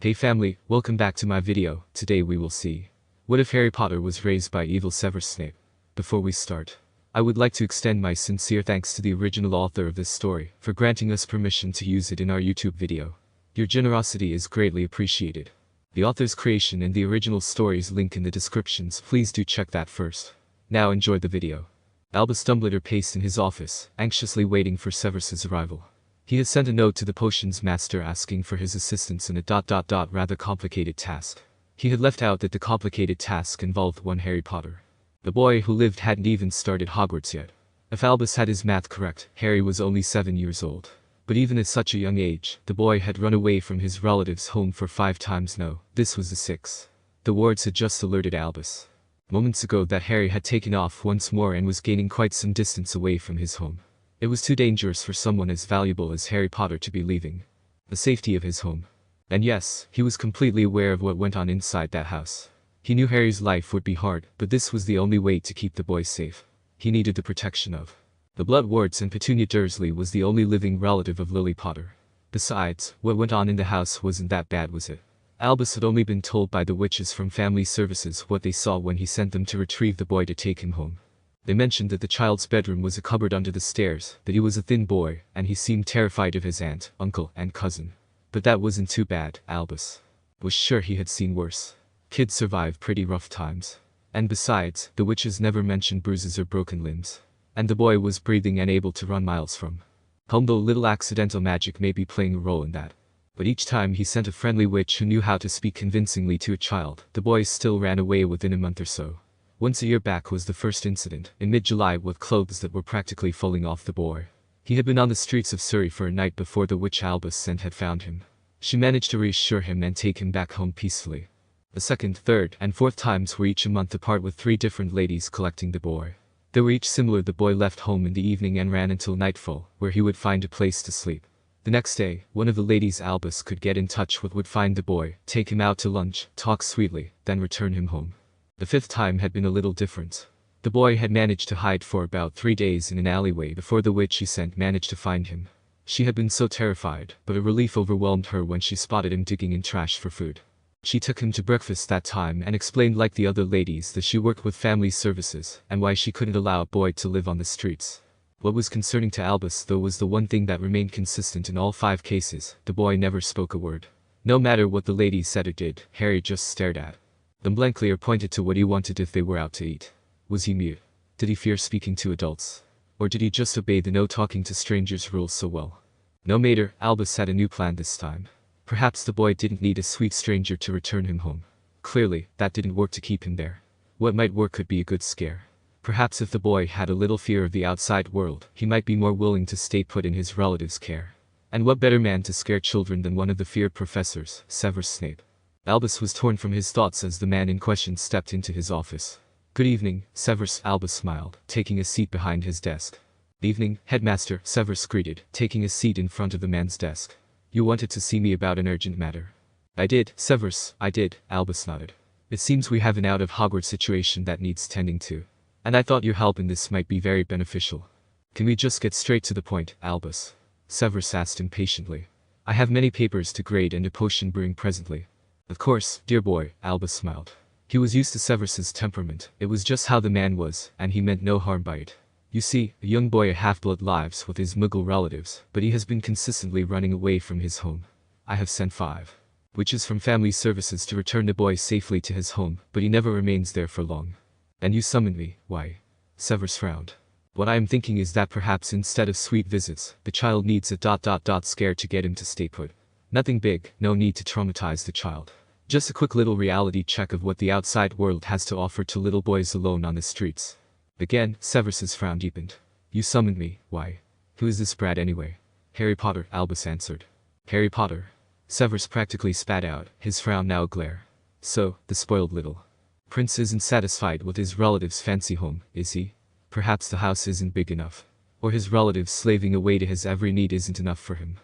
Hey family, welcome back to my video. Today we will see, what if Harry Potter was raised by evil Severus Snape? Before we start, I would like to extend my sincere thanks to the original author of this story for granting us permission to use it in our YouTube video. Your generosity is greatly appreciated. The author's creation and the original story's link in the descriptions, please do check that first. Now enjoy the video. Albus Dumbledore paced in his office, anxiously waiting for Severus's arrival. He had sent a note to the potions master asking for his assistance in a rather complicated task. He had left out that the complicated task involved one Harry Potter. The boy who lived hadn't even started Hogwarts yet. If Albus had his math correct, Harry was only 7 years old. But even at such a young age, the boy had run away from his relatives' home for 5 times no. This was the 6th. The wards had just alerted Albus moments ago that Harry had taken off once more and was gaining quite some distance away from his home. It was too dangerous for someone as valuable as Harry Potter to be leaving the safety of his home. And yes, he was completely aware of what went on inside that house. He knew Harry's life would be hard, but this was the only way to keep the boy safe. He needed the protection of the Blood Wards, and Petunia Dursley was the only living relative of Lily Potter. Besides, what went on in the house wasn't that bad, was it? Albus had only been told by the witches from Family Services what they saw when he sent them to retrieve the boy to take him home. They mentioned that the child's bedroom was a cupboard under the stairs, that he was a thin boy, and he seemed terrified of his aunt, uncle, and cousin. But that wasn't too bad. Albus was sure he had seen worse. Kids survive pretty rough times. And besides, the witches never mentioned bruises or broken limbs. And the boy was breathing and able to run miles from home, though little accidental magic may be playing a role in that. But each time he sent a friendly witch who knew how to speak convincingly to a child, the boy still ran away within a month or so. Once a year back was the first incident, in mid-July, with clothes that were practically falling off the boy. He had been on the streets of Surrey for a night before the witch Albus sent had found him. She managed to reassure him and take him back home peacefully. The second, third, and fourth times were each a month apart, with 3 different ladies collecting the boy. They were each similar. The boy left home in the evening and ran until nightfall, where he would find a place to sleep. The next day, one of the ladies Albus could get in touch with would find the boy, take him out to lunch, talk sweetly, then return him home. The 5th time had been a little different. The boy had managed to hide for about 3 days in an alleyway before the witch he sent managed to find him. She had been so terrified, but a relief overwhelmed her when she spotted him digging in trash for food. She took him to breakfast that time and explained, like the other ladies, that she worked with Family Services and why she couldn't allow a boy to live on the streets. What was concerning to Albus, though, was the one thing that remained consistent in all 5 cases: the boy never spoke a word. No matter what the ladies said or did, Harry just stared at them blankly or pointed to what he wanted if they were out to eat. Was he mute? Did he fear speaking to adults? Or did he just obey the no talking to strangers rules so well? No matter, Albus had a new plan this time. Perhaps the boy didn't need a sweet stranger to return him home. Clearly, that didn't work to keep him there. What might work could be a good scare. Perhaps if the boy had a little fear of the outside world, he might be more willing to stay put in his relatives' care. And what better man to scare children than one of the feared professors, Severus Snape? Albus was torn from his thoughts as the man in question stepped into his office. "Good evening, Severus," Albus smiled, taking a seat behind his desk. "Evening, headmaster," Severus greeted, taking a seat in front of the man's desk. "You wanted to see me about an urgent matter." "I did, Severus, I did," Albus nodded. "It seems we have an out of Hogwarts situation that needs tending to. And I thought your help in this might be very beneficial." "Can we just get straight to the point, Albus?" Severus asked impatiently. "I have many papers to grade and a potion brewing presently." "Of course, dear boy," Albus smiled. He was used to Severus's temperament. It was just how the man was, and he meant no harm by it. "You see, a young boy, a half-blood, lives with his Muggle relatives, but he has been consistently running away from his home. I have sent 5 witches from Family Services to return the boy safely to his home, but he never remains there for long. And you summoned me. Why?" Severus frowned. "What I am thinking is that perhaps instead of sweet visits, the child needs a scare to get him to stay put. Nothing big, no need to traumatize the child. Just a quick little reality check of what the outside world has to offer to little boys alone on the streets." Again, Severus's frown deepened. "You summoned me. Why? Who is this brat anyway?" "Harry Potter," Albus answered. "Harry Potter?" Severus practically spat out, his frown now a glare. "So, the spoiled little prince isn't satisfied with his relative's fancy home, is he? Perhaps the house isn't big enough. Or his relatives slaving away to his every need isn't enough for him."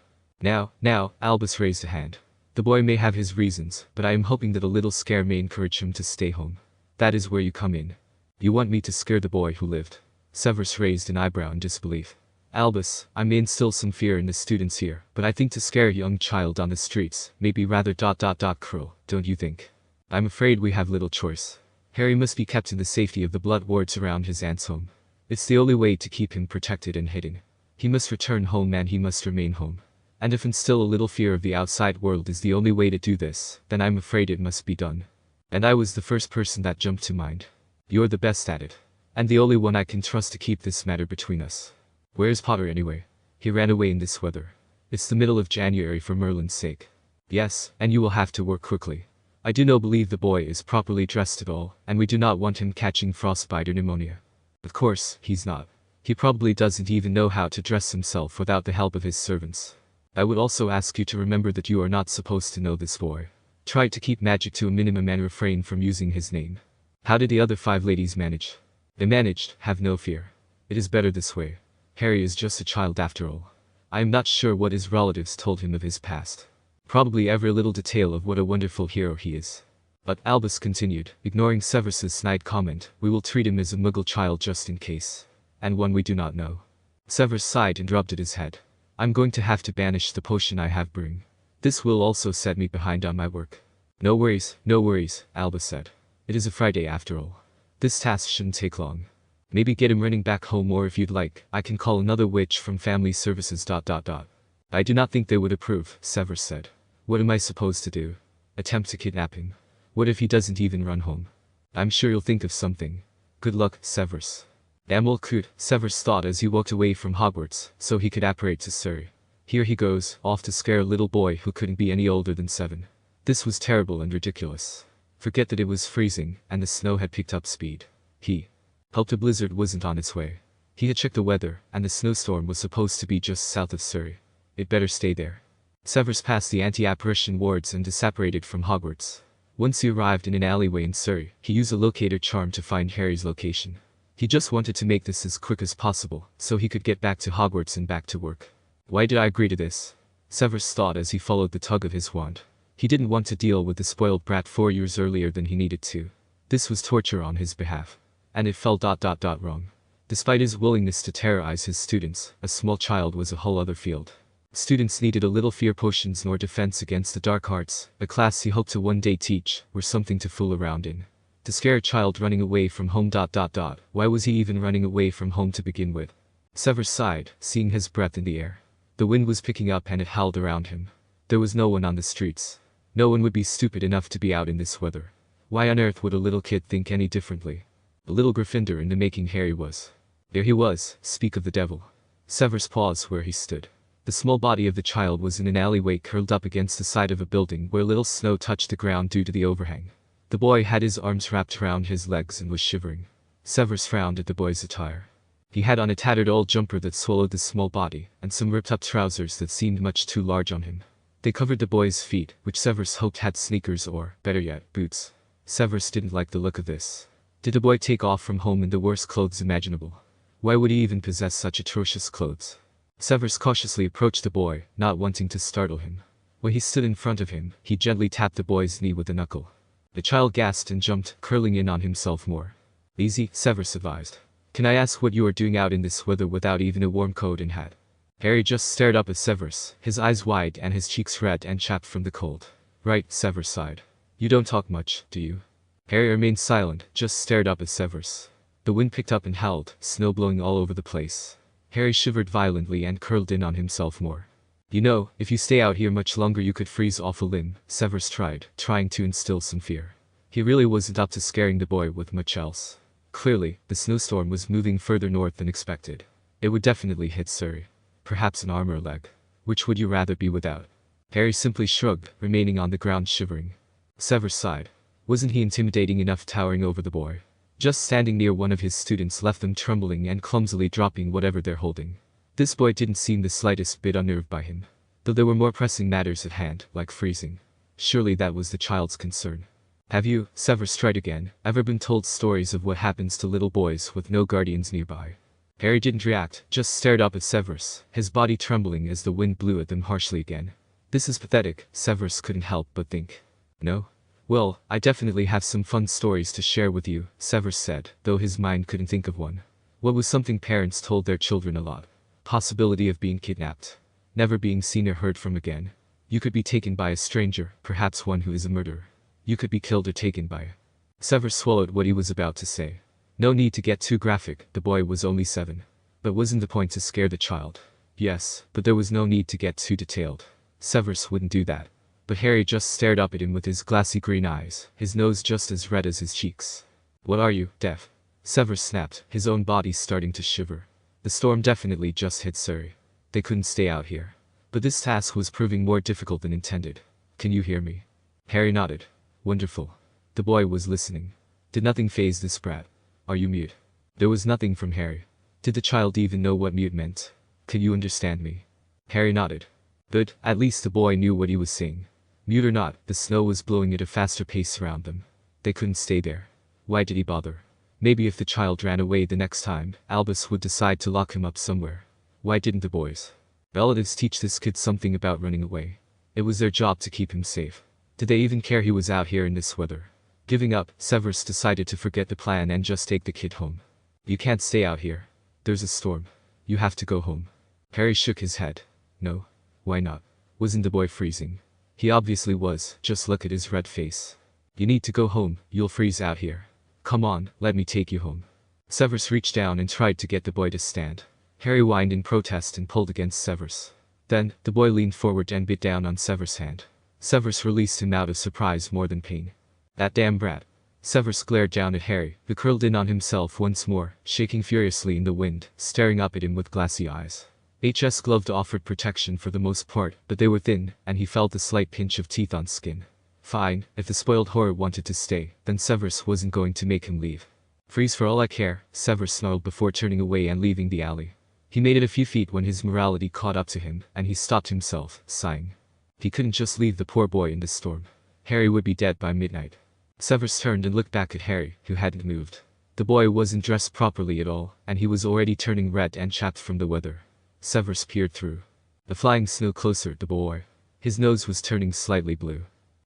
Now, Albus raised a hand. "The boy may have his reasons, but I am hoping that a little scare may encourage him to stay home. That is where you come in. You want me to scare the boy who lived?" Severus raised an eyebrow in disbelief. Albus, I may instill some fear in the students here, but I think to scare a young child on the streets may be rather cruel, don't you think? I'm afraid we have little choice. Harry must be kept in the safety of the blood wards around his aunt's home. It's the only way to keep him protected and hidden. He must return home and he must remain home. And if instill a little fear of the outside world is the only way to do this, then I'm afraid it must be done. And I was the first person that jumped to mind. You're the best at it. And the only one I can trust to keep this matter between us. Where's Potter anyway? He ran away in this weather. It's the middle of January for Merlin's sake. Yes, and you will have to work quickly. I do not believe the boy is properly dressed at all, and we do not want him catching frostbite or pneumonia. Of course, he's not. He probably doesn't even know how to dress himself without the help of his servants. I would also ask you to remember that you are not supposed to know this boy. Try to keep magic to a minimum and refrain from using his name. How did the other 5 ladies manage? They managed, have no fear. It is better this way. Harry is just a child after all. I am not sure what his relatives told him of his past. Probably every little detail of what a wonderful hero he is. But Albus continued, ignoring Severus's snide comment, we will treat him as a Muggle child just in case. And one we do not know. Severus sighed and rubbed at his head. I'm going to have to banish the potion I have brewing. This will also set me behind on my work. No worries, Albus said. It is a Friday after all. This task shouldn't take long. Maybe get him running back home, or if you'd like, I can call another witch from family services. I do not think they would approve, Severus said. What am I supposed to do? Attempt to kidnap him? What if he doesn't even run home? I'm sure you'll think of something. Good luck, Severus. Damn well could, Severus thought as he walked away from Hogwarts, so he could apparate to Surrey. Here he goes, off to scare a little boy who couldn't be any older than 7. This was terrible and ridiculous. Forget that it was freezing, and the snow had picked up speed. He hoped a blizzard wasn't on its way. He had checked the weather, and the snowstorm was supposed to be just south of Surrey. It better stay there. Severus passed the anti-apparition wards and disapparated from Hogwarts. Once he arrived in an alleyway in Surrey, he used a locator charm to find Harry's location. He just wanted to make this as quick as possible, so he could get back to Hogwarts and back to work. Why did I agree to this? Severus thought as he followed the tug of his wand. He didn't want to deal with the spoiled brat 4 years earlier than he needed to. This was torture on his behalf. And it felt wrong. Despite his willingness to terrorize his students, a small child was a whole other field. Students needed a little fear potions nor defense against the dark arts, a class he hoped to one day teach, were something to fool around in. To scare a child running away from home. Why was he even running away from home to begin with? Severus sighed, seeing his breath in the air. The wind was picking up and it howled around him. There was no one on the streets. No one would be stupid enough to be out in this weather. Why on earth would a little kid think any differently? A little Gryffindor in the making Harry was. There he was, speak of the devil. Severus paused where he stood. The small body of the child was in an alleyway curled up against the side of a building where little snow touched the ground due to the overhang. The boy had his arms wrapped around his legs and was shivering. Severus frowned at the boy's attire. He had on a tattered old jumper that swallowed the small body, and some ripped-up trousers that seemed much too large on him. They covered the boy's feet, which Severus hoped had sneakers or, better yet, boots. Severus didn't like the look of this. Did the boy take off from home in the worst clothes imaginable? Why would he even possess such atrocious clothes? Severus cautiously approached the boy, not wanting to startle him. When he stood in front of him, he gently tapped the boy's knee with a knuckle. The child gasped and jumped, curling in on himself more. Easy, Severus advised. Can I ask what you are doing out in this weather without even a warm coat and hat? Harry just stared up at Severus, his eyes wide and his cheeks red and chapped from the cold. Right, Severus sighed. You don't talk much, do you? Harry remained silent, just stared up at Severus. The wind picked up and howled, snow blowing all over the place. Harry shivered violently and curled in on himself more. You know, if you stay out here much longer you could freeze off a limb, Severus tried, trying to instill some fear. He really wasn't up to scaring the boy with much else. Clearly, the snowstorm was moving further north than expected. It would definitely hit Surrey. Perhaps an arm or a leg. Which would you rather be without? Harry simply shrugged, remaining on the ground shivering. Severus sighed. Wasn't he intimidating enough towering over the boy? Just standing near one of his students left them trembling and clumsily dropping whatever they're holding. This boy didn't seem the slightest bit unnerved by him. Though there were more pressing matters at hand, like freezing. Surely that was the child's concern. Have you, Severus tried again, ever been told stories of what happens to little boys with no guardians nearby? Harry didn't react, just stared up at Severus, his body trembling as the wind blew at them harshly again. This is pathetic, Severus couldn't help but think. No? Well, I definitely have some fun stories to share with you, Severus said, though his mind couldn't think of one. What was something parents told their children a lot? Possibility of being kidnapped. Never being seen or heard from again. You could be taken by a stranger, perhaps one who is a murderer. You could be killed or taken by. Severus swallowed what he was about to say. No need to get too graphic, the boy was only 7. But wasn't the point to scare the child? Yes, but there was no need to get too detailed. Severus wouldn't do that. But Harry just stared up at him with his glassy green eyes, his nose just as red as his cheeks. What are you, deaf? Severus snapped, his own body starting to shiver. The storm definitely just hit Surrey. They couldn't stay out here. But this task was proving more difficult than intended. Can you hear me? Harry nodded. Wonderful. The boy was listening. Did nothing faze this brat? Are you mute? There was nothing from Harry. Did the child even know what mute meant? Can you understand me? Harry nodded. Good, at least the boy knew what he was saying. Mute or not, the snow was blowing at a faster pace around them. They couldn't stay there. Why did he bother? Maybe if the child ran away the next time, Albus would decide to lock him up somewhere. Why didn't the boys' relatives teach this kid something about running away? It was their job to keep him safe. Did they even care he was out here in this weather? Giving up, Severus decided to forget the plan and just take the kid home. You can't stay out here. There's a storm. You have to go home. Harry shook his head. No. Why not? Wasn't the boy freezing? He obviously was, just look at his red face. You need to go home, you'll freeze out here. Come on, let me take you home. Severus reached down and tried to get the boy to stand. Harry whined in protest and pulled against Severus. Then, the boy leaned forward and bit down on Severus' hand. Severus released him out of surprise more than pain. That damn brat. Severus glared down at Harry, who curled in on himself once more, shaking furiously in the wind, staring up at him with glassy eyes. HS gloves offered protection for the most part, but they were thin, and he felt a slight pinch of teeth on skin. Fine, if the spoiled whore wanted to stay, then Severus wasn't going to make him leave. Freeze for all I care, Severus snarled before turning away and leaving the alley. He made it a few feet when his morality caught up to him, and he stopped himself, sighing. He couldn't just leave the poor boy in this storm. Harry would be dead by midnight. Severus turned and looked back at Harry, who hadn't moved. The boy wasn't dressed properly at all, and he was already turning red and chapped from the weather. Severus peered through the flying snow closer at the boy. His nose was turning slightly blue.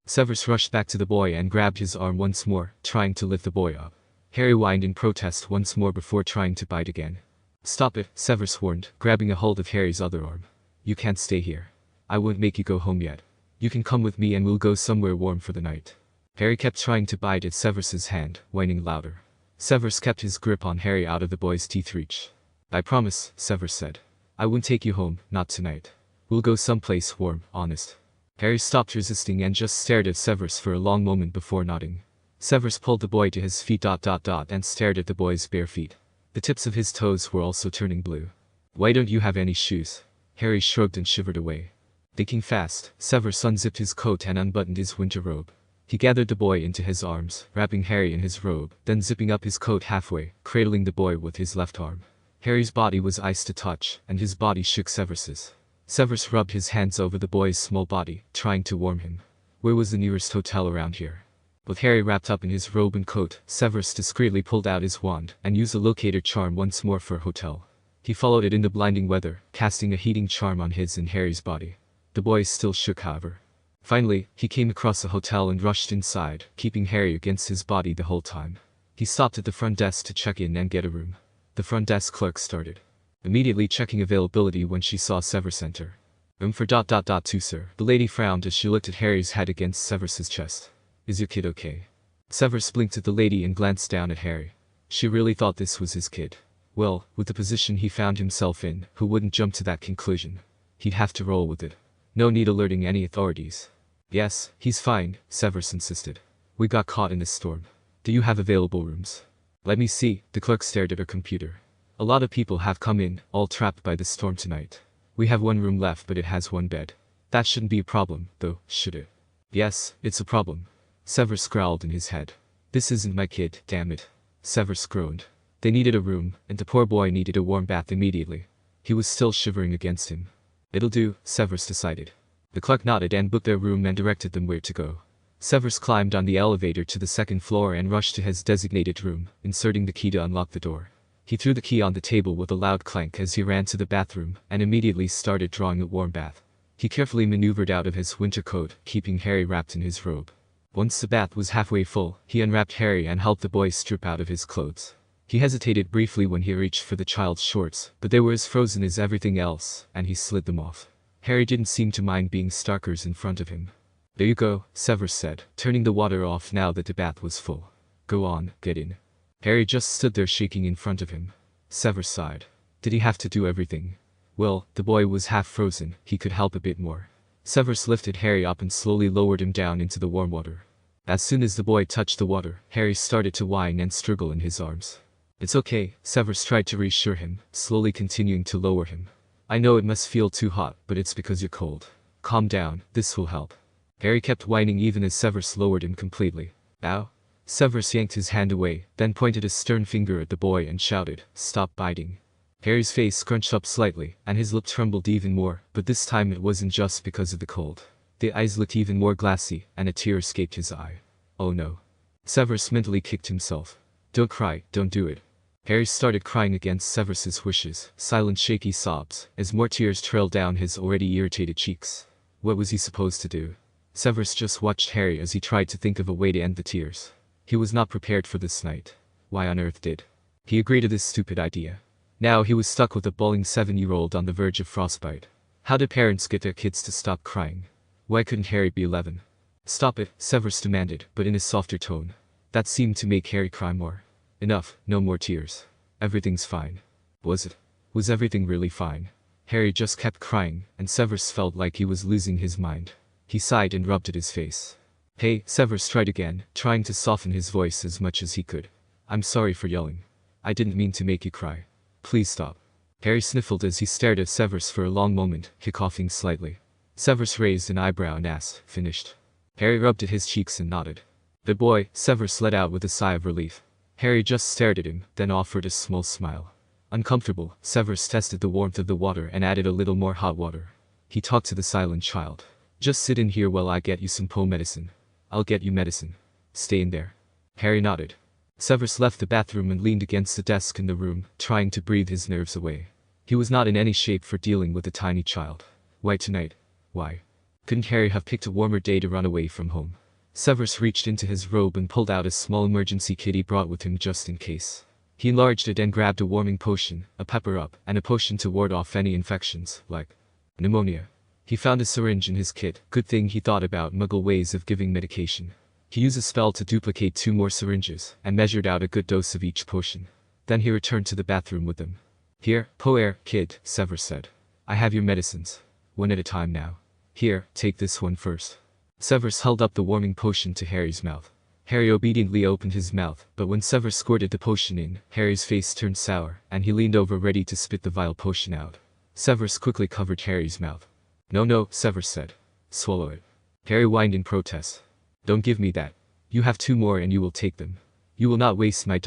Severus rushed back to the boy and grabbed his arm once more, trying to lift the boy up. Harry whined in protest once more before trying to bite again. Stop it, Severus warned, grabbing a hold of Harry's other arm. You can't stay here. I won't make you go home yet. You can come with me and we'll go somewhere warm for the night. Harry kept trying to bite at Severus's hand, whining louder. Severus kept his grip on Harry out of the boy's teeth reach. I promise, Severus said. I won't take you home, not tonight. We'll go someplace warm, honest. Harry stopped resisting and just stared at Severus for a long moment before nodding. Severus pulled the boy to his feet and stared at the boy's bare feet. The tips of his toes were also turning blue. Why don't you have any shoes? Harry shrugged and shivered away. Thinking fast, Severus unzipped his coat and unbuttoned his winter robe. He gathered the boy into his arms, wrapping Harry in his robe, then zipping up his coat halfway, cradling the boy with his left arm. Harry's body was ice to touch, and his body shook Severus's. Severus rubbed his hands over the boy's small body, trying to warm him. Where was the nearest hotel around here? With Harry wrapped up in his robe and coat, Severus discreetly pulled out his wand and used the locator charm once more for a hotel. He followed it in the blinding weather, casting a heating charm on his and Harry's body. The boy still shook, however. Finally, he came across a hotel and rushed inside, keeping Harry against his body the whole time. He stopped at the front desk to check in and get a room. The front desk clerk started immediately checking availability when she saw Severus enter. Room for ... 2, sir. The lady frowned as she looked at Harry's head against Severus's chest. Is your kid okay? Severus blinked at the lady and glanced down at Harry. She really thought this was his kid. Well, with the position he found himself in, who wouldn't jump to that conclusion? He'd have to roll with it. No need alerting any authorities. Yes, he's fine, Severus insisted. We got caught in this storm. Do you have available rooms? Let me see, the clerk stared at her computer. A lot of people have come in, all trapped by this storm tonight. We have one room left but it has one bed. That shouldn't be a problem, though, should it? Yes, it's a problem. Severus growled in his head. This isn't my kid, damn it. Severus groaned. They needed a room, and the poor boy needed a warm bath immediately. He was still shivering against him. It'll do, Severus decided. The clerk nodded and booked their room and directed them where to go. Severus climbed on the elevator to the second floor and rushed to his designated room, inserting the key to unlock the door. He threw the key on the table with a loud clank as he ran to the bathroom and immediately started drawing a warm bath. He carefully maneuvered out of his winter coat, keeping Harry wrapped in his robe. Once the bath was halfway full, he unwrapped Harry and helped the boy strip out of his clothes. He hesitated briefly when he reached for the child's shorts, but they were as frozen as everything else, and he slid them off. Harry didn't seem to mind being starkers in front of him. "There you go," Severus said, turning the water off now that the bath was full. "Go on, get in." Harry just stood there shaking in front of him. Severus sighed. Did he have to do everything? Well, the boy was half frozen, he could help a bit more. Severus lifted Harry up and slowly lowered him down into the warm water. As soon as the boy touched the water, Harry started to whine and struggle in his arms. "It's okay," Severus tried to reassure him, slowly continuing to lower him. "I know it must feel too hot, but it's because you're cold. Calm down, this will help." Harry kept whining even as Severus lowered him completely. "Ow?" Severus yanked his hand away, then pointed a stern finger at the boy and shouted, "Stop biting." Harry's face scrunched up slightly, and his lip trembled even more, but this time it wasn't just because of the cold. The eyes looked even more glassy, and a tear escaped his eye. "Oh no." Severus mentally kicked himself. "Don't cry, don't do it." Harry started crying against Severus's wishes, silent shaky sobs, as more tears trailed down his already irritated cheeks. What was he supposed to do? Severus just watched Harry as he tried to think of a way to end the tears. He was not prepared for this night. Why on earth did he agree to this stupid idea? Now he was stuck with a bawling 7-year-old on the verge of frostbite. How do parents get their kids to stop crying? Why couldn't Harry be 11? "Stop it," Severus demanded, but in a softer tone. That seemed to make Harry cry more. "Enough, no more tears. Everything's fine." Was it? Was everything really fine? Harry just kept crying, and Severus felt like he was losing his mind. He sighed and rubbed at his face. "Hey," Severus tried again, trying to soften his voice as much as he could. "I'm sorry for yelling. I didn't mean to make you cry. Please stop." Harry sniffled as he stared at Severus for a long moment, hiccoughing slightly. Severus raised an eyebrow and asked, "Finished?" Harry rubbed at his cheeks and nodded. "The boy," Severus let out with a sigh of relief. Harry just stared at him, then offered a small smile. Uncomfortable, Severus tested the warmth of the water and added a little more hot water. He talked to the silent child. "Just sit in here while I get you some medicine." "I'll get you medicine. Stay in there." Harry nodded. Severus left the bathroom and leaned against the desk in the room, trying to breathe his nerves away. He was not in any shape for dealing with a tiny child. Why tonight? Why? Couldn't Harry have picked a warmer day to run away from home? Severus reached into his robe and pulled out a small emergency kit he brought with him just in case. He enlarged it and grabbed a warming potion, a pepper-up, and a potion to ward off any infections, like pneumonia. He found a syringe in his kit. Good thing he thought about Muggle ways of giving medication. He used a spell to duplicate 2 more syringes, and measured out a good dose of each potion. Then he returned to the bathroom with them. "Here, Poer, kid," Severus said. "I have your medicines. One at a time now. Here, take this one first." Severus held up the warming potion to Harry's mouth. Harry obediently opened his mouth, but when Severus squirted the potion in, Harry's face turned sour, and he leaned over ready to spit the vile potion out. Severus quickly covered Harry's mouth. "No," Severus said. "Swallow it." Harry whined in protest. "Don't give me that. You have 2 more and you will take them. You will not waste my ...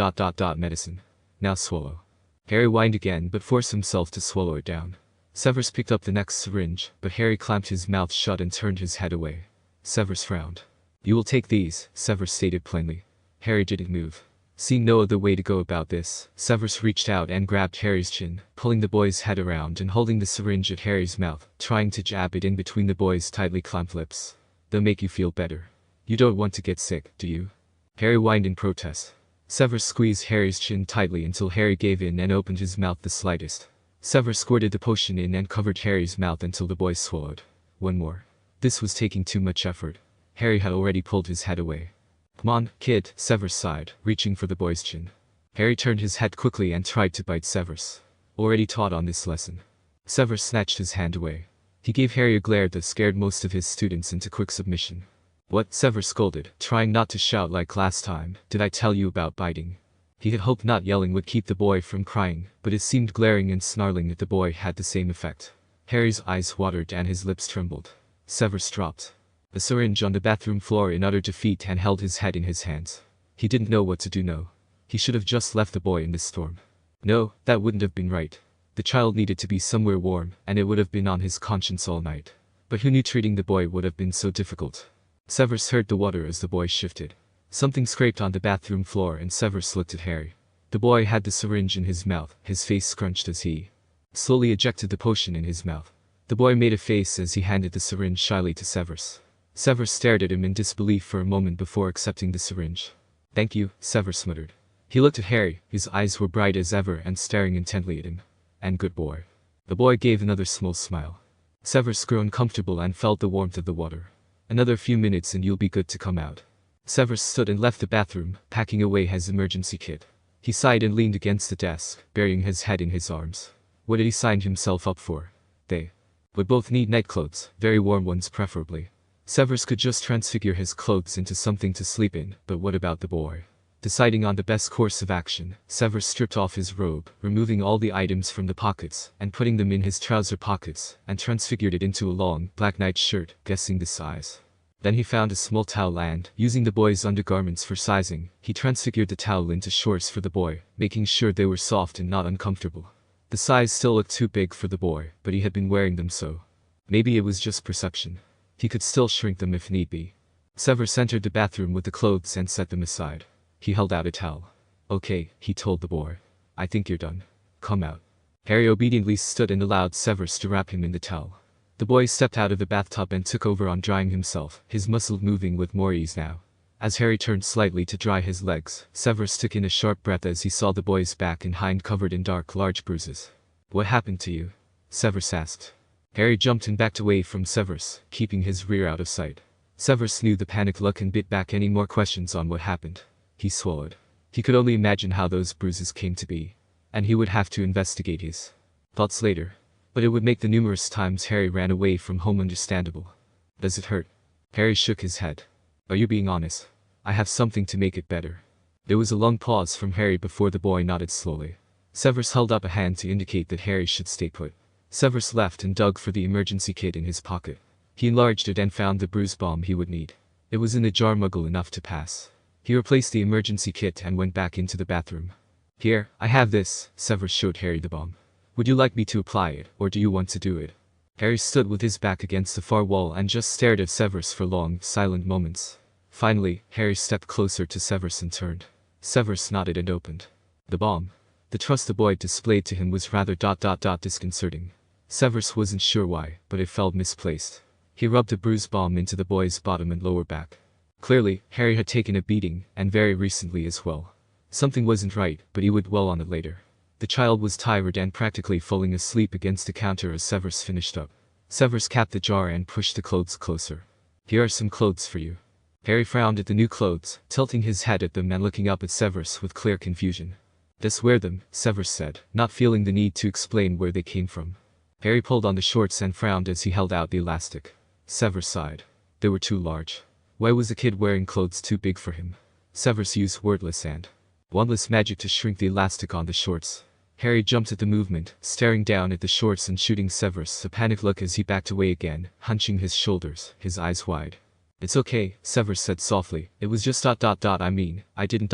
medicine. Now swallow." Harry whined again but forced himself to swallow it down. Severus picked up the next syringe, but Harry clamped his mouth shut and turned his head away. Severus frowned. "You will take these," Severus stated plainly. Harry didn't move. Seeing no other way to go about this, Severus reached out and grabbed Harry's chin, pulling the boy's head around and holding the syringe at Harry's mouth, trying to jab it in between the boy's tightly clamped lips. "They'll make you feel better. You don't want to get sick, do you?" Harry whined in protest. Severus squeezed Harry's chin tightly until Harry gave in and opened his mouth the slightest. Severus squirted the potion in and covered Harry's mouth until the boy swallowed. One more. This was taking too much effort. Harry had already pulled his head away. "Come on, kid," Severus sighed, reaching for the boy's chin. Harry turned his head quickly and tried to bite Severus. Already taught on this lesson. Severus snatched his hand away. He gave Harry a glare that scared most of his students into quick submission. "What?" Severus scolded, trying not to shout like last time. "Did I tell you about biting?" He had hoped not yelling would keep the boy from crying, but it seemed glaring and snarling at the boy had the same effect. Harry's eyes watered and his lips trembled. Severus dropped a syringe on the bathroom floor in utter defeat and held his head in his hands. He didn't know what to do now. He should have just left the boy in this storm. No, that wouldn't have been right. The child needed to be somewhere warm, and it would have been on his conscience all night. But who knew treating the boy would have been so difficult? Severus heard the water as the boy shifted. Something scraped on the bathroom floor and Severus looked at Harry. The boy had the syringe in his mouth, his face scrunched as he slowly ejected the potion in his mouth. The boy made a face as he handed the syringe shyly to Severus. Severus stared at him in disbelief for a moment before accepting the syringe. "Thank you," Severus muttered. He looked at Harry, his eyes were bright as ever and staring intently at him. "And good boy." The boy gave another small smile. Severus grew uncomfortable and felt the warmth of the water. "Another few minutes and you'll be good to come out." Severus stood and left the bathroom, packing away his emergency kit. He sighed and leaned against the desk, burying his head in his arms. What had he signed himself up for? They would both need nightclothes, very warm ones preferably. Severus could just transfigure his clothes into something to sleep in, but what about the boy? Deciding on the best course of action, Severus stripped off his robe, removing all the items from the pockets, and putting them in his trouser pockets, and transfigured it into a long, black nightshirt, guessing the size. Then he found a small towel and, using the boy's undergarments for sizing, he transfigured the towel into shorts for the boy, making sure they were soft and not uncomfortable. The size still looked too big for the boy, but he had been wearing them so. Maybe it was just perception. He could still shrink them if need be. Severus entered the bathroom with the clothes and set them aside. He held out a towel. "Okay," he told the boy. "I think you're done. Come out." Harry obediently stood and allowed Severus to wrap him in the towel. The boy stepped out of the bathtub and took over on drying himself, his muscles moving with more ease now. As Harry turned slightly to dry his legs, Severus took in a sharp breath as he saw the boy's back and hind covered in dark, large bruises. "What happened to you?" Severus asked. Harry jumped and backed away from Severus, keeping his rear out of sight. Severus knew the panic look and bit back any more questions on what happened. He swallowed. He could only imagine how those bruises came to be. And he would have to investigate his thoughts later. But it would make the numerous times Harry ran away from home understandable. "Does it hurt?" Harry shook his head. "Are you being honest? I have something to make it better." There was a long pause from Harry before the boy nodded slowly. Severus held up a hand to indicate that Harry should stay put. Severus left and dug for the emergency kit in his pocket. He enlarged it and found the bruise balm he would need. It was in a jar muggle enough to pass. He replaced the emergency kit and went back into the bathroom. "Here, I have this," Severus showed Harry the balm. "Would you like me to apply it, or do you want to do it?" Harry stood with his back against the far wall and just stared at Severus for long, silent moments. Finally, Harry stepped closer to Severus and turned. Severus nodded and opened the balm. The trust the boy displayed to him was rather disconcerting. Severus wasn't sure why, but it felt misplaced. He rubbed the bruise balm into the boy's bottom and lower back. Clearly, Harry had taken a beating, and very recently as well. Something wasn't right, but he would dwell on it later. The child was tired and practically falling asleep against the counter as Severus finished up. Severus capped the jar and pushed the clothes closer. "Here are some clothes for you." Harry frowned at the new clothes, tilting his head at them and looking up at Severus with clear confusion. "Just wear them," Severus said, not feeling the need to explain where they came from. Harry pulled on the shorts and frowned as he held out the elastic. Severus sighed. They were too large. Why was the kid wearing clothes too big for him? Severus used wordless and wandless magic to shrink the elastic on the shorts. Harry jumped at the movement, staring down at the shorts and shooting Severus a panicked look as he backed away again, hunching his shoulders, his eyes wide. "It's okay," Severus said softly. "It was just I didn't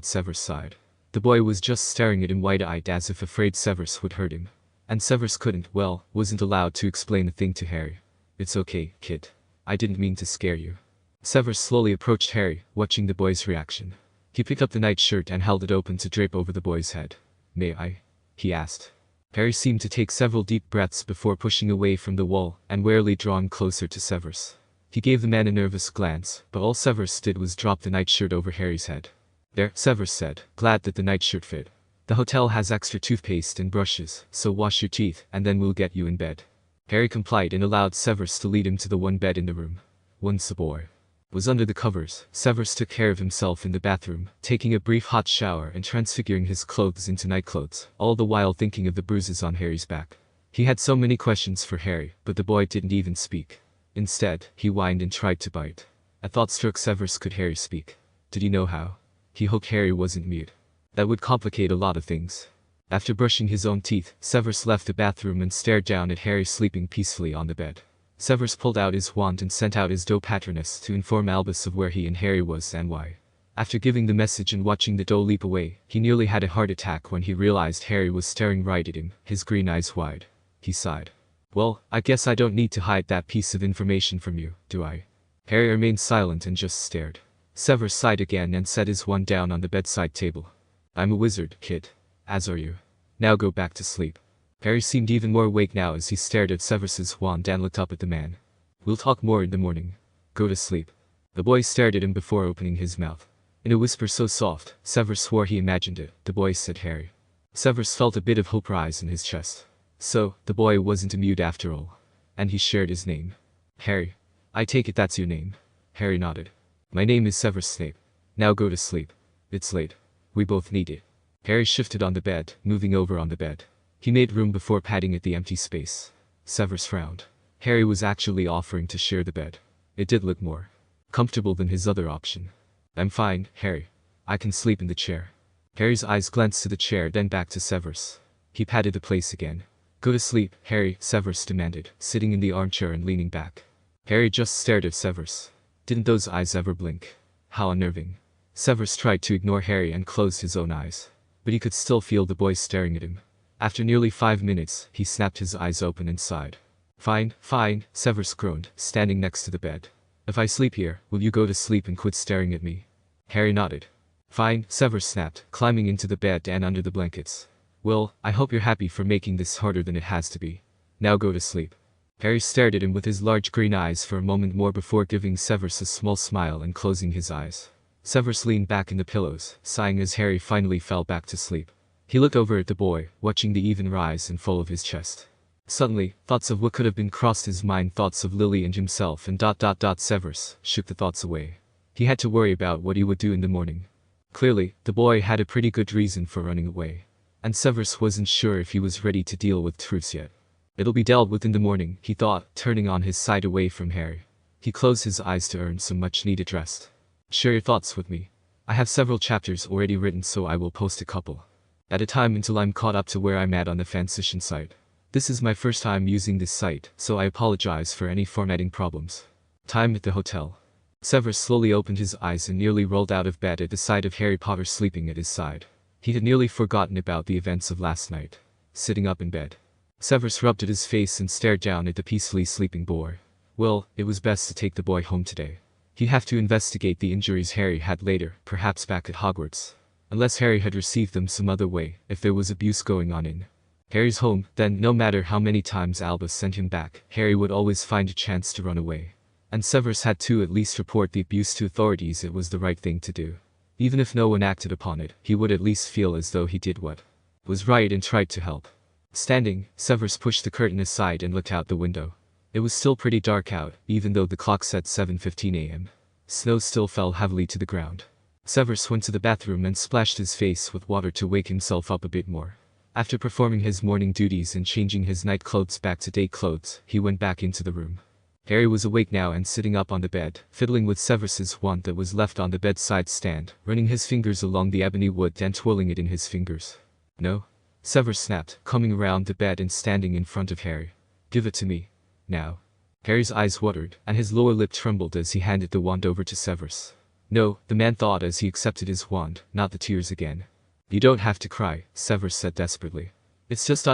Severus sighed. The boy was just staring at him wide-eyed as if afraid Severus would hurt him. And Severus wasn't allowed to explain a thing to Harry. "It's okay, kid. I didn't mean to scare you." Severus slowly approached Harry, watching the boy's reaction. He picked up the nightshirt and held it open to drape over the boy's head. "May I?" he asked. Harry seemed to take several deep breaths before pushing away from the wall and warily drawing closer to Severus. He gave the man a nervous glance, but all Severus did was drop the nightshirt over Harry's head. "There," Severus said, glad that the nightshirt fit. "The hotel has extra toothpaste and brushes, so wash your teeth, and then we'll get you in bed." Harry complied and allowed Severus to lead him to the one bed in the room. Once the boy was under the covers, Severus took care of himself in the bathroom, taking a brief hot shower and transfiguring his clothes into nightclothes, all the while thinking of the bruises on Harry's back. He had so many questions for Harry, but the boy didn't even speak. Instead, he whined and tried to bite. A thought struck Severus: could Harry speak? Did he know how? He hoped Harry wasn't mute. That would complicate a lot of things. After brushing his own teeth, Severus left the bathroom and stared down at Harry sleeping peacefully on the bed. Severus pulled out his wand and sent out his doe patroness to inform Albus of where he and Harry was and why. After giving the message and watching the doe leap away, he nearly had a heart attack when he realized Harry was staring right at him, his green eyes wide. He sighed. "Well, I guess I don't need to hide that piece of information from you, do I?" Harry remained silent and just stared. Severus sighed again and set his wand down on the bedside table. "I'm a wizard, kid. As are you. Now go back to sleep." Harry seemed even more awake now as he stared at Severus's wand and looked up at the man. "We'll talk more in the morning. Go to sleep." The boy stared at him before opening his mouth. In a whisper so soft, Severus swore he imagined it. The boy said Harry. Severus felt a bit of hope rise in his chest. So, the boy wasn't a mute after all. And he shared his name. Harry. I take it that's your name. Harry nodded. My name is Severus Snape. Now go to sleep. It's late. We both need it. Harry shifted on the bed, moving over on the bed. He made room before patting at the empty space. Severus frowned. Harry was actually offering to share the bed. It did look more comfortable than his other option. I'm fine, Harry. I can sleep in the chair. Harry's eyes glanced to the chair, then back to Severus. He patted the place again. Go to sleep, Harry, Severus demanded, sitting in the armchair and leaning back. Harry just stared at Severus. Didn't those eyes ever blink? How unnerving. Severus tried to ignore Harry and closed his own eyes. But he could still feel the boy staring at him. After nearly 5 minutes, he snapped his eyes open and sighed. Fine, fine, Severus groaned, standing next to the bed. If I sleep here, will you go to sleep and quit staring at me? Harry nodded. Fine, Severus snapped, climbing into the bed and under the blankets. Well, I hope you're happy for making this harder than it has to be. Now go to sleep. Harry stared at him with his large green eyes for a moment more before giving Severus a small smile and closing his eyes. Severus leaned back in the pillows, sighing as Harry finally fell back to sleep. He looked over at the boy, watching the even rise and fall of his chest. Suddenly, thoughts of what could have been crossed his mind, thoughts of Lily and himself and ... Severus shook the thoughts away. He had to worry about what he would do in the morning. Clearly, the boy had a pretty good reason for running away. And Severus wasn't sure if he was ready to deal with truths yet. It'll be dealt with in the morning, he thought, turning on his side away from Harry. He closed his eyes to earn some much-needed rest. Share your thoughts with me. I have several chapters already written, so I will post a couple at a time until I'm caught up to where I'm at on the fanfiction site. This is my first time using this site, so I apologize for any formatting problems. Time at the hotel. Severus slowly opened his eyes and nearly rolled out of bed at the sight of Harry Potter sleeping at his side. He had nearly forgotten about the events of last night. Sitting up in bed, Severus rubbed at his face and stared down at the peacefully sleeping boy. Well, it was best to take the boy home today. He'd have to investigate the injuries Harry had later, perhaps back at Hogwarts. Unless Harry had received them some other way, if there was abuse going on in Harry's home, then no matter how many times Albus sent him back, Harry would always find a chance to run away. And Severus had to at least report the abuse to authorities. It was the right thing to do. Even if no one acted upon it, he would at least feel as though he did what was right and tried to help. Standing, Severus pushed the curtain aside and looked out the window. It was still pretty dark out, even though the clock said 7:15 a.m. Snow still fell heavily to the ground. Severus went to the bathroom and splashed his face with water to wake himself up a bit more. After performing his morning duties and changing his night clothes back to day clothes, he went back into the room. Harry was awake now and sitting up on the bed, fiddling with Severus's wand that was left on the bedside stand, running his fingers along the ebony wood and twirling it in his fingers. No? Severus snapped, coming around the bed and standing in front of Harry. Give it to me. Now. Harry's eyes watered, and his lower lip trembled as he handed the wand over to Severus. No, the man thought as he accepted his wand, not the tears again. You don't have to cry, Severus said desperately. It's just ...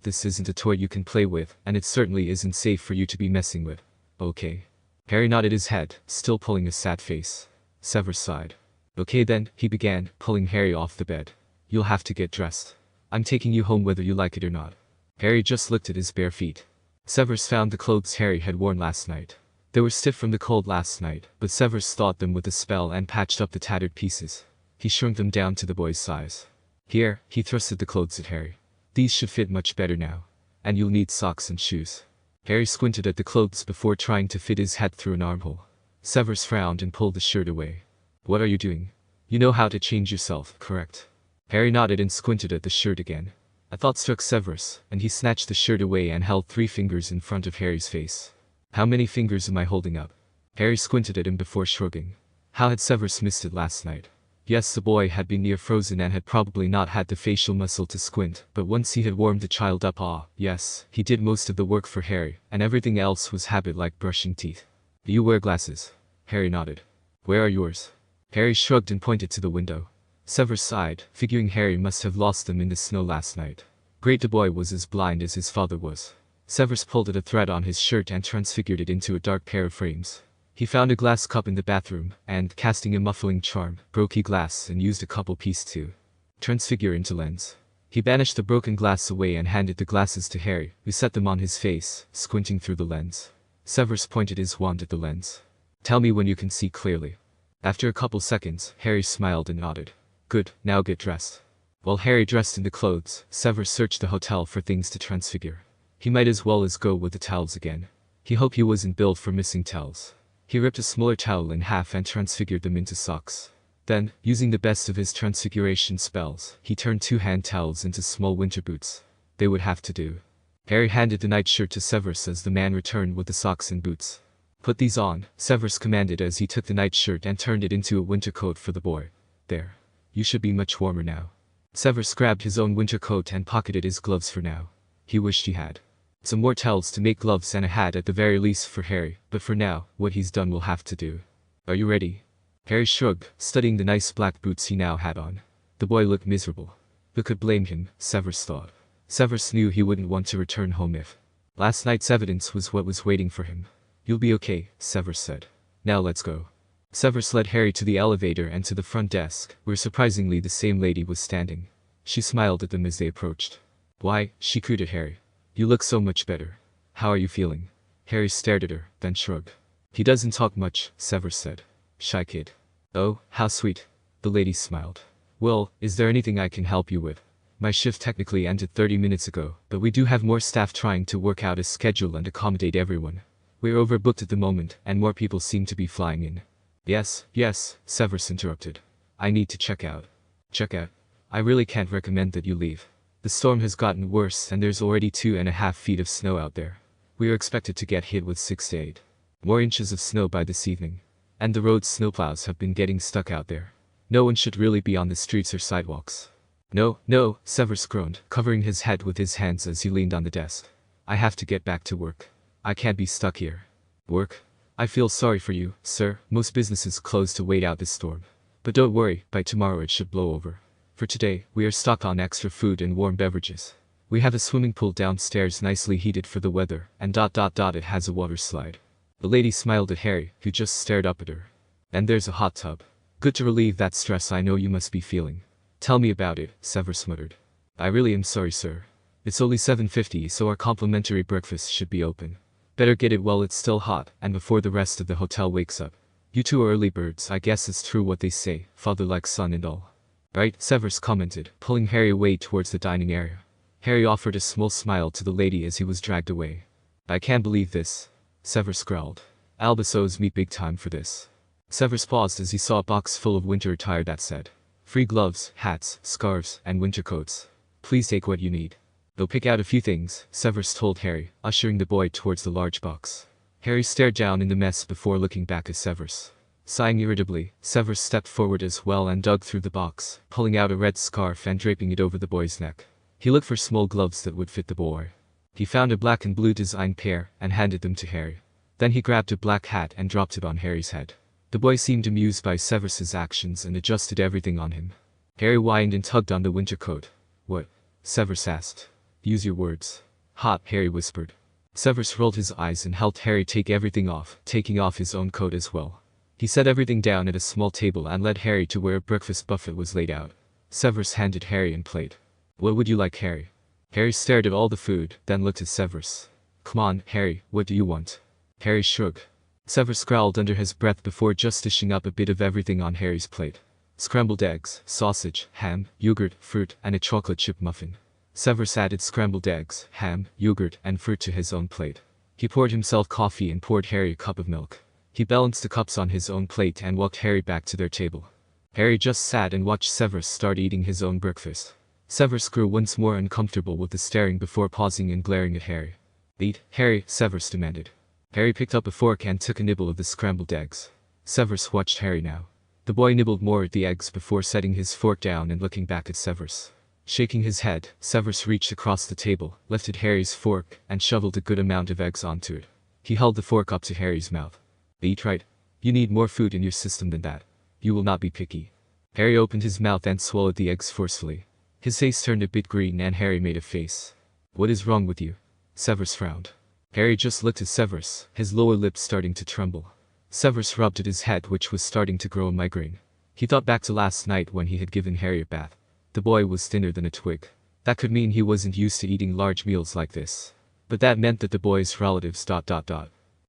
This isn't a toy you can play with, and it certainly isn't safe for you to be messing with. Okay. Harry nodded his head, still pulling a sad face. Severus sighed. Okay then, he began, pulling Harry off the bed. You'll have to get dressed. I'm taking you home whether you like it or not. Harry just looked at his bare feet. Severus found the clothes Harry had worn last night. They were stiff from the cold last night, but Severus thawed them with a spell and patched up the tattered pieces. He shrunk them down to the boy's size. Here, he thrusted the clothes at Harry. These should fit much better now. And you'll need socks and shoes. Harry squinted at the clothes before trying to fit his head through an armhole. Severus frowned and pulled the shirt away. What are you doing? You know how to change yourself, correct? Harry nodded and squinted at the shirt again. A thought struck Severus, and he snatched the shirt away and held 3 fingers in front of Harry's face. How many fingers am I holding up? Harry squinted at him before shrugging. How had Severus missed it last night? Yes, the boy had been near frozen and had probably not had the facial muscle to squint, but once he had warmed the child up, yes, he did most of the work for Harry, and everything else was habit like brushing teeth. Do you wear glasses? Harry nodded. Where are yours? Harry shrugged and pointed to the window. Severus sighed, figuring Harry must have lost them in the snow last night. Great, the boy was as blind as his father was. Severus pulled at a thread on his shirt and transfigured it into a dark pair of frames. He found a glass cup in the bathroom, and, casting a muffling charm, broke the glass and used a couple piece to transfigure into lens. He banished the broken glass away and handed the glasses to Harry, who set them on his face, squinting through the lens. Severus pointed his wand at the lens. Tell me when you can see clearly. After a couple seconds, Harry smiled and nodded. Good, now get dressed. While Harry dressed in the clothes, Severus searched the hotel for things to transfigure. He might as well go with the towels again. He hoped he wasn't billed for missing towels. He ripped a smaller towel in half and transfigured them into socks. Then, using the best of his transfiguration spells, he turned 2 hand towels into small winter boots. They would have to do. Harry handed the nightshirt to Severus as the man returned with the socks and boots. Put these on, Severus commanded as he took the nightshirt and turned it into a winter coat for the boy. There. You should be much warmer now. Severus grabbed his own winter coat and pocketed his gloves for now. He wished he had some more towels to make gloves and a hat at the very least for Harry, but for now, what he's done will have to do. Are you ready? Harry shrugged, studying the nice black boots he now had on. The boy looked miserable. Who could blame him, Severus thought. Severus knew he wouldn't want to return home if last night's evidence was what was waiting for him. You'll be okay, Severus said. Now let's go. Severus led Harry to the elevator and to the front desk, where surprisingly the same lady was standing. She smiled at them as they approached. Why, she cooed at Harry. You look so much better. How are you feeling? Harry stared at her, then shrugged. He doesn't talk much, Severus said. Shy kid. Oh, how sweet. The lady smiled. Well, is there anything I can help you with? My shift technically ended 30 minutes ago, but we do have more staff trying to work out a schedule and accommodate everyone. We're overbooked at the moment, and more people seem to be flying in. Yes, Severus interrupted. I need to check out. Check out? I really can't recommend that you leave. The storm has gotten worse and there's already 2.5 feet of snow out there. We are expected to get hit with 6 to 8 more inches of snow by this evening. And the road's snowplows have been getting stuck out there. No one should really be on the streets or sidewalks. No, Severus groaned, covering his head with his hands as he leaned on the desk. I have to get back to work. I can't be stuck here. Work? I feel sorry for you, sir. Most businesses close to wait out this storm. But don't worry, by tomorrow it should blow over. For today, we are stocked on extra food and warm beverages. We have a swimming pool downstairs nicely heated for the weather, and it has a water slide. The lady smiled at Harry, who just stared up at her. And there's a hot tub. Good to relieve that stress I know you must be feeling. Tell me about it, Severus muttered. I really am sorry, sir. It's only 7:50, so our complimentary breakfast should be open. Better get it while it's still hot, and before the rest of the hotel wakes up. You two are early birds, I guess it's true what they say, father like son and all. Right, Severus commented, pulling Harry away towards the dining area. Harry offered a small smile to the lady as he was dragged away. I can't believe this. Severus growled. Albus owes me big time for this. Severus paused as he saw a box full of winter attire that said, free gloves, hats, scarves, and winter coats. Please take what you need. They'll pick out a few things, Severus told Harry, ushering the boy towards the large box. Harry stared down in the mess before looking back at Severus. Sighing irritably, Severus stepped forward as well and dug through the box, pulling out a red scarf and draping it over the boy's neck. He looked for small gloves that would fit the boy. He found a black and blue designed pair and handed them to Harry. Then he grabbed a black hat and dropped it on Harry's head. The boy seemed amused by Severus's actions and adjusted everything on him. Harry whined and tugged on the winter coat. What? Severus asked. Use your words. Hot, Harry whispered. Severus rolled his eyes and helped Harry take everything off, taking off his own coat as well. He set everything down at a small table and led Harry to where a breakfast buffet was laid out. Severus handed Harry a plate. What would you like, Harry? Harry stared at all the food, then looked at Severus. Come on, Harry, what do you want? Harry shrugged. Severus growled under his breath before just dishing up a bit of everything on Harry's plate. Scrambled eggs, sausage, ham, yogurt, fruit, and a chocolate chip muffin. Severus added scrambled eggs, ham, yogurt, and fruit to his own plate. He poured himself coffee and poured Harry a cup of milk. He balanced the cups on his own plate and walked Harry back to their table. Harry just sat and watched Severus start eating his own breakfast. Severus grew once more uncomfortable with the staring before pausing and glaring at Harry. Eat, Harry, Severus demanded. Harry picked up a fork and took a nibble of the scrambled eggs. Severus watched Harry now. The boy nibbled more at the eggs before setting his fork down and looking back at Severus. Shaking his head, Severus reached across the table, lifted Harry's fork, and shoveled a good amount of eggs onto it. He held the fork up to Harry's mouth. Eat right. You need more food in your system than that. You will not be picky. Harry opened his mouth and swallowed the eggs forcefully. His face turned a bit green and Harry made a face. What is wrong with you? Severus frowned. Harry just looked at Severus, his lower lip starting to tremble. Severus rubbed at his head, which was starting to grow a migraine. He thought back to last night when he had given Harry a bath. The boy was thinner than a twig. That could mean he wasn't used to eating large meals like this. But that meant that the boy's relatives ...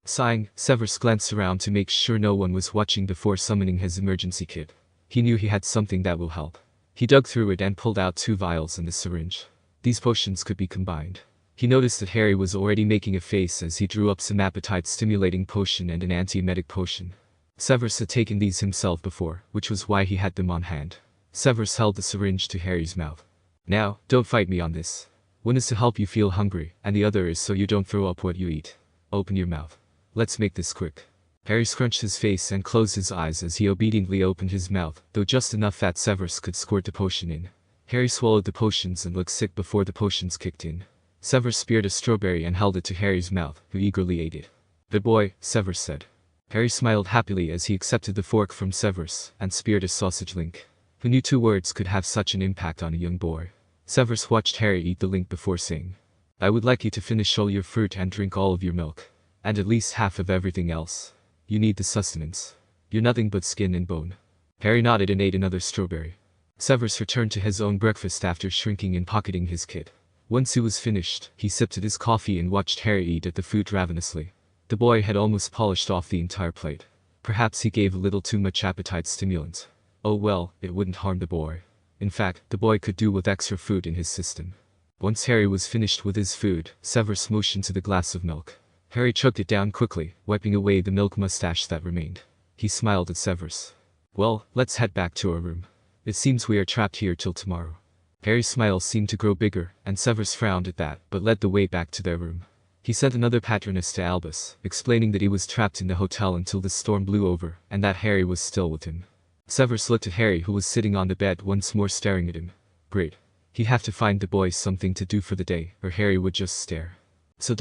Sighing, Severus glanced around to make sure no one was watching before summoning his emergency kit. He knew he had something that will help. He dug through it and pulled out 2 vials and a syringe. These potions could be combined. He noticed that Harry was already making a face as he drew up some appetite-stimulating potion and an antiemetic potion. Severus had taken these himself before, which was why he had them on hand. Severus held the syringe to Harry's mouth. Now, don't fight me on this. One is to help you feel hungry, and the other is so you don't throw up what you eat. Open your mouth. Let's make this quick. Harry scrunched his face and closed his eyes as he obediently opened his mouth, though just enough that Severus could squirt the potion in. Harry swallowed the potions and looked sick before the potions kicked in. Severus speared a strawberry and held it to Harry's mouth, who eagerly ate it. "Good boy," Severus said. Harry smiled happily as he accepted the fork from Severus and speared a sausage link. Who knew 2 words could have such an impact on a young boy? Severus watched Harry eat the link before saying, "I would like you to finish all your fruit and drink all of your milk. And at least half of everything else. You need the sustenance. You're nothing but skin and bone." Harry nodded and ate another strawberry. Severus returned to his own breakfast after shrinking and pocketing his kit. Once he was finished, he sipped at his coffee and watched Harry eat at the food ravenously. The boy had almost polished off the entire plate. Perhaps he gave a little too much appetite stimulant. Oh well, it wouldn't harm the boy. In fact, the boy could do with extra food in his system. Once Harry was finished with his food, Severus motioned to the glass of milk. Harry chugged it down quickly, wiping away the milk mustache that remained. He smiled at Severus. "Well, let's head back to our room. It seems we are trapped here till tomorrow." Harry's smile seemed to grow bigger, and Severus frowned at that, but led the way back to their room. He sent another patronus to Albus, explaining that he was trapped in the hotel until the storm blew over, and that Harry was still with him. Severus looked at Harry, who was sitting on the bed once more staring at him. Great. He'd have to find the boy something to do for the day, or Harry would just stare. So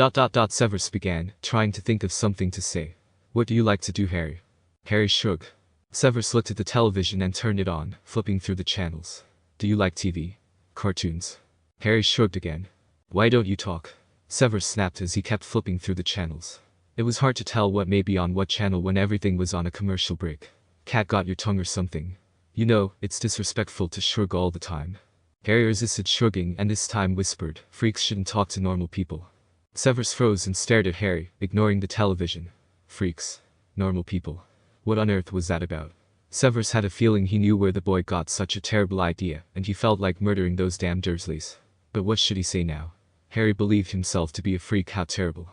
Severus began, trying to think of something to say. "What do you like to do, Harry?" Harry shrugged. Severus looked at the television and turned it on, flipping through the channels. "Do you like TV? Cartoons?" Harry shrugged again. "Why don't you talk?" Severus snapped as he kept flipping through the channels. It was hard to tell what may be on what channel when everything was on a commercial break. "Cat got your tongue or something? You know, it's disrespectful to shrug all the time." Harry resisted shrugging and this time whispered, "Freaks shouldn't talk to normal people." Severus froze and stared at Harry, ignoring the television. Freaks. Normal people. What on earth was that about? Severus had a feeling he knew where the boy got such a terrible idea, and he felt like murdering those damn Dursleys. But what should he say now? Harry believed himself to be a freak. How terrible.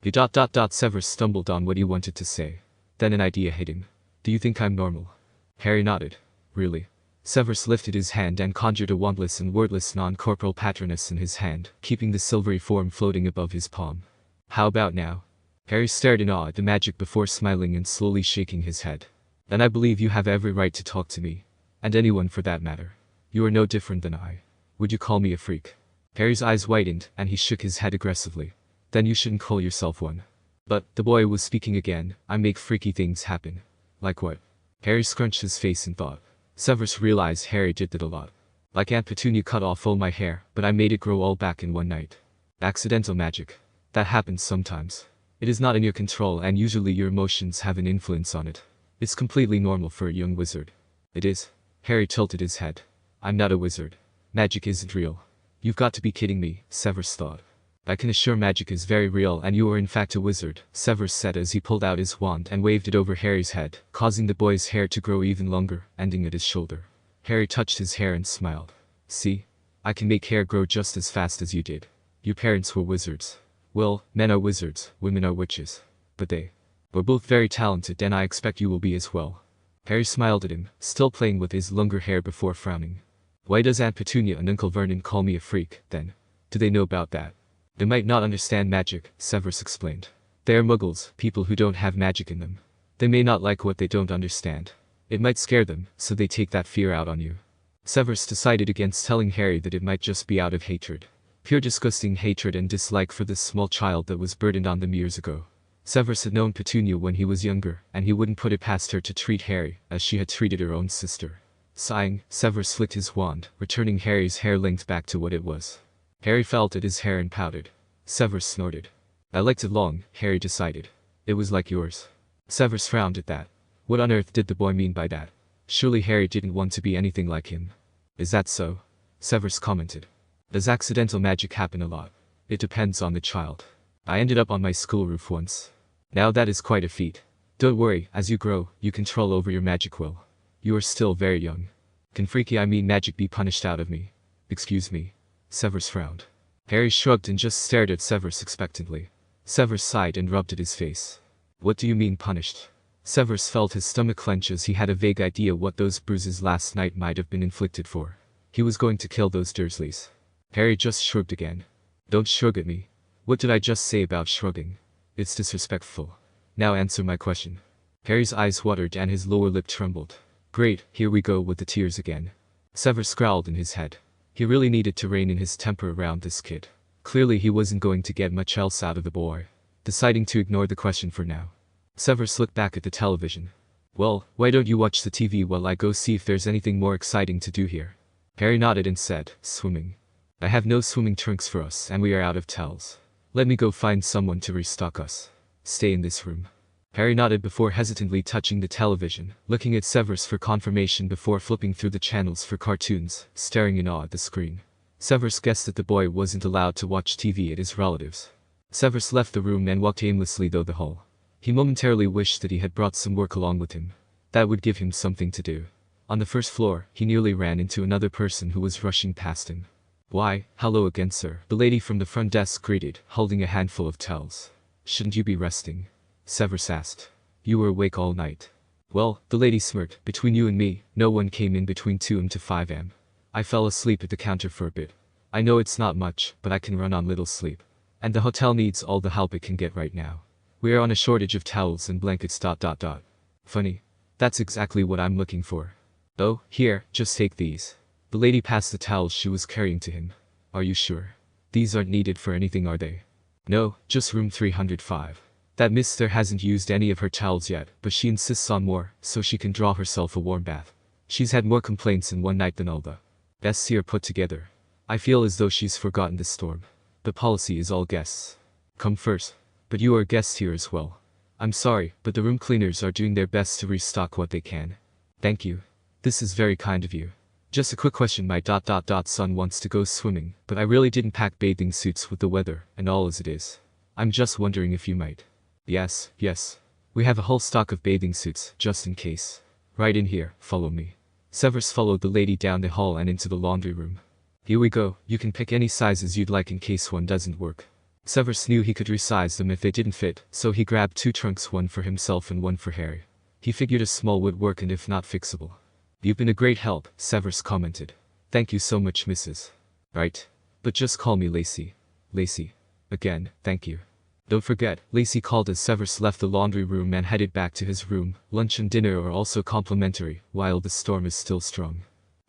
Severus stumbled on what he wanted to say. Then an idea hit him. "Do you think I'm normal?" Harry nodded. "Really?" Severus lifted his hand and conjured a wandless and wordless non-corporal patronus in his hand, keeping the silvery form floating above his palm. "How about now?" Harry stared in awe at the magic before smiling and slowly shaking his head. "Then I believe you have every right to talk to me. And anyone for that matter. You are no different than I. Would you call me a freak?" Harry's eyes widened, and he shook his head aggressively. "Then you shouldn't call yourself one." "But," the boy was speaking again, "I make freaky things happen." "Like what?" Harry scrunched his face in thought. Severus realized Harry did that a lot. "Like Aunt Petunia cut off all my hair, but I made it grow all back in one night." "Accidental magic. That happens sometimes. It is not in your control and usually your emotions have an influence on it. It's completely normal for a young wizard." "It is?" Harry tilted his head. "I'm not a wizard. Magic isn't real." "You've got to be kidding me," Severus thought. "I can assure magic is very real and you are in fact a wizard," Severus said as he pulled out his wand and waved it over Harry's head, causing the boy's hair to grow even longer, ending at his shoulder. Harry touched his hair and smiled. "See? I can make hair grow just as fast as you did. Your parents were wizards. Well, men are wizards, women are witches. But they were both very talented and I expect you will be as well." Harry smiled at him, still playing with his longer hair before frowning. "Why does Aunt Petunia and Uncle Vernon call me a freak, then? Do they know about that?" "They might not understand magic," Severus explained. "They are muggles, people who don't have magic in them. They may not like what they don't understand. It might scare them, so they take that fear out on you." Severus decided against telling Harry that it might just be out of hatred. Pure disgusting hatred and dislike for this small child that was burdened on them years ago. Severus had known Petunia when he was younger, and he wouldn't put it past her to treat Harry as she had treated her own sister. Sighing, Severus flicked his wand, returning Harry's hair length back to what it was. Harry felt at his hair and pouted. Severus snorted. "I liked it long," Harry decided. "It was like yours." Severus frowned at that. What on earth did the boy mean by that? Surely Harry didn't want to be anything like him. "Is that so?" Severus commented. "Does accidental magic happen a lot?" "It depends on the child. I ended up on my school roof once." Now that is quite a feat. Don't worry, as you grow, you control over your magic will. You are still very young. Can magic be punished out of me? Excuse me. Severus frowned. Harry shrugged and just stared at Severus expectantly. Severus sighed and rubbed at his face. What do you mean punished? Severus felt his stomach clench as he had a vague idea what those bruises last night might have been inflicted for. He was going to kill those Dursleys. Harry just shrugged again. Don't shrug at me. What did I just say about shrugging? It's disrespectful. Now answer my question. Harry's eyes watered and his lower lip trembled. Great, here we go with the tears again. Severus growled in his head. He really needed to rein in his temper around this kid. Clearly he wasn't going to get much else out of the boy. Deciding to ignore the question for now, Severus looked back at the television. Well, why don't you watch the TV while I go see if there's anything more exciting to do here? Harry nodded and said, swimming. I have no swimming trunks for us and we are out of towels. Let me go find someone to restock us. Stay in this room. Harry nodded before hesitantly touching the television, looking at Severus for confirmation before flipping through the channels for cartoons, staring in awe at the screen. Severus guessed that the boy wasn't allowed to watch TV at his relatives'. Severus left the room and walked aimlessly through the hall. He momentarily wished that he had brought some work along with him. That would give him something to do. On the first floor, he nearly ran into another person who was rushing past him. Why, hello again, sir, the lady from the front desk greeted, holding a handful of towels. Shouldn't you be resting? Severus asked. You were awake all night. Well, the lady smirked. Between you and me, no one came in between 2 am to 5 am. I fell asleep at the counter for a bit. I know it's not much, but I can run on little sleep. And the hotel needs all the help it can get right now. We are on a shortage of towels and blankets. Funny. That's exactly what I'm looking for. Oh, here, just take these. The lady passed the towels she was carrying to him. Are you sure? These aren't needed for anything, are they? No, just room 305. That mister hasn't used any of her towels yet, but she insists on more, so she can draw herself a warm bath. She's had more complaints in one night than all the guests here put together. I feel as though she's forgotten the storm. The policy is all guests come first. But you are guests here as well. I'm sorry, but the room cleaners are doing their best to restock what they can. Thank you. This is very kind of you. Just a quick question, my son wants to go swimming, but I really didn't pack bathing suits with the weather and all as it is. I'm just wondering if you might. Yes. We have a whole stock of bathing suits, just in case. Right in here, follow me. Severus followed the lady down the hall and into the laundry room. Here we go, you can pick any sizes you'd like in case one doesn't work. Severus knew he could resize them if they didn't fit, so he grabbed 2 trunks, one for himself and one for Harry. He figured a small would work and if not fixable. You've been a great help, Severus commented. Thank you so much, Mrs. Right. But just call me Lacey. Lacey. Again, thank you. Don't forget, Lacey called as Severus left the laundry room and headed back to his room. Lunch and dinner are also complimentary, while the storm is still strong.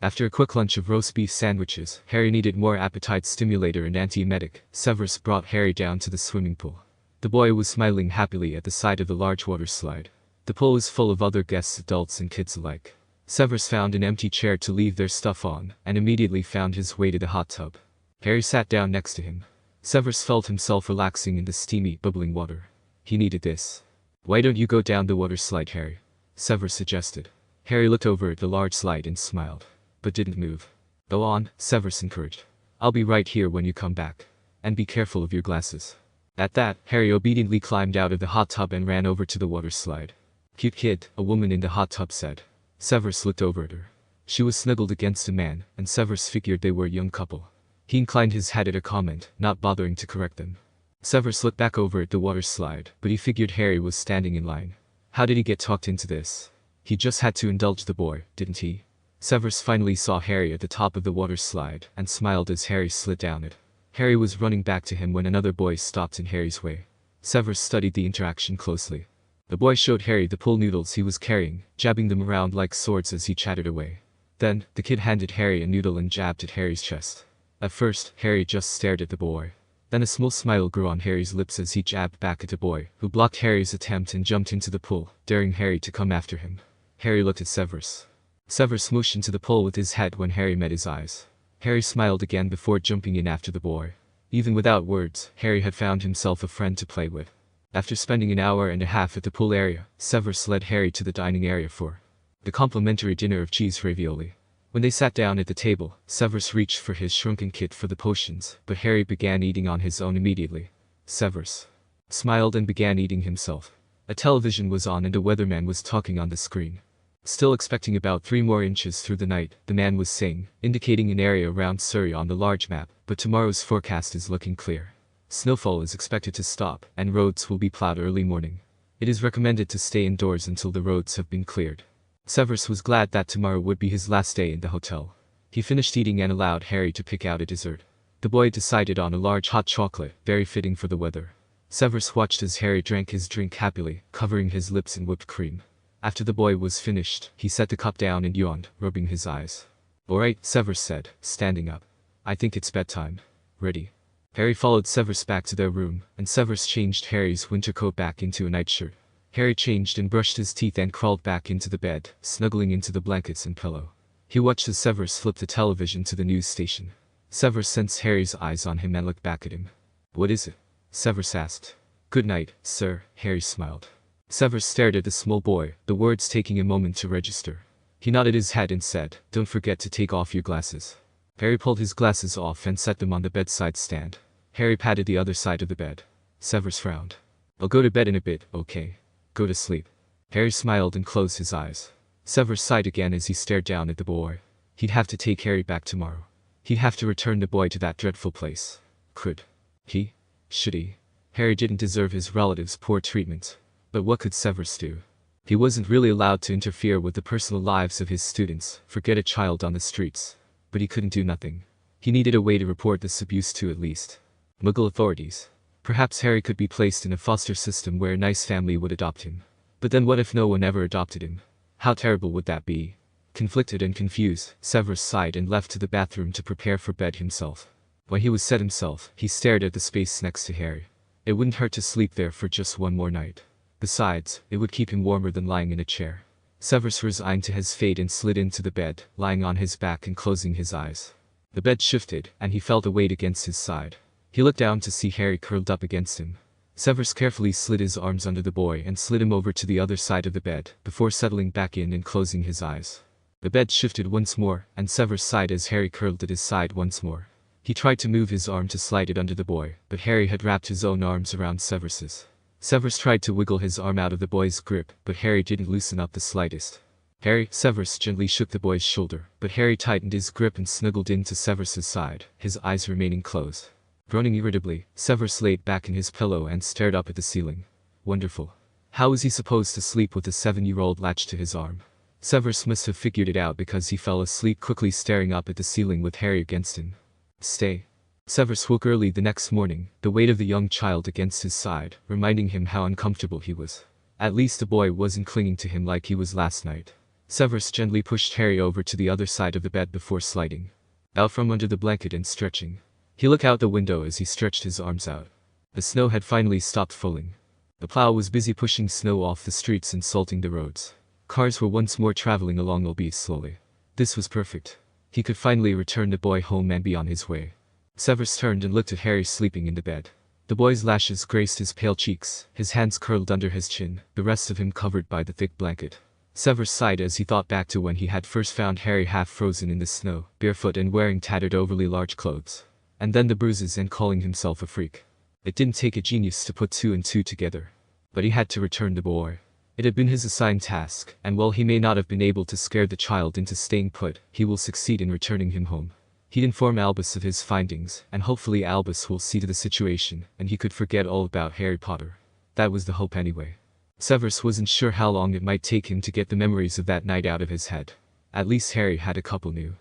After a quick lunch of roast beef sandwiches, Harry needed more appetite stimulator and antiemetic. Severus brought Harry down to the swimming pool. The boy was smiling happily at the sight of the large water slide. The pool was full of other guests, adults and kids alike. Severus found an empty chair to leave their stuff on, and immediately found his way to the hot tub. Harry sat down next to him. Severus felt himself relaxing in the steamy, bubbling water. He needed this. Why don't you go down the water slide, Harry? Severus suggested. Harry looked over at the large slide and smiled, but didn't move. Go on, Severus encouraged. I'll be right here when you come back. And be careful of your glasses. At that, Harry obediently climbed out of the hot tub and ran over to the water slide. Cute kid, a woman in the hot tub said. Severus looked over at her. She was snuggled against a man, and Severus figured they were a young couple. He inclined his head at a comment, not bothering to correct them. Severus looked back over at the water slide, but he figured Harry was standing in line. How did he get talked into this? He just had to indulge the boy, didn't he? Severus finally saw Harry at the top of the water slide, and smiled as Harry slid down it. Harry was running back to him when another boy stopped in Harry's way. Severus studied the interaction closely. The boy showed Harry the pool noodles he was carrying, jabbing them around like swords as he chattered away. Then, the kid handed Harry a noodle and jabbed at Harry's chest. At first, Harry just stared at the boy. Then a small smile grew on Harry's lips as he jabbed back at the boy, who blocked Harry's attempt and jumped into the pool, daring Harry to come after him. Harry looked at Severus. Severus motioned to the pool with his head when Harry met his eyes. Harry smiled again before jumping in after the boy. Even without words, Harry had found himself a friend to play with. After spending an hour and a half at the pool area, Severus led Harry to the dining area for the complimentary dinner of cheese ravioli. When they sat down at the table, Severus reached for his shrunken kit for the potions, but Harry began eating on his own immediately. Severus. smiled and began eating himself. A television was on and a weatherman was talking on the screen. Still expecting about 3 more inches through the night, the man was saying, indicating an area around Surrey on the large map, but tomorrow's forecast is looking clear. Snowfall is expected to stop, and roads will be plowed early morning. It is recommended to stay indoors until the roads have been cleared. Severus was glad that tomorrow would be his last day in the hotel. He finished eating and allowed Harry to pick out a dessert. The boy decided on a large hot chocolate, very fitting for the weather. Severus watched as Harry drank his drink happily, covering his lips in whipped cream. After the boy was finished, he set the cup down and yawned, rubbing his eyes. "Alright," Severus said, standing up. "I think it's bedtime. Ready?" Harry followed Severus back to their room, and Severus changed Harry's winter coat back into a nightshirt. Harry changed and brushed his teeth and crawled back into the bed, snuggling into the blankets and pillow. He watched as Severus flipped the television to the news station. Severus sensed Harry's eyes on him and looked back at him. "What is it?" Severus asked. "Good night, sir," Harry smiled. Severus stared at the small boy, the words taking a moment to register. He nodded his head and said, "Don't forget to take off your glasses." Harry pulled his glasses off and set them on the bedside stand. Harry patted the other side of the bed. Severus frowned. "I'll go to bed in a bit, okay? Go to sleep." Harry smiled and closed his eyes. Severus sighed again as he stared down at the boy. He'd have to take Harry back tomorrow. He'd have to return the boy to that dreadful place. Could he? Should he? Harry didn't deserve his relatives' poor treatment. But what could Severus do? He wasn't really allowed to interfere with the personal lives of his students, forget a child on the streets. But he couldn't do nothing. He needed a way to report this abuse to at least Muggle authorities. Perhaps Harry could be placed in a foster system where a nice family would adopt him. But then what if no one ever adopted him? How terrible would that be? Conflicted and confused, Severus sighed and left to the bathroom to prepare for bed himself. When he was set himself, he stared at the space next to Harry. It wouldn't hurt to sleep there for just one more night. Besides, it would keep him warmer than lying in a chair. Severus resigned to his fate and slid into the bed, lying on his back and closing his eyes. The bed shifted, and he felt a weight against his side. He looked down to see Harry curled up against him. Severus carefully slid his arms under the boy and slid him over to the other side of the bed, before settling back in and closing his eyes. The bed shifted once more, and Severus sighed as Harry curled at his side once more. He tried to move his arm to slide it under the boy, but Harry had wrapped his own arms around Severus's. Severus tried to wiggle his arm out of the boy's grip, but Harry didn't loosen up the slightest. "Harry," Severus gently shook the boy's shoulder, but Harry tightened his grip and snuggled into Severus's side, his eyes remaining closed. Groaning irritably, Severus laid back in his pillow and stared up at the ceiling. Wonderful. How was he supposed to sleep with a 7-year-old latched to his arm? Severus must have figured it out because he fell asleep quickly staring up at the ceiling with Harry against him. "Stay." Severus woke early the next morning, the weight of the young child against his side, reminding him how uncomfortable he was. At least the boy wasn't clinging to him like he was last night. Severus gently pushed Harry over to the other side of the bed before sliding out from under the blanket and stretching. He looked out the window as he stretched his arms out. The snow had finally stopped falling. The plow was busy pushing snow off the streets and salting the roads. Cars were once more traveling along, albeit slowly. This was perfect. He could finally return the boy home and be on his way. Severus turned and looked at Harry sleeping in the bed. The boy's lashes graced his pale cheeks, his hands curled under his chin, the rest of him covered by the thick blanket. Severus sighed as he thought back to when he had first found Harry half frozen in the snow, barefoot and wearing tattered overly large clothes. And then the bruises and calling himself a freak. It didn't take a genius to put 2 and 2 together. But he had to return the boy. It had been his assigned task, and while he may not have been able to scare the child into staying put, he will succeed in returning him home. He'd inform Albus of his findings, and hopefully Albus will see to the situation, and he could forget all about Harry Potter. That was the hope anyway. Severus wasn't sure how long it might take him to get the memories of that night out of his head. At least Harry had a couple new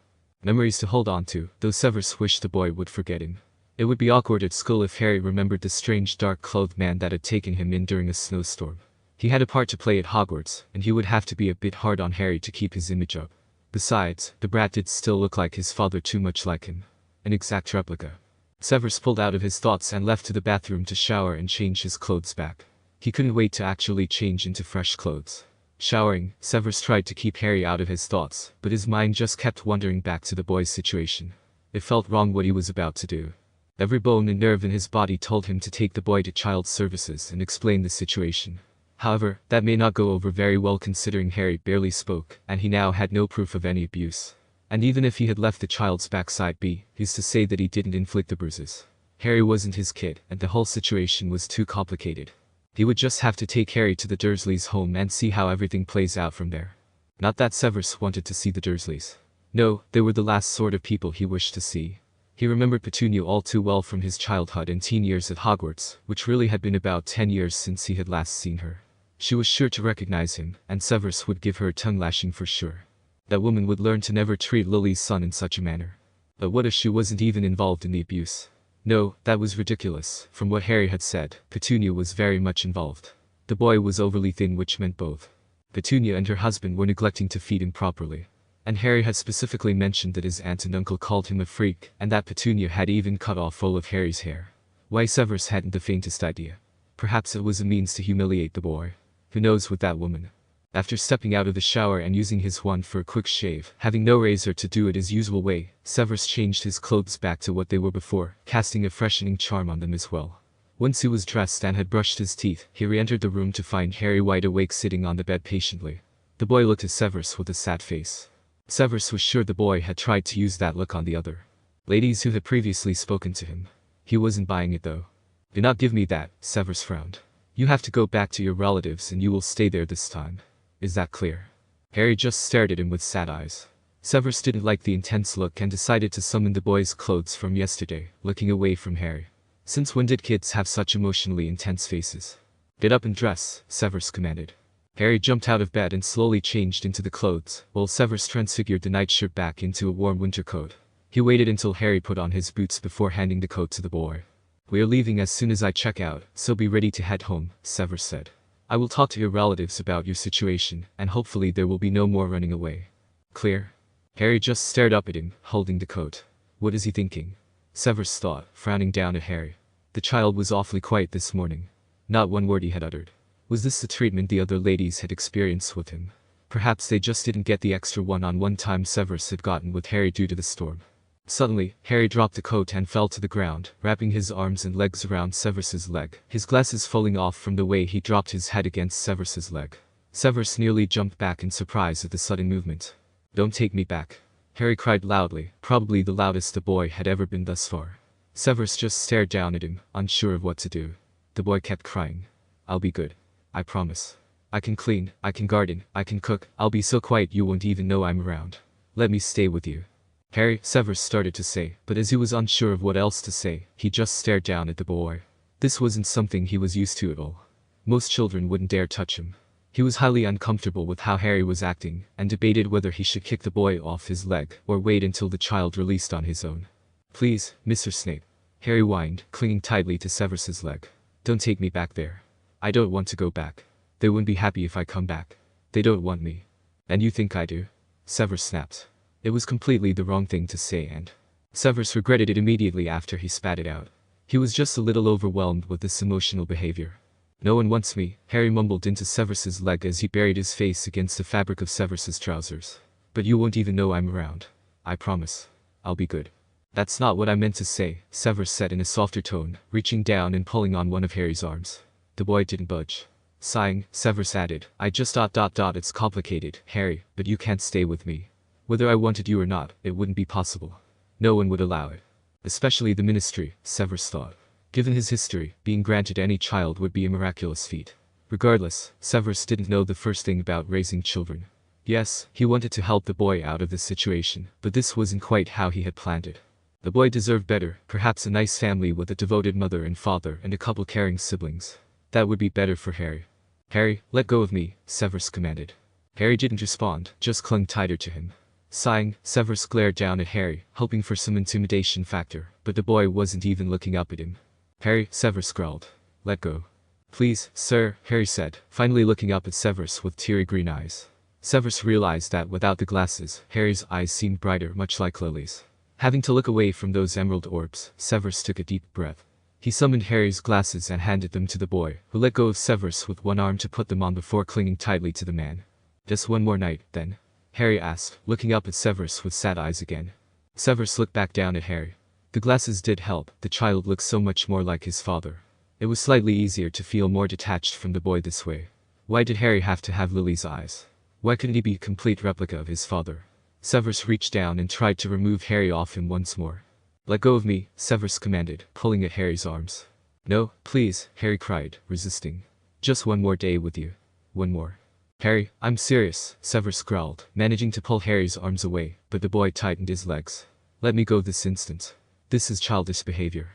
memories to hold on to, though Severus wished the boy would forget him. It would be awkward at school if Harry remembered the strange dark-clothed man that had taken him in during a snowstorm. He had a part to play at Hogwarts, and he would have to be a bit hard on Harry to keep his image up. Besides, the brat did still look like his father, too much like him. An exact replica. Severus pulled out of his thoughts and left to the bathroom to shower and change his clothes back. He couldn't wait to actually change into fresh clothes. Showering, Severus tried to keep Harry out of his thoughts, but his mind just kept wandering back to the boy's situation. It felt wrong what he was about to do. Every bone and nerve in his body told him to take the boy to child services and explain the situation. However, that may not go over very well considering Harry barely spoke, and he now had no proof of any abuse. And even if he had left the child's backside be, who's to say that he didn't inflict the bruises? Harry wasn't his kid, and the whole situation was too complicated. He would just have to take Harry to the Dursleys' home and see how everything plays out from there. Not that Severus wanted to see the Dursleys. No, they were the last sort of people he wished to see. He remembered Petunia all too well from his childhood and teen years at Hogwarts, which really had been about 10 years since he had last seen her. She was sure to recognize him, and Severus would give her a tongue-lashing for sure. That woman would learn to never treat Lily's son in such a manner. But what if she wasn't even involved in the abuse? No, that was ridiculous. From what Harry had said, Petunia was very much involved. The boy was overly thin, which meant both Petunia and her husband were neglecting to feed him properly. And Harry had specifically mentioned that his aunt and uncle called him a freak, and that Petunia had even cut off all of Harry's hair. Why Severus hadn't the faintest idea. Perhaps it was a means to humiliate the boy. Who knows with that woman? After stepping out of the shower and using his wand for a quick shave, having no razor to do it his usual way, Severus changed his clothes back to what they were before, casting a freshening charm on them as well. Once he was dressed and had brushed his teeth, he re-entered the room to find Harry wide awake sitting on the bed patiently. The boy looked at Severus with a sad face. Severus was sure the boy had tried to use that look on the other ladies who had previously spoken to him. He wasn't buying it though. Do not give me that, Severus frowned. You have to go back to your relatives and you will stay there this time. Is that clear? Harry just stared at him with sad eyes. Severus didn't like the intense look and decided to summon the boy's clothes from yesterday, looking away from Harry. Since when did kids have such emotionally intense faces? Get up and dress, Severus commanded. Harry jumped out of bed and slowly changed into the clothes, while Severus transfigured the nightshirt back into a warm winter coat. He waited until Harry put on his boots before handing the coat to the boy. We are leaving as soon as I check out, so be ready to head home, Severus said. I will talk to your relatives about your situation, and hopefully there will be no more running away. Clear? Harry just stared up at him, holding the coat. What is he thinking? Severus thought, frowning down at Harry. The child was awfully quiet this morning. Not one word he had uttered. Was this the treatment the other ladies had experienced with him? Perhaps they just didn't get the extra one-on-one time Severus had gotten with Harry due to the storm. Suddenly, Harry dropped the coat and fell to the ground, wrapping his arms and legs around Severus's leg, his glasses falling off from the way he dropped his head against Severus's leg. Severus nearly jumped back in surprise at the sudden movement. Don't take me back, Harry cried loudly, probably the loudest the boy had ever been thus far. Severus just stared down at him, unsure of what to do. The boy kept crying. I'll be good. I promise. I can clean, I can garden, I can cook, I'll be so quiet you won't even know I'm around. Let me stay with you. Harry, Severus started to say, but as he was unsure of what else to say, he just stared down at the boy. This wasn't something he was used to at all. Most children wouldn't dare touch him. He was highly uncomfortable with how Harry was acting, and debated whether he should kick the boy off his leg, or wait until the child released on his own. Please, Mr. Snape. Harry whined, clinging tightly to Severus's leg. Don't take me back there. I don't want to go back. They wouldn't be happy if I come back. They don't want me. And you think I do? Severus snapped. It was completely the wrong thing to say, and Severus regretted it immediately after he spat it out. He was just a little overwhelmed with this emotional behavior. No one wants me, Harry mumbled into Severus's leg as he buried his face against the fabric of Severus's trousers. But you won't even know I'm around. I promise. I'll be good. That's not what I meant to say, Severus said in a softer tone, reaching down and pulling on one of Harry's arms. The boy didn't budge. Sighing, Severus added, It's complicated, Harry, but you can't stay with me. Whether I wanted you or not, it wouldn't be possible. No one would allow it. Especially the ministry, Severus thought. Given his history, being granted any child would be a miraculous feat. Regardless, Severus didn't know the first thing about raising children. Yes, he wanted to help the boy out of this situation, but this wasn't quite how he had planned it. The boy deserved better, perhaps a nice family with a devoted mother and father and a couple caring siblings. That would be better for Harry. Harry, let go of me, Severus commanded. Harry didn't respond, just clung tighter to him. Sighing, Severus glared down at Harry, hoping for some intimidation factor, but the boy wasn't even looking up at him. Harry, Severus growled. Let go. Please, sir, Harry said, finally looking up at Severus with teary green eyes. Severus realized that without the glasses, Harry's eyes seemed brighter, much like Lily's. Having to look away from those emerald orbs, Severus took a deep breath. He summoned Harry's glasses and handed them to the boy, who let go of Severus with one arm to put them on before clinging tightly to the man. Just one more night, then? Harry asked, looking up at Severus with sad eyes again. Severus looked back down at Harry. The glasses did help, the child looked so much more like his father. It was slightly easier to feel more detached from the boy this way. Why did Harry have to have Lily's eyes? Why couldn't he be a complete replica of his father? Severus reached down and tried to remove Harry off him once more. Let go of me, Severus commanded, pulling at Harry's arms. No, please, Harry cried, resisting. Just one more day with you. One more. Harry, I'm serious, Severus growled, managing to pull Harry's arms away, but the boy tightened his legs. Let me go this instant. This is childish behavior.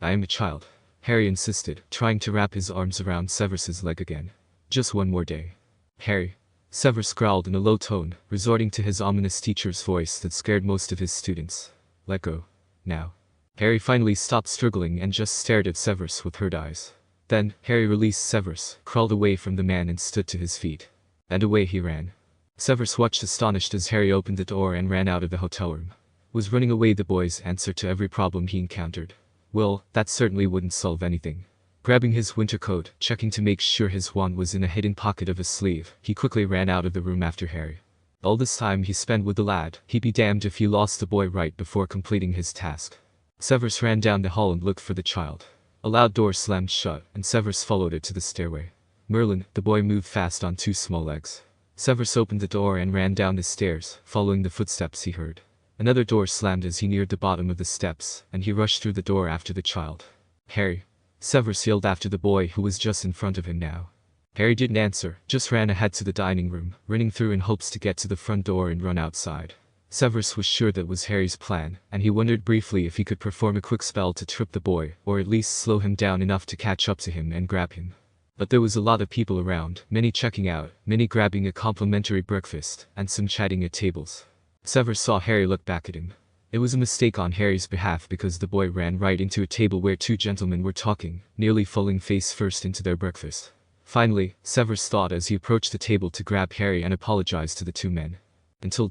I am a child, Harry insisted, trying to wrap his arms around Severus's leg again. Just one more day. Harry. Severus growled in a low tone, resorting to his ominous teacher's voice that scared most of his students. Let go. Now. Harry finally stopped struggling and just stared at Severus with hurt eyes. Then, Harry released Severus, crawled away from the man and stood to his feet. And away he ran. Severus watched astonished as Harry opened the door and ran out of the hotel room. Was running away the boy's answer to every problem he encountered? Well, that certainly wouldn't solve anything. Grabbing his winter coat, checking to make sure his wand was in a hidden pocket of his sleeve, he quickly ran out of the room after Harry. All this time he spent with the lad, he'd be damned if he lost the boy right before completing his task. Severus ran down the hall and looked for the child. A loud door slammed shut, and Severus followed it to the stairway. Merlin, the boy moved fast on two small legs. Severus opened the door and ran down the stairs, following the footsteps he heard. Another door slammed as he neared the bottom of the steps, and he rushed through the door after the child. Harry. Severus yelled after the boy who was just in front of him now. Harry didn't answer, just ran ahead to the dining room, running through in hopes to get to the front door and run outside. Severus was sure that was Harry's plan, and he wondered briefly if he could perform a quick spell to trip the boy, or at least slow him down enough to catch up to him and grab him. But there was a lot of people around, many checking out, many grabbing a complimentary breakfast, and some chatting at tables. Severus saw Harry look back at him. It was a mistake on Harry's behalf because the boy ran right into a table where two gentlemen were talking, nearly falling face first into their breakfast. Finally, Severus thought as he approached the table to grab Harry and apologize to the two men. Until ...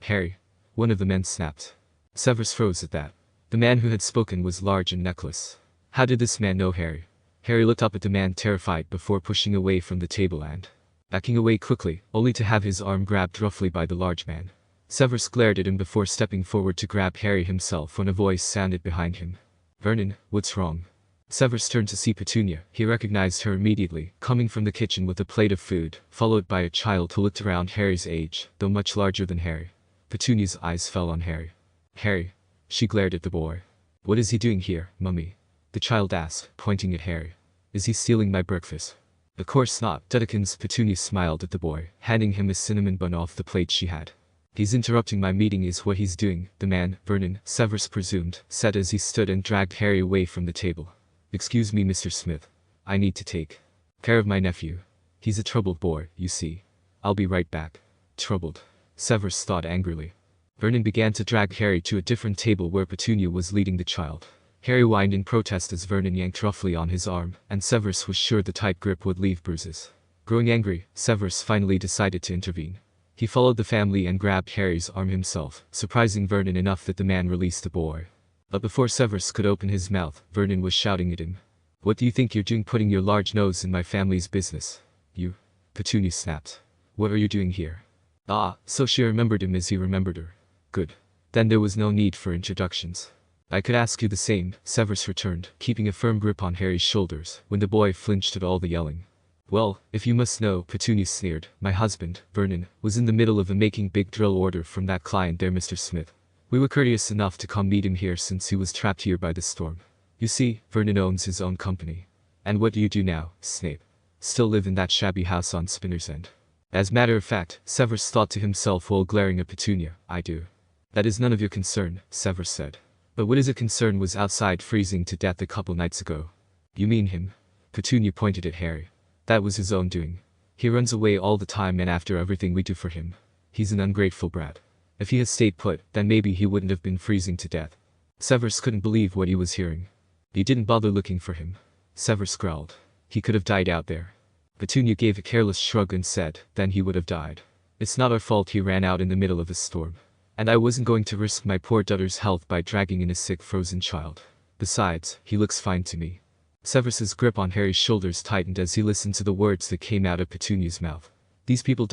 Harry. One of the men snapped. Severus froze at that. The man who had spoken was large and necklace. How did this man know Harry? Harry looked up at the man terrified before pushing away from the table and backing away quickly, only to have his arm grabbed roughly by the large man. Severus glared at him before stepping forward to grab Harry himself when a voice sounded behind him. Vernon, what's wrong? Severus turned to see Petunia. He recognized her immediately, coming from the kitchen with a plate of food, followed by a child who looked around Harry's age, though much larger than Harry. Petunia's eyes fell on Harry. Harry. She glared at the boy. What is he doing here, Mummy? The child asked, pointing at Harry. Is he stealing my breakfast? Of course not, Duddekins. Petunia smiled at the boy, handing him a cinnamon bun off the plate she had. He's interrupting my meeting is what he's doing, the man, Vernon, Severus presumed, said as he stood and dragged Harry away from the table. Excuse me, Mr. Smith. I need to take care of my nephew. He's a troubled boy, you see. I'll be right back. Troubled? Severus thought angrily. Vernon began to drag Harry to a different table where Petunia was leading the child. Harry whined in protest as Vernon yanked roughly on his arm, and Severus was sure the tight grip would leave bruises. Growing angry, Severus finally decided to intervene. He followed the family and grabbed Harry's arm himself, surprising Vernon enough that the man released the boy. But before Severus could open his mouth, Vernon was shouting at him. What do you think you're doing putting your large nose in my family's business? You? Petunia snapped. What are you doing here? Ah, so she remembered him as he remembered her. Good. Then there was no need for introductions. I could ask you the same, Severus returned, keeping a firm grip on Harry's shoulders, when the boy flinched at all the yelling. Well, if you must know, Petunia sneered, my husband, Vernon, was in the middle of a making big drill order from that client there, Mr. Smith. We were courteous enough to come meet him here since he was trapped here by the storm. You see, Vernon owns his own company. And what do you do now, Snape? Still live in that shabby house on Spinner's End? As matter of fact, Severus thought to himself while glaring at Petunia, I do. That is none of your concern, Severus said. But what is a concern was outside freezing to death a couple nights ago. You mean him? Petunia pointed at Harry. That was his own doing. He runs away all the time and after everything we do for him. He's an ungrateful brat. If he had stayed put, then maybe he wouldn't have been freezing to death. Severus couldn't believe what he was hearing. You didn't bother looking for him. Severus growled. He could have died out there. Petunia gave a careless shrug and said, then he would have died. It's not our fault he ran out in the middle of a storm. And I wasn't going to risk my poor daughter's health by dragging in a sick frozen child. Besides, he looks fine to me. Severus's grip on Harry's shoulders tightened as he listened to the words that came out of Petunia's mouth. These people ...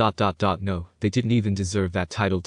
no, they didn't even deserve that title ...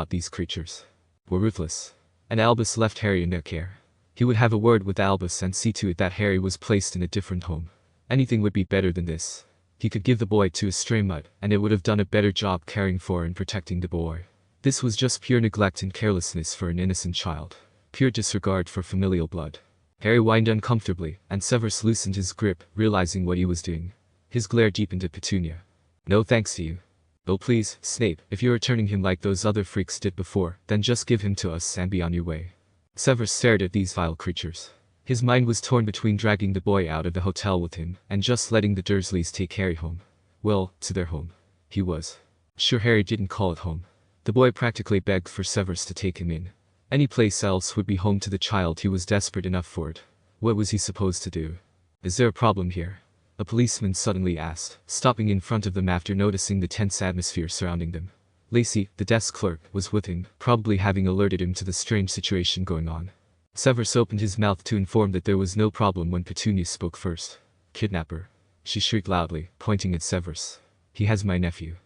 these creatures were ruthless. And Albus left Harry in their care. He would have a word with Albus and see to it that Harry was placed in a different home. Anything would be better than this. He could give the boy to a stray mutt, and it would have done a better job caring for and protecting the boy. This was just pure neglect and carelessness for an innocent child. Pure disregard for familial blood. Harry whined uncomfortably, and Severus loosened his grip, realizing what he was doing. His glare deepened at Petunia. No thanks to you. Oh please, Snape, if you are turning him like those other freaks did before, then just give him to us and be on your way. Severus stared at these vile creatures. His mind was torn between dragging the boy out of the hotel with him, and just letting the Dursleys take Harry home. Well, to their home. He was sure Harry didn't call it home. The boy practically begged for Severus to take him in. Any place else would be home to the child. He was desperate enough for it. What was he supposed to do? Is there a problem here? A policeman suddenly asked, stopping in front of them after noticing the tense atmosphere surrounding them. Lacey, the desk clerk, was with him, probably having alerted him to the strange situation going on. Severus opened his mouth to inform that there was no problem when Petunia spoke first. Kidnapper. She shrieked loudly, pointing at Severus. He has my nephew.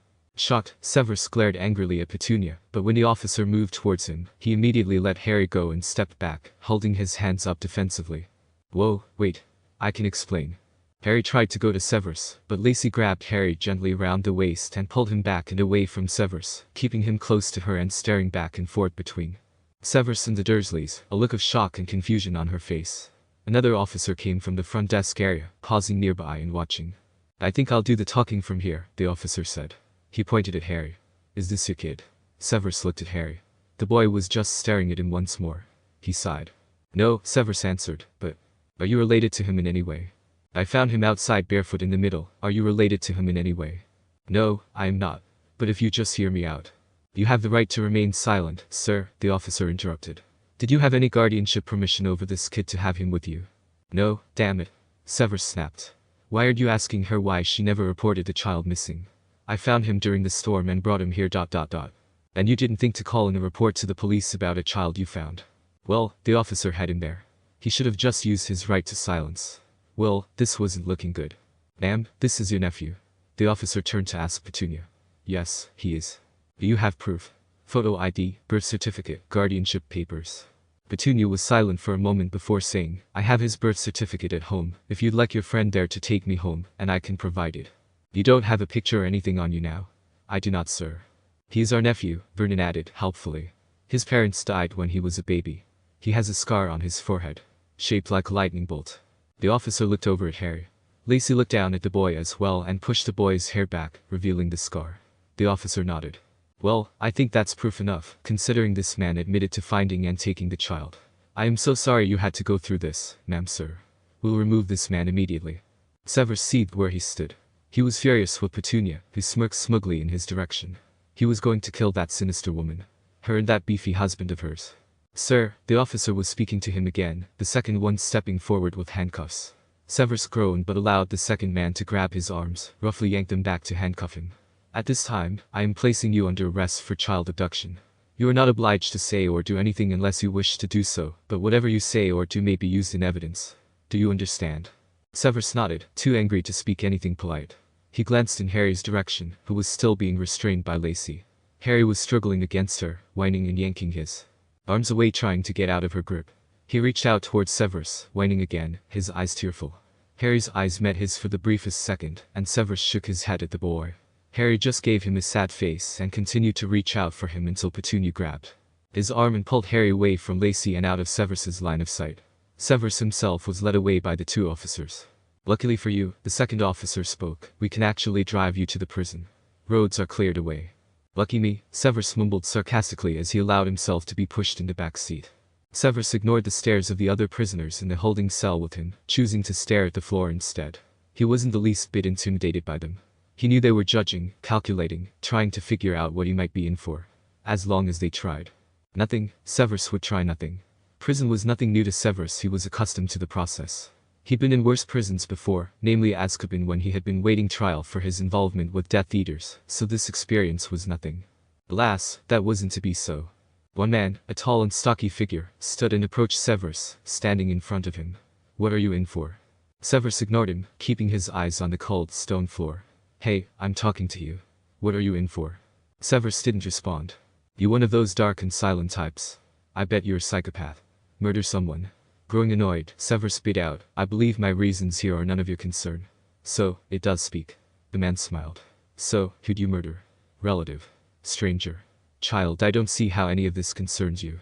Shocked, Severus glared angrily at Petunia, but when the officer moved towards him, he immediately let Harry go and stepped back, holding his hands up defensively. Whoa, wait. I can explain. Harry tried to go to Severus, but Lacey grabbed Harry gently around the waist and pulled him back and away from Severus, keeping him close to her and staring back and forth between Severus and the Dursleys, a look of shock and confusion on her face. Another officer came from the front desk area, pausing nearby and watching. I think I'll do the talking from here, the officer said. He pointed at Harry. Is this your kid? Severus looked at Harry. The boy was just staring at him once more. He sighed. No, Severus answered, but are you related to him in any way? I found him outside barefoot in the middle. Are you related to him in any way? No, I am not. But if you just hear me out. You have the right to remain silent, sir, the officer interrupted. Did you have any guardianship permission over this kid to have him with you? No, damn it. Severus snapped. Why are you asking her why she never reported the child missing? I found him during the storm and brought him here. And you didn't think to call in a report to the police about a child you found? Well, the officer had him there. He should have just used his right to silence. Well, this wasn't looking good. Ma'am, this is your nephew. The officer turned to ask Petunia. Yes, he is. Do you have proof? Photo ID, birth certificate, guardianship papers. Petunia was silent for a moment before saying, I have his birth certificate at home, if you'd like your friend there to take me home, and I can provide it. You don't have a picture or anything on you now? I do not, sir. He is our nephew, Vernon added, helpfully. His parents died when he was a baby. He has a scar on his forehead, shaped like a lightning bolt. The officer looked over at Harry. Lacey looked down at the boy as well and pushed the boy's hair back, revealing the scar. The officer nodded. Well, I think that's proof enough, considering this man admitted to finding and taking the child. I am so sorry you had to go through this, ma'am, sir. We'll remove this man immediately. Severus seethed where he stood. He was furious with Petunia, who smirked smugly in his direction. He was going to kill that sinister woman. Her and that beefy husband of hers. Sir, the officer was speaking to him again, the second one stepping forward with handcuffs. Severus groaned but allowed the second man to grab his arms, roughly yanked them back to handcuff him. At this time, I am placing you under arrest for child abduction. You are not obliged to say or do anything unless you wish to do so, but whatever you say or do may be used in evidence. Do you understand? Severus nodded, too angry to speak anything polite. He glanced in Harry's direction, who was still being restrained by Lacey. Harry was struggling against her, whining and yanking his arms away, trying to get out of her grip. He reached out towards Severus, whining again, his eyes tearful. Harry's eyes met his for the briefest second, and Severus shook his head at the boy. Harry just gave him a sad face and continued to reach out for him until Petunia grabbed his arm and pulled Harry away from Lacey and out of Severus's line of sight. Severus himself was led away by the two officers. Luckily for you, the second officer spoke, we can actually drive you to the prison. Roads are cleared away. Lucky me, Severus mumbled sarcastically as he allowed himself to be pushed in the back seat. Severus ignored the stares of the other prisoners in the holding cell with him, choosing to stare at the floor instead. He wasn't the least bit intimidated by them. He knew they were judging, calculating, trying to figure out what he might be in for. As long as they tried. Nothing, Severus would try nothing. Prison was nothing new to Severus. He was accustomed to the process. He'd been in worse prisons before, namely Azkaban when he had been waiting trial for his involvement with Death Eaters, so this experience was nothing. Alas, that wasn't to be so. One man, a tall and stocky figure, stood and approached Severus, standing in front of him. What are you in for? Severus ignored him, keeping his eyes on the cold stone floor. Hey, I'm talking to you. What are you in for? Severus didn't respond. You one of those dark and silent types? I bet you're a psychopath. Murder someone. Growing annoyed, Severus spit out, I believe my reasons here are none of your concern. So, it does speak. The man smiled. So, who'd you murder? Relative. Stranger. Child, I don't see how any of this concerns you.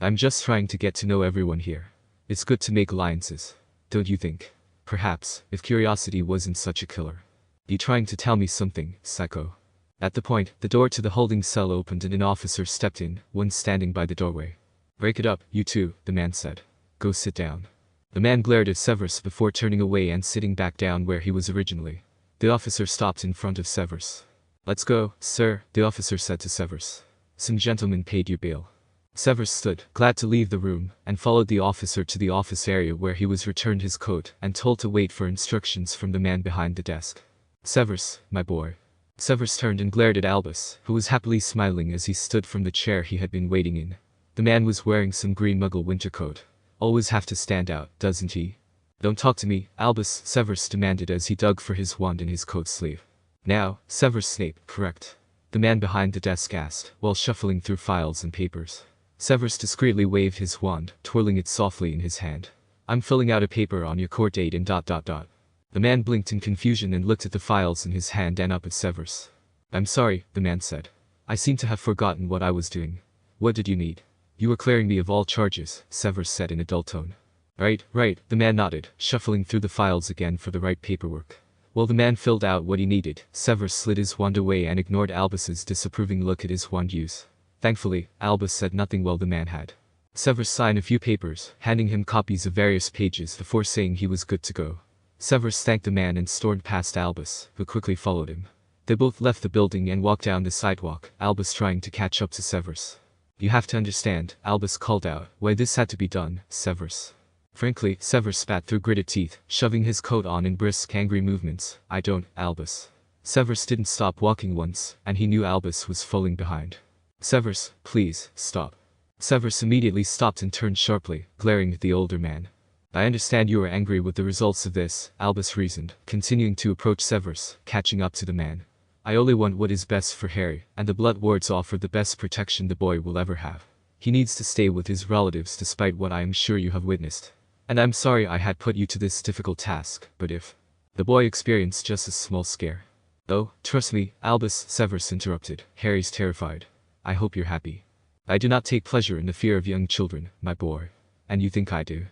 I'm just trying to get to know everyone here. It's good to make alliances, don't you think? Perhaps, if curiosity wasn't such a killer. You trying to tell me something, psycho? At the point, the door to the holding cell opened and an officer stepped in, one standing by the doorway. Break it up, you two, the man said. Go sit down. The man glared at Severus before turning away and sitting back down where he was originally. The officer stopped in front of Severus. Let's go, sir, the officer said to Severus. Some gentleman paid your bail. Severus stood, glad to leave the room, and followed the officer to the office area where he was returned his coat and told to wait for instructions from the man behind the desk. Severus, my boy. Severus turned and glared at Albus, who was happily smiling as he stood from the chair he had been waiting in. The man was wearing some green Muggle winter coat. Always have to stand out, doesn't he? Don't talk to me, Albus, Severus demanded as he dug for his wand in his coat sleeve. Now, Severus Snape, correct? The man behind the desk asked, while shuffling through files and papers. Severus discreetly waved his wand, twirling it softly in his hand. I'm filling out a paper on your court date and ... The man blinked in confusion and looked at the files in his hand and up at Severus. I'm sorry, the man said. I seem to have forgotten what I was doing. What did you need? You were clearing me of all charges, Severus said in a dull tone. Right, the man nodded, shuffling through the files again for the right paperwork. While the man filled out what he needed, Severus slid his wand away and ignored Albus's disapproving look at his wand use. Thankfully, Albus said nothing while the man had. Severus signed a few papers, handing him copies of various pages before saying he was good to go. Severus thanked the man and stormed past Albus, who quickly followed him. They both left the building and walked down the sidewalk, Albus trying to catch up to Severus. You have to understand, Albus called out, why this had to be done, Severus. Frankly, Severus spat through gritted teeth, shoving his coat on in brisk, angry movements. I don't, Albus. Severus didn't stop walking once, and he knew Albus was falling behind. Severus, please, stop. Severus immediately stopped and turned sharply, glaring at the older man. I understand you are angry with the results of this, Albus reasoned, continuing to approach Severus, catching up to the man. I only want what is best for Harry, and the blood wards offer the best protection the boy will ever have. He needs to stay with his relatives despite what I am sure you have witnessed. And I'm sorry I had put you to this difficult task, but if... The boy experienced just a small scare. Oh, trust me, Albus, Severus interrupted. Harry's terrified. I hope you're happy. I do not take pleasure in the fear of young children, my boy. And you think I do?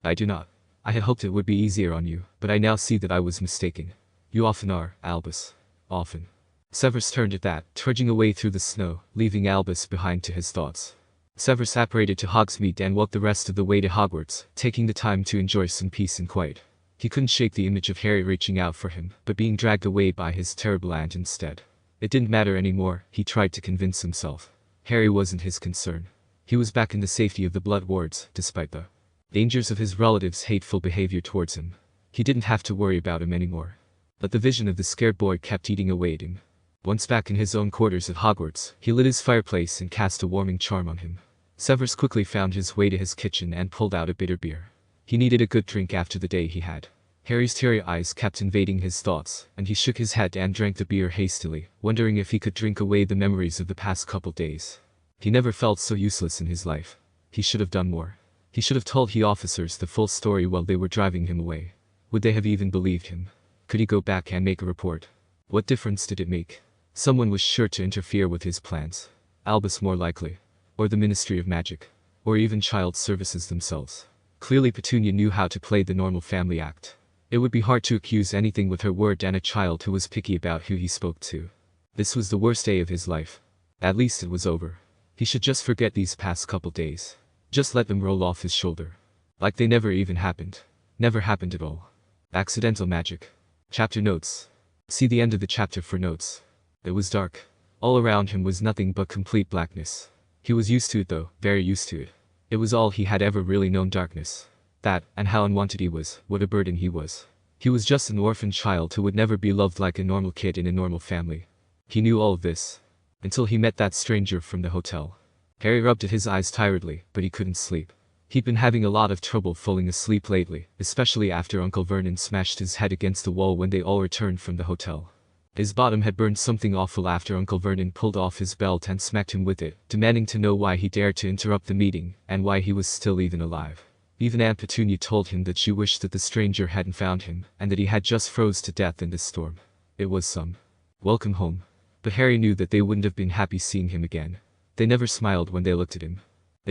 I do not. I had hoped it would be easier on you, but I now see that I was mistaken. You often are, Albus. Often. Severus turned at that, trudging away through the snow, leaving Albus behind to his thoughts. Severus apparated to Hogsmeade and walked the rest of the way to Hogwarts, taking the time to enjoy some peace and quiet. He couldn't shake the image of Harry reaching out for him, but being dragged away by his terrible aunt instead. It didn't matter anymore, he tried to convince himself. Harry wasn't his concern. He was back in the safety of the blood wards, despite the dangers of his relatives' hateful behavior towards him. He didn't have to worry about him anymore. But the vision of the scared boy kept eating away at him. Once back in his own quarters at Hogwarts, he lit his fireplace and cast a warming charm on him. Severus quickly found his way to his kitchen and pulled out a bitter beer. He needed a good drink after the day he had. Harry's teary eyes kept invading his thoughts, and he shook his head and drank the beer hastily, wondering if he could drink away the memories of the past couple days. He never felt so useless in his life. He should have done more. He should have told the officers the full story while they were driving him away. Would they have even believed him? Could he go back and make a report? What difference did it make? Someone was sure to interfere with his plans. Albus more likely. Or the Ministry of Magic. Or even Child Services themselves. Clearly Petunia knew how to play the normal family act. It would be hard to accuse anything with her word and a child who was picky about who he spoke to. This was the worst day of his life. At least it was over. He should just forget these past couple days. Just let them roll off his shoulder. Like they never even happened. Never happened at all. Accidental magic. Chapter notes. See the end of the chapter for notes. It was dark. All around him was nothing but complete blackness. He was used to it though, very used to it. It was all he had ever really known, darkness. That, and how unwanted he was, what a burden he was. He was just an orphan child who would never be loved like a normal kid in a normal family. He knew all of this. Until he met that stranger from the hotel. Harry rubbed at his eyes tiredly, but he couldn't sleep. He'd been having a lot of trouble falling asleep lately, especially after Uncle Vernon smashed his head against the wall when they all returned from the hotel. His bottom had burned something awful after Uncle Vernon pulled off his belt and smacked him with it, demanding to know why he dared to interrupt the meeting, and why he was still even alive. Even Aunt Petunia told him that she wished that the stranger hadn't found him, and that he had just froze to death in this storm. It was some welcome home. But Harry knew that they wouldn't have been happy seeing him again. They never smiled when they looked at him.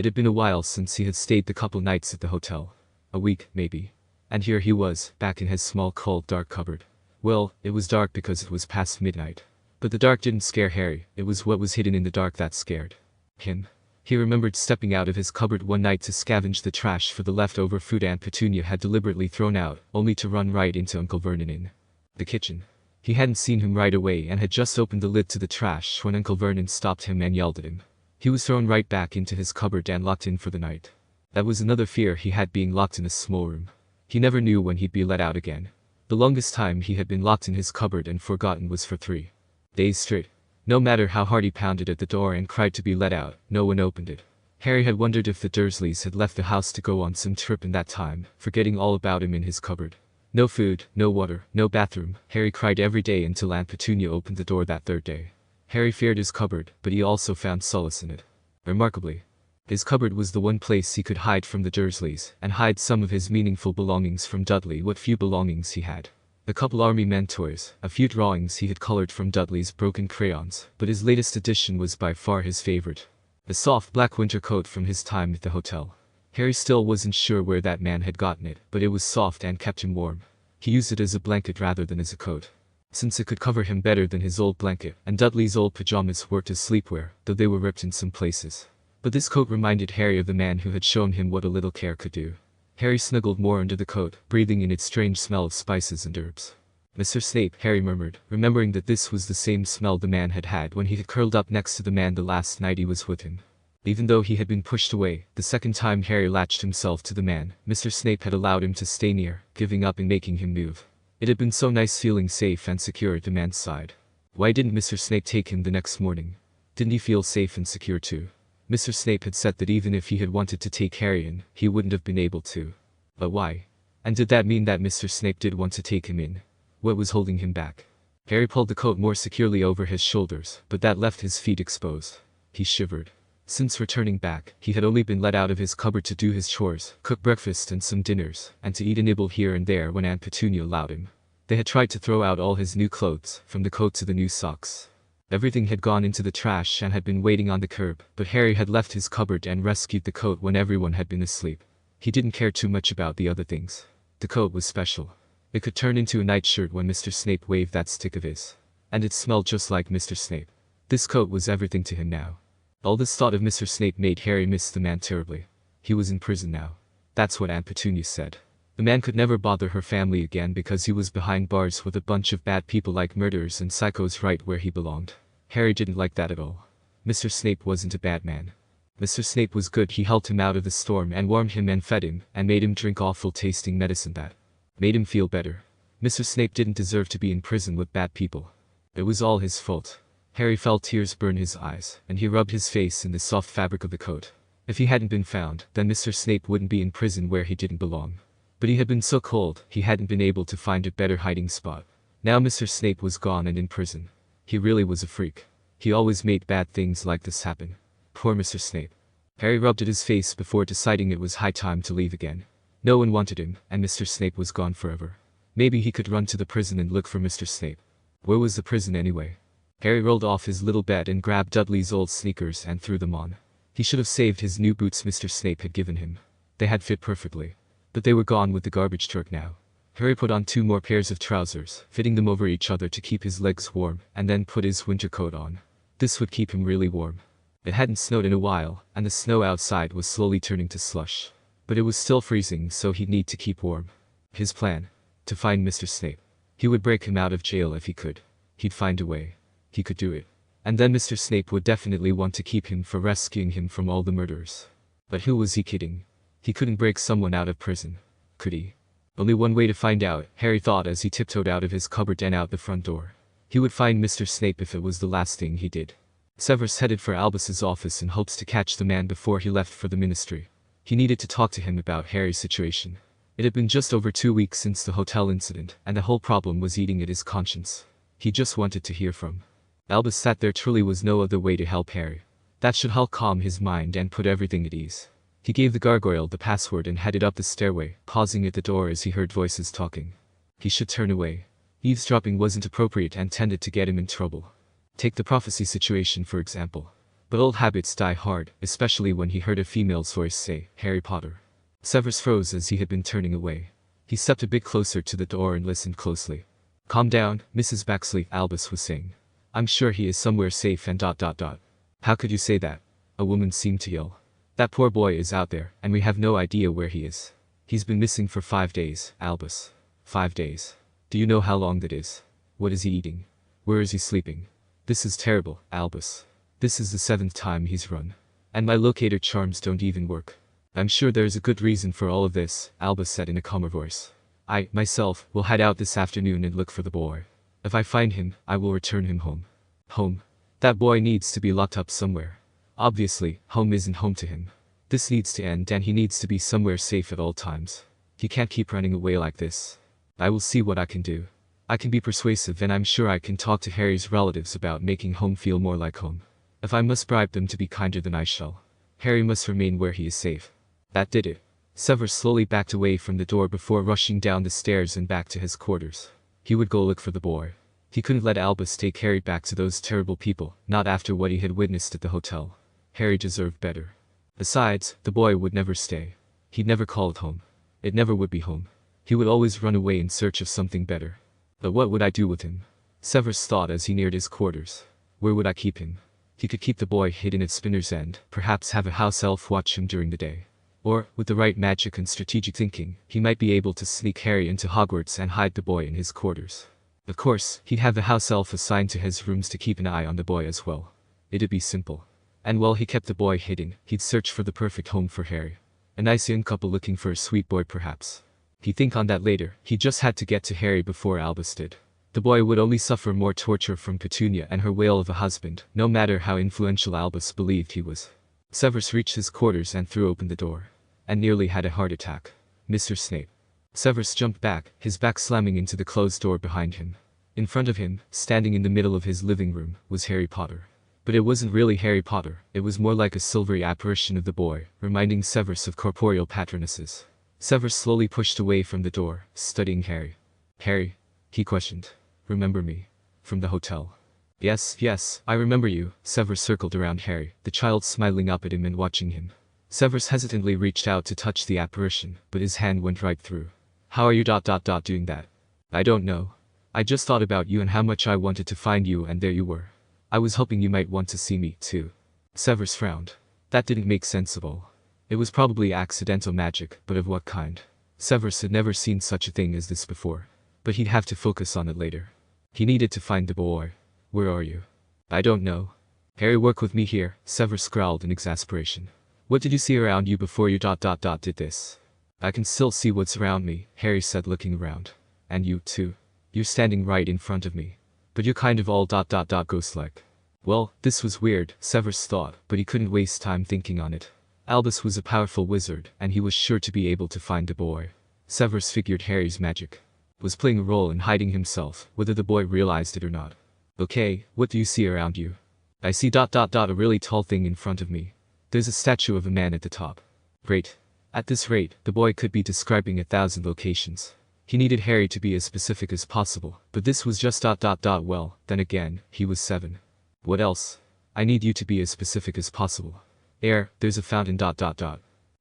It had been a while since he had stayed the couple nights at the hotel. A week, maybe. And here he was, back in his small cold dark cupboard. Well, it was dark because it was past midnight. But the dark didn't scare Harry, it was what was hidden in the dark that scared him. He remembered stepping out of his cupboard one night to scavenge the trash for the leftover food Aunt Petunia had deliberately thrown out, only to run right into Uncle Vernon in the kitchen. He hadn't seen him right away and had just opened the lid to the trash when Uncle Vernon stopped him and yelled at him. He was thrown right back into his cupboard and locked in for the night. That was another fear he had, being locked in a small room. He never knew when he'd be let out again. The longest time he had been locked in his cupboard and forgotten was for 3 days straight. No matter how hard he pounded at the door and cried to be let out, no one opened it. Harry had wondered if the Dursleys had left the house to go on some trip in that time, forgetting all about him in his cupboard. No food, no water, no bathroom. Harry cried every day until Aunt Petunia opened the door that 3rd day. Harry feared his cupboard, but he also found solace in it. Remarkably, his cupboard was the one place he could hide from the Dursleys, and hide some of his meaningful belongings from Dudley, what few belongings he had. A couple army men toys, a few drawings he had colored from Dudley's broken crayons, but his latest addition was by far his favorite. The soft black winter coat from his time at the hotel. Harry still wasn't sure where that man had gotten it, but it was soft and kept him warm. He used it as a blanket rather than as a coat, since it could cover him better than his old blanket, and Dudley's old pajamas worked as sleepwear, though they were ripped in some places. But this coat reminded Harry of the man who had shown him what a little care could do. Harry snuggled more under the coat, breathing in its strange smell of spices and herbs. "Mr. Snape," Harry murmured, remembering that this was the same smell the man had had when he had curled up next to the man the last night he was with him. Even though he had been pushed away, the second time Harry latched himself to the man, Mr. Snape had allowed him to stay near, giving up and making him move. It had been so nice feeling safe and secure at the man's side. Why didn't Mr. Snape take him the next morning? Didn't he feel safe and secure too? Mr. Snape had said that even if he had wanted to take Harry in, he wouldn't have been able to. But why? And did that mean that Mr. Snape did want to take him in? What was holding him back? Harry pulled the coat more securely over his shoulders, but that left his feet exposed. He shivered. Since returning back, he had only been let out of his cupboard to do his chores, cook breakfast and some dinners, and to eat a nibble here and there when Aunt Petunia allowed him. They had tried to throw out all his new clothes, from the coat to the new socks. Everything had gone into the trash and had been waiting on the curb, but Harry had left his cupboard and rescued the coat when everyone had been asleep. He didn't care too much about the other things. The coat was special. It could turn into a nightshirt when Mr. Snape waved that stick of his. And it smelled just like Mr. Snape. This coat was everything to him now. All this thought of Mr. Snape made Harry miss the man terribly. He was in prison now. That's what Aunt Petunia said. The man could never bother her family again because he was behind bars with a bunch of bad people like murderers and psychos, right where he belonged. Harry didn't like that at all. Mr. Snape wasn't a bad man. Mr. Snape was good. He helped him out of the storm and warmed him and fed him and made him drink awful tasting medicine that made him feel better. Mr. Snape didn't deserve to be in prison with bad people. It was all his fault. Harry felt tears burn his eyes, and he rubbed his face in the soft fabric of the coat. If he hadn't been found, then Mr. Snape wouldn't be in prison where he didn't belong. But he had been so cold, he hadn't been able to find a better hiding spot. Now Mr. Snape was gone and in prison. He really was a freak. He always made bad things like this happen. Poor Mr. Snape. Harry rubbed at his face before deciding it was high time to leave again. No one wanted him, and Mr. Snape was gone forever. Maybe he could run to the prison and look for Mr. Snape. Where was the prison anyway? Harry rolled off his little bed and grabbed Dudley's old sneakers and threw them on. He should have saved his new boots Mr. Snape had given him. They had fit perfectly. But they were gone with the garbage truck now. Harry put on 2 more pairs of trousers, fitting them over each other to keep his legs warm, and then put his winter coat on. This would keep him really warm. It hadn't snowed in a while, and the snow outside was slowly turning to slush. But it was still freezing, so he'd need to keep warm. His plan? To find Mr. Snape. He would break him out of jail if he could. He'd find a way. He could do it. And then Mr. Snape would definitely want to keep him for rescuing him from all the murders. But who was he kidding? He couldn't break someone out of prison, could he? Only one way to find out, Harry thought as he tiptoed out of his cupboard and out the front door. He would find Mr. Snape if it was the last thing he did. Severus headed for Albus's office in hopes to catch the man before he left for the ministry. He needed to talk to him about Harry's situation. It had been just over 2 weeks since the hotel incident, and the whole problem was eating at his conscience. He just wanted to hear from Albus. Sat there. Truly was no other way to help Harry. That should help calm his mind and put everything at ease. He gave the gargoyle the password and headed up the stairway, pausing at the door as he heard voices talking. He should turn away. Eavesdropping wasn't appropriate and tended to get him in trouble. Take the prophecy situation for example. But old habits die hard, especially when he heard a female's voice say, Harry Potter. Severus froze as he had been turning away. He stepped a bit closer to the door and listened closely. Calm down, Mrs. Baxley, Albus was saying. I'm sure he is somewhere safe and ... How could you say that? A woman seemed to yell. That poor boy is out there, and we have no idea where he is. He's been missing for 5 days, Albus. 5 days. Do you know how long that is? What is he eating? Where is he sleeping? This is terrible, Albus. This is the 7th time he's run. And my locator charms don't even work. I'm sure there's a good reason for all of this, Albus said in a calmer voice. I, myself, will head out this afternoon and look for the boy. If I find him, I will return him home. Home? That boy needs to be locked up somewhere. Obviously, home isn't home to him. This needs to end and he needs to be somewhere safe at all times. He can't keep running away like this. I will see what I can do. I can be persuasive and I'm sure I can talk to Harry's relatives about making home feel more like home. If I must bribe them to be kinder than I shall. Harry must remain where he is safe. That did it. Severus slowly backed away from the door before rushing down the stairs and back to his quarters. He would go look for the boy. He couldn't let Albus take Harry back to those terrible people, not after what he had witnessed at the hotel. Harry deserved better. Besides, the boy would never stay. He'd never call it home. It never would be home. He would always run away in search of something better. But what would I do with him? Severus thought as he neared his quarters. Where would I keep him? He could keep the boy hidden at Spinner's End, perhaps have a house elf watch him during the day. Or, with the right magic and strategic thinking, he might be able to sneak Harry into Hogwarts and hide the boy in his quarters. Of course, he'd have the house elf assigned to his rooms to keep an eye on the boy as well. It'd be simple. And while he kept the boy hidden, he'd search for the perfect home for Harry. A nice young couple looking for a sweet boy perhaps. He'd think on that later, he just had to get to Harry before Albus did. The boy would only suffer more torture from Petunia and her whale of a husband, no matter how influential Albus believed he was. Severus reached his quarters and threw open the door. And nearly had a heart attack. Mr. Snape. Severus jumped back, his back slamming into the closed door behind him. In front of him, standing in the middle of his living room, was Harry Potter. But it wasn't really Harry Potter, it was more like a silvery apparition of the boy, reminding Severus of corporeal patronesses. Severus slowly pushed away from the door, studying Harry. Harry? He questioned. Remember me? From the hotel. Yes, I remember you. Severus circled around Harry, the child smiling up at him and watching him. Severus hesitantly reached out to touch the apparition, but his hand went right through. How are you doing that? I don't know. I just thought about you and how much I wanted to find you and there you were. I was hoping you might want to see me, too. Severus frowned. That didn't make sense at all. It was probably accidental magic, but of what kind? Severus had never seen such a thing as this before. But he'd have to focus on it later. He needed to find the boy. Where are you? I don't know. Harry, work with me here, Severus growled in exasperation. What did you see around you before you did this? I can still see what's around me, Harry said looking around. And you, too. You're standing right in front of me. But you're kind of all ghost-like. Well, this was weird, Severus thought, but he couldn't waste time thinking on it. Albus was a powerful wizard, and he was sure to be able to find the boy. Severus figured Harry's magic was playing a role in hiding himself, whether the boy realized it or not. Okay, what do you see around you? I see a really tall thing in front of me. There's a statue of a man at the top. Great. At this rate, the boy could be describing 1,000 locations. He needed Harry to be as specific as possible, but this was just well, then again, he was 7. What else? I need you to be as specific as possible. There's a fountain ...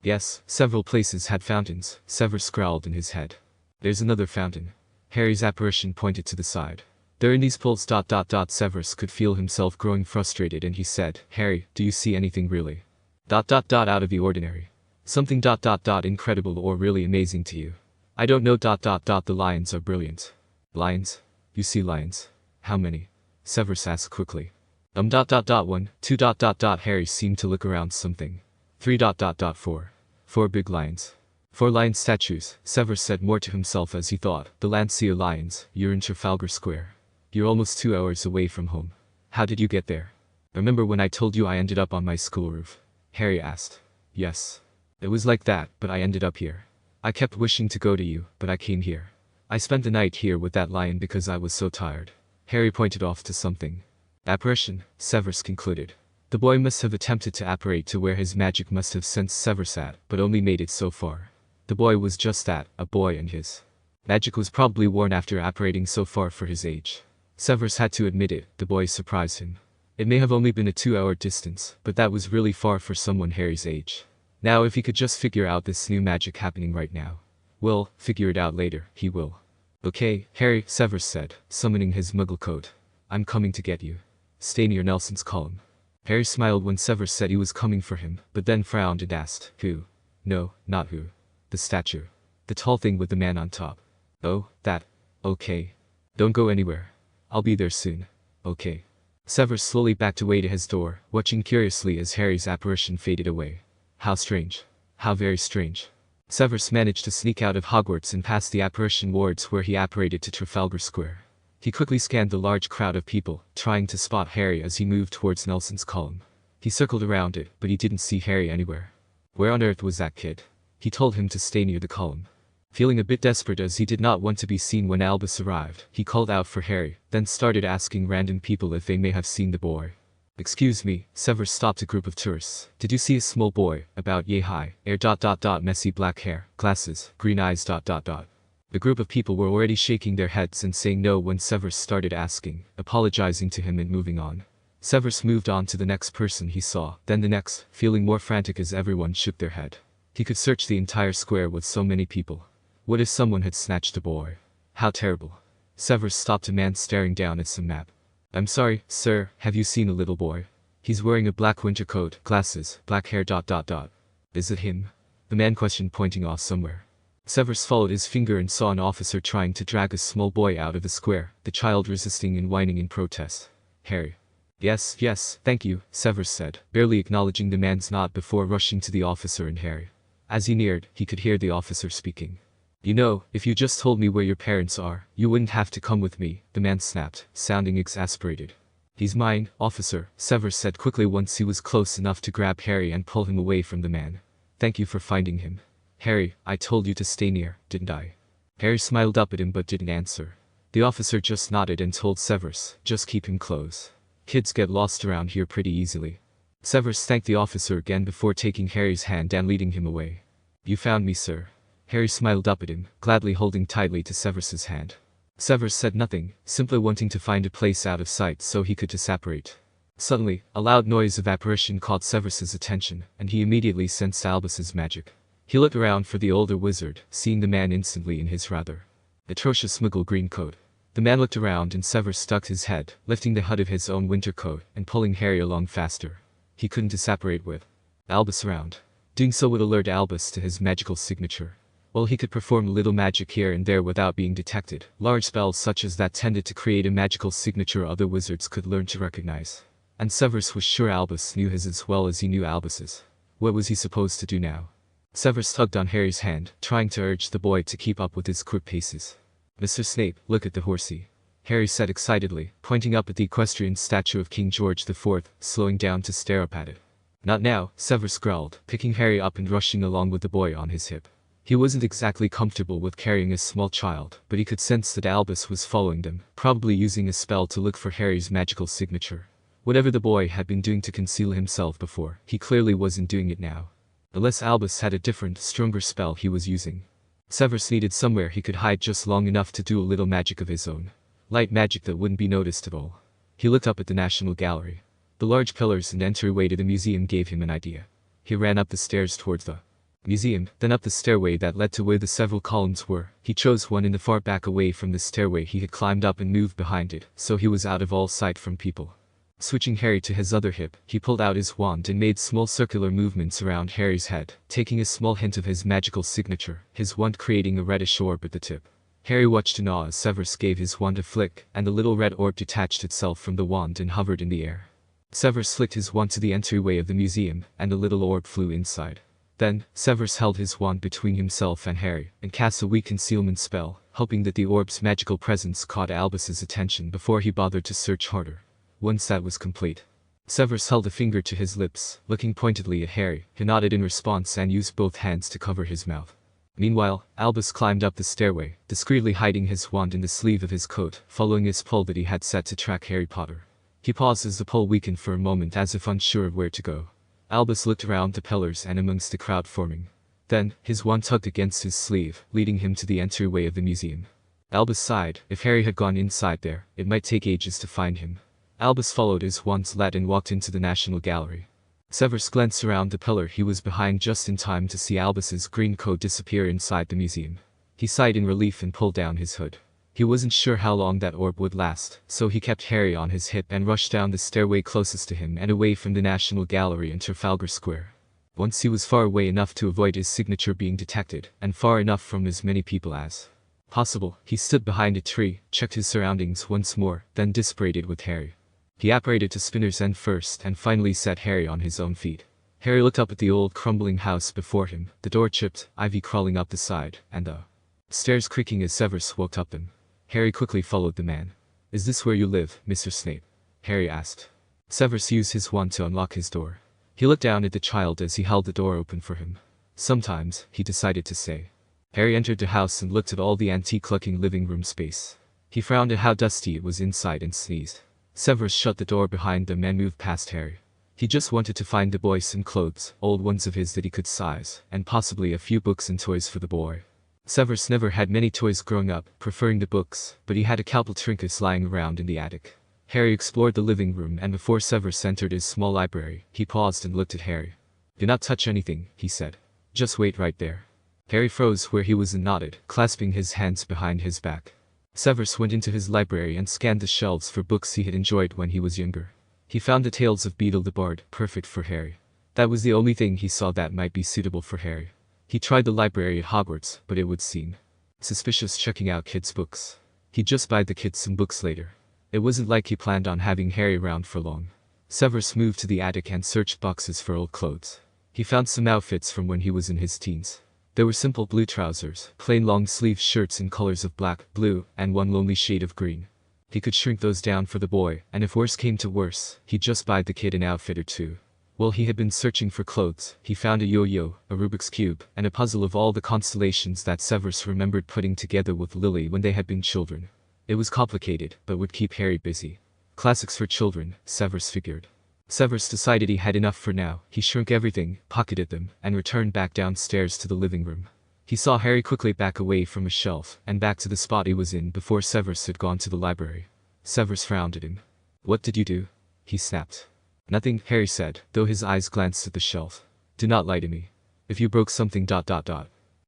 Yes, several places had fountains, Severus growled in his head. There's another fountain. Harry's apparition pointed to the side. There in these pools ... Severus could feel himself growing frustrated and he said, Harry, do you see anything really? Out of the ordinary. Something ... incredible or really amazing to you? I don't know ... The lions are brilliant. Lions? You see lions? How many? Severus asked quickly. 1, 2 ... Harry seemed to look around something. 3 ... 4. 4 big lions. 4 lion statues, Severus said more to himself as he thought. The Lancia lions, you're in Trafalgar Square. You're almost 2 hours away from home. How did you get there? Remember when I told you I ended up on my school roof? Harry asked. Yes. It was like that, but I ended up here. I kept wishing to go to you, but I came here. I spent the night here with that lion because I was so tired. Harry pointed off to something. Apparition, Severus concluded. The boy must have attempted to apparate to where his magic must have sent Severus at, but only made it so far. The boy was just that, a boy, and his magic was probably worn after apparating so far for his age. Severus had to admit it, the boy surprised him. It may have only been a 2-hour distance, but that was really far for someone Harry's age. Now if he could just figure out this new magic happening right now. Well, figure it out later, he will. Okay, Harry, Severus said, summoning his muggle coat. I'm coming to get you. Stay near Nelson's column. Harry smiled when Severus said he was coming for him, but then frowned and asked, who? No, not who. The statue. The tall thing with the man on top. Oh, that. Okay. Don't go anywhere. I'll be there soon. Okay. Severus slowly backed away to his door, watching curiously as Harry's apparition faded away. How strange. How very strange. Severus managed to sneak out of Hogwarts and past the apparition wards where he apparated to Trafalgar Square. He quickly scanned the large crowd of people, trying to spot Harry as he moved towards Nelson's column. He circled around it, but he didn't see Harry anywhere. Where on earth was that kid? He told him to stay near the column. Feeling a bit desperate as he did not want to be seen when Albus arrived, he called out for Harry, then started asking random people if they may have seen the boy. Excuse me, Severus stopped a group of tourists. Did you see a small boy, about yay high, messy black hair, glasses, green eyes. The group of people were already shaking their heads and saying no when Severus started asking, apologizing to him and moving on. Severus moved on to the next person he saw, then the next, feeling more frantic as everyone shook their head. He could search the entire square with so many people. What if someone had snatched the boy? How terrible. Severus stopped a man staring down at some map. I'm sorry, sir, have you seen a little boy? He's wearing a black winter coat, glasses, black hair. Is it him? The man questioned, pointing off somewhere. Severus followed his finger and saw an officer trying to drag a small boy out of the square, the child resisting and whining in protest. Harry. Yes, thank you, Severus said, barely acknowledging the man's nod before rushing to the officer and Harry. As he neared, he could hear the officer speaking. You know, if you just told me where your parents are, you wouldn't have to come with me, the man snapped, sounding exasperated. He's mine, officer, Severus said quickly once he was close enough to grab Harry and pull him away from the man. Thank you for finding him. Harry, I told you to stay near, didn't I? Harry smiled up at him but didn't answer. The officer just nodded and told Severus, just keep him close. Kids get lost around here pretty easily. Severus thanked the officer again before taking Harry's hand and leading him away. You found me, sir. Harry smiled up at him, gladly holding tightly to Severus's hand. Severus said nothing, simply wanting to find a place out of sight so he could disapparate. Suddenly, a loud noise of apparition caught Severus's attention, and he immediately sensed Albus's magic. He looked around for the older wizard, seeing the man instantly in his rather atrocious Muggle green coat. The man looked around and Severus stuck his head, lifting the hood of his own winter coat and pulling Harry along faster. He couldn't disapparate with Albus around. Doing so would alert Albus to his magical signature. While he could perform a little magic here and there without being detected, large spells such as that tended to create a magical signature other wizards could learn to recognize. And Severus was sure Albus knew his as well as he knew Albus's. What was he supposed to do now? Severus tugged on Harry's hand, trying to urge the boy to keep up with his quick paces. Mr. Snape, look at the horsey. Harry said excitedly, pointing up at the equestrian statue of King George IV, slowing down to stare up at it. Not now, Severus growled, picking Harry up and rushing along with the boy on his hip. He wasn't exactly comfortable with carrying a small child, but he could sense that Albus was following them, probably using a spell to look for Harry's magical signature. Whatever the boy had been doing to conceal himself before, he clearly wasn't doing it now. Unless Albus had a different, stronger spell he was using. Severus needed somewhere he could hide just long enough to do a little magic of his own. Light magic that wouldn't be noticed at all. He looked up at the National Gallery. The large pillars and entryway to the museum gave him an idea. He ran up the stairs towards the museum, then up the stairway that led to where the several columns were. He chose one in the far back away from the stairway he had climbed up and moved behind it, so he was out of all sight from people. Switching Harry to his other hip, he pulled out his wand and made small circular movements around Harry's head, taking a small hint of his magical signature, his wand creating a reddish orb at the tip. Harry watched in awe as Severus gave his wand a flick, and the little red orb detached itself from the wand and hovered in the air. Severus flicked his wand to the entryway of the museum, and the little orb flew inside. Then, Severus held his wand between himself and Harry, and cast a weak concealment spell, hoping that the orb's magical presence caught Albus's attention before he bothered to search harder. Once that was complete, Severus held a finger to his lips, looking pointedly at Harry, who nodded in response and used both hands to cover his mouth. Meanwhile, Albus climbed up the stairway, discreetly hiding his wand in the sleeve of his coat, following his pull that he had set to track Harry Potter. He paused as the pull weakened for a moment as if unsure of where to go. Albus looked around the pillars and amongst the crowd forming. Then, his wand tugged against his sleeve, leading him to the entryway of the museum. Albus sighed. If Harry had gone inside there, it might take ages to find him. Albus followed his wand's light and walked into the National Gallery. Severus glanced around the pillar he was behind just in time to see Albus's green coat disappear inside the museum. He sighed in relief and pulled down his hood. He wasn't sure how long that orb would last, so he kept Harry on his hip and rushed down the stairway closest to him and away from the National Gallery in Trafalgar Square. Once he was far away enough to avoid his signature being detected, and far enough from as many people as possible, he stood behind a tree, checked his surroundings once more, then disparated with Harry. He apparated to Spinner's End first and finally set Harry on his own feet. Harry looked up at the old crumbling house before him, the door chipped, ivy crawling up the side, and the stairs creaking as Severus walked up them. Harry quickly followed the man. "Is this where you live, Mr. Snape?" Harry asked. Severus used his wand to unlock his door. He looked down at the child as he held the door open for him. "Sometimes," he decided to say. Harry entered the house and looked at all the antique-looking living room space. He frowned at how dusty it was inside and sneezed. Severus shut the door behind them and moved past Harry. He just wanted to find the boy some clothes, old ones of his that he could size, and possibly a few books and toys for the boy. Severus never had many toys growing up, preferring the books, but he had a couple trinkets lying around in the attic. Harry explored the living room and before Severus entered his small library, he paused and looked at Harry. "Do not touch anything," he said. "Just wait right there." Harry froze where he was and nodded, clasping his hands behind his back. Severus went into his library and scanned the shelves for books he had enjoyed when he was younger. He found the Tales of Beedle the Bard, perfect for Harry. That was the only thing he saw that might be suitable for Harry. He tried the library at Hogwarts, but it would seem suspicious checking out kids' books. He'd just buy the kids some books later. It wasn't like he planned on having Harry around for long. Severus moved to the attic and searched boxes for old clothes. He found some outfits from when he was in his teens. There were simple blue trousers, plain long-sleeved shirts in colors of black, blue, and one lonely shade of green. He could shrink those down for the boy, and if worse came to worse, he'd just buy the kid an outfit or two. While he had been searching for clothes, he found a yo-yo, a Rubik's Cube, and a puzzle of all the constellations that Severus remembered putting together with Lily when they had been children. It was complicated, but would keep Harry busy. Classics for children, Severus figured. Severus decided he had enough for now. He shrunk everything, pocketed them, and returned back downstairs to the living room. He saw Harry quickly back away from a shelf, and back to the spot he was in before Severus had gone to the library. Severus frowned at him. "What did you do?" he snapped. "Nothing," Harry said, though his eyes glanced at the shelf. "Do not lie to me. If you broke something ...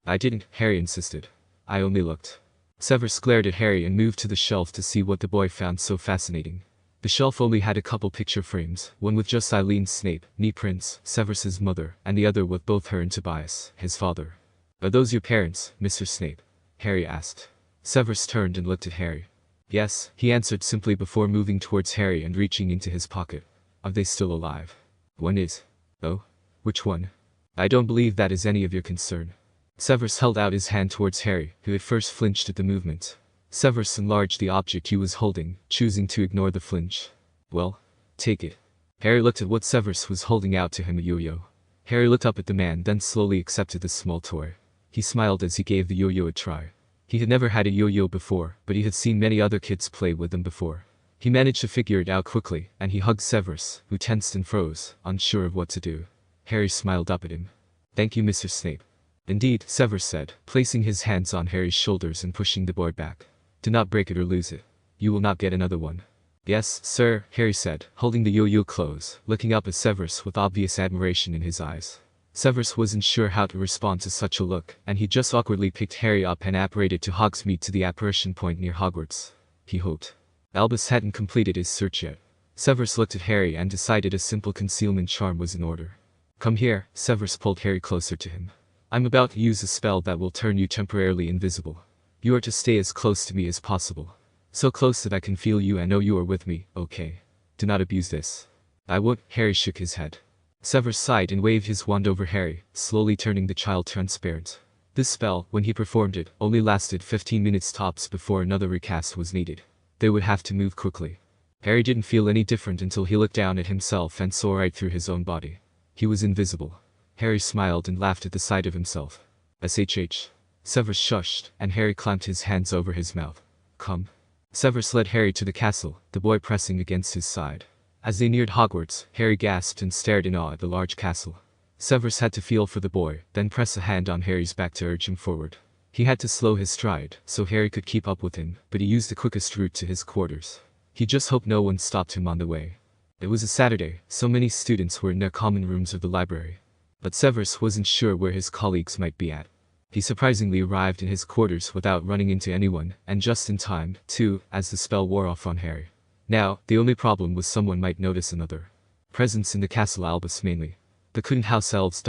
"I didn't," Harry insisted. "I only looked." Severus glared at Harry and moved to the shelf to see what the boy found so fascinating. The shelf only had a couple picture frames, one with just Eileen Snape, knee prints, Severus's mother, and the other with both her and Tobias, his father. "Are those your parents, Mr. Snape?" Harry asked. Severus turned and looked at Harry. "Yes," he answered simply before moving towards Harry and reaching into his pocket. "Are they still alive?" "One is." "Oh? Which one?" "I don't believe that is any of your concern." Severus held out his hand towards Harry, who at first flinched at the movement. Severus enlarged the object he was holding, choosing to ignore the flinch. "Well, take it." Harry looked at what Severus was holding out to him, a yo-yo. Harry looked up at the man, then slowly accepted the small toy. He smiled as he gave the yo-yo a try. He had never had a yo-yo before, but he had seen many other kids play with them before. He managed to figure it out quickly, and he hugged Severus, who tensed and froze, unsure of what to do. Harry smiled up at him. "Thank you, Mr. Snape." "Indeed," Severus said, placing his hands on Harry's shoulders and pushing the boy back. "Do not break it or lose it. You will not get another one." "Yes, sir," Harry said, holding the yo-yo close, looking up at Severus with obvious admiration in his eyes. Severus wasn't sure how to respond to such a look, and he just awkwardly picked Harry up and apparated to Hogsmeade to the apparition point near Hogwarts. He hoped Albus hadn't completed his search yet. Severus looked at Harry and decided a simple concealment charm was in order. "Come here," Severus pulled Harry closer to him. "I'm about to use a spell that will turn you temporarily invisible. You are to stay as close to me as possible. So close that I can feel you and know you are with me, okay? Do not abuse this." "I won't," Harry shook his head. Severus sighed and waved his wand over Harry, slowly turning the child transparent. This spell, when he performed it, only lasted 15 minutes tops before another recast was needed. They would have to move quickly. Harry didn't feel any different until he looked down at himself and saw right through his own body. He was invisible. Harry smiled and laughed at the sight of himself. "SHH." Severus shushed, and Harry clamped his hands over his mouth. "Come." Severus led Harry to the castle, the boy pressing against his side. As they neared Hogwarts, Harry gasped and stared in awe at the large castle. Severus had to feel for the boy, then press a hand on Harry's back to urge him forward. He had to slow his stride, so Harry could keep up with him, but he used the quickest route to his quarters. He just hoped no one stopped him on the way. It was a Saturday, so many students were in their common rooms of the library. But Severus wasn't sure where his colleagues might be at. He surprisingly arrived in his quarters without running into anyone, and just in time, too, as the spell wore off on Harry. Now, the only problem was someone might notice another presence in the castle, Albus mainly. The couldn't house elves.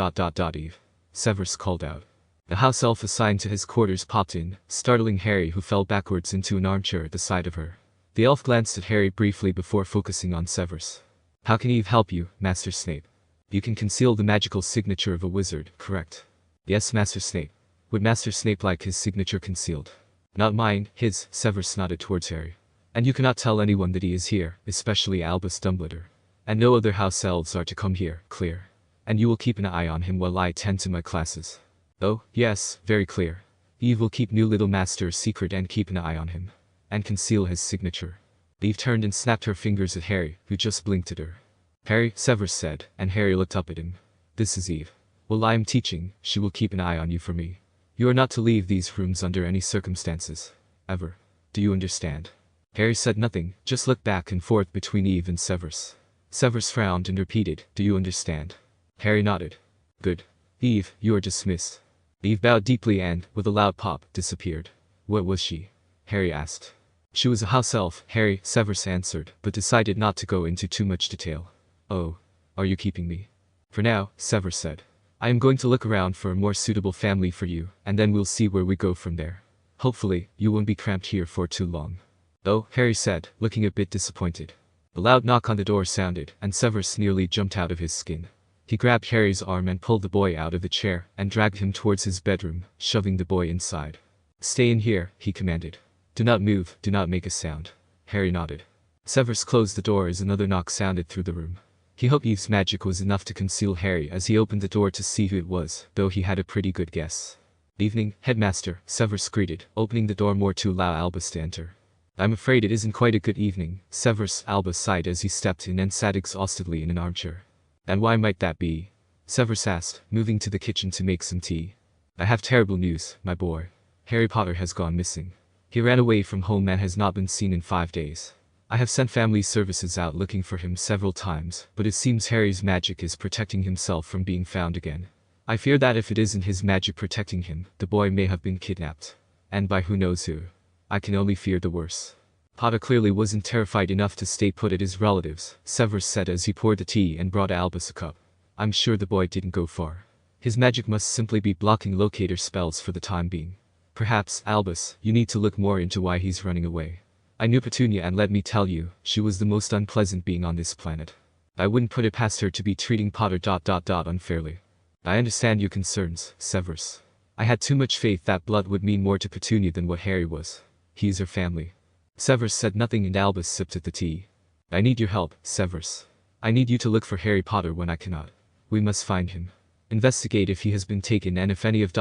Eve. Severus called out. The house elf assigned to his quarters popped in, startling Harry, who fell backwards into an armchair at the side of her. The elf glanced at Harry briefly before focusing on Severus. How can Eve help you, Master Snape? You can conceal the magical signature of a wizard, correct? Yes, Master Snape. Would Master Snape like his signature concealed? Not mine, his, Severus nodded towards Harry. And you cannot tell anyone that he is here, especially Albus Dumbledore. And no other house elves are to come here, clear? And you will keep an eye on him while I attend to my classes. Oh, yes, very clear. Eve will keep new little master a secret and keep an eye on him. And conceal his signature. Eve turned and snapped her fingers at Harry, who just blinked at her. Harry, Severus said, and Harry looked up at him. This is Eve. While I am teaching, she will keep an eye on you for me. You are not to leave these rooms under any circumstances. Ever. Do you understand? Harry said nothing, just looked back and forth between Eve and Severus. Severus frowned and repeated, do you understand? Harry nodded. Good. Eve, you are dismissed. Eve bowed deeply and, with a loud pop, disappeared. What was she? Harry asked. She was a house elf, Harry, Severus answered, but decided not to go into too much detail. Oh. Are you keeping me? For now, Severus said. I am going to look around for a more suitable family for you, and then we'll see where we go from there. Hopefully, you won't be cramped here for too long. Oh, Harry said, looking a bit disappointed. A loud knock on the door sounded, and Severus nearly jumped out of his skin. He grabbed Harry's arm and pulled the boy out of the chair, and dragged him towards his bedroom, shoving the boy inside. Stay in here, he commanded. Do not move, do not make a sound. Harry nodded. Severus closed the door as another knock sounded through the room. He hoped Eve's magic was enough to conceal Harry as he opened the door to see who it was, though he had a pretty good guess. Evening, headmaster, Severus greeted, opening the door more to allow Albus to enter. I'm afraid it isn't quite a good evening, Severus, Albus sighed as he stepped in and sat exhaustedly in an armchair. And why might that be? Severus asked, moving to the kitchen to make some tea. I have terrible news, my boy. Harry Potter has gone missing. He ran away from home and has not been seen in 5 days. I have sent family services out looking for him several times, but it seems Harry's magic is protecting himself from being found again. I fear that if it isn't his magic protecting him, the boy may have been kidnapped. And by who knows who. I can only fear the worst. Potter clearly wasn't terrified enough to stay put at his relatives, Severus said as he poured the tea and brought Albus a cup. I'm sure the boy didn't go far. His magic must simply be blocking locator spells for the time being. Perhaps, Albus, you need to look more into why he's running away. I knew Petunia and let me tell you, she was the most unpleasant being on this planet. I wouldn't put it past her to be treating Potter unfairly. I understand your concerns, Severus. I had too much faith that blood would mean more to Petunia than what Harry was. He is her family. Severus said nothing and Albus sipped at the tea. I need your help, Severus. I need you to look for Harry Potter when I cannot. We must find him. Investigate if he has been taken and if any of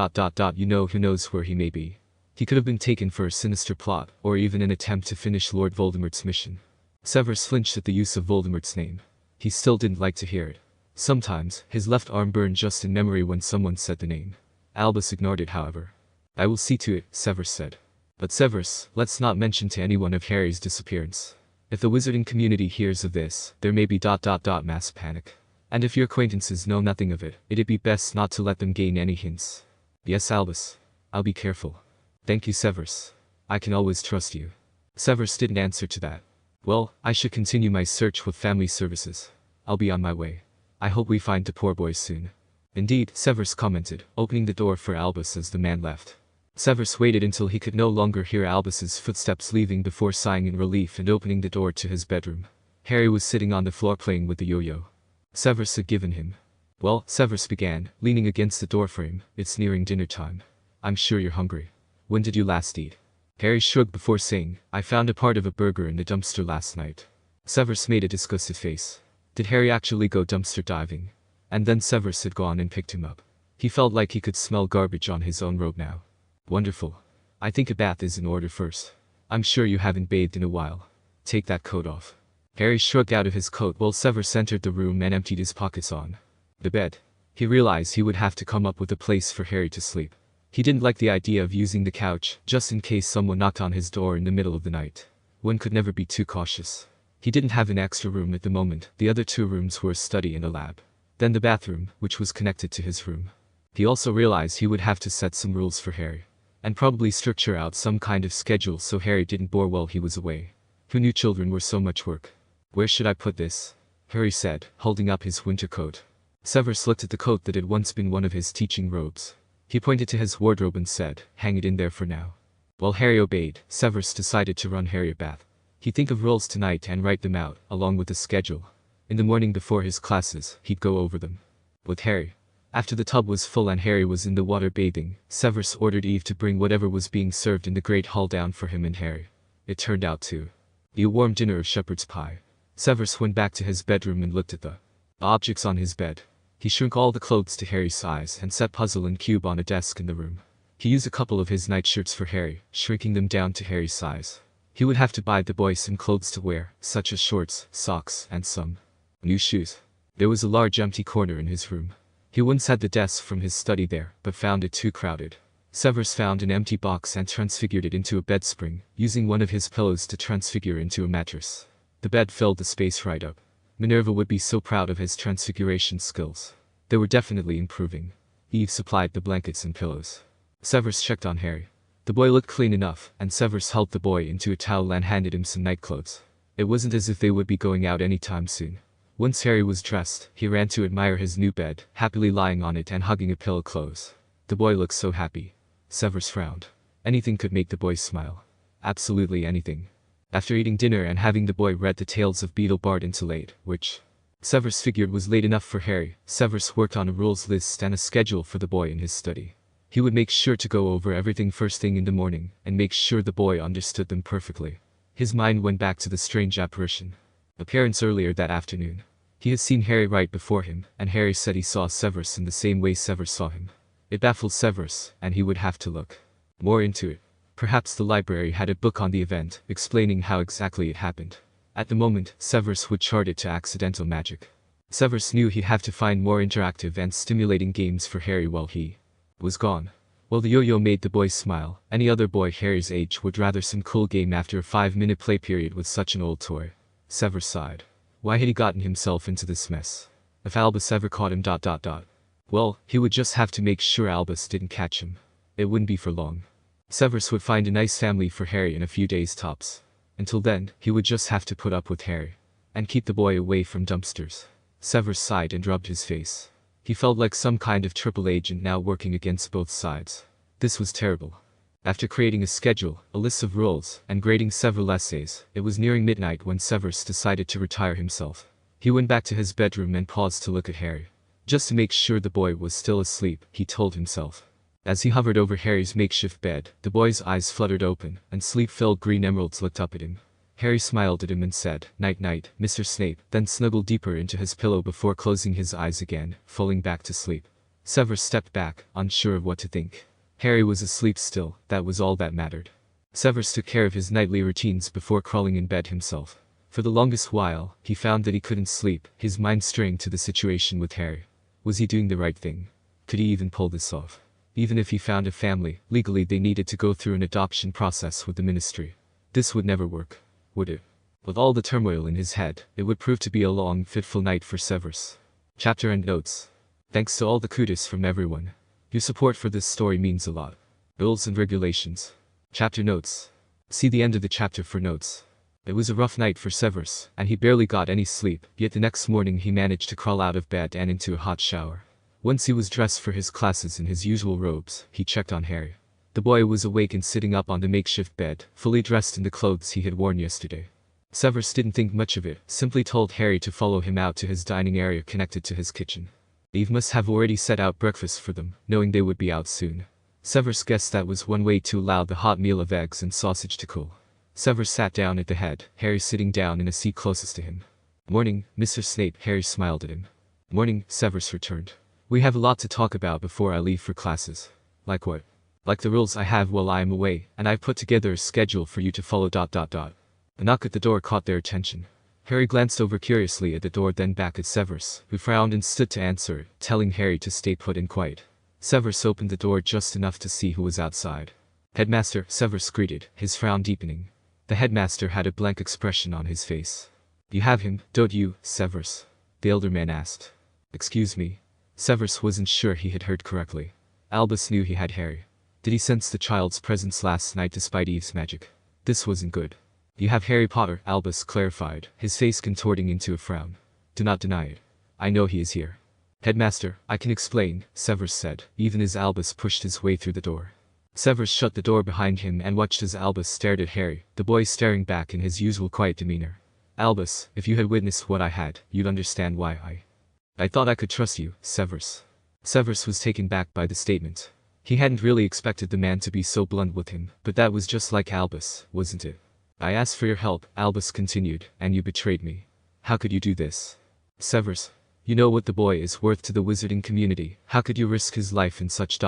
you know who knows where he may be. He could have been taken for a sinister plot, or even an attempt to finish Lord Voldemort's mission. Severus flinched at the use of Voldemort's name. He still didn't like to hear it. Sometimes, his left arm burned just in memory when someone said the name. Albus ignored it, however. I will see to it, Severus said. But Severus, let's not mention to anyone of Harry's disappearance. If the wizarding community hears of this, there may be mass panic. And if your acquaintances know nothing of it, it'd be best not to let them gain any hints. Yes, Albus. I'll be careful. Thank you, Severus. I can always trust you. Severus didn't answer to that. Well, I should continue my search with family services. I'll be on my way. I hope we find the poor boy soon. Indeed, Severus commented, opening the door for Albus as the man left. Severus waited until he could no longer hear Albus's footsteps leaving before sighing in relief and opening the door to his bedroom. Harry was sitting on the floor playing with the yo-yo. Severus had given him. Well, Severus began, leaning against the doorframe, it's nearing dinner time. I'm sure you're hungry. When did you last eat? Harry shrugged before saying, I found a part of a burger in the dumpster last night. Severus made a disgusted face. Did Harry actually go dumpster diving? And then Severus had gone and picked him up. He felt like he could smell garbage on his own robe now. Wonderful. I think a bath is in order first. I'm sure you haven't bathed in a while. Take that coat off. Harry shrugged out of his coat while Severus entered the room and emptied his pockets on the bed. He realized he would have to come up with a place for Harry to sleep. He didn't like the idea of using the couch, just in case someone knocked on his door in the middle of the night. one could never be too cautious. He didn't have an extra room at the moment, the other 2 rooms were a study and a lab. Then the bathroom, which was connected to his room. He also realized he would have to set some rules for Harry. And probably structure out some kind of schedule so Harry didn't bore while he was away. Who knew children were so much work? Where should I put this? Harry said, holding up his winter coat. Severus looked at the coat that had once been one of his teaching robes. He pointed to his wardrobe and said, hang it in there for now. While Harry obeyed, Severus decided to run Harry a bath. He'd think of rules tonight and write them out, along with the schedule. In the morning before his classes, he'd go over them. With Harry. After the tub was full and Harry was in the water bathing, Severus ordered Eve to bring whatever was being served in the great hall down for him and Harry. It turned out to be a warm dinner of shepherd's pie. Severus went back to his bedroom and looked at the objects on his bed. He shrunk all the clothes to Harry's size and set puzzle and cube on a desk in the room. He used a couple of his nightshirts for Harry, shrinking them down to Harry's size. He would have to buy the boy some clothes to wear, such as shorts, socks, and some new shoes. There was a large empty corner in his room. He once had the desk from his study there, but found it too crowded. Severus found an empty box and transfigured it into a bed spring, using one of his pillows to transfigure into a mattress. The bed filled the space right up. Minerva would be so proud of his transfiguration skills. They were definitely improving. Eve supplied the blankets and pillows. Severus checked on Harry. The boy looked clean enough, and Severus helped the boy into a towel and handed him some nightclothes. It wasn't as if they would be going out anytime soon. Once Harry was dressed, he ran to admire his new bed, happily lying on it and hugging a pillow close. The boy looked so happy. Severus frowned. Anything could make the boy smile. Absolutely anything. After eating dinner and having the boy read the tales of Beetle Bard until late, which Severus figured was late enough for Harry, Severus worked on a rules list and a schedule for the boy in his study. He would make sure to go over everything first thing in the morning, and make sure the boy understood them perfectly. His mind went back to the strange apparition. Appearance earlier that afternoon. He had seen Harry right before him, and Harry said he saw Severus in the same way Severus saw him. It baffled Severus, and he would have to look more into it. Perhaps the library had a book on the event, explaining how exactly it happened. At the moment, Severus would chart it to accidental magic. Severus knew he'd have to find more interactive and stimulating games for Harry while he was gone. While the yo-yo made the boy smile, any other boy Harry's age would rather some cool game after a 5-minute play period with such an old toy. Severus sighed. Why had he gotten himself into this mess? If Albus ever caught him ... Well, he would just have to make sure Albus didn't catch him. It wouldn't be for long. Severus would find a nice family for Harry in a few days tops. Until then, he would just have to put up with Harry. And keep the boy away from dumpsters. Severus sighed and rubbed his face. He felt like some kind of triple agent now working against both sides. This was terrible. After creating a schedule, a list of rules, and grading several essays, it was nearing midnight when Severus decided to retire himself. He went back to his bedroom and paused to look at Harry. Just to make sure the boy was still asleep, he told himself. As he hovered over Harry's makeshift bed, the boy's eyes fluttered open, and sleep-filled green emeralds looked up at him. Harry smiled at him and said, "Night-night, Mr. Snape," then snuggled deeper into his pillow before closing his eyes again, falling back to sleep. Severus stepped back, unsure of what to think. Harry was asleep still, that was all that mattered. Severus took care of his nightly routines before crawling in bed himself. For the longest while, he found that he couldn't sleep, his mind straying to the situation with Harry. Was he doing the right thing? Could he even pull this off? Even if he found a family, legally they needed to go through an adoption process with the ministry. This would never work, would it? With all the turmoil in his head, it would prove to be a long, fitful night for Severus. Chapter and notes. Thanks to all the kudos from everyone. Your support for this story means a lot. Rules and regulations. Chapter notes. See the end of the chapter for notes. It was a rough night for Severus, and he barely got any sleep, yet the next morning he managed to crawl out of bed and into a hot shower. Once he was dressed for his classes in his usual robes, he checked on Harry. The boy was awake and sitting up on the makeshift bed, fully dressed in the clothes he had worn yesterday. Severus didn't think much of it, simply told Harry to follow him out to his dining area connected to his kitchen. Eve must have already set out breakfast for them, knowing they would be out soon. Severus guessed that was one way to allow the hot meal of eggs and sausage to cool. Severus sat down at the head, Harry sitting down in a seat closest to him. "Morning, Mr. Snape," Harry smiled at him. "Morning," Severus returned. "We have a lot to talk about before I leave for classes." "Like what?" "Like the rules I have while I am away, and I've put together a schedule for you to follow ... A knock at the door caught their attention. Harry glanced over curiously at the door, then back at Severus, who frowned and stood to answer it, telling Harry to stay put and quiet. Severus opened the door just enough to see who was outside. "Headmaster," Severus greeted, his frown deepening. The headmaster had a blank expression on his face. You have him, don't you, Severus? The elder man asked. Excuse me. Severus wasn't sure he had heard correctly. Albus knew he had Harry. Did he sense the child's presence last night despite Eve's magic? This wasn't good. You have Harry Potter, Albus clarified, his face contorting into a frown. Do not deny it. I know he is here. Headmaster, I can explain, Severus said, even as Albus pushed his way through the door. Severus shut the door behind him and watched as Albus stared at Harry, the boy staring back in his usual quiet demeanor. Albus, if you had witnessed what I had, you'd understand why I thought I could trust you, Severus. Severus was taken back by the statement. He hadn't really expected the man to be so blunt with him, but that was just like Albus, wasn't it? I asked for your help, Albus continued, and you betrayed me. How could you do this? Severus, you know what the boy is worth to the wizarding community. How could you risk his life in such ...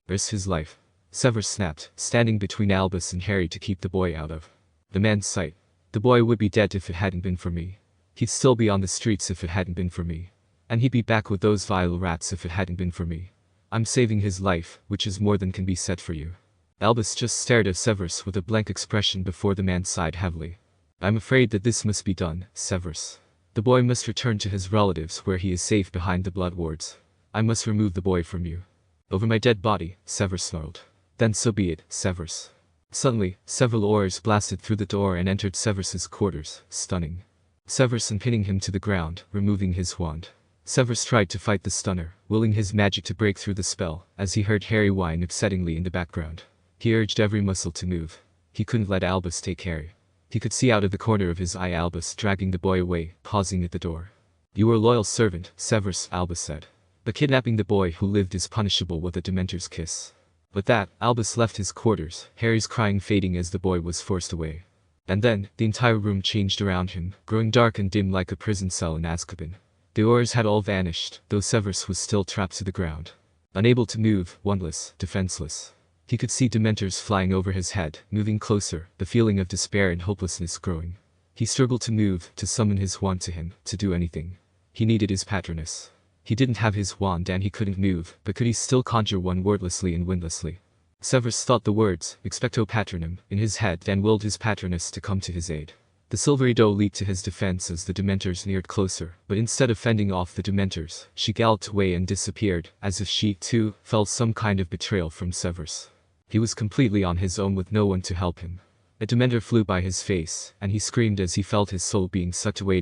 Risk his life? Severus snapped, standing between Albus and Harry to keep the boy out of the man's sight. The boy would be dead if it hadn't been for me. He'd still be on the streets if it hadn't been for me. And he'd be back with those vile rats if it hadn't been for me. I'm saving his life, which is more than can be said for you. Albus just stared at Severus with a blank expression before the man sighed heavily. I'm afraid that this must be done, Severus. The boy must return to his relatives where he is safe behind the blood wards. I must remove the boy from you. Over my dead body, Severus snarled. Then so be it, Severus. Suddenly, several oars blasted through the door and entered Severus's quarters, stunning Severus and pinning him to the ground, removing his wand. Severus tried to fight the stunner, willing his magic to break through the spell, as he heard Harry whine upsettingly in the background. He urged every muscle to move. He couldn't let Albus take Harry. He could see out of the corner of his eye Albus dragging the boy away, pausing at the door. You were a loyal servant, Severus, Albus said. But kidnapping the boy who lived is punishable with a Dementor's kiss. With that, Albus left his quarters, Harry's crying fading as the boy was forced away. And then, the entire room changed around him, growing dark and dim like a prison cell in Azkaban. The oars had all vanished, though Severus was still trapped to the ground. Unable to move, wandless, defenseless. He could see Dementors flying over his head, moving closer, the feeling of despair and hopelessness growing. He struggled to move, to summon his wand to him, to do anything. He needed his patroness. He didn't have his wand and he couldn't move, but could he still conjure one wordlessly and windlessly? Severus thought the words, expecto patronum, in his head and willed his patroness to come to his aid. The silvery doe leaped to his defense as the Dementors neared closer, but instead of fending off the Dementors, she galloped away and disappeared, as if she, too, felt some kind of betrayal from Severus. He was completely on his own with no one to help him. A Dementor flew by his face, and he screamed as he felt his soul being sucked away.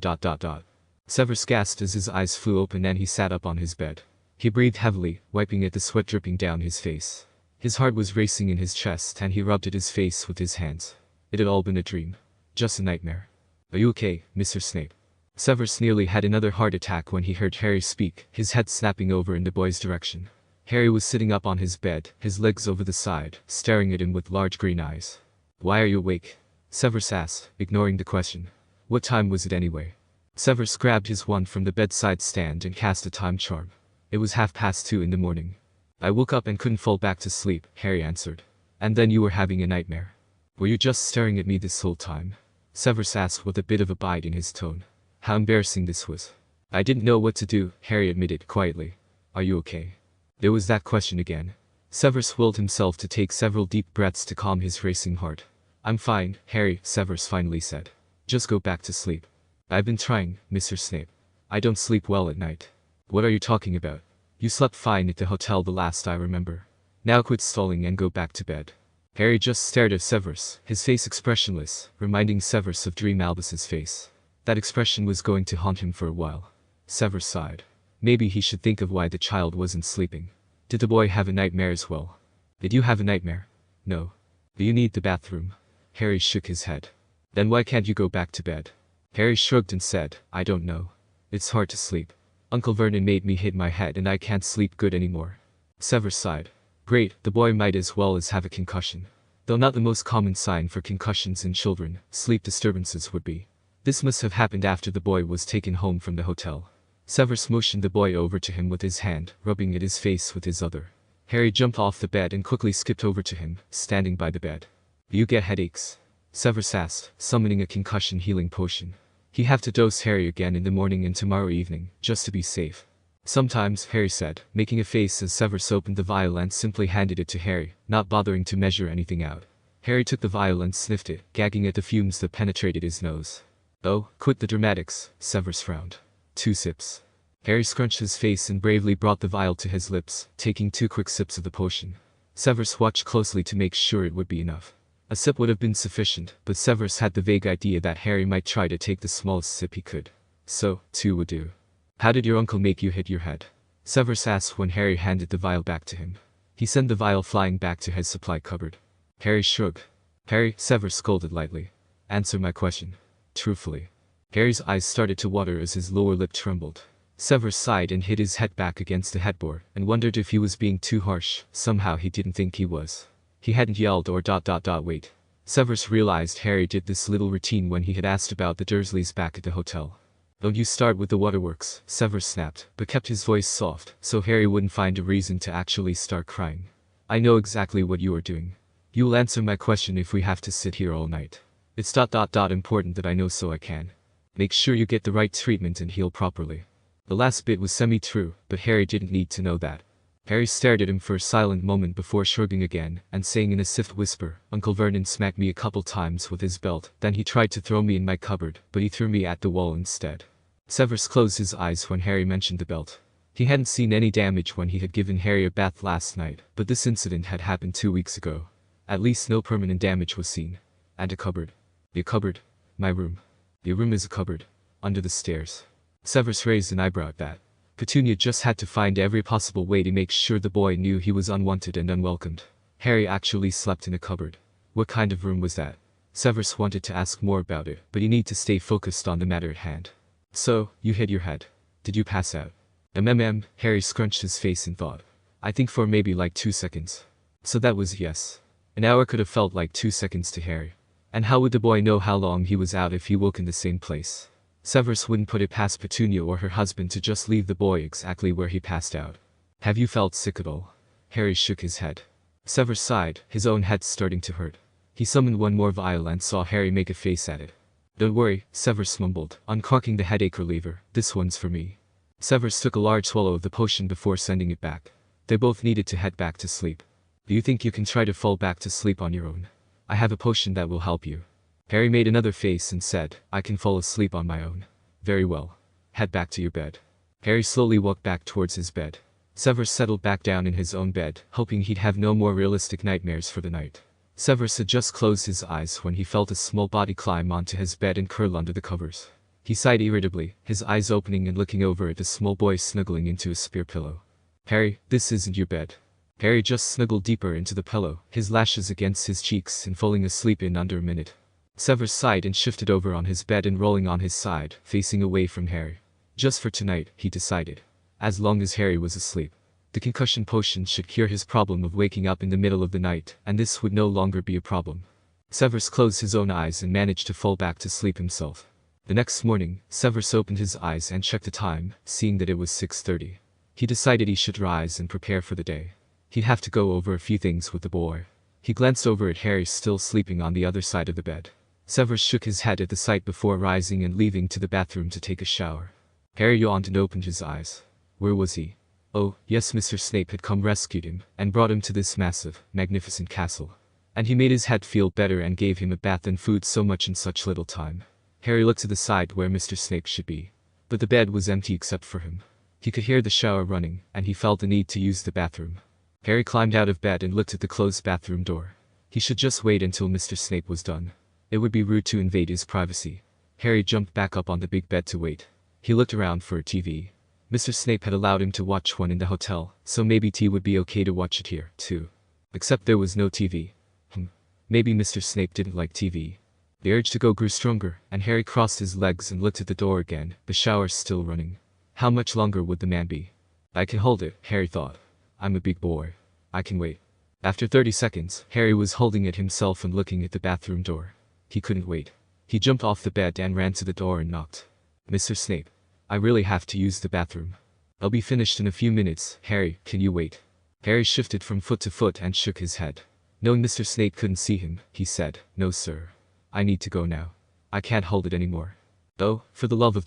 Severus gasped as his eyes flew open and he sat up on his bed. He breathed heavily, wiping at the sweat dripping down his face. His heart was racing in his chest and he rubbed at his face with his hands. It had all been a dream. Just a nightmare. Are you okay, Mr. Snape? Severus nearly had another heart attack when he heard Harry speak, his head snapping over in the boy's direction. Harry was sitting up on his bed, his legs over the side, staring at him with large green eyes. Why are you awake? Severus asked, ignoring the question. What time was it anyway? Severus grabbed his wand from the bedside stand and cast a time charm. It was 2:30 in the morning. I woke up and couldn't fall back to sleep, Harry answered. And then you were having a nightmare. Were you just staring at me this whole time? Severus asked with a bit of a bite in his tone. How embarrassing this was. I didn't know what to do, Harry admitted quietly. Are you okay? There was that question again. Severus willed himself to take several deep breaths to calm his racing heart. I'm fine, Harry, Severus finally said. Just go back to sleep. I've been trying, Mr. Snape. I don't sleep well at night. What are you talking about? You slept fine at the hotel the last I remember. Now quit stalling and go back to bed. Harry just stared at Severus, his face expressionless, reminding Severus of Dream Albus's face. That expression was going to haunt him for a while. Severus sighed. Maybe he should think of why the child wasn't sleeping. Did the boy have a nightmare as well? Did you have a nightmare? No. Do you need the bathroom? Harry shook his head. Then why can't you go back to bed? Harry shrugged and said, I don't know. It's hard to sleep. Uncle Vernon made me hit my head and I can't sleep good anymore. Severus sighed. Great, the boy might as well as have a concussion. Though not the most common sign for concussions in children, sleep disturbances would be. This must have happened after the boy was taken home from the hotel. Severus motioned the boy over to him with his hand, rubbing at his face with his other. Harry jumped off the bed and quickly skipped over to him, standing by the bed. Do you get headaches? Severus asked, summoning a concussion healing potion. He have to dose Harry again in the morning and tomorrow evening, just to be safe. Sometimes, Harry said, making a face as Severus opened the vial and simply handed it to Harry, not bothering to measure anything out. Harry took the vial and sniffed it, gagging at the fumes that penetrated his nose. Oh, quit the dramatics, Severus frowned. 2 sips. Harry scrunched his face and bravely brought the vial to his lips, taking 2 quick sips of the potion. Severus watched closely to make sure it would be enough. A sip would have been sufficient, but Severus had the vague idea that Harry might try to take the smallest sip he could. So, 2 would do. How did your uncle make you hit your head? Severus asked when Harry handed the vial back to him. He sent the vial flying back to his supply cupboard. Harry shrugged. Harry, Severus scolded lightly. Answer my question. Truthfully. Harry's eyes started to water as his lower lip trembled. Severus sighed and hit his head back against the headboard, and wondered if he was being too harsh. Somehow he didn't think he was. He hadn't yelled or ... wait. Severus realized Harry did this little routine when he had asked about the Dursleys back at the hotel. Don't you start with the waterworks, Severus snapped, but kept his voice soft, so Harry wouldn't find a reason to actually start crying. I know exactly what you are doing. You will answer my question if we have to sit here all night. It's ... important that I know so I can. Make sure you get the right treatment and heal properly. The last bit was semi-true, but Harry didn't need to know that. Harry stared at him for a silent moment before shrugging again, and saying in a stiff whisper, Uncle Vernon smacked me a couple times with his belt, then he tried to throw me in my cupboard, but he threw me at the wall instead. Severus closed his eyes when Harry mentioned the belt. He hadn't seen any damage when he had given Harry a bath last night, but this incident had happened 2 weeks ago. At least no permanent damage was seen. And a cupboard. A cupboard? My room. Your room is a cupboard. Under the stairs. Severus raised an eyebrow at that. Petunia just had to find every possible way to make sure the boy knew he was unwanted and unwelcomed. Harry actually slept in a cupboard. What kind of room was that? Severus wanted to ask more about it, but he needed to stay focused on the matter at hand. So, you hit your head. Did you pass out? Harry scrunched his face in thought. I think for maybe like 2 seconds. So that was a yes. An hour could have felt like 2 seconds to Harry. And how would the boy know how long he was out if he woke in the same place? Severus wouldn't put it past Petunia or her husband to just leave the boy exactly where he passed out. Have you felt sick at all? Harry shook his head. Severus sighed, his own head starting to hurt. He summoned one more vial and saw Harry make a face at it. Don't worry, Severus mumbled, uncorking the headache reliever, this one's for me. Severus took a large swallow of the potion before sending it back. They both needed to head back to sleep. Do you think you can try to fall back to sleep on your own? I have a potion that will help you. Harry made another face and said, I can fall asleep on my own. Very well. Head back to your bed. Harry slowly walked back towards his bed. Severus settled back down in his own bed, hoping he'd have no more realistic nightmares for the night. Severus had just closed his eyes when he felt a small body climb onto his bed and curl under the covers. He sighed irritably, his eyes opening and looking over at the small boy snuggling into a spear pillow. Harry, this isn't your bed. Harry just snuggled deeper into the pillow, his lashes against his cheeks and falling asleep in under a minute. Severus sighed and shifted over on his bed and rolling on his side, facing away from Harry. Just for tonight, he decided. As long as Harry was asleep. The concussion potion should cure his problem of waking up in the middle of the night, and this would no longer be a problem. Severus closed his own eyes and managed to fall back to sleep himself. The next morning, Severus opened his eyes and checked the time, seeing that it was 6:30. He decided he should rise and prepare for the day. He'd have to go over a few things with the boy. He glanced over at Harry still sleeping on the other side of the bed. Severus shook his head at the sight before rising and leaving to the bathroom to take a shower. Harry yawned and opened his eyes. Where was he? Oh, yes, Mr. Snape had come rescued him, and brought him to this massive, magnificent castle. And he made his head feel better and gave him a bath and food so much in such little time. Harry looked to the side where Mr. Snape should be. But the bed was empty except for him. He could hear the shower running, and he felt the need to use the bathroom. Harry climbed out of bed and looked at the closed bathroom door. He should just wait until Mr. Snape was done. It would be rude to invade his privacy. Harry jumped back up on the big bed to wait. He looked around for a TV. Mr. Snape had allowed him to watch one in the hotel, so maybe T would be okay to watch it here, too. Except there was no TV. Maybe Mr. Snape didn't like TV. The urge to go grew stronger, and Harry crossed his legs and looked at the door again, the shower still running. How much longer would the man be? I can hold it, Harry thought. I'm a big boy. I can wait. After 30 seconds, Harry was holding it himself and looking at the bathroom door. He couldn't wait. He jumped off the bed and ran to the door and knocked. Mr. Snape. I really have to use the bathroom. I'll be finished in a few minutes. Harry, can you wait? Harry shifted from foot to foot and shook his head. Knowing Mr. Snape couldn't see him, he said, No sir. I need to go now. I can't hold it anymore. Oh, for the love of ...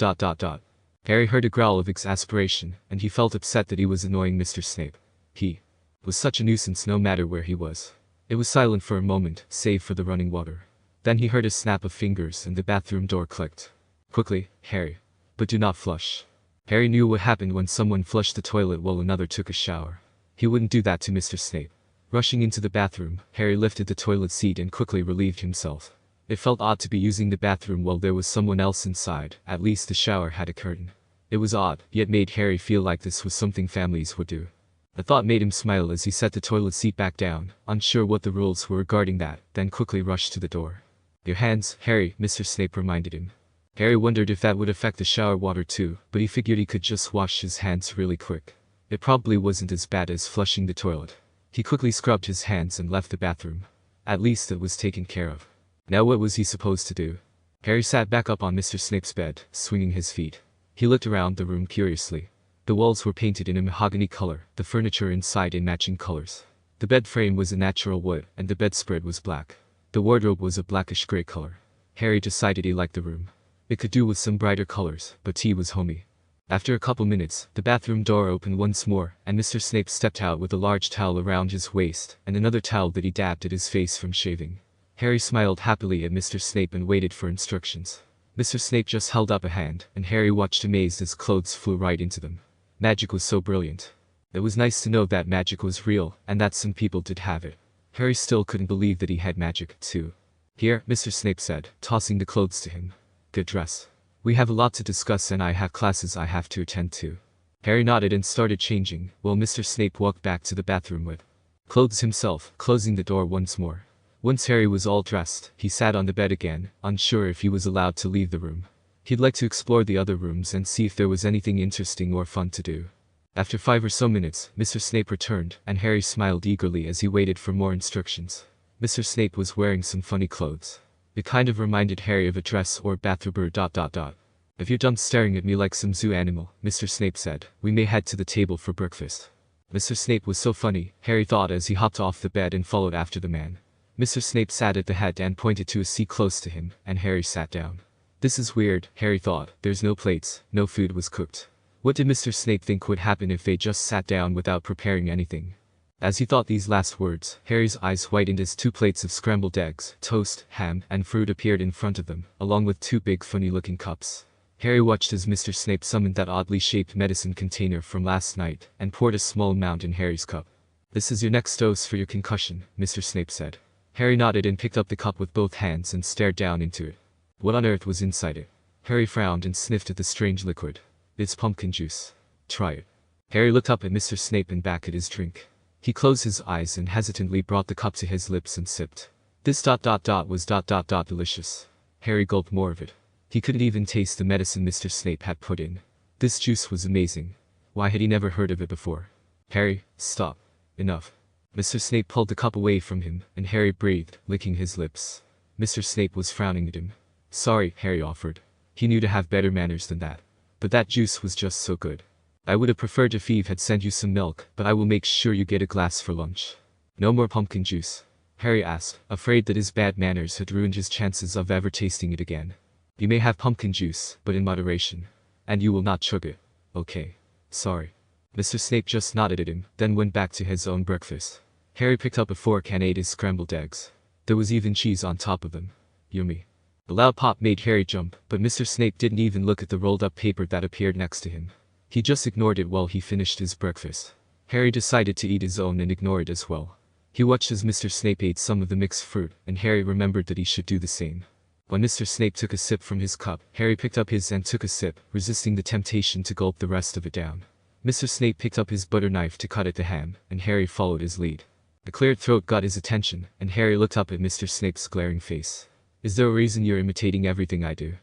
Harry heard a growl of exasperation, and he felt upset that he was annoying Mr. Snape. He was such a nuisance no matter where he was. It was silent for a moment, save for the running water. Then he heard a snap of fingers and the bathroom door clicked. Quickly, Harry. But do not flush. Harry knew what happened when someone flushed the toilet while another took a shower. He wouldn't do that to Mr. Snape. Rushing into the bathroom, Harry lifted the toilet seat and quickly relieved himself. It felt odd to be using the bathroom while there was someone else inside, at least the shower had a curtain. It was odd, yet made Harry feel like this was something families would do. The thought made him smile as he set the toilet seat back down, unsure what the rules were regarding that, then quickly rushed to the door. Your hands, Harry, Mr. Snape reminded him. Harry wondered if that would affect the shower water too, but he figured he could just wash his hands really quick. It probably wasn't as bad as flushing the toilet. He quickly scrubbed his hands and left the bathroom. At least it was taken care of. Now what was he supposed to do? Harry sat back up on Mr. Snape's bed, swinging his feet. He looked around the room curiously. The walls were painted in a mahogany color, the furniture inside in matching colors. The bed frame was a natural wood, and the bedspread was black. The wardrobe was a blackish gray color. Harry decided he liked the room. It could do with some brighter colors, but tea was homey. After a couple minutes, the bathroom door opened once more, and Mr. Snape stepped out with a large towel around his waist, and another towel that he dabbed at his face from shaving. Harry smiled happily at Mr. Snape and waited for instructions. Mr. Snape just held up a hand, and Harry watched amazed as clothes flew right into them. Magic was so brilliant. It was nice to know that magic was real, and that some people did have it. Harry still couldn't believe that he had magic, too. Here, Mr. Snape said, tossing the clothes to him. Good dress. We have a lot to discuss and I have classes I have to attend to. Harry nodded and started changing, while Mr. Snape walked back to the bathroom with clothes himself, closing the door once more. Once Harry was all dressed, he sat on the bed again, unsure if he was allowed to leave the room. He'd like to explore the other rooms and see if there was anything interesting or fun to do. After 5 or so minutes, Mr. Snape returned, and Harry smiled eagerly as he waited for more instructions. Mr. Snape was wearing some funny clothes. It kind of reminded Harry of a dress or bathrobe. If you're done staring at me like some zoo animal, Mr. Snape said, we may head to the table for breakfast. Mr. Snape was so funny, Harry thought as he hopped off the bed and followed after the man. Mr. Snape sat at the head and pointed to a seat close to him, and Harry sat down. This is weird, Harry thought. There's no plates, no food was cooked. What did Mr. Snape think would happen if they just sat down without preparing anything? As he thought these last words, Harry's eyes widened as 2 plates of scrambled eggs, toast, ham, and fruit appeared in front of them, along with 2 big funny-looking cups. Harry watched as Mr. Snape summoned that oddly shaped medicine container from last night, and poured a small amount in Harry's cup. This is your next dose for your concussion, Mr. Snape said. Harry nodded and picked up the cup with both hands and stared down into it. What on earth was inside it? Harry frowned and sniffed at the strange liquid. It's pumpkin juice. Try it. Harry looked up at Mr. Snape and back at his drink. He closed his eyes and hesitantly brought the cup to his lips and sipped. This was delicious. Harry gulped more of it. He couldn't even taste the medicine Mr. Snape had put in. This juice was amazing. Why had he never heard of it before? Harry, stop. Enough. Mr. Snape pulled the cup away from him, and Harry breathed, licking his lips. Mr. Snape was frowning at him. Sorry, Harry offered. He knew to have better manners than that. But that juice was just so good. I would have preferred if Eve had sent you some milk, but I will make sure you get a glass for lunch. No more pumpkin juice? Harry asked, afraid that his bad manners had ruined his chances of ever tasting it again. You may have pumpkin juice, but in moderation. And you will not chug it. Okay. Sorry. Mr. Snape just nodded at him, then went back to his own breakfast. Harry picked up a fork and ate his scrambled eggs. There was even cheese on top of them. Yummy. A loud pop made Harry jump, but Mr. Snape didn't even look at the rolled-up paper that appeared next to him. He just ignored it while he finished his breakfast. Harry decided to eat his own and ignore it as well. He watched as Mr. Snape ate some of the mixed fruit, and Harry remembered that he should do the same. When Mr. Snape took a sip from his cup, Harry picked up his and took a sip, resisting the temptation to gulp the rest of it down. Mr. Snape picked up his butter knife to cut at the ham, and Harry followed his lead. The cleared throat got his attention, and Harry looked up at Mr. Snape's glaring face. Is there a reason you're imitating everything I do?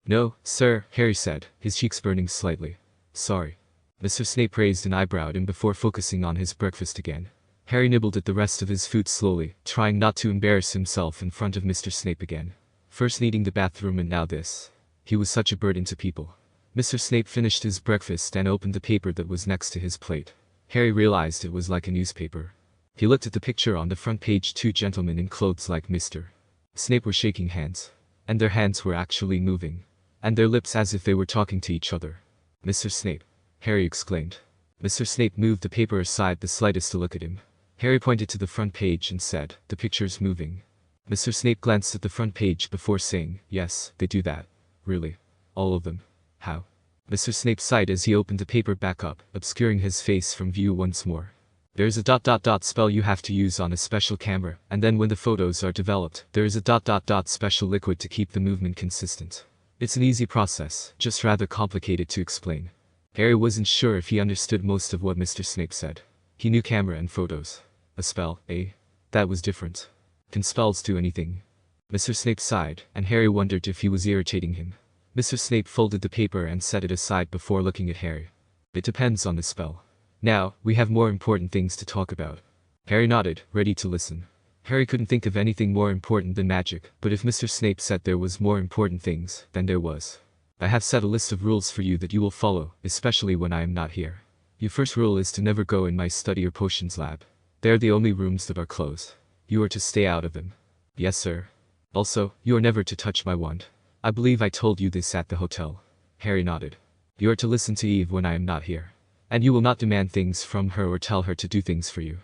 No, sir, Harry said, his cheeks burning slightly. Sorry. Mr. Snape raised an eyebrow at him before focusing on his breakfast again. Harry nibbled at the rest of his food slowly, trying not to embarrass himself in front of Mr. Snape again. First needing the bathroom and now this. He was such a burden to people. Mr. Snape finished his breakfast and opened the paper that was next to his plate. Harry realized it was like a newspaper. He looked at the picture on the front page. 2 gentlemen in clothes like Mr. Snape were shaking hands. And their hands were actually moving. And their lips as if they were talking to each other. Mr. Snape. Harry exclaimed. Mr. Snape moved the paper aside the slightest to look at him. Harry pointed to the front page and said, "The picture's moving." Mr. Snape glanced at the front page before saying, "Yes, they do that." "Really? All of them? How?" Mr. Snape sighed as he opened the paper back up, obscuring his face from view once more. "There's a ... spell you have to use on a special camera, and then when the photos are developed, there is a ... special liquid to keep the movement consistent. It's an easy process, just rather complicated to explain." Harry wasn't sure if he understood most of what Mr. Snape said. He knew camera and photos. A spell, eh? That was different. Can spells do anything? Mr. Snape sighed, and Harry wondered if he was irritating him. Mr. Snape folded the paper and set it aside before looking at Harry. "It depends on the spell. Now, we have more important things to talk about." Harry nodded, ready to listen. Harry couldn't think of anything more important than magic, but if Mr. Snape said there was more important things, then there was. "I have set a list of rules for you that you will follow, especially when I am not here. Your first rule is to never go in my study or potions lab. They're the only rooms that are closed. You are to stay out of them." "Yes, sir." "Also, you are never to touch my wand. I believe I told you this at the hotel." Harry nodded. "You are to listen to Eve when I am not here. And you will not demand things from her or tell her to do things for you."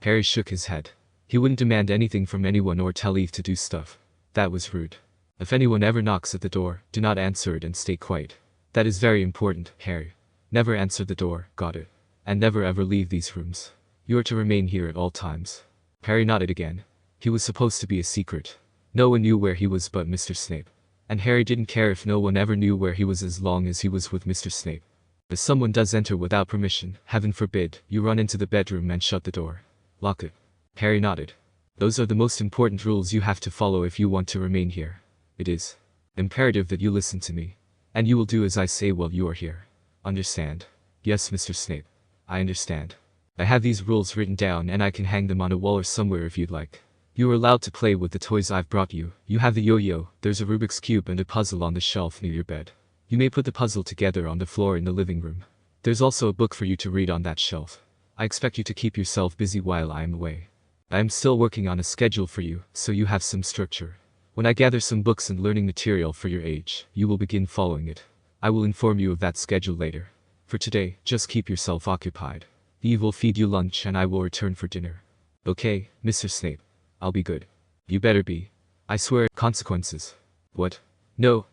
Harry shook his head. He wouldn't demand anything from anyone or tell Eve to do stuff. That was rude. "If anyone ever knocks at the door, do not answer it and stay quiet. That is very important, Harry. Never answer the door, got it? And never ever leave these rooms. You are to remain here at all times." Harry nodded again. He was supposed to be a secret. No one knew where he was but Mr. Snape. And Harry didn't care if no one ever knew where he was as long as he was with Mr. Snape. If someone does enter without permission, heaven forbid, you run into the bedroom and shut the door. Lock it. Harry nodded. "Those are the most important rules you have to follow if you want to remain here. It is imperative that you listen to me. And you will do as I say while you are here. Understand?" "Yes, Mr. Snape. I understand. I have these rules written down and I can hang them on a wall or somewhere if you'd like. You are allowed to play with the toys I've brought you. You have the yo-yo, there's a Rubik's Cube and a puzzle on the shelf near your bed. You may put the puzzle together on the floor in the living room. There's also a book for you to read on that shelf. I expect you to keep yourself busy while I am away. I am still working on a schedule for you, so you have some structure. When I gather some books and learning material for your age, you will begin following it. I will inform you of that schedule later. For today, just keep yourself occupied. Eve will feed you lunch and I will return for dinner. Okay, Mr. Snape. I'll be good." "You better be. I swear." "Consequences." "What?" No,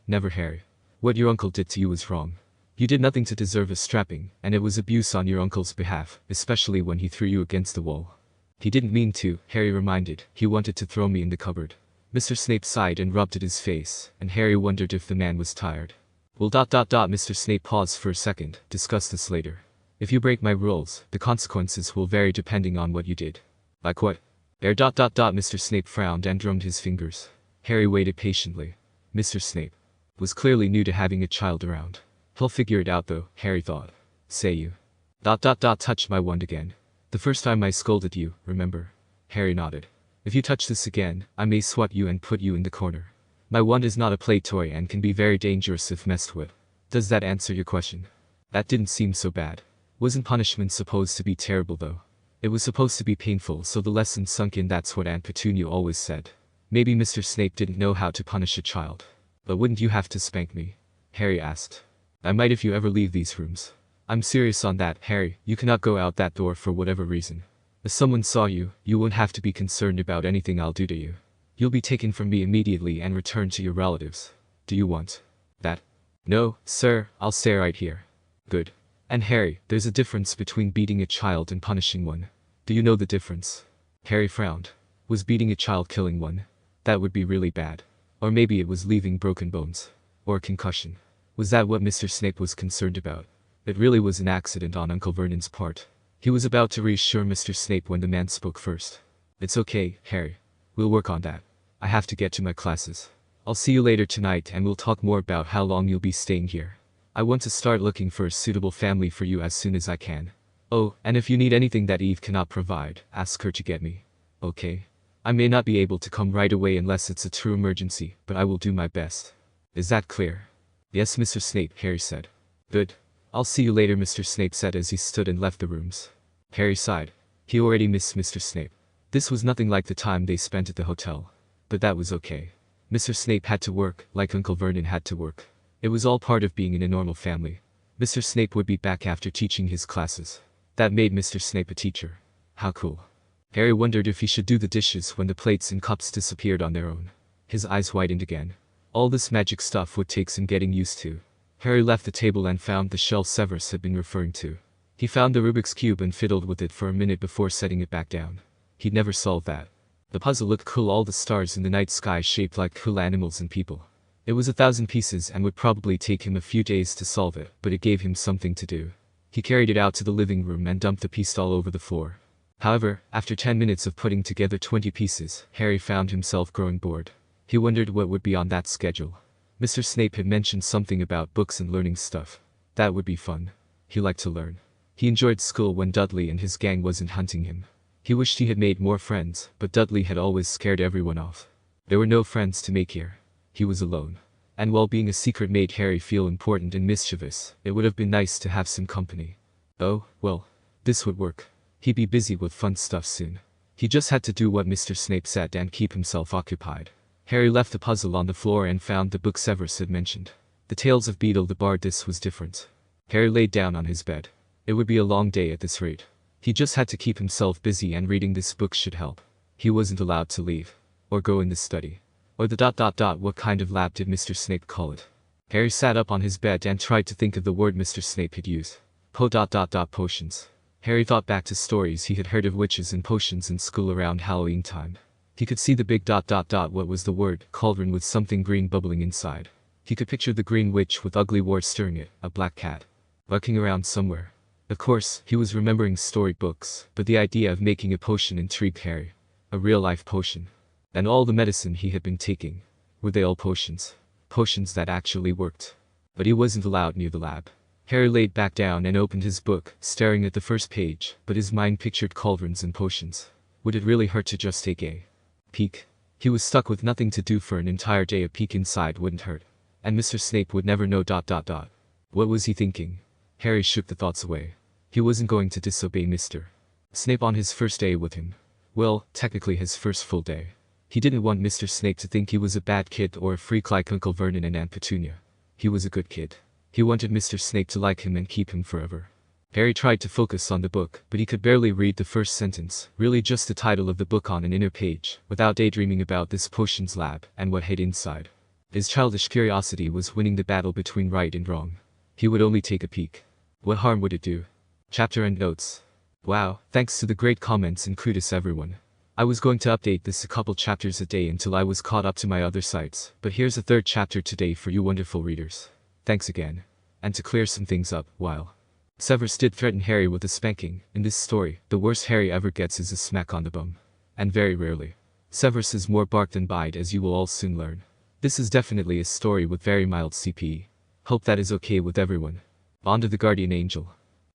never, Harry. What your uncle did to you was wrong. You did nothing to deserve a strapping, and it was abuse on your uncle's behalf, especially when he threw you against the wall." "He didn't mean to," Harry reminded. "He wanted to throw me in the cupboard." Mr. Snape sighed and rubbed at his face, and Harry wondered if the man was tired. "Well ... Mr. Snape paused for a second. "Discuss this later. If you break my rules, the consequences will vary depending on what you did." "Like what?" Mr. Snape frowned and drummed his fingers. Harry waited patiently. Mr. Snape was clearly new to having a child around. He'll figure it out though, Harry thought. "Say you ... touched my wand again. The first time I scolded you, remember?" Harry nodded. "If you touch this again, I may swat you and put you in the corner. My wand is not a play toy and can be very dangerous if messed with. Does that answer your question?" That didn't seem so bad. Wasn't punishment supposed to be terrible though? It was supposed to be painful, so the lesson sunk in. That's what Aunt Petunia always said. Maybe Mr. Snape didn't know how to punish a child. "But wouldn't you have to spank me?" Harry asked. "I might if you ever leave these rooms." "I'm serious on that, Harry. You cannot go out that door for whatever reason. If someone saw you, you won't have to be concerned about anything I'll do to you. You'll be taken from me immediately and returned to your relatives. Do you want that?" "No, sir, I'll stay right here." "Good. And Harry, there's a difference between beating a child and punishing one. Do you know the difference?" Harry frowned. Was beating a child killing one? That would be really bad. Or maybe it was leaving broken bones. Or a concussion. Was that what Mr. Snape was concerned about? It really was an accident on Uncle Vernon's part. He was about to reassure Mr. Snape when the man spoke first. "It's okay, Harry. We'll work on that. I have to get to my classes. I'll see you later tonight and we'll talk more about how long you'll be staying here. I want to start looking for a suitable family for you as soon as I can. Oh, and if you need anything that Eve cannot provide, ask her to get me. Okay? I may not be able to come right away unless it's a true emergency, but I will do my best. Is that clear?" "Yes, Mr. Snape," Harry said. "Good. I'll see you later," Mr. Snape said as he stood and left the rooms. Harry sighed. He already missed Mr. Snape. This was nothing like the time they spent at the hotel. But that was okay. Mr. Snape had to work, like Uncle Vernon had to work. It was all part of being in a normal family. Mr. Snape would be back after teaching his classes. That made Mr. Snape a teacher. How cool. Harry wondered if he should do the dishes when the plates and cups disappeared on their own. His eyes widened again. All this magic stuff would take some getting used to. Harry left the table and found the shelf Severus had been referring to. He found the Rubik's Cube and fiddled with it for a minute before setting it back down. He'd never solved that. The puzzle looked cool, all the stars in the night sky shaped like cool animals and people. It was 1,000 pieces and would probably take him a few days to solve it, but it gave him something to do. He carried it out to the living room and dumped the piece all over the floor. However, after 10 minutes of putting together 20 pieces, Harry found himself growing bored. He wondered what would be on that schedule. Mr. Snape had mentioned something about books and learning stuff. That would be fun. He liked to learn. He enjoyed school when Dudley and his gang wasn't hunting him. He wished he had made more friends, but Dudley had always scared everyone off. There were no friends to make here. He was alone. And while being a secret made Harry feel important and mischievous, it would have been nice to have some company. Oh, well, this would work. He'd be busy with fun stuff soon. He just had to do what Mr. Snape said and keep himself occupied. Harry left the puzzle on the floor and found the book Severus had mentioned. The Tales of Beedle the Bard. This was different. Harry laid down on his bed. It would be a long day at this rate. He just had to keep himself busy, and reading this book should help. He wasn't allowed to leave. Or go in the study. Or the ... What kind of lab did Mr. Snape call it? Harry sat up on his bed and tried to think of the word Mr. Snape had used. Potions. Harry thought back to stories he had heard of witches and potions in school around Halloween time. He could see the big ... What was the word? Cauldron with something green bubbling inside. He could picture the green witch with ugly wart stirring it, a black cat. Lurking around somewhere. Of course, he was remembering storybooks, but the idea of making a potion intrigued Harry. A real-life potion. And all the medicine he had been taking. Were they all potions? Potions that actually worked. But he wasn't allowed near the lab. Harry laid back down and opened his book, staring at the first page, but his mind pictured cauldrons and potions. Would it really hurt to just take a peek? He was stuck with nothing to do for an entire day. A peek inside wouldn't hurt. And Mr. Snape would never know ... What was he thinking? Harry shook the thoughts away. He wasn't going to disobey Mr. Snape on his first day with him. Well, technically his first full day. He didn't want Mr. Snape to think he was a bad kid or a freak like Uncle Vernon and Aunt Petunia. He was a good kid. He wanted Mr. Snape to like him and keep him forever. Harry tried to focus on the book, but he could barely read the first sentence, really just the title of the book on an inner page, without daydreaming about this potions lab and what hid inside. His childish curiosity was winning the battle between right and wrong. He would only take a peek. What harm would it do? Chapter and notes. Wow, thanks to the great comments and kudos everyone. I was going to update this a couple chapters a day until I was caught up to my other sites, but here's a third chapter today for you wonderful readers. Thanks again. And to clear some things up, while Severus did threaten Harry with a spanking, in this story, the worst Harry ever gets is a smack on the bum. And very rarely. Severus is more bark than bite, as you will all soon learn. This is definitely a story with very mild CP. Hope that is okay with everyone. On to the guardian angel.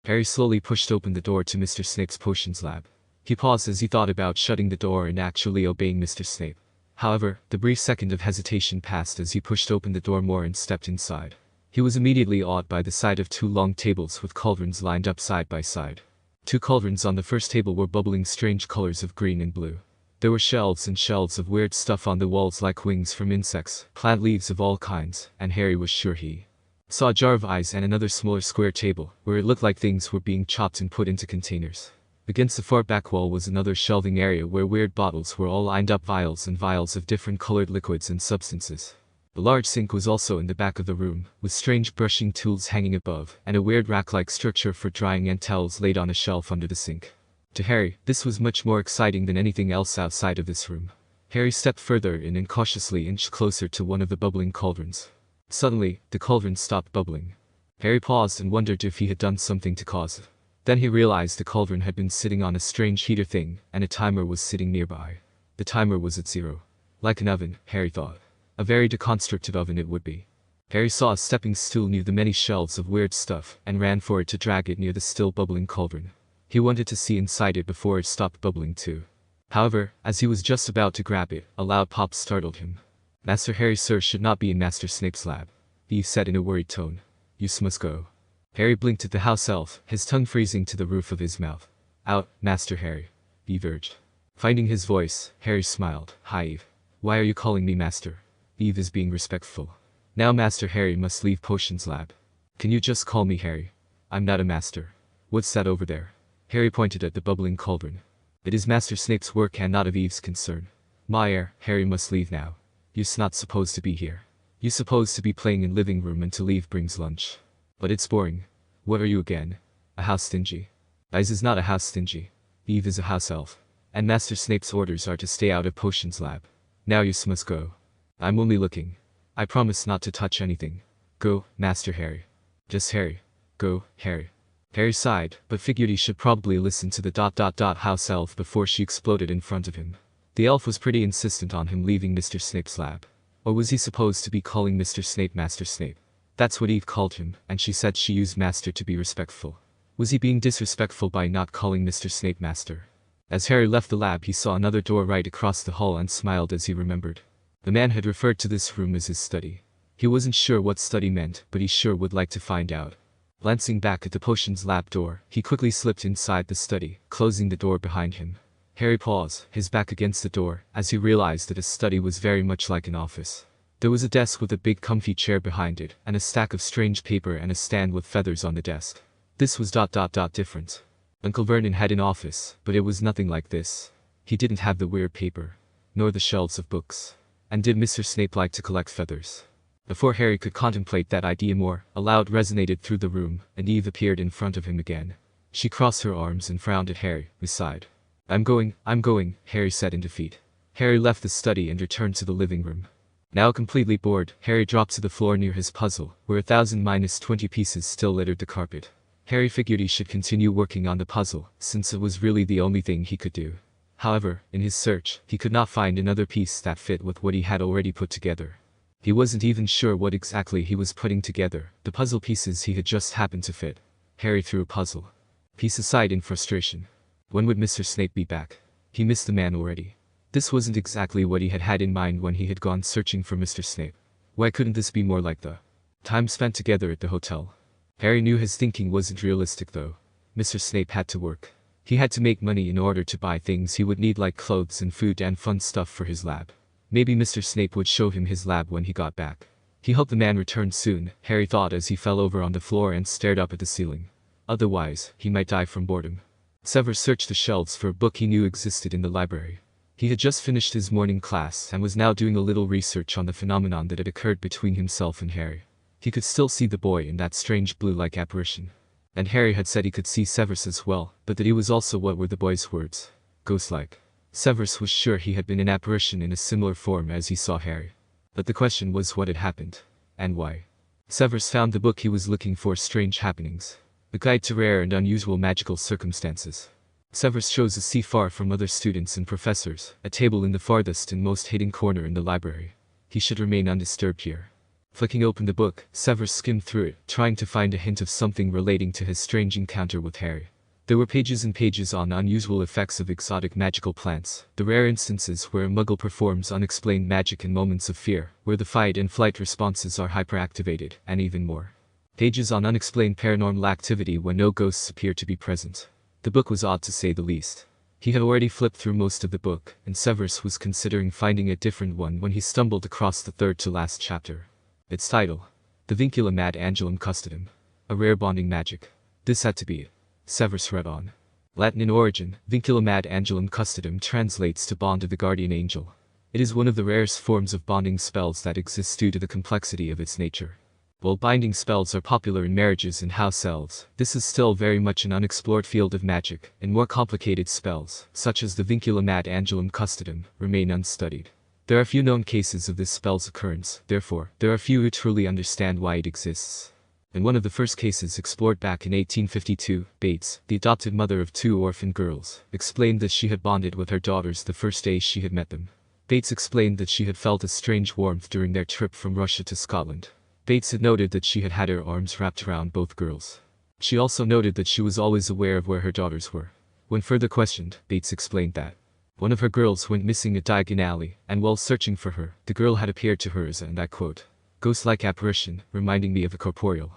Harry slowly pushed open the door to Mr. Snape's potions lab. He paused as he thought about shutting the door and actually obeying Mr. Snape. However, the brief second of hesitation passed as he pushed open the door more and stepped inside. He was immediately awed by the sight of two long tables with cauldrons lined up side by side. Two cauldrons on the first table were bubbling strange colors of green and blue. There were shelves and shelves of weird stuff on the walls like wings from insects, plant leaves of all kinds, and Harry was sure he saw a jar of eyes and another smaller square table, where it looked like things were being chopped and put into containers. Against the far back wall was another shelving area where weird bottles were all lined up, vials and vials of different colored liquids and substances. A large sink was also in the back of the room, with strange brushing tools hanging above, and a weird rack-like structure for drying and towels laid on a shelf under the sink. To Harry, this was much more exciting than anything else outside of this room. Harry stepped further in and cautiously inched closer to one of the bubbling cauldrons. Suddenly, the cauldron stopped bubbling. Harry paused and wondered if he had done something to cause it. Then he realized the cauldron had been sitting on a strange heater thing, and a timer was sitting nearby. The timer was at 0. Like an oven, Harry thought. A very deconstructed oven it would be. Harry saw a stepping stool near the many shelves of weird stuff, and ran for it to drag it near the still bubbling cauldron. He wanted to see inside it before it stopped bubbling too. However, as he was just about to grab it, a loud pop startled him. Master Harry, sir, should not be in Master Snape's lab. He said in a worried tone. You must go. Harry blinked at the house elf, his tongue freezing to the roof of his mouth. Out, Master Harry. Eve urged. Finding his voice, Harry smiled. Hi, Eve. Why are you calling me Master? Eve is being respectful. Now Master Harry must leave Potions Lab. Can you just call me Harry? I'm not a master. What's that over there? Harry pointed at the bubbling cauldron. It is Master Snape's work and not of Eve's concern. Harry must leave now. You're not supposed to be here. You're supposed to be playing in living room until Eve brings lunch. But it's boring. What are you again? A house stingy? Iz is not a house stingy. Eve is a house elf. And Master Snape's orders are to stay out of Potions Lab. Now you must go. I'm only looking. I promise not to touch anything. Go, Master Harry. Just Harry. Go, Harry. Harry sighed, but figured he should probably listen to the house elf before she exploded in front of him. The elf was pretty insistent on him leaving Mr. Snape's lab. Or was he supposed to be calling Mr. Snape Master Snape? That's what Eve called him, and she said she used Master to be respectful. Was he being disrespectful by not calling Mr. Snape Master? As Harry left the lab, he saw another door right across the hall and smiled as he remembered. The man had referred to this room as his study. He wasn't sure what study meant, but he sure would like to find out. Glancing back at the Potions Lab door, he quickly slipped inside the study, closing the door behind him. Harry paused, his back against the door, as he realized that his study was very much like an office. There was a desk with a big comfy chair behind it, and a stack of strange paper and a stand with feathers on the desk. This was different. Uncle Vernon had an office, but it was nothing like this. He didn't have the weird paper, nor the shelves of books. And did Mr. Snape like to collect feathers? Before Harry could contemplate that idea more, a loud resonated through the room, and Eve appeared in front of him again. She crossed her arms and frowned at Harry, who sighed. I'm going, Harry said in defeat. Harry left the study and returned to the living room. Now completely bored, Harry dropped to the floor near his puzzle, where 1,000-20 pieces still littered the carpet. Harry figured he should continue working on the puzzle, since it was really the only thing he could do. However, in his search, he could not find another piece that fit with what he had already put together. He wasn't even sure what exactly he was putting together, the puzzle pieces he had just happened to fit. Harry threw a puzzle piece aside in frustration. When would Mr. Snape be back? He missed the man already. This wasn't exactly what he had had in mind when he had gone searching for Mr. Snape. Why couldn't this be more like the time spent together at the hotel? Harry knew his thinking wasn't realistic though. Mr. Snape had to work. He had to make money in order to buy things he would need like clothes and food and fun stuff for his lab. Maybe Mr. Snape would show him his lab when he got back. He hoped the man returned soon, Harry thought as he fell over on the floor and stared up at the ceiling. Otherwise, he might die from boredom. Severus searched the shelves for a book he knew existed in the library. He had just finished his morning class and was now doing a little research on the phenomenon that had occurred between himself and Harry. He could still see the boy in that strange blue-like apparition. And Harry had said he could see Severus as well, but that he was also what were the boy's words? Ghost-like. Severus was sure he had been an apparition in a similar form as he saw Harry. But the question was what had happened, and why. Severus found the book he was looking for, Strange Happenings. A Guide to Rare and Unusual Magical Circumstances. Severus chose a seat far from other students and professors, a table in the farthest and most hidden corner in the library. He should remain undisturbed here. Flicking open the book, Severus skimmed through it, trying to find a hint of something relating to his strange encounter with Harry. There were pages and pages on unusual effects of exotic magical plants, the rare instances where a muggle performs unexplained magic in moments of fear, where the fight and flight responses are hyperactivated, and even more. Pages on unexplained paranormal activity when no ghosts appear to be present. The book was odd to say the least. He had already flipped through most of the book, and Severus was considering finding a different one when he stumbled across the third to last chapter. Its title: The Vincula Mad Angelum Custodum. A rare bonding magic. This had to be it. Severus read on. Latin in origin, Vincula Mad Angelum Custodum translates to Bond of the Guardian Angel. It is one of the rarest forms of bonding spells that exists due to the complexity of its nature. While binding spells are popular in marriages and house elves, this is still very much an unexplored field of magic, and more complicated spells, such as the Vincula Mad Angelum Custodum, remain unstudied. There are few known cases of this spell's occurrence, therefore, there are few who truly understand why it exists. In one of the first cases explored back in 1852, Bates, the adopted mother of 2 orphan girls, explained that she had bonded with her daughters the first day she had met them. Bates explained that she had felt a strange warmth during their trip from Russia to Scotland. Bates had noted that she had had her arms wrapped around both girls. She also noted that she was always aware of where her daughters were. When further questioned, Bates explained that one of her girls went missing at Diagon Alley, and while searching for her, the girl had appeared to her as, and I quote, ghost-like apparition, reminding me of a corporeal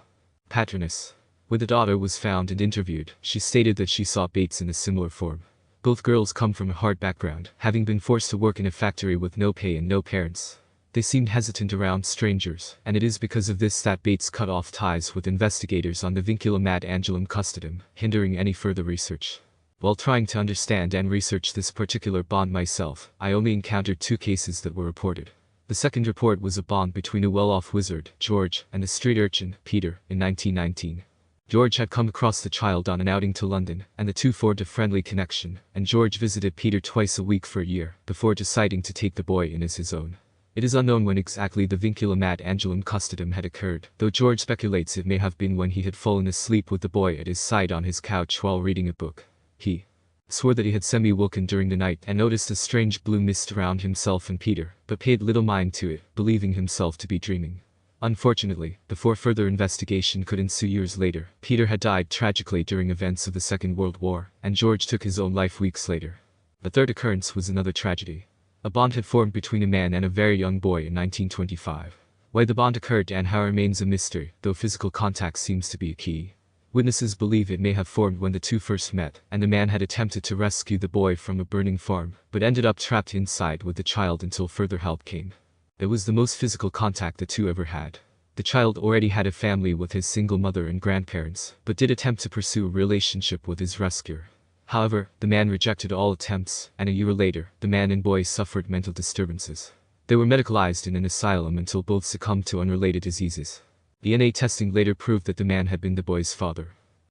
patroness. When the daughter was found and interviewed, she stated that she saw Bates in a similar form. Both girls come from a hard background, having been forced to work in a factory with no pay and no parents. They seemed hesitant around strangers, and it is because of this that Bates cut off ties with investigators on the vinculum ad angulum custodem, hindering any further research. While trying to understand and research this particular bond myself, I only encountered 2 cases that were reported. The second report was a bond between a well-off wizard, George, and a street urchin, Peter, in 1919. George had come across the child on an outing to London, and the two formed a friendly connection, and George visited Peter twice a week for a year, before deciding to take the boy in as his own. It is unknown when exactly the vinculum ad angulum custodem had occurred, though George speculates it may have been when he had fallen asleep with the boy at his side on his couch while reading a book. He swore that he had semi-woken during the night and noticed a strange blue mist around himself and Peter, but paid little mind to it, believing himself to be dreaming. Unfortunately, before further investigation could ensue years later, Peter had died tragically during events of the Second World War, and George took his own life weeks later. The third occurrence was another tragedy. A bond had formed between a man and a very young boy in 1925. Why the bond occurred and how remains a mystery, though physical contact seems to be a key. Witnesses believe it may have formed when the two first met, and the man had attempted to rescue the boy from a burning farm, but ended up trapped inside with the child until further help came. It was the most physical contact the two ever had. The child already had a family with his single mother and grandparents, but did attempt to pursue a relationship with his rescuer. However, the man rejected all attempts, and a year later, the man and boy suffered mental disturbances. They were medicalized in an asylum until both succumbed to unrelated diseases. DNA testing later proved that the man had been the boy's father.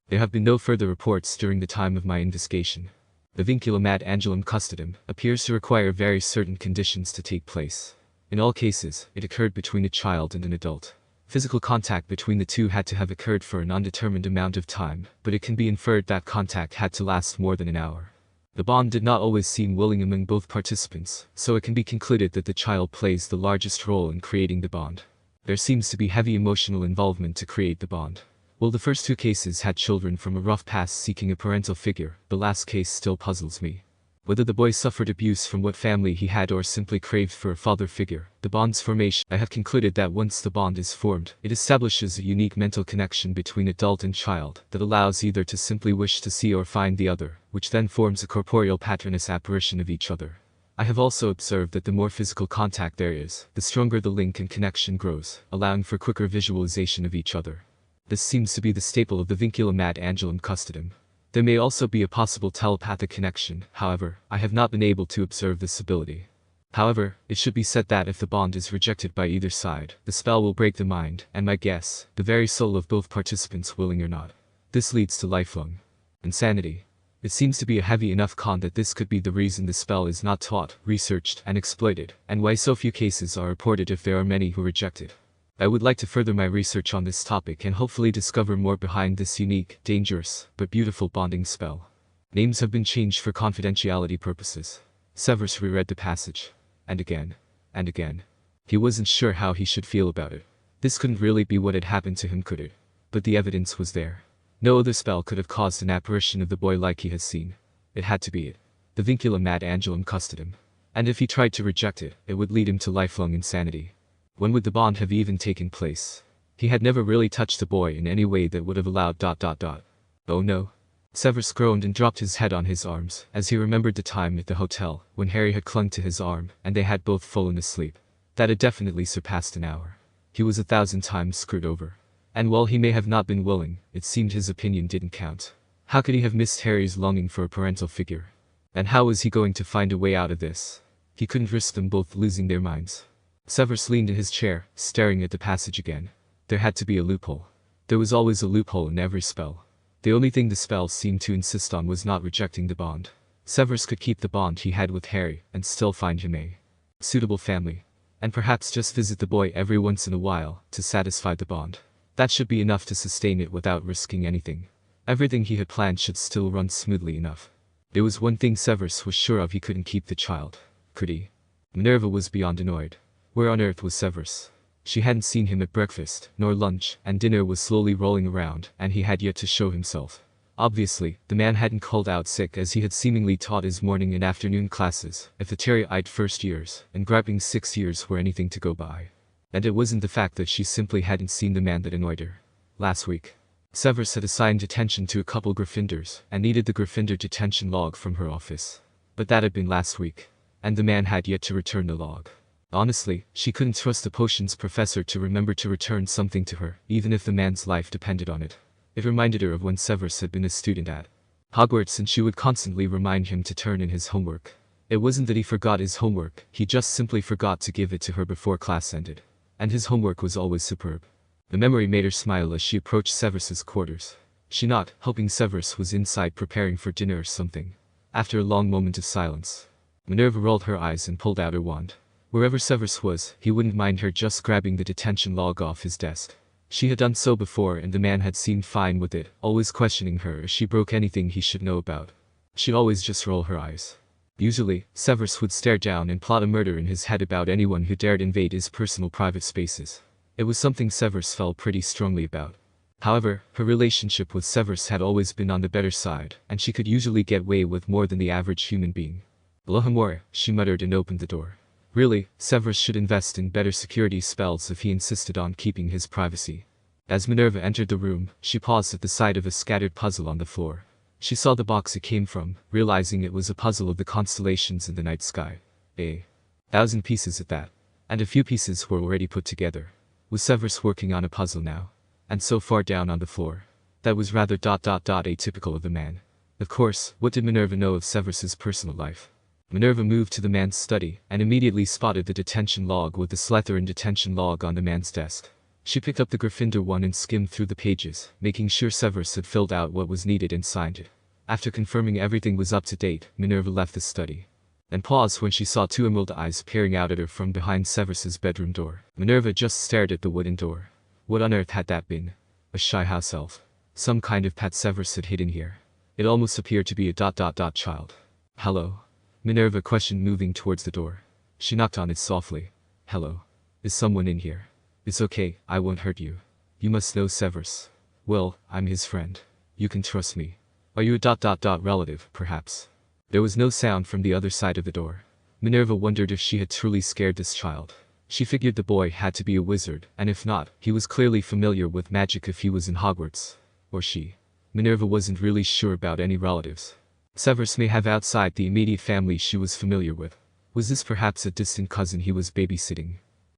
There have been no further reports during the time of my investigation. The vinculum ad angulum custodem appears to require very certain conditions to take place. In all cases, it occurred between a child and an adult. Physical contact between the two had to have occurred for an undetermined amount of time, but it can be inferred that contact had to last more than an hour. The bond did not always seem willing among both participants, so it can be concluded that the child plays the largest role in creating the bond. There seems to be heavy emotional involvement to create the bond. While the first 2 cases had children from a rough past seeking a parental figure, the last case still puzzles me. Whether the boy suffered abuse from what family he had or simply craved for a father figure, the bond's formation, I have concluded that once the bond is formed, it establishes a unique mental connection between adult and child that allows either to simply wish to see or find the other, which then forms a corporeal patronus apparition of each other. I have also observed that the more physical contact there is, the stronger the link and connection grows, allowing for quicker visualization of each other. This seems to be the staple of the vinculum ad angulum custodem. There may also be a possible telepathic connection, however, I have not been able to observe this ability. However, it should be said that if the bond is rejected by either side, the spell will break the mind, and my guess, the very soul of both participants willing or not. This leads to lifelong insanity. It seems to be a heavy enough con that this could be the reason the spell is not taught, researched, and exploited, and why so few cases are reported if there are many who reject it. I would like to further my research on this topic and hopefully discover more behind this unique, dangerous, but beautiful bonding spell. Names have been changed for confidentiality purposes. Severus reread the passage. And again. And again. He wasn't sure how he should feel about it. This couldn't really be what had happened to him, could it? But the evidence was there. No other spell could have caused an apparition of the boy like he has seen. It had to be it. The vinculum ad angulum custodem. And if he tried to reject it, it would lead him to lifelong insanity. When would the bond have even taken place? He had never really touched the boy in any way that would have allowed ... Oh no. Severus groaned and dropped his head on his arms, as he remembered the time at the hotel, when Harry had clung to his arm, and they had both fallen asleep. That had definitely surpassed an hour. He was 1,000 times screwed over. And while he may have not been willing, it seemed his opinion didn't count. How could he have missed Harry's longing for a parental figure? And how was he going to find a way out of this? He couldn't risk them both losing their minds. Severus leaned in his chair, staring at the passage again. There had to be a loophole. There was always a loophole in every spell. The only thing the spell seemed to insist on was not rejecting the bond. Severus could keep the bond he had with Harry, and still find him a suitable family. And perhaps just visit the boy every once in a while, to satisfy the bond. That should be enough to sustain it without risking anything. Everything he had planned should still run smoothly enough. There was one thing Severus was sure of: he couldn't keep the child. Could he? Minerva was beyond annoyed. Where on earth was Severus? She hadn't seen him at breakfast, nor lunch, and dinner was slowly rolling around, and he had yet to show himself. Obviously, the man hadn't called out sick, as he had seemingly taught his morning and afternoon classes, if the teary-eyed first years, and griping 6 years were anything to go by. And it wasn't the fact that she simply hadn't seen the man that annoyed her. Last week, Severus had assigned attention to a couple Gryffindors, and needed the Gryffindor detention log from her office. But that had been last week, and the man had yet to return the log. Honestly, she couldn't trust the potions professor to remember to return something to her, even if the man's life depended on it. It reminded her of when Severus had been a student at Hogwarts and she would constantly remind him to turn in his homework. It wasn't that he forgot his homework, he just simply forgot to give it to her before class ended. And his homework was always superb. The memory made her smile as she approached Severus's quarters. She nodded, hoping Severus was inside preparing for dinner or something. After a long moment of silence, Minerva rolled her eyes and pulled out her wand. Wherever Severus was, he wouldn't mind her just grabbing the detention log off his desk. She had done so before and the man had seemed fine with it, always questioning her if she broke anything he should know about. She'd always just roll her eyes. Usually, Severus would stare down and plot a murder in his head about anyone who dared invade his personal private spaces. It was something Severus felt pretty strongly about. However, her relationship with Severus had always been on the better side, and she could usually get away with more than the average human being. Alohomora, she muttered and opened the door. Really, Severus should invest in better security spells if he insisted on keeping his privacy. As Minerva entered the room, she paused at the sight of a scattered puzzle on the floor. She saw the box it came from, realizing it was a puzzle of the constellations in the night sky. 1,000 pieces at that. And a few pieces were already put together. Was Severus working on a puzzle now? And so far down on the floor. That was rather atypical of the man. Of course, what did Minerva know of Severus's personal life? Minerva moved to the man's study, and immediately spotted the detention log with the Slytherin detention log on the man's desk. She picked up the Gryffindor one and skimmed through the pages, making sure Severus had filled out what was needed and signed it. After confirming everything was up to date, Minerva left the study. Then paused when she saw two emerald eyes peering out at her from behind Severus's bedroom door. Minerva just stared at the wooden door. What on earth had that been? A shy house elf? Some kind of pet Severus had hidden here. It almost appeared to be a child. Hello? Minerva questioned, moving towards the door. She knocked on it softly. Hello? Is someone in here? It's okay, I won't hurt you. You must know Severus. Well, I'm his friend. You can trust me. Are you a relative, perhaps? There was no sound from the other side of the door. Minerva wondered if she had truly scared this child. She figured the boy had to be a wizard, and if not, he was clearly familiar with magic if he was in Hogwarts. Or she. Minerva wasn't really sure about any relatives. Severus may have outside the immediate family she was familiar with. Was this perhaps a distant cousin he was babysitting?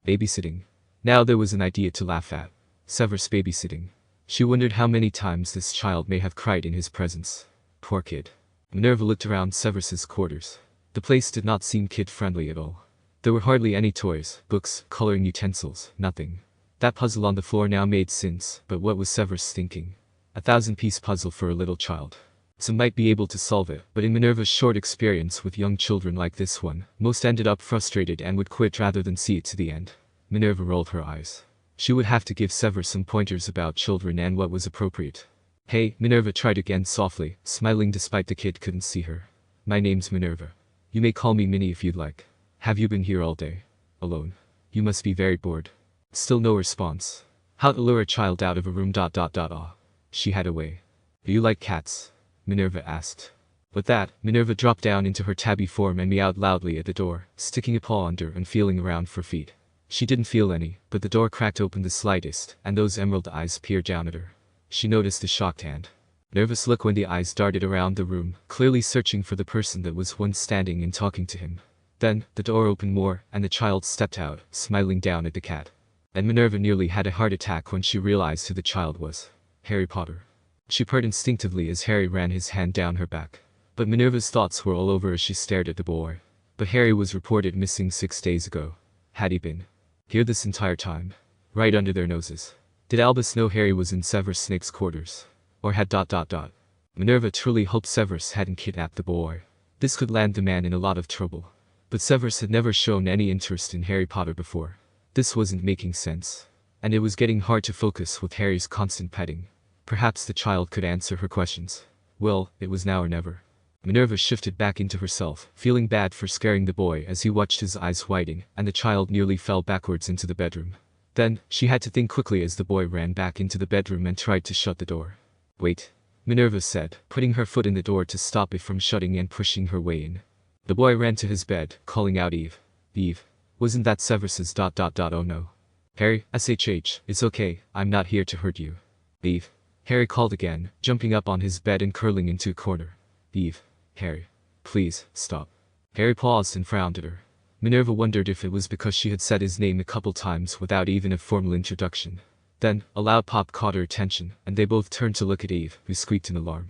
Babysitting? Now there was an idea to laugh at. Severus babysitting. She wondered how many times this child may have cried in his presence. Poor kid. Minerva looked around Severus's quarters. The place did not seem kid-friendly at all. There were hardly any toys, books, coloring utensils, nothing. That puzzle on the floor now made sense, but what was Severus thinking? 1,000-piece puzzle for a little child. Some might be able to solve it, but in Minerva's short experience with young children like this one, most ended up frustrated and would quit rather than see it to the end. Minerva rolled her eyes. She would have to give Severus some pointers about children and what was appropriate. Hey, Minerva tried again softly, smiling despite the kid couldn't see her. My name's Minerva. You may call me Minnie if you'd like. Have you been here all day? Alone? You must be very bored. Still no response. How to lure a child out of a room. She had a way. Do you like cats? Minerva asked. With that, Minerva dropped down into her tabby form and meowed loudly at the door, sticking a paw under and feeling around for feet. She didn't feel any, but the door cracked open the slightest, and those emerald eyes peered down at her. She noticed a shocked hand. Nervous look when the eyes darted around the room, clearly searching for the person that was once standing and talking to him. Then, the door opened more, and the child stepped out, smiling down at the cat. And Minerva nearly had a heart attack when she realized who the child was. Harry Potter. She purred instinctively as Harry ran his hand down her back. But Minerva's thoughts were all over as she stared at the boy. But Harry was reported missing 6 days ago. Had he been here this entire time? Right under their noses. Did Albus know Harry was in Severus Snape's quarters? Or had ... Minerva truly hoped Severus hadn't kidnapped the boy. This could land the man in a lot of trouble. But Severus had never shown any interest in Harry Potter before. This wasn't making sense. And it was getting hard to focus with Harry's constant petting. Perhaps the child could answer her questions. Well, it was now or never. Minerva shifted back into herself, feeling bad for scaring the boy as he watched his eyes widen, and the child nearly fell backwards into the bedroom. Then, she had to think quickly as the boy ran back into the bedroom and tried to shut the door. Wait, Minerva said, putting her foot in the door to stop it from shutting and pushing her way in. The boy ran to his bed, calling out Eve. Eve. Wasn't that Severus's ... Oh no. Harry, SHH, it's okay, I'm not here to hurt you. Eve. Harry called again, jumping up on his bed and curling into a corner. Eve. Harry. Please, stop. Harry paused and frowned at her. Minerva wondered if it was because she had said his name a couple times without even a formal introduction. Then, a loud pop caught her attention, and they both turned to look at Eve, who squeaked in alarm.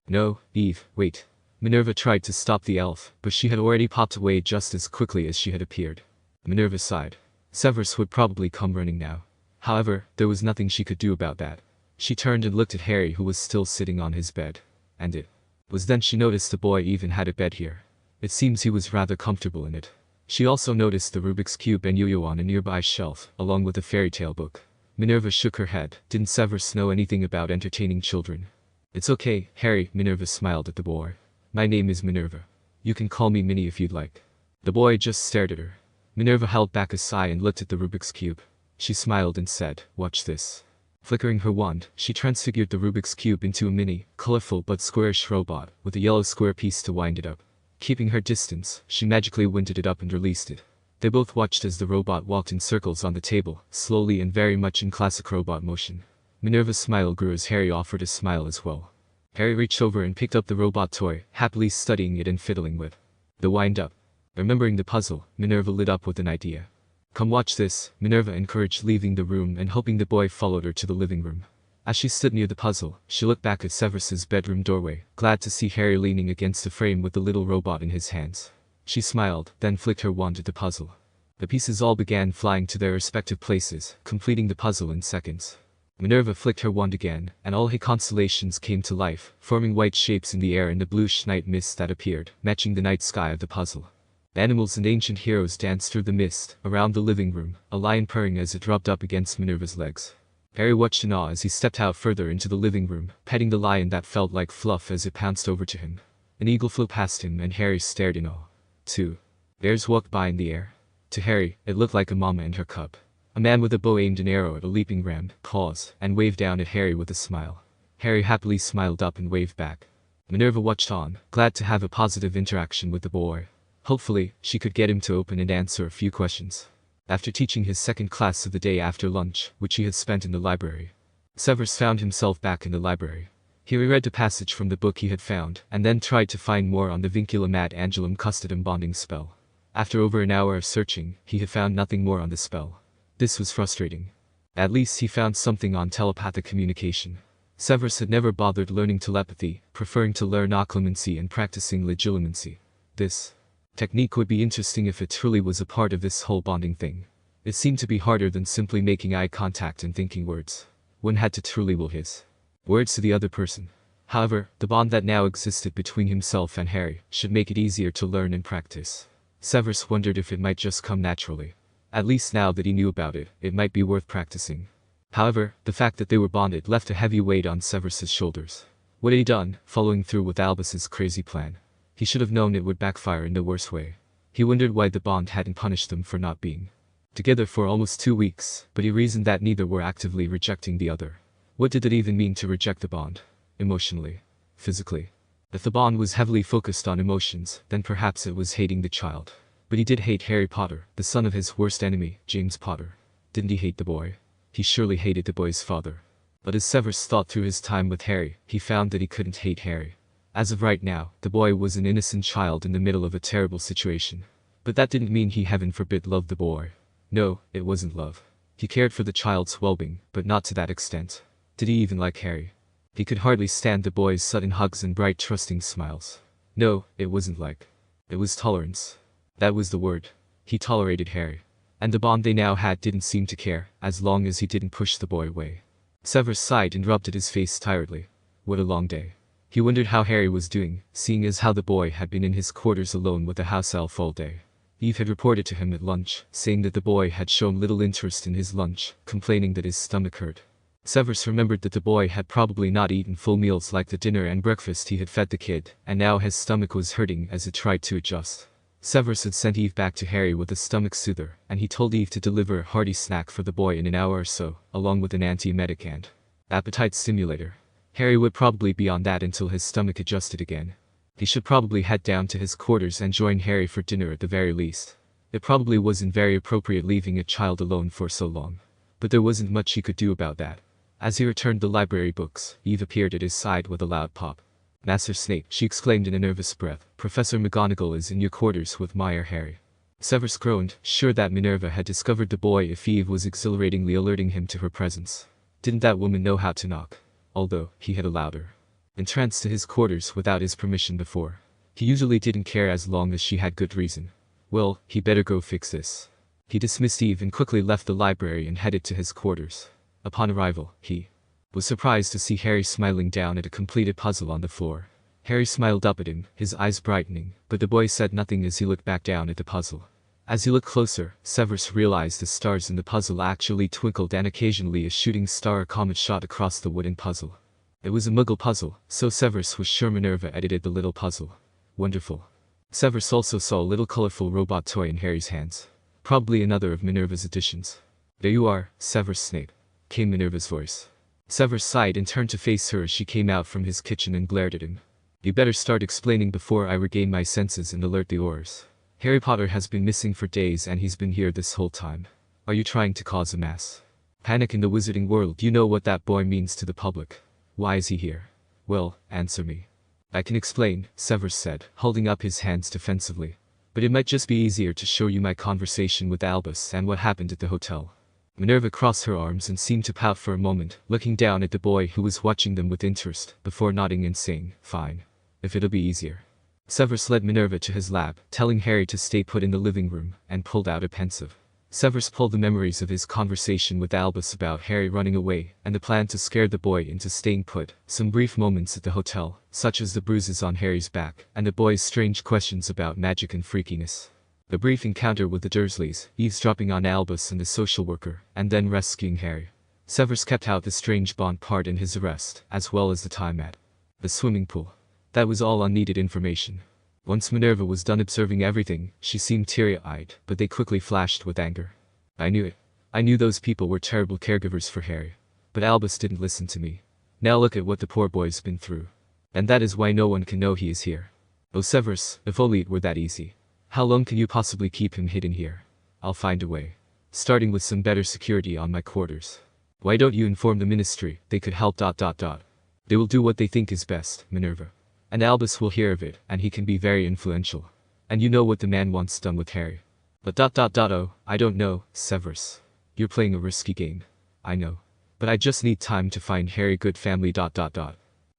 No, Eve, wait. Minerva tried to stop the elf, but she had already popped away just as quickly as she had appeared. Minerva sighed. Severus would probably come running now. However, there was nothing she could do about that. She turned and looked at Harry, who was still sitting on his bed. And it was then she noticed the boy even had a bed here. It seems he was rather comfortable in it. She also noticed the Rubik's Cube and yo-yo on a nearby shelf, along with a fairy tale book. Minerva shook her head. Didn't Severus know anything about entertaining children? It's okay, Harry, Minerva smiled at the boy. My name is Minerva. You can call me Minnie if you'd like. The boy just stared at her. Minerva held back a sigh and looked at the Rubik's Cube. She smiled and said, watch this. Flickering her wand, she transfigured the Rubik's Cube into a mini, colorful but squarish robot, with a yellow square piece to wind it up. Keeping her distance, she magically winded it up and released it. They both watched as the robot walked in circles on the table, slowly and very much in classic robot motion. Minerva's smile grew as Harry offered a smile as well. Harry reached over and picked up the robot toy, happily studying it and fiddling with the wind-up. Remembering the puzzle, Minerva lit up with an idea. Come watch this, Minerva encouraged, leaving the room and hoping the boy followed her to the living room. As she stood near the puzzle, she looked back at Severus's bedroom doorway, glad to see Harry leaning against the frame with the little robot in his hands. She smiled, then flicked her wand at the puzzle. The pieces all began flying to their respective places, completing the puzzle in seconds. Minerva flicked her wand again, and all her constellations came to life, forming white shapes in the air and the bluish night mist that appeared, matching the night sky of the puzzle. Animals and ancient heroes danced through the mist, around the living room, a lion purring as it rubbed up against Minerva's legs. Harry watched in awe as he stepped out further into the living room, petting the lion that felt like fluff as it pounced over to him. An eagle flew past him and Harry stared in awe. 2 bears walked by in the air. To Harry, it looked like a mama and her cub. A man with a bow aimed an arrow at a leaping ram, paused, and waved down at Harry with a smile. Harry happily smiled up and waved back. Minerva watched on, glad to have a positive interaction with the boy. Hopefully, she could get him to open and answer a few questions. After teaching his second class of the day after lunch, which he had spent in the library, Severus found himself back in the library. He reread a passage from the book he had found, and then tried to find more on the Vincula Ad Angelum Custodum bonding spell. After over an hour of searching, he had found nothing more on the spell. This was frustrating. At least he found something on telepathic communication. Severus had never bothered learning telepathy, preferring to learn occlumency and practicing legilimency. This technique would be interesting if it truly was a part of this whole bonding thing. It seemed to be harder than simply making eye contact and thinking words. One had to truly will his words to the other person. However, the bond that now existed between himself and Harry should make it easier to learn and practice. Severus wondered if it might just come naturally. At least now that he knew about it, it might be worth practicing. However, the fact that they were bonded left a heavy weight on Severus's shoulders. What had he done, following through with Albus's crazy plan? He should have known it would backfire in the worst way. He wondered why the bond hadn't punished them for not being together for almost 2 weeks, but he reasoned that neither were actively rejecting the other. What did it even mean to reject the bond? Emotionally? Physically? If the bond was heavily focused on emotions, then perhaps it was hating the child. But he did hate Harry Potter, the son of his worst enemy, James Potter. Didn't he hate the boy? He surely hated the boy's father. But as Severus thought through his time with Harry, he found that he couldn't hate Harry. As of right now, the boy was an innocent child in the middle of a terrible situation. But that didn't mean he heaven forbid loved the boy. No, it wasn't love. He cared for the child's well-being, but not to that extent. Did he even like Harry? He could hardly stand the boy's sudden hugs and bright trusting smiles. No, it wasn't like. It was tolerance. That was the word. He tolerated Harry. And the bond they now had didn't seem to care, as long as he didn't push the boy away. Severus sighed and rubbed at his face tiredly. What a long day. He wondered how Harry was doing, seeing as how the boy had been in his quarters alone with the house elf all day. Eve had reported to him at lunch, saying that the boy had shown little interest in his lunch, complaining that his stomach hurt. Severus remembered that the boy had probably not eaten full meals like the dinner and breakfast he had fed the kid, and now his stomach was hurting as it tried to adjust. Severus had sent Eve back to Harry with a stomach soother, and he told Eve to deliver a hearty snack for the boy in an hour or so, along with an antiemetic and appetite stimulator. Harry would probably be on that until his stomach adjusted again. He should probably head down to his quarters and join Harry for dinner at the very least. It probably wasn't very appropriate leaving a child alone for so long. But there wasn't much he could do about that. As he returned the library books, Eve appeared at his side with a loud pop. Master Snape, she exclaimed in a nervous breath, Professor Mcgonagall is in your quarters with Harry. Severus groaned, sure that Minerva had discovered the boy if Eve was exhilaratingly alerting him to her presence. Didn't that woman know how to knock? Although, he had allowed her entranced to his quarters without his permission before. He usually didn't care as long as she had good reason. Well, he better go fix this. He dismissed Eve and quickly left the library and headed to his quarters. Upon arrival, he was surprised to see Harry smiling down at a completed puzzle on the floor. Harry smiled up at him, his eyes brightening, but the boy said nothing as he looked back down at the puzzle. As he looked closer, Severus realized the stars in the puzzle actually twinkled and occasionally a shooting star or comet shot across the wooden puzzle. It was a Muggle puzzle, so Severus was sure Minerva edited the little puzzle. Wonderful. Severus also saw a little colorful robot toy in Harry's hands. Probably another of Minerva's additions. There you are, Severus Snape, came Minerva's voice. Severus sighed and turned to face her as she came out from his kitchen and glared at him. You better start explaining before I regain my senses and alert the Aurors. Harry Potter has been missing for days and he's been here this whole time. Are you trying to cause a mass panic in the wizarding world? You know what that boy means to the public. Why is he here? Well, answer me. I can explain, Severus said, holding up his hands defensively. But it might just be easier to show you my conversation with Albus and what happened at the hotel. Minerva crossed her arms and seemed to pout for a moment, looking down at the boy who was watching them with interest, before nodding and saying, fine. If it'll be easier. Severus led Minerva to his lab, telling Harry to stay put in the living room, and pulled out a pensive. Severus pulled the memories of his conversation with Albus about Harry running away, and the plan to scare the boy into staying put, some brief moments at the hotel, such as the bruises on Harry's back, and the boy's strange questions about magic and freakiness. The brief encounter with the Dursleys, eavesdropping on Albus and the social worker, and then rescuing Harry. Severus kept out the strange Bond part in his arrest, as well as the time at the swimming pool. That was all unneeded information. Once Minerva was done observing everything, she seemed teary-eyed, but they quickly flashed with anger. I knew it. I knew those people were terrible caregivers for Harry. But Albus didn't listen to me. Now look at what the poor boy's been through. And that is why no one can know he is here. Oh Severus, if only it were that easy. How long can you possibly keep him hidden here? I'll find a way. Starting with some better security on my quarters. Why don't you inform the ministry? They could help. They will do what they think is best, Minerva. And Albus will hear of it, and he can be very influential. And you know what the man wants done with Harry. But oh, I don't know, Severus. You're playing a risky game. I know. But I just need time to find Harry. Good family.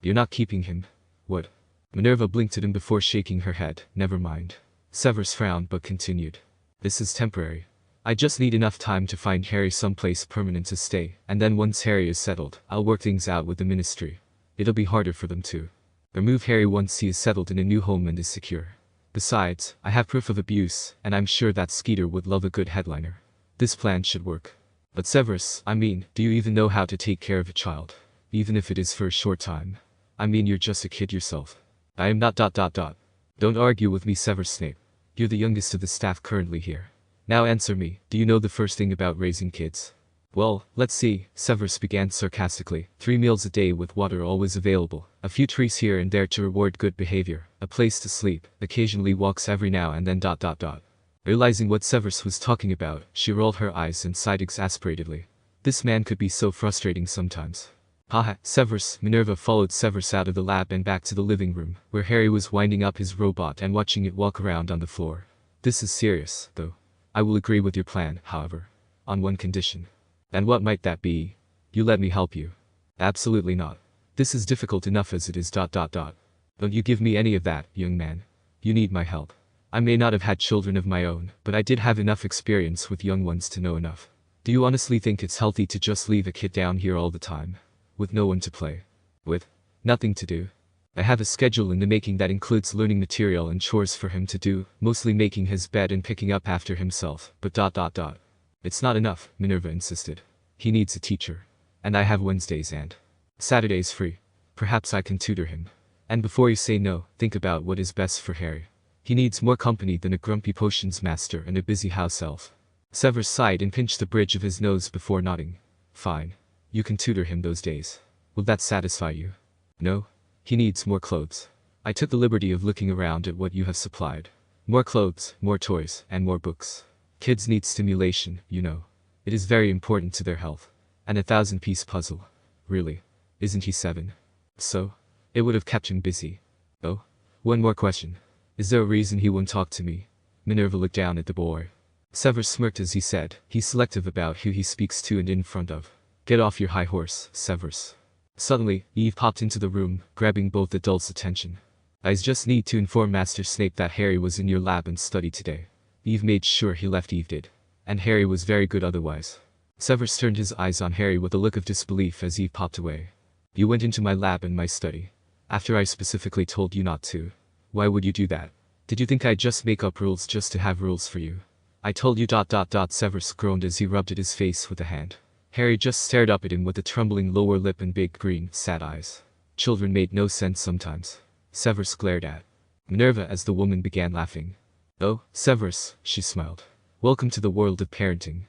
You're not keeping him. What? Minerva blinked at him before shaking her head. Never mind. Severus frowned but continued. This is temporary. I just need enough time to find Harry someplace permanent to stay, and then once Harry is settled, I'll work things out with the ministry. It'll be harder for them to remove Harry once he is settled in a new home and is secure. Besides, I have proof of abuse, and I'm sure that Skeeter would love a good headliner. This plan should work. But Severus, do you even know how to take care of a child? Even if it is for a short time. You're just a kid yourself. I am not. Don't argue with me, Severus Snape. You're the youngest of the staff currently here. Now answer me, do you know the first thing about raising kids? Well, let's see, Severus began sarcastically. 3 meals a day with water always available, a few treats here and there to reward good behavior, a place to sleep, occasionally walks every now and then. Realizing what Severus was talking about, she rolled her eyes and sighed exasperatedly. This man could be so frustrating sometimes. Haha, Severus. Minerva followed Severus out of the lab and back to the living room, where Harry was winding up his robot and watching it walk around on the floor. This is serious, though. I will agree with your plan, however. On one condition. And what might that be? You let me help you. Absolutely not. This is difficult enough as it is. Don't you give me any of that, young man. You need my help. I may not have had children of my own, but I did have enough experience with young ones to know enough. Do you honestly think it's healthy to just leave a kid down here all the time? With no one to play with, nothing to do. I have a schedule in the making that includes learning material and chores for him to do, mostly making his bed and picking up after himself, but It's not enough, Minerva insisted. He needs a teacher. And I have Wednesdays and Saturdays free. Perhaps I can tutor him. And before you say no, think about what is best for Harry. He needs more company than a grumpy potions master and a busy house elf. Severus sighed and pinched the bridge of his nose before nodding. Fine. You can tutor him those days. Will that satisfy you? No? He needs more clothes. I took the liberty of looking around at what you have supplied. More clothes, more toys, and more books. Kids need stimulation, you know. It is very important to their health. And a 1,000-piece puzzle. Really? Isn't he 7? So? It would have kept him busy. Oh? One more question. Is there a reason he won't talk to me? Minerva looked down at the boy. Severus smirked as he said, he's selective about who he speaks to and in front of. Get off your high horse, Severus. Suddenly, Eve popped into the room, grabbing both adults' attention. I just need to inform Master Snape that Harry was in your lab and studied today. Eve made sure he left. Eve did. And Harry was very good otherwise. Severus turned his eyes on Harry with a look of disbelief as Eve popped away. You went into my lab and my study. After I specifically told you not to. Why would you do that? Did you think I'd just make up rules just to have rules for you? I told you ... Severus groaned as he rubbed at his face with a hand. Harry just stared up at him with a trembling lower lip and big green, sad eyes. Children made no sense sometimes. Severus glared at Minerva as the woman began laughing. Oh, Severus, she smiled. Welcome to the world of parenting.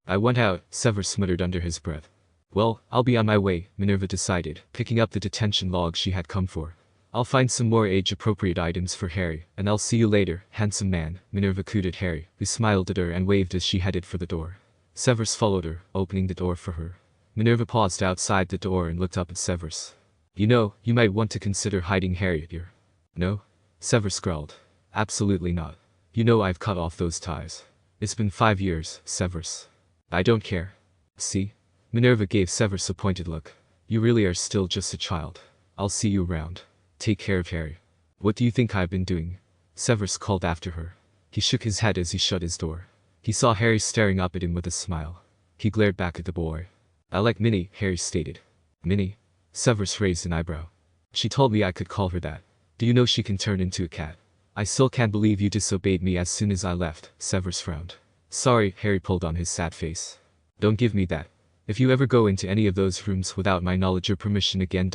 I went out, Severus muttered under his breath. Well, I'll be on my way, Minerva decided, picking up the detention log she had come for. I'll find some more age-appropriate items for Harry, and I'll see you later, handsome man, Minerva cooed at Harry, who smiled at her and waved as she headed for the door. Severus followed her, opening the door for her. Minerva paused outside the door and looked up at Severus. You know, you might want to consider hiding Harry here. No? Severus growled. Absolutely not. You know I've cut off those ties. It's been 5 years, Severus. I don't care. See? Minerva gave Severus a pointed look. You really are still just a child. I'll see you around. Take care of Harry. What do you think I've been doing? Severus called after her. He shook his head as he shut his door. He saw Harry staring up at him with a smile. He glared back at the boy. I like Minnie, Harry stated. Minnie? Severus raised an eyebrow. She told me I could call her that. Do you know she can turn into a cat? I still can't believe you disobeyed me as soon as I left, Severus frowned. Sorry, Harry pulled on his sad face. Don't give me that. If you ever go into any of those rooms without my knowledge or permission again ...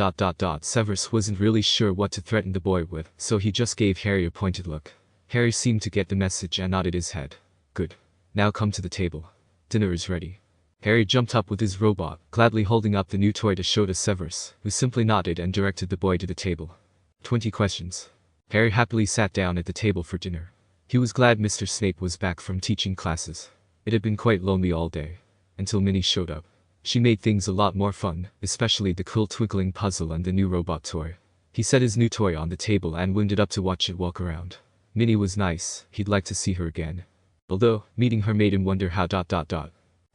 Severus wasn't really sure what to threaten the boy with, so he just gave Harry a pointed look. Harry seemed to get the message and nodded his head. Good. Now come to the table. Dinner is ready. Harry jumped up with his robot, gladly holding up the new toy to show to Severus, who simply nodded and directed the boy to the table. 20 questions. Harry happily sat down at the table for dinner. He was glad Mr. Snape was back from teaching classes. It had been quite lonely all day. Until Minnie showed up. She made things a lot more fun, especially the cool twinkling puzzle and the new robot toy. He set his new toy on the table and winded up to watch it walk around. Minnie was nice, he'd like to see her again. Although, meeting her made him wonder how ...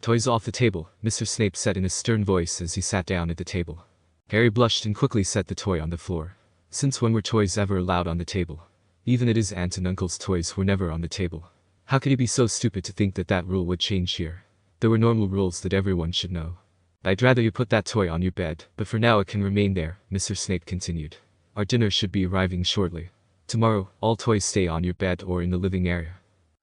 Toys off the table, Mr. Snape said in a stern voice as he sat down at the table. Harry blushed and quickly set the toy on the floor. Since when were toys ever allowed on the table? Even at his aunt and uncle's toys were never on the table. How could he be so stupid to think that that rule would change here? There were normal rules that everyone should know. I'd rather you put that toy on your bed, but for now it can remain there, Mr. Snape continued. Our dinner should be arriving shortly. Tomorrow, all toys stay on your bed or in the living area.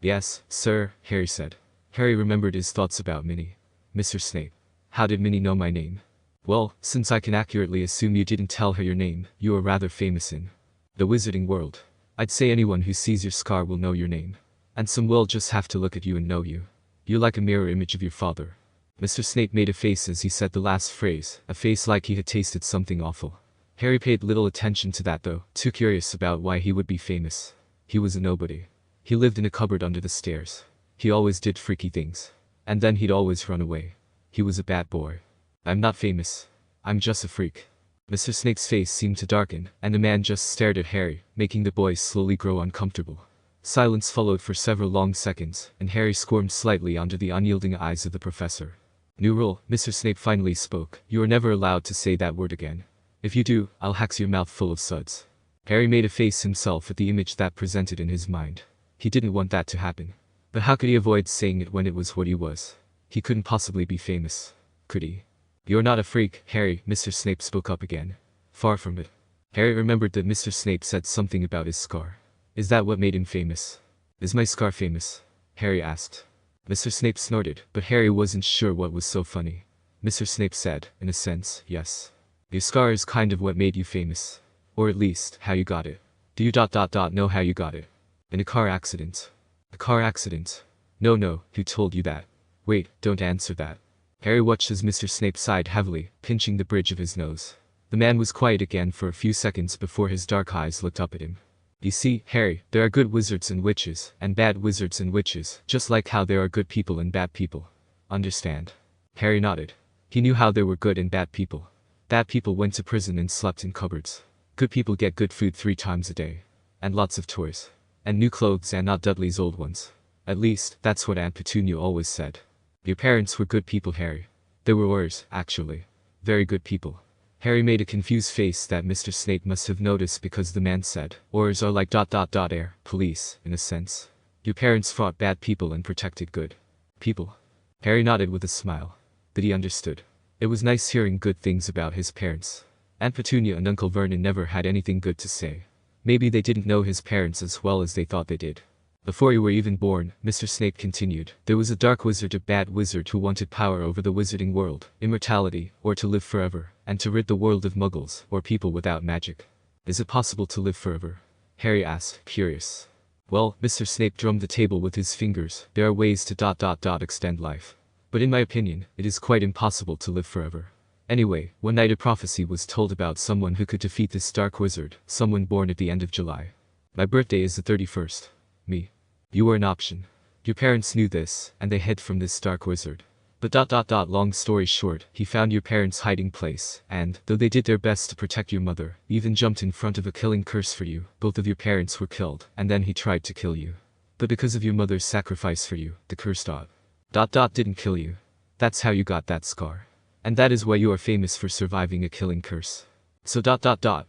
Yes, sir, Harry said. Harry remembered his thoughts about Minnie. Mr. Snape. How did Minnie know my name? Well, since I can accurately assume you didn't tell her your name, you are rather famous in the wizarding world. I'd say anyone who sees your scar will know your name. And some will just have to look at you and know you. You're like a mirror image of your father. Mr. Snape made a face as he said the last phrase, a face like he had tasted something awful. Harry paid little attention to that though, too curious about why he would be famous. He was a nobody. He lived in a cupboard under the stairs. He always did freaky things. And then he'd always run away. He was a bad boy. I'm not famous. I'm just a freak. Mr. Snape's face seemed to darken, and the man just stared at Harry, making the boy slowly grow uncomfortable. Silence followed for several long seconds, and Harry squirmed slightly under the unyielding eyes of the professor. New rule, Mr. Snape finally spoke. You are never allowed to say that word again. If you do, I'll hex your mouth full of suds. Harry made a face himself at the image that presented in his mind. He didn't want that to happen. But how could he avoid saying it when it was what he was? He couldn't possibly be famous. Could he? You're not a freak, Harry, Mr. Snape spoke up again. Far from it. Harry remembered that Mr. Snape said something about his scar. Is that what made him famous? Is my scar famous? Harry asked. Mr. Snape snorted, but Harry wasn't sure what was so funny. Mr. Snape said, in a sense, yes. Your scar is kind of what made you famous. Or at least, how you got it. Do you ... know how you got it? In a car accident. A car accident? No, who told you that? Wait, don't answer that. Harry watched as Mr. Snape sighed heavily, pinching the bridge of his nose. The man was quiet again for a few seconds before his dark eyes looked up at him. You see, Harry, there are good wizards and witches, and bad wizards and witches, just like how there are good people and bad people. Understand? Harry nodded. He knew how there were good and bad people. Bad people went to prison and slept in cupboards. Good people get good food 3 times a day. And lots of toys. And new clothes and not Dudley's old ones. At least, that's what Aunt Petunia always said. Your parents were good people, Harry. They were yours, actually. Very good people. Harry made a confused face that Mr. Snape must have noticed because the man said, Ours are like air, police, in a sense. Your parents fought bad people and protected good people. Harry nodded with a smile. That he understood. It was nice hearing good things about his parents. Aunt Petunia and Uncle Vernon never had anything good to say. Maybe they didn't know his parents as well as they thought they did. Before you were even born, Mr. Snape continued, there was a dark wizard, a bad wizard who wanted power over the wizarding world, immortality, or to live forever, and to rid the world of muggles, or people without magic. Is it possible to live forever? Harry asked, curious. Well, Mr. Snape drummed the table with his fingers, there are ways to extend life. But in my opinion, it is quite impossible to live forever. Anyway, one night a prophecy was told about someone who could defeat this dark wizard, someone born at the end of July. My birthday is the 31st. Me. You were an option. Your parents knew this, and they hid from this dark wizard. But long story short, he found your parents' hiding place, and, though they did their best to protect your mother, even jumped in front of a killing curse for you, both of your parents were killed, and then he tried to kill you. But because of your mother's sacrifice for you, the curse didn't kill you. That's how you got that scar. And that is why you are famous for surviving a killing curse. So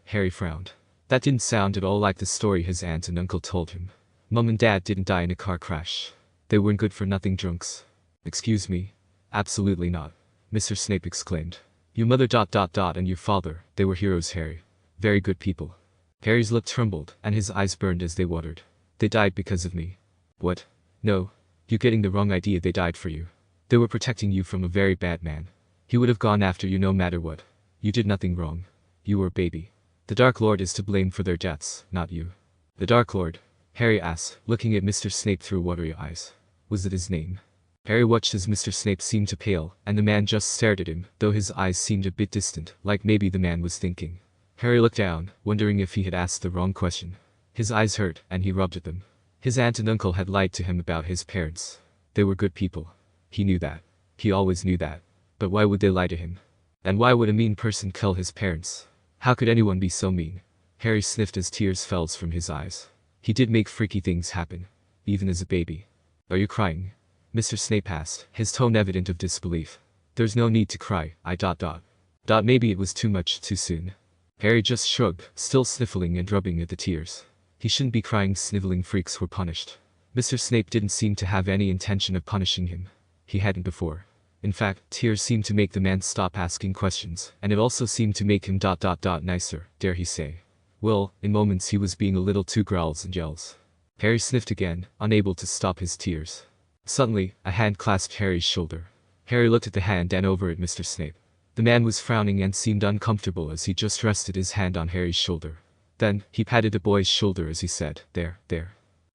Harry frowned. That didn't sound at all like the story his aunt and uncle told him. Mum and Dad didn't die in a car crash. They weren't good-for-nothing drunks. Excuse me? Absolutely not. Mr. Snape exclaimed. Your mother and your father, they were heroes, Harry. Very good people. Harry's lip trembled, and his eyes burned as they watered. They died because of me. What? No. You're getting the wrong idea, they died for you. They were protecting you from a very bad man. He would have gone after you no matter what. You did nothing wrong. You were a baby. The Dark Lord is to blame for their deaths, not you. The Dark Lord? Harry asked, looking at Mr. Snape through watery eyes. Was it his name? Harry watched as Mr. Snape seemed to pale, and the man just stared at him, though his eyes seemed a bit distant, like maybe the man was thinking. Harry looked down, wondering if he had asked the wrong question. His eyes hurt, and he rubbed at them. His aunt and uncle had lied to him about his parents. They were good people. He knew that. He always knew that. But why would they lie to him? And why would a mean person kill his parents? How could anyone be so mean? Harry sniffed as tears fell from his eyes. He did make freaky things happen. Even as a baby. Are you crying? Mr. Snape asked, his tone evident of disbelief. There's no need to cry, Maybe it was too much too soon. Harry just shrugged, still sniffling and rubbing at the tears. He shouldn't be crying, sniveling freaks were punished. Mr. Snape didn't seem to have any intention of punishing him. He hadn't before. In fact, tears seemed to make the man stop asking questions, and it also seemed to make him nicer, dare he say. Well, in moments he was being a little too growls and yells. Harry sniffed again, unable to stop his tears. Suddenly, a hand clasped Harry's shoulder. Harry looked at the hand and over at Mr. Snape. The man was frowning and seemed uncomfortable as he just rested his hand on Harry's shoulder. Then, he patted the boy's shoulder as he said, There.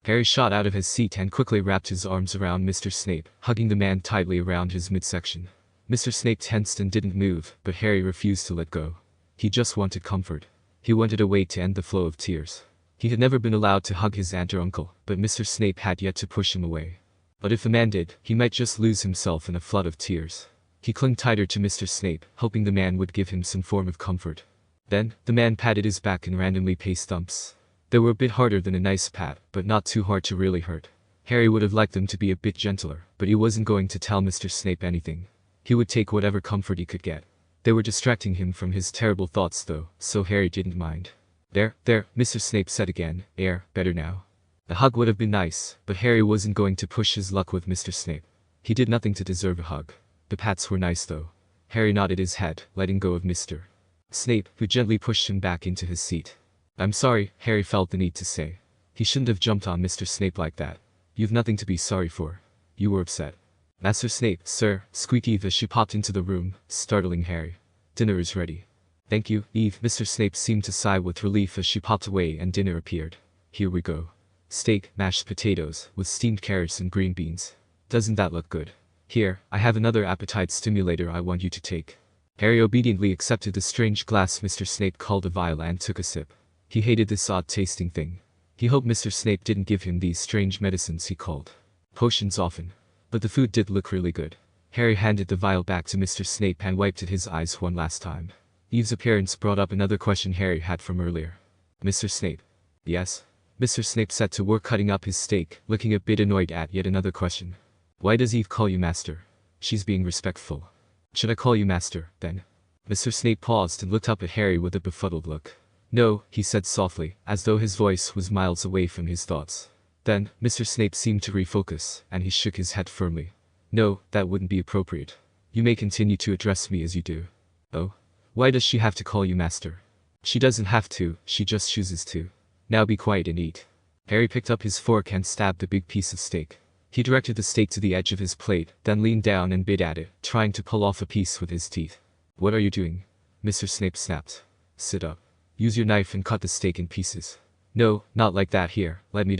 Harry shot out of his seat and quickly wrapped his arms around Mr. Snape, hugging the man tightly around his midsection. Mr. Snape tensed and didn't move, but Harry refused to let go. He just wanted comfort. He wanted a way to end the flow of tears. He had never been allowed to hug his aunt or uncle, but Mr. Snape had yet to push him away. But if the man did, he might just lose himself in a flood of tears. He clung tighter to Mr. Snape, hoping the man would give him some form of comfort. Then, the man patted his back and randomly paced thumps. They were a bit harder than a nice pat, but not too hard to really hurt. Harry would have liked them to be a bit gentler, but he wasn't going to tell Mr. Snape anything. He would take whatever comfort he could get. They were distracting him from his terrible thoughts though, so Harry didn't mind. There, Mr. Snape said again, better now. A hug would have been nice, but Harry wasn't going to push his luck with Mr. Snape. He did nothing to deserve a hug. The pats were nice though. Harry nodded his head, letting go of Mr. Snape, who gently pushed him back into his seat. I'm sorry, Harry felt the need to say. He shouldn't have jumped on Mr. Snape like that. You've nothing to be sorry for. You were upset. Master Snape, sir, squeaked Eve as she popped into the room, startling Harry. Dinner is ready. Thank you, Eve. Mr. Snape seemed to sigh with relief as she popped away and dinner appeared. Here we go. Steak, mashed potatoes, with steamed carrots and green beans. Doesn't that look good? Here, I have another appetite stimulator I want you to take. Harry obediently accepted the strange glass Mr. Snape called a vial and took a sip. He hated this odd-tasting thing. He hoped Mr. Snape didn't give him these strange medicines he called potions often. But the food did look really good. Harry handed the vial back to Mr. Snape and wiped at his eyes one last time. Eve's appearance brought up another question Harry had from earlier. Mr. Snape. Yes? Mr. Snape set to work cutting up his steak, looking a bit annoyed at yet another question. Why does Eve call you master? She's being respectful. Should I call you master, then? Mr. Snape paused and looked up at Harry with a befuddled look. No, he said softly, as though his voice was miles away from his thoughts. Then, Mr. Snape seemed to refocus, and he shook his head firmly. No, that wouldn't be appropriate. You may continue to address me as you do. Oh? Why does she have to call you master? She doesn't have to, she just chooses to. Now be quiet and eat. Harry picked up his fork and stabbed a big piece of steak. He directed the steak to the edge of his plate, then leaned down and bit at it, trying to pull off a piece with his teeth. What are you doing? Mr. Snape snapped. Sit up. Use your knife and cut the steak in pieces. No, not like that here, let me ...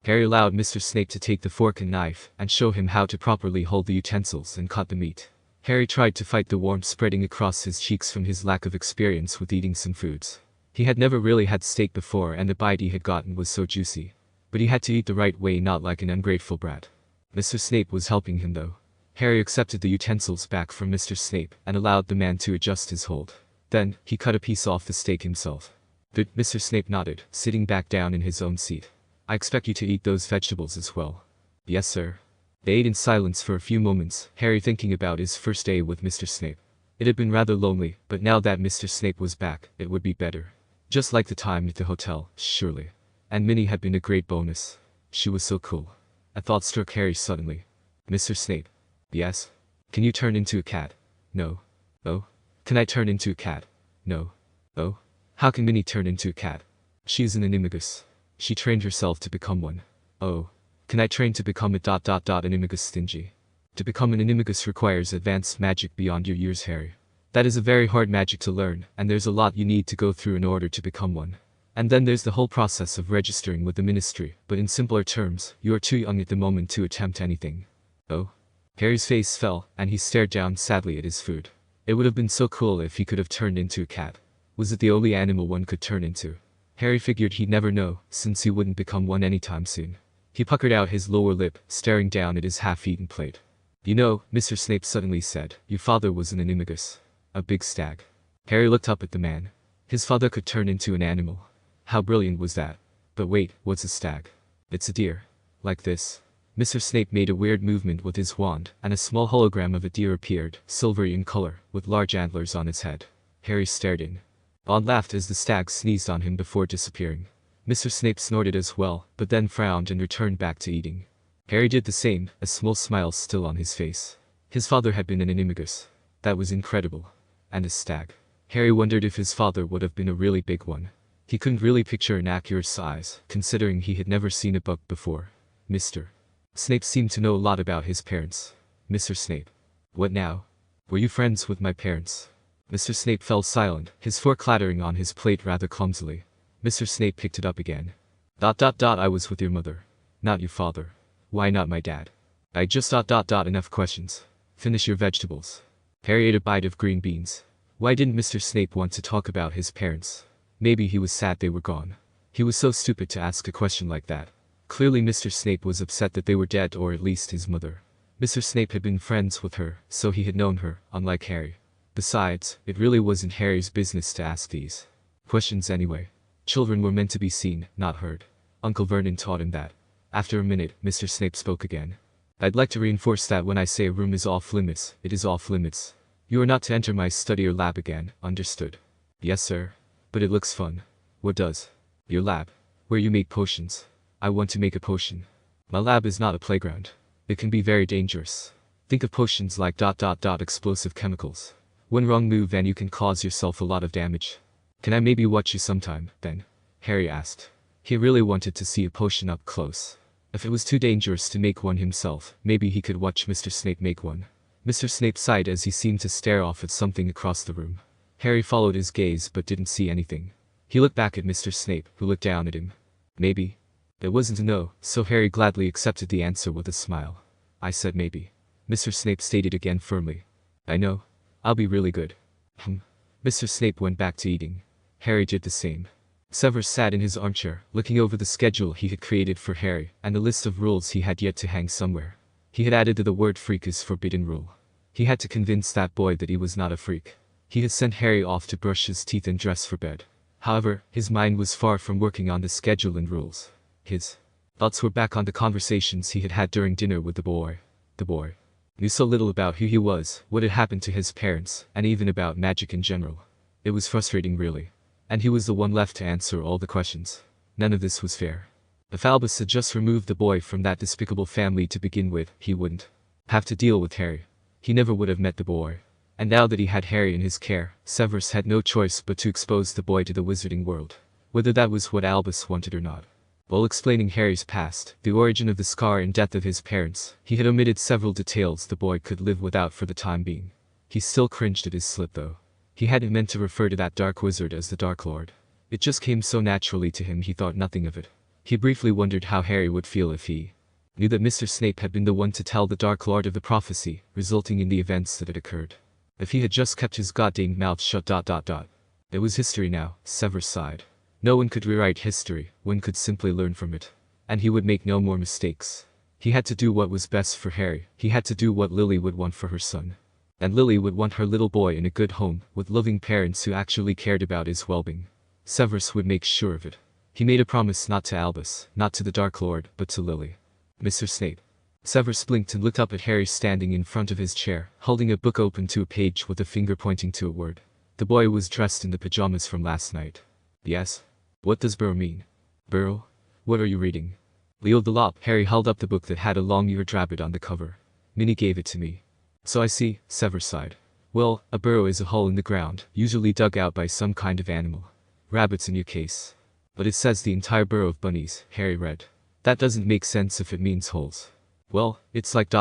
Harry allowed Mr. Snape to take the fork and knife, and show him how to properly hold the utensils and cut the meat. Harry tried to fight the warmth spreading across his cheeks from his lack of experience with eating some foods. He had never really had steak before and the bite he had gotten was so juicy. But he had to eat the right way, not like an ungrateful brat. Mr. Snape was helping him though. Harry accepted the utensils back from Mr. Snape and allowed the man to adjust his hold. Then, he cut a piece off the steak himself. But Mr. Snape nodded, sitting back down in his own seat. I expect you to eat those vegetables as well. Yes, sir. They ate in silence for a few moments, Harry thinking about his first day with Mr. Snape. It had been rather lonely, but now that Mr. Snape was back, it would be better. Just like the time at the hotel, surely. And Minnie had been a great bonus. She was so cool. A thought struck Harry suddenly. Mr. Snape. Yes? Can you turn into a cat? No. Oh? Can I turn into a cat? No. Oh? How can Minnie turn into a cat? She is an animagus. She trained herself to become one. Oh. Can I train to become a ... animagus stingy? To become an animagus requires advanced magic beyond your years, Harry. That is a very hard magic to learn, and there's a lot you need to go through in order to become one. And then there's the whole process of registering with the ministry, but in simpler terms, you are too young at the moment to attempt anything. Oh? Harry's face fell, and he stared down sadly at his food. It would have been so cool if he could have turned into a cat. Was it the only animal one could turn into? Harry figured he'd never know, since he wouldn't become one anytime soon. He puckered out his lower lip, staring down at his half-eaten plate. You know, Mr. Snape suddenly said, your father was an animagus. A big stag. Harry looked up at the man. His father could turn into an animal. How brilliant was that? But wait, what's a stag? It's a deer. Like this. Mr. Snape made a weird movement with his wand, and a small hologram of a deer appeared, silvery in color, with large antlers on its head. Harry stared in. Bond laughed as the stag sneezed on him before disappearing. Mr. Snape snorted as well, but then frowned and returned back to eating. Harry did the same, a small smile still on his face. His father had been an animagus. That was incredible. And a stag. Harry wondered if his father would have been a really big one. He couldn't really picture an accurate size, considering he had never seen a buck before. Mr. Snape seemed to know a lot about his parents. Mr. Snape. What now? Were you friends with my parents? Mr. Snape fell silent, his fork clattering on his plate rather clumsily. Mr. Snape picked it up again. I was with your mother. Not your father. Why not my dad? I just ... enough questions. Finish your vegetables. Harry ate a bite of green beans. Why didn't Mr. Snape want to talk about his parents? Maybe he was sad they were gone. He was so stupid to ask a question like that. Clearly Mr. Snape was upset that they were dead, or at least his mother. Mr. Snape had been friends with her, so he had known her, unlike Harry. Besides, it really wasn't Harry's business to ask these questions anyway. Children were meant to be seen, not heard. Uncle Vernon taught him that. After a minute, Mr. Snape spoke again. I'd like to reinforce that when I say a room is off limits, it is off limits. You are not to enter my study or lab again, understood? Yes, sir. But it looks fun. What does? Your lab. Where you make potions. I want to make a potion. My lab is not a playground. It can be very dangerous. Think of potions like ... explosive chemicals. One wrong move and you can cause yourself a lot of damage. Can I maybe watch you sometime, then? Harry asked. He really wanted to see a potion up close. If it was too dangerous to make one himself, maybe he could watch Mr. Snape make one. Mr. Snape sighed as he seemed to stare off at something across the room. Harry followed his gaze but didn't see anything. He looked back at Mr. Snape, who looked down at him. Maybe. It wasn't a no, so Harry gladly accepted the answer with a smile. I said maybe. Mr. Snape stated again firmly. I know. I'll be really good. Mr. Snape went back to eating. Harry did the same. Severus sat in his armchair, looking over the schedule he had created for Harry, and the list of rules he had yet to hang somewhere. He had added to the word freak his forbidden rule. He had to convince that boy that he was not a freak. He had sent Harry off to brush his teeth and dress for bed. However, his mind was far from working on the schedule and rules. His thoughts were back on the conversations he had had during dinner with the boy. The boy knew so little about who he was, what had happened to his parents, and even about magic in general. It was frustrating really. And he was the one left to answer all the questions. None of this was fair. If Albus had just removed the boy from that despicable family to begin with, he wouldn't have to deal with Harry. He never would have met the boy. And now that he had Harry in his care, Severus had no choice but to expose the boy to the wizarding world. Whether that was what Albus wanted or not. While explaining Harry's past, the origin of the scar and death of his parents, he had omitted several details the boy could live without for the time being. He still cringed at his slip though. He hadn't meant to refer to that dark wizard as the Dark Lord. It just came so naturally to him he thought nothing of it. He briefly wondered how Harry would feel if he knew that Mr. Snape had been the one to tell the Dark Lord of the prophecy, resulting in the events that had occurred. If he had just kept his goddamn mouth shut. It was history now, Severus sighed. No one could rewrite history, one could simply learn from it. And he would make no more mistakes. He had to do what was best for Harry, he had to do what Lily would want for her son. And Lily would want her little boy in a good home, with loving parents who actually cared about his well-being. Severus would make sure of it. He made a promise not to Albus, not to the Dark Lord, but to Lily. Mr. Snape. Severus blinked and looked up at Harry standing in front of his chair, holding a book open to a page with a finger pointing to a word. The boy was dressed in the pajamas from last night. Yes? What does burrow mean? Burrow? What are you reading? Leo the Lop. Harry held up the book that had a long-eared rabbit on the cover. Minnie gave it to me. So I see, Severus sighed. Well, a burrow is a hole in the ground, usually dug out by some kind of animal. Rabbits in your case. But it says the entire burrow of bunnies, Harry read. That doesn't make sense if it means holes. Well, it's like ...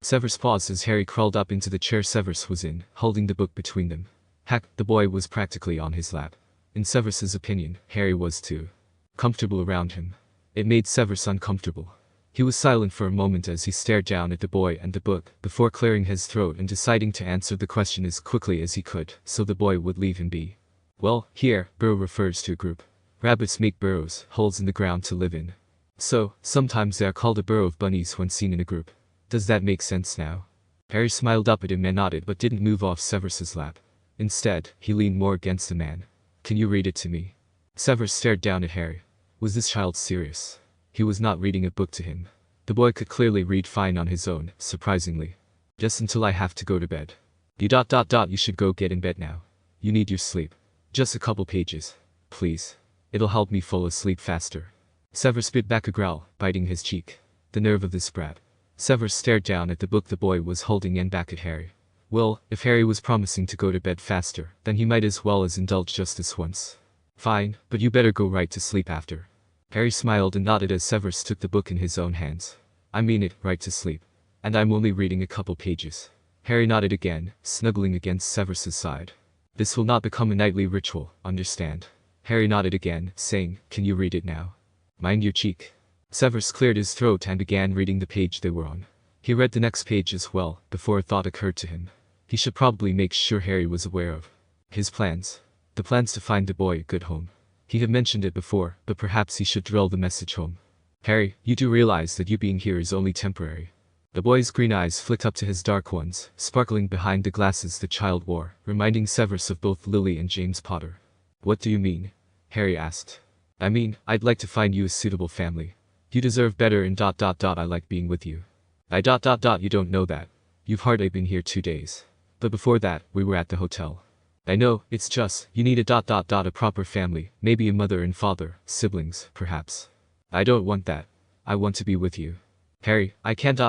Severus paused as Harry crawled up into the chair Severus was in, holding the book between them. Heck, the boy was practically on his lap. In Severus's opinion, Harry was too comfortable around him. It made Severus uncomfortable. He was silent for a moment as he stared down at the boy and the book, before clearing his throat and deciding to answer the question as quickly as he could, so the boy would leave him be. Well, here, burrow refers to a group. Rabbits make burrows, holes in the ground to live in. So, sometimes they are called a burrow of bunnies when seen in a group. Does that make sense now? Harry smiled up at him and nodded but didn't move off Severus's lap. Instead, he leaned more against the man. Can you read it to me? Severus stared down at Harry. Was this child serious? He was not reading a book to him. The boy could clearly read fine on his own, surprisingly. Just until I have to go to bed. You should go get in bed now. You need your sleep. Just a couple pages. Please. It'll help me fall asleep faster. Severus spit back a growl, biting his cheek. The nerve of this brat. Severus stared down at the book the boy was holding and back at Harry. Well, if Harry was promising to go to bed faster, then he might as well as indulge just this once. Fine, but you better go right to sleep after. Harry smiled and nodded as Severus took the book in his own hands. I mean it, right to sleep. And I'm only reading a couple pages. Harry nodded again, snuggling against Severus's side. This will not become a nightly ritual, understand? Harry nodded again, saying, can you read it now? Mind your cheek. Severus cleared his throat and began reading the page they were on. He read the next page as well, before a thought occurred to him. He should probably make sure Harry was aware of his plans. The plans to find the boy a good home. He had mentioned it before, but perhaps he should drill the message home. Harry, you do realize that you being here is only temporary. The boy's green eyes flicked up to his dark ones, sparkling behind the glasses the child wore, reminding Severus of both Lily and James Potter. What do you mean? Harry asked. I mean, I'd like to find you a suitable family. You deserve better and ... I like being with you. You don't know that. You've hardly been here 2 days. But before that, we were at the hotel. I know, it's just, you need a proper family, maybe a mother and father, siblings, perhaps. I don't want that. I want to be with you. Harry, I can't ...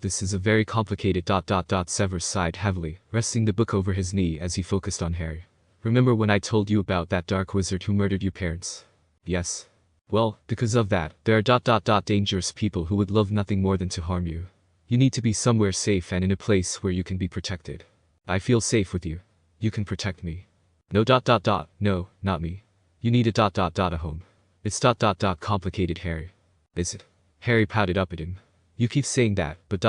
This is a very complicated ... Severus sighed heavily, resting the book over his knee as he focused on Harry. Remember when I told you about that dark wizard who murdered your parents? Yes. Well, because of that, there are ... dangerous people who would love nothing more than to harm you. You need to be somewhere safe and in a place where you can be protected. I feel safe with you. You can protect me. No ... No, not me. You need a ... a home. It's ... complicated, Harry. Is it? Harry pouted up at him. You keep saying that, but ...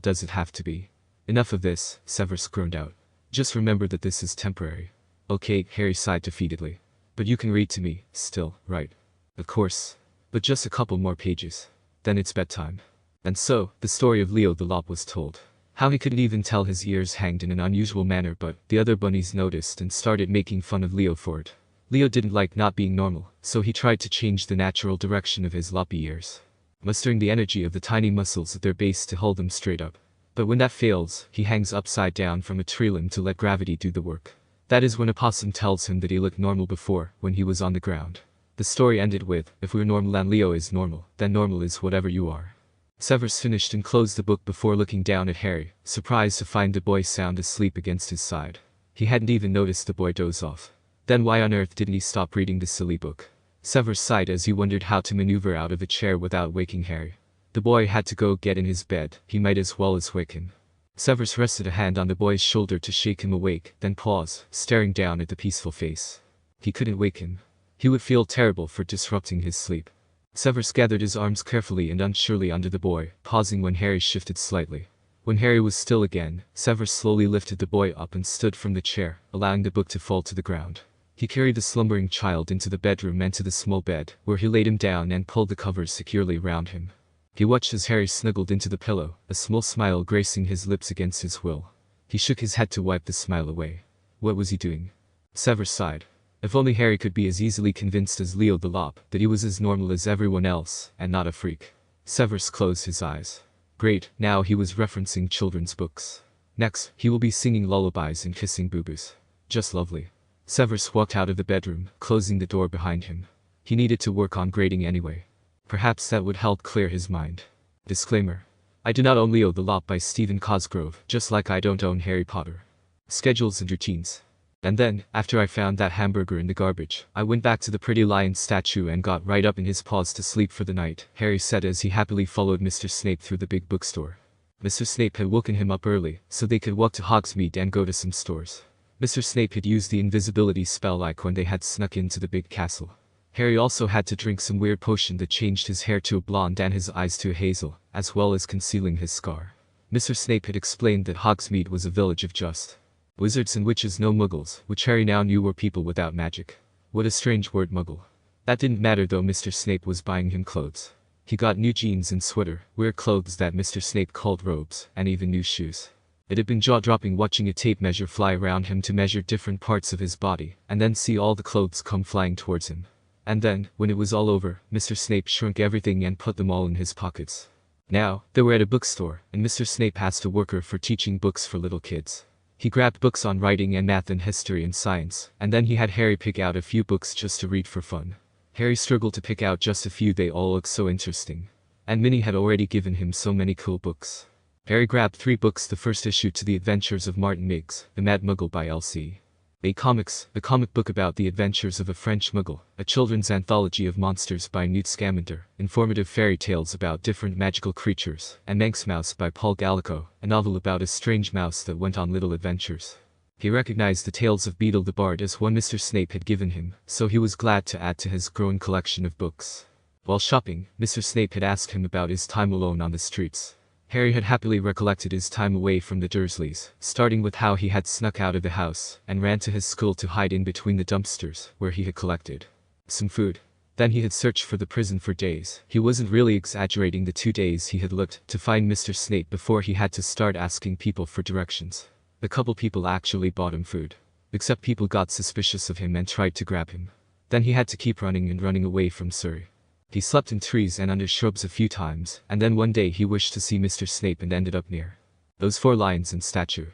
does it have to be? Enough of this, Severus groaned out. Just remember that this is temporary. Okay, Harry sighed defeatedly. But you can read to me, still, right? Of course. But just a couple more pages. Then it's bedtime. And so, the story of Leo the Lop was told. How he couldn't even tell his ears hanged in an unusual manner, but the other bunnies noticed and started making fun of Leo for it. Leo didn't like not being normal, so he tried to change the natural direction of his loppy ears, mustering the energy of the tiny muscles at their base to hold them straight up. But when that fails, he hangs upside down from a tree limb to let gravity do the work. That is when a possum tells him that he looked normal before, when he was on the ground. The story ended with, if we're normal and Leo is normal, then normal is whatever you are. Severus finished and closed the book before looking down at Harry, surprised to find the boy sound asleep against his side. He hadn't even noticed the boy doze off. Then why on earth didn't he stop reading this silly book? Severus sighed as he wondered how to maneuver out of a chair without waking Harry. The boy had to go get in his bed, he might as well as wake him. Severus rested a hand on the boy's shoulder to shake him awake, then paused, staring down at the peaceful face. He couldn't wake him. He would feel terrible for disrupting his sleep. Severus gathered his arms carefully and unsurely under the boy, pausing when Harry shifted slightly. When Harry was still again, Severus slowly lifted the boy up and stood from the chair, allowing the book to fall to the ground. He carried the slumbering child into the bedroom and to the small bed, where he laid him down and pulled the covers securely round him. He watched as Harry snuggled into the pillow, a small smile gracing his lips against his will. He shook his head to wipe the smile away. What was he doing? Severus sighed. If only Harry could be as easily convinced as Leo the Lop that he was as normal as everyone else, and not a freak. Severus closed his eyes. Great, now he was referencing children's books. Next, he will be singing lullabies and kissing boo-boos. Just lovely. Severus walked out of the bedroom, closing the door behind him. He needed to work on grading anyway. Perhaps that would help clear his mind. Disclaimer. I do not own Leo the Lop by Stephen Cosgrove, just like I don't own Harry Potter. Schedules and routines. And then, after I found that hamburger in the garbage, I went back to the pretty lion statue and got right up in his paws to sleep for the night, Harry said as he happily followed Mr. Snape through the big bookstore. Mr. Snape had woken him up early, so they could walk to Hogsmeade and go to some stores. Mr. Snape had used the invisibility spell like when they had snuck into the big castle. Harry also had to drink some weird potion that changed his hair to a blonde and his eyes to a hazel, as well as concealing his scar. Mr. Snape had explained that Hogsmeade was a village of just wizards and witches, no muggles, which Harry now knew were people without magic. What a strange word, muggle. That didn't matter though. Mr. Snape was buying him clothes. He got new jeans and sweater, weird clothes that Mr. Snape called robes, and even new shoes. It had been jaw-dropping watching a tape measure fly around him to measure different parts of his body, and then see all the clothes come flying towards him. And then, when it was all over, Mr. Snape shrunk everything and put them all in his pockets. Now, they were at a bookstore, and Mr. Snape asked a worker for teaching books for little kids. He grabbed books on writing and math and history and science, and then he had Harry pick out a few books just to read for fun. Harry struggled to pick out just a few, they all looked so interesting. And Minnie had already given him so many cool books. Harry grabbed 3 books, the first issue to The Adventures of Martin Miggs, The Mad Muggle by L.C. A Comics, a comic book about the adventures of a French Muggle, a children's anthology of monsters by Newt Scamander, informative fairy tales about different magical creatures, and Manx Mouse by Paul Gallico, a novel about a strange mouse that went on little adventures. He recognized the tales of Beedle the Bard as one Mr. Snape had given him, so he was glad to add to his growing collection of books. While shopping, Mr. Snape had asked him about his time alone on the streets. Harry had happily recollected his time away from the Dursleys, starting with how he had snuck out of the house and ran to his school to hide in between the dumpsters, where he had collected some food. Then he had searched for the prison for days. He wasn't really exaggerating the 2 days he had looked to find Mr. Snape before he had to start asking people for directions. A couple people actually bought him food. Except people got suspicious of him and tried to grab him. Then he had to keep running and running away from Surrey. He slept in trees and under shrubs a few times, and then one day he wished to see Mr. Snape and ended up near those 4 lions and statue.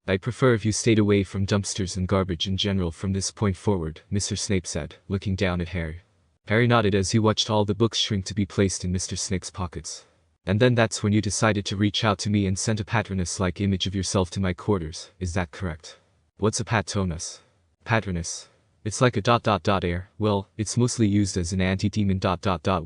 I'd prefer if you stayed away from dumpsters and garbage in general from this point forward, Mr. Snape said, looking down at Harry. Harry nodded as he watched all the books shrink to be placed in Mr. Snape's pockets. And then that's when you decided to reach out to me and sent a Patronus-like image of yourself to my quarters, is that correct? What's a Patronus? Patronus. It's like a ... air, well, it's mostly used as an anti-demon ...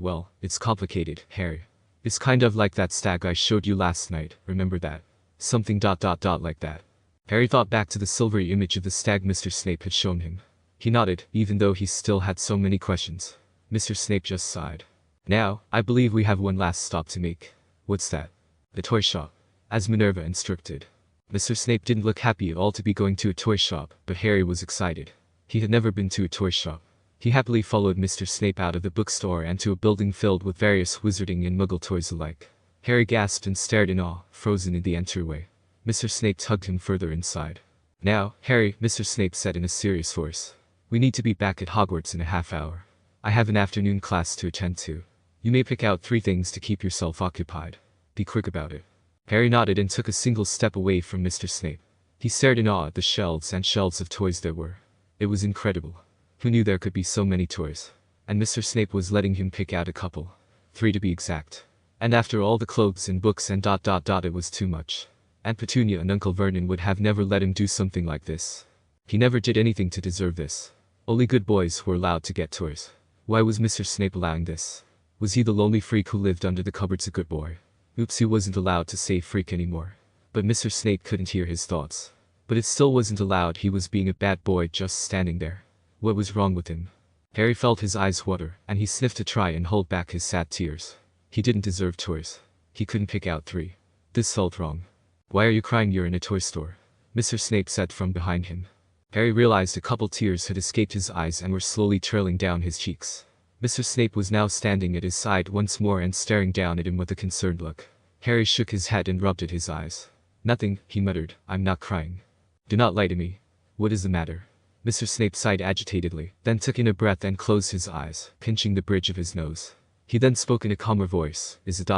well, it's complicated, Harry. It's kind of like that stag I showed you last night, remember that? Something ... like that. Harry thought back to the silvery image of the stag Mr. Snape had shown him. He nodded, even though he still had so many questions. Mr. Snape just sighed. Now, I believe we have one last stop to make. What's that? The toy shop. As Minerva instructed. Mr. Snape didn't look happy at all to be going to a toy shop, but Harry was excited. He had never been to a toy shop. He happily followed Mr. Snape out of the bookstore and to a building filled with various wizarding and muggle toys alike. Harry gasped and stared in awe, frozen in the entryway. Mr. Snape tugged him further inside. Now, Harry, Mr. Snape said in a serious voice. We need to be back at Hogwarts in a half hour. I have an afternoon class to attend to. You may pick out 3 things to keep yourself occupied. Be quick about it." Harry nodded and took a single step away from Mr. Snape. He stared in awe at the shelves and shelves of toys there were. It was incredible. Who knew there could be so many toys? And Mr. Snape was letting him pick out a couple. 3 to be exact. And after all the clothes and books and ... it was too much. Aunt Petunia and Uncle Vernon would have never let him do something like this. He never did anything to deserve this. Only good boys were allowed to get toys. Why was Mr. Snape allowing this? Was he the lonely freak who lived under the cupboards a good boy? Oops, he wasn't allowed to say freak anymore. But Mr. Snape couldn't hear his thoughts. But it still wasn't allowed. He was being a bad boy just standing there. What was wrong with him? Harry felt his eyes water, and he sniffed to try and hold back his sad tears. He didn't deserve toys. He couldn't pick out 3. This felt wrong. "Why are you crying? You're in a toy store," Mr. Snape said from behind him. Harry realized a couple tears had escaped his eyes and were slowly trailing down his cheeks. Mr. Snape was now standing at his side once more and staring down at him with a concerned look. Harry shook his head and rubbed at his eyes. "Nothing," he muttered. "I'm not crying." "Do not lie to me. What is the matter?" Mr. Snape sighed agitatedly, then took in a breath and closed his eyes, pinching the bridge of his nose. He then spoke in a calmer voice. "Is it ...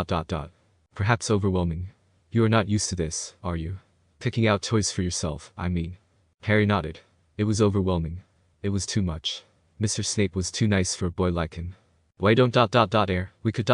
perhaps overwhelming? You are not used to this, are you? Picking out toys for yourself, I mean." Harry nodded. It was overwhelming. It was too much. Mr. Snape was too nice for a boy like him. "Why don't ... we could ...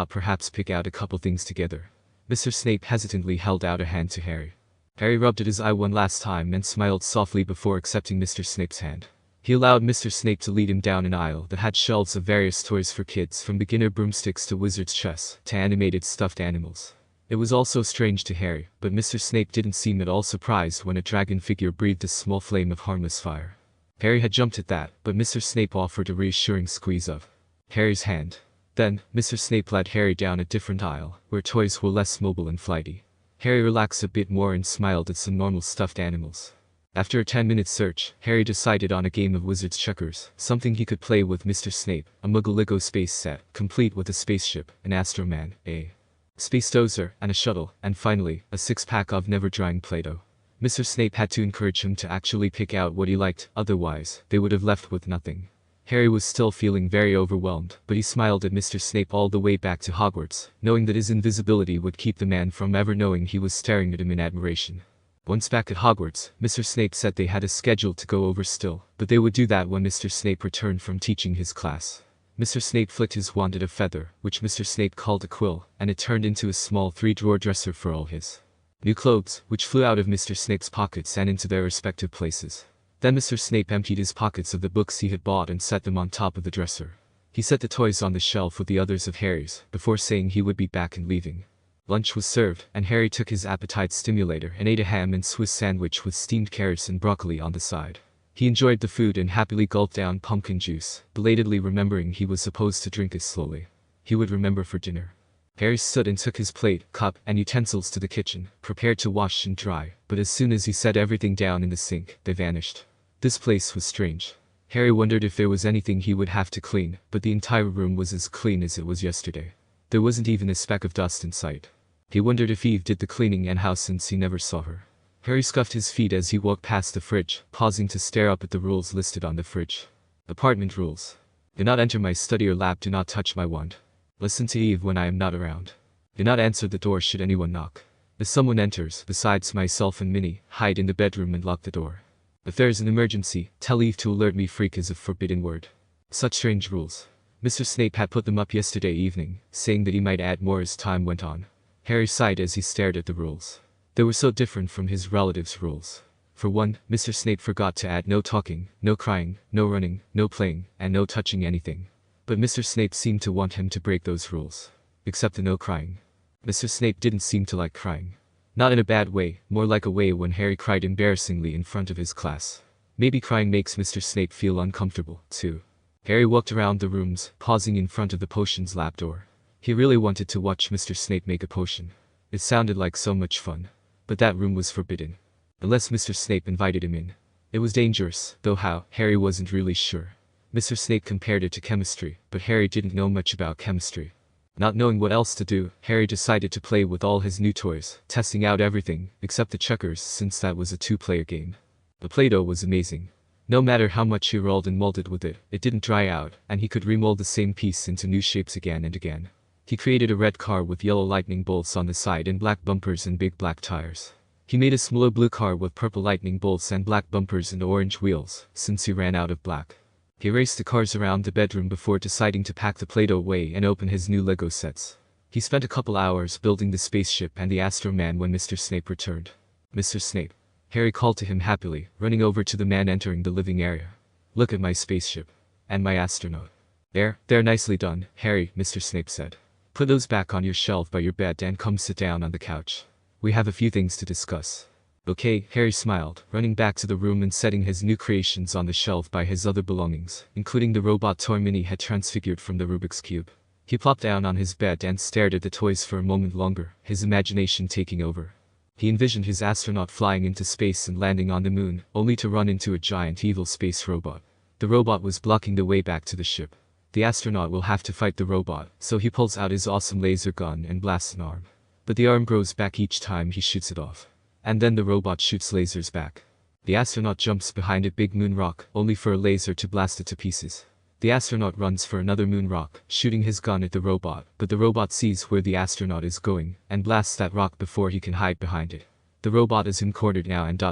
perhaps pick out a couple things together." Mr. Snape hesitantly held out a hand to Harry. Harry rubbed at his eye one last time and smiled softly before accepting Mr. Snape's hand. He allowed Mr. Snape to lead him down an aisle that had shelves of various toys for kids, from beginner broomsticks to wizard's chess to animated stuffed animals. It was all so strange to Harry, but Mr. Snape didn't seem at all surprised when a dragon figure breathed a small flame of harmless fire. Harry had jumped at that, but Mr. Snape offered a reassuring squeeze of Harry's hand. Then, Mr. Snape led Harry down a different aisle, where toys were less mobile and flighty. Harry relaxed a bit more and smiled at some normal stuffed animals. After a 10-minute search, Harry decided on a game of wizard's checkers, something he could play with Mr. Snape, a Mcgonagall space set, complete with a spaceship, an astroman, a space dozer, and a shuttle, and finally, a 6-pack of never-drying Play-Doh. Mr. Snape had to encourage him to actually pick out what he liked, otherwise, they would have left with nothing. Harry was still feeling very overwhelmed, but he smiled at Mr. Snape all the way back to Hogwarts, knowing that his invisibility would keep the man from ever knowing he was staring at him in admiration. Once back at Hogwarts, Mr. Snape said they had a schedule to go over still, but they would do that when Mr. Snape returned from teaching his class. Mr. Snape flicked his wand at a feather, which Mr. Snape called a quill, and it turned into a small 3-drawer dresser for all his new clothes, which flew out of Mr. Snape's pockets and into their respective places. Then Mr. Snape emptied his pockets of the books he had bought and set them on top of the dresser. He set the toys on the shelf with the others of Harry's, before saying he would be back and leaving. Lunch was served, and Harry took his appetite stimulator and ate a ham and Swiss sandwich with steamed carrots and broccoli on the side. He enjoyed the food and happily gulped down pumpkin juice, belatedly remembering he was supposed to drink it slowly. He would remember for dinner. Harry stood and took his plate, cup, and utensils to the kitchen, prepared to wash and dry, but as soon as he set everything down in the sink, they vanished. This place was strange. Harry wondered if there was anything he would have to clean, but the entire room was as clean as it was yesterday. There wasn't even a speck of dust in sight. He wondered if Eve did the cleaning anyhow since he never saw her. Harry scuffed his feet as he walked past the fridge, pausing to stare up at the rules listed on the fridge. Apartment rules. Do not enter my study or lab. Do not touch my wand. Listen to Eve when I am not around. Do not answer the door should anyone knock. If someone enters, besides myself and Minnie, hide in the bedroom and lock the door. If there is an emergency, tell Eve to alert me. Freak is a forbidden word. Such strange rules. Mr. Snape had put them up yesterday evening, saying that he might add more as time went on. Harry sighed as he stared at the rules. They were so different from his relatives' rules. For one, Mr. Snape forgot to add no talking, no crying, no running, no playing, and no touching anything. But Mr. Snape seemed to want him to break those rules. Except the no crying. Mr. Snape didn't seem to like crying. Not in a bad way, more like a way when Harry cried embarrassingly in front of his class. Maybe crying makes Mr. Snape feel uncomfortable, too. Harry walked around the rooms, pausing in front of the potions lab door. He really wanted to watch Mr. Snape make a potion. It sounded like so much fun. But that room was forbidden. Unless Mr. Snape invited him in. It was dangerous, though how, Harry wasn't really sure. Mr. Snape compared it to chemistry, but Harry didn't know much about chemistry. Not knowing what else to do, Harry decided to play with all his new toys, testing out everything, except the checkers since that was a 2-player game. The Play-Doh was amazing. No matter how much he rolled and molded with it, it didn't dry out, and he could remold the same piece into new shapes again and again. He created a red car with yellow lightning bolts on the side and black bumpers and big black tires. He made a small blue car with purple lightning bolts and black bumpers and orange wheels, since he ran out of black. He raced the cars around the bedroom before deciding to pack the Play-Doh away and open his new Lego sets. He spent a couple hours building the spaceship and the Astro Man when Mr. Snape returned. Mr. Snape. Harry called to him happily, running over to the man entering the living area. Look at my spaceship. And my astronaut. They're nicely done, Harry, Mr. Snape said. Put those back on your shelf by your bed and come sit down on the couch. We have a few things to discuss. Okay, Harry smiled, running back to the room and setting his new creations on the shelf by his other belongings, including the robot toy Minnie had transfigured from the Rubik's Cube. He plopped down on his bed and stared at the toys for a moment longer, his imagination taking over. He envisioned his astronaut flying into space and landing on the moon, only to run into a giant evil space robot. The robot was blocking the way back to the ship. The astronaut will have to fight the robot, so he pulls out his awesome laser gun and blasts an arm. But the arm grows back each time he shoots it off. And then the robot shoots lasers back. The astronaut jumps behind a big moon rock, only for a laser to blast it to pieces. The astronaut runs for another moon rock, shooting his gun at the robot, but the robot sees where the astronaut is going, and blasts that rock before he can hide behind it. The robot is cornered now and ...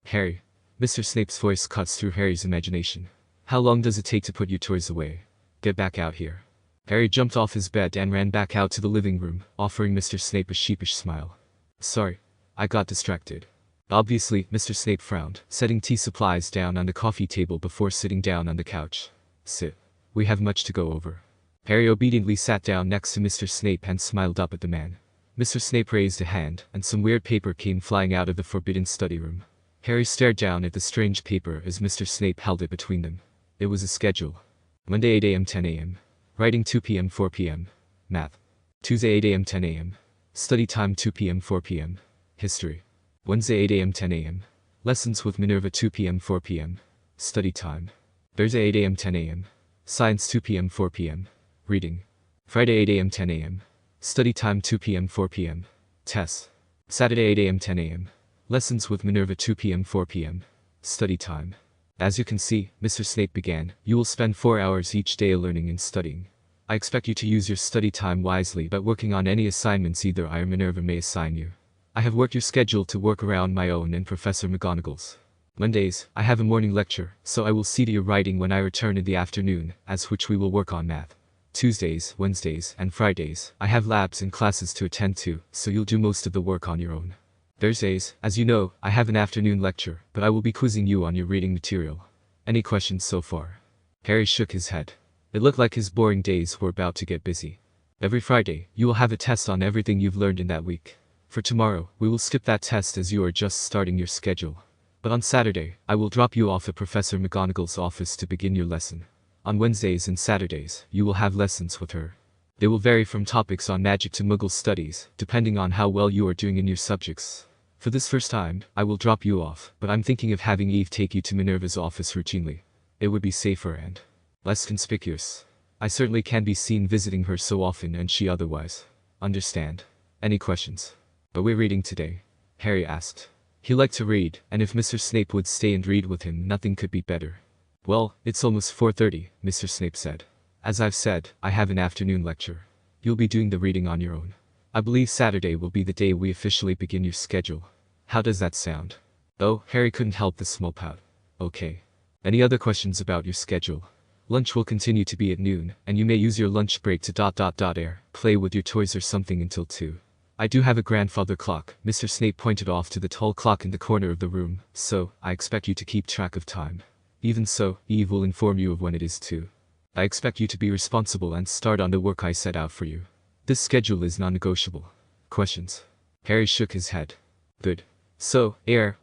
Harry. Mr. Snape's voice cuts through Harry's imagination. How long does it take to put your toys away? Get back out here. Harry jumped off his bed and ran back out to the living room, offering Mr. Snape a sheepish smile. Sorry. I got distracted. Obviously, Mr. Snape frowned, setting tea supplies down on the coffee table before sitting down on the couch. Sit. We have much to go over. Harry obediently sat down next to Mr. Snape and smiled up at the man. Mr. Snape raised a hand, and some weird paper came flying out of the forbidden study room. Harry stared down at the strange paper as Mr. Snape held it between them. It was a schedule. Monday 8 a.m. 10 a.m. Writing 2 p.m. 4 p.m. Math. Tuesday 8 a.m. 10 a.m. Study time 2 p.m. 4 p.m. History. Wednesday 8 a.m. 10 a.m. Lessons with Minerva 2 p.m. 4 p.m. Study time. Thursday 8 a.m. 10 a.m. Science 2 p.m. 4 p.m. Reading. Friday 8 a.m. 10 a.m. Study time 2 p.m. 4 p.m. Tests. Saturday 8 a.m. 10 a.m. Lessons with Minerva 2 p.m. 4 p.m. Study time. As you can see, Mr. Snape began, you will spend 4 hours each day learning and studying. I expect you to use your study time wisely by working on any assignments either I or Minerva may assign you. I have worked your schedule to work around my own and Professor Mcgonagall's. Mondays, I have a morning lecture, so I will see to your writing when I return in the afternoon, as which we will work on math. Tuesdays, Wednesdays, and Fridays, I have labs and classes to attend to, so you'll do most of the work on your own. Thursdays, as you know, I have an afternoon lecture, but I will be quizzing you on your reading material. Any questions so far? Harry shook his head. It looked like his boring days were about to get busy. Every Friday, you will have a test on everything you've learned in that week. For tomorrow, we will skip that test as you are just starting your schedule. But on Saturday, I will drop you off at Professor Mcgonagall's office to begin your lesson. On Wednesdays and Saturdays, you will have lessons with her. They will vary from topics on magic to Muggle studies, depending on how well you are doing in your subjects. For this first time, I will drop you off, but I'm thinking of having Eve take you to Minerva's office routinely. It would be safer and less conspicuous. I certainly can't be seen visiting her so often and she otherwise. Understand? Any questions? Are we reading today? Harry asked. He liked to read, and if Mr. Snape would stay and read with him, nothing could be better. Well, it's almost 4:30, Mr. Snape said. As I've said, I have an afternoon lecture. You'll be doing the reading on your own. I believe Saturday will be the day we officially begin your schedule. How does that sound? Oh, Harry couldn't help the small pout. Okay. Any other questions about your schedule? Lunch will continue to be at noon, and you may use your lunch break to ... play with your toys or something until 2. I do have a grandfather clock, Mr. Snape pointed off to the tall clock in the corner of the room, so I expect you to keep track of time. Even so, Eve will inform you of when it is too. I expect you to be responsible and start on the work I set out for you. This schedule is non-negotiable. Questions? Harry shook his head. Good. So,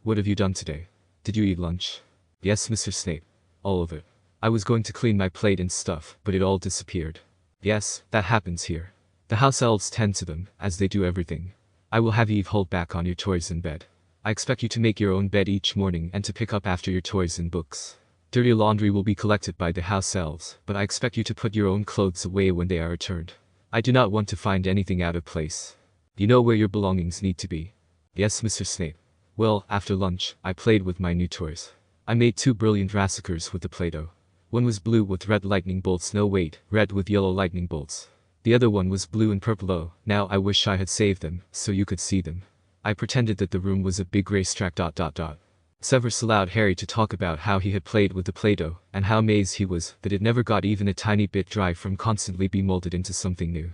what have you done today? Did you eat lunch? Yes, Mr. Snape. All of it. I was going to clean my plate and stuff, but it all disappeared. Yes, that happens here. The house elves tend to them, as they do everything. I will have Eve hold back on your toys in bed. I expect you to make your own bed each morning and to pick up after your toys and books. Dirty laundry will be collected by the house elves, but I expect you to put your own clothes away when they are returned. I do not want to find anything out of place. You know where your belongings need to be. Yes, Mr. Snape. Well, after lunch, I played with my new toys. I made 2 brilliant drasticers with the Play-Doh. One was blue with red lightning bolts, no wait, red with yellow lightning bolts. The other one was blue and purple. Oh, now I wish I had saved them, so you could see them. I pretended that the room was a big racetrack. Severus allowed Harry to talk about how he had played with the Play-Doh, and how amazed he was that it never got even a tiny bit dry from constantly being molded into something new.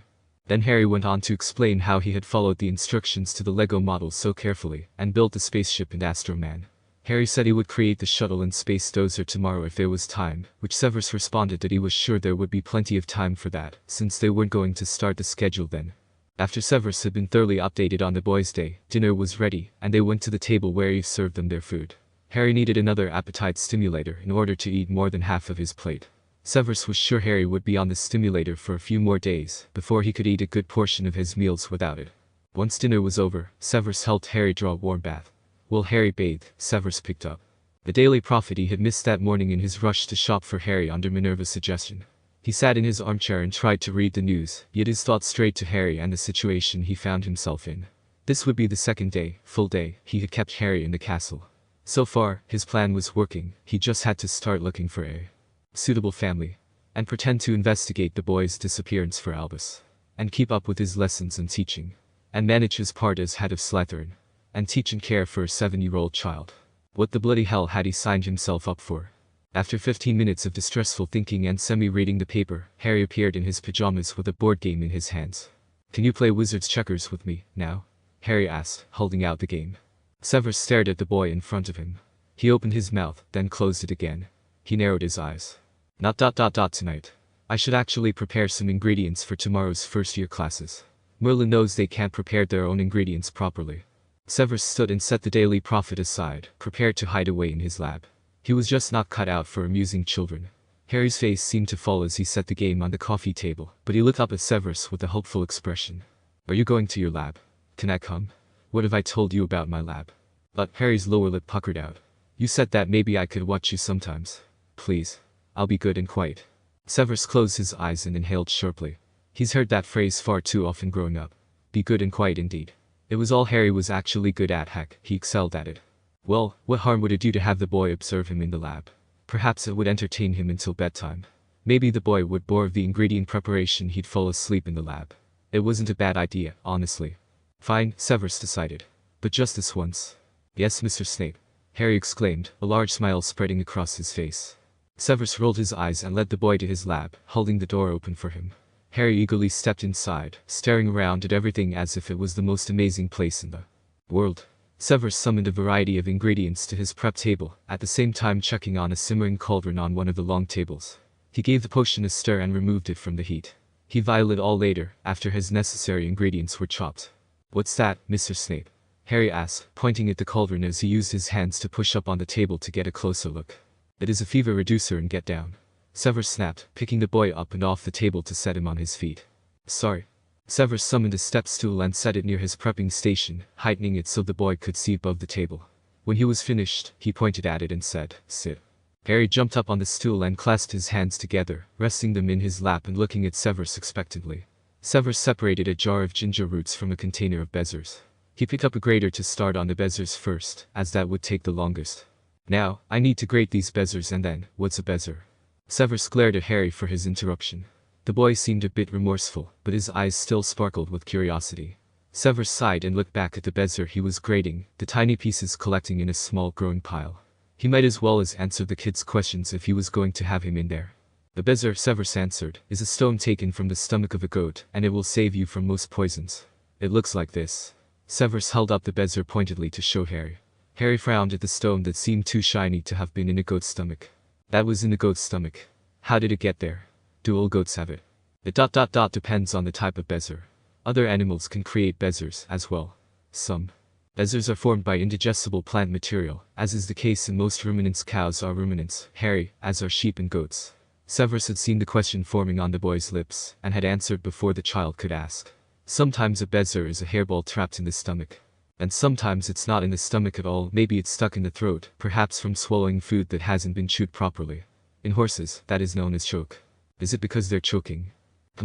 Then Harry went on to explain how he had followed the instructions to the Lego model so carefully, and built the spaceship and Astro Man. Harry said he would create the shuttle and space dozer tomorrow if there was time, which Severus responded that he was sure there would be plenty of time for that, since they weren't going to start the schedule then. After Severus had been thoroughly updated on the boys' day, dinner was ready, and they went to the table where he served them their food. Harry needed another appetite stimulator in order to eat more than half of his plate. Severus was sure Harry would be on the stimulator for a few more days before he could eat a good portion of his meals without it. Once dinner was over, Severus helped Harry draw a warm bath. While Harry bathed, Severus picked up the Daily Prophet he had missed that morning in his rush to shop for Harry under Minerva's suggestion. He sat in his armchair and tried to read the news, yet his thoughts strayed to Harry and the situation he found himself in. This would be the second day, full day, he had kept Harry in the castle. So far, his plan was working. He just had to start looking for a suitable family, and pretend to investigate the boy's disappearance for Albus, and keep up with his lessons and teaching, and manage his part as head of Slytherin, and teach and care for a 7-year-old child. What the bloody hell had he signed himself up for? After 15 minutes of distressful thinking and semi-reading the paper, Harry appeared in his pajamas with a board game in his hands. "Can you play wizard's checkers with me, now?" Harry asked, holding out the game. Severus stared at the boy in front of him. He opened his mouth, then closed it again. He narrowed his eyes. "Not tonight. I should actually prepare some ingredients for tomorrow's first-year classes. Merlin knows they can't prepare their own ingredients properly." Severus stood and set the Daily Prophet aside, prepared to hide away in his lab. He was just not cut out for amusing children. Harry's face seemed to fall as he set the game on the coffee table, but he looked up at Severus with a hopeful expression. "Are you going to your lab? Can I come? What have I told you about my lab?" But Harry's lower lip puckered out. "You said that maybe I could watch you sometimes. Please. I'll be good and quiet." Severus closed his eyes and inhaled sharply. He's heard that phrase far too often growing up. Be good and quiet indeed. It was all Harry was actually good at. Heck, he excelled at it. Well, what harm would it do to have the boy observe him in the lab? Perhaps it would entertain him until bedtime. Maybe the boy would bore of the ingredient preparation, he'd fall asleep in the lab. It wasn't a bad idea, honestly. Fine, Severus decided. But just this once. "Yes, Mr. Snape," Harry exclaimed, a large smile spreading across his face. Severus rolled his eyes and led the boy to his lab, holding the door open for him. Harry eagerly stepped inside, staring around at everything as if it was the most amazing place in the world. Severus summoned a variety of ingredients to his prep table, at the same time checking on a simmering cauldron on one of the long tables. He gave the potion a stir and removed it from the heat. He vialed it all later, after his necessary ingredients were chopped. "What's that, Mr. Snape?" Harry asked, pointing at the cauldron as he used his hands to push up on the table to get a closer look. "It is a fever reducer and get down," Severus snapped, picking the boy up and off the table to set him on his feet. "Sorry." Severus summoned a step stool and set it near his prepping station, heightening it so the boy could see above the table. When he was finished, he pointed at it and said, "Sit." Harry jumped up on the stool and clasped his hands together, resting them in his lap and looking at Severus expectantly. Severus separated a jar of ginger roots from a container of bezzers. He picked up a grater to start on the bezzers first, as that would take the longest. "Now, I need to grate these bezzers and then, what's a bezzer?" Severus glared at Harry for his interruption. The boy seemed a bit remorseful, but his eyes still sparkled with curiosity. Severus sighed and looked back at the bezzer he was grating, the tiny pieces collecting in a small growing pile. He might as well as answer the kid's questions if he was going to have him in there. "The bezzer," Severus answered, "is a stone taken from the stomach of a goat, and it will save you from most poisons. It looks like this." Severus held up the bezzer pointedly to show Harry. Harry frowned at the stone that seemed too shiny to have been in a goat's stomach. "That was in the goat's stomach. How did it get there? Do all goats have it?" "It depends on the type of bezzer. Other animals can create bezzers as well. Some bezzers are formed by indigestible plant material, as is the case in most ruminants. Cows are ruminants, Harry, as are sheep and goats." Severus had seen the question forming on the boy's lips, and had answered before the child could ask. "Sometimes a bezzer is a hairball trapped in the stomach. And sometimes it's not in the stomach at all, maybe it's stuck in the throat, perhaps from swallowing food that hasn't been chewed properly. In horses, that is known as choke." "Is it because they're choking?"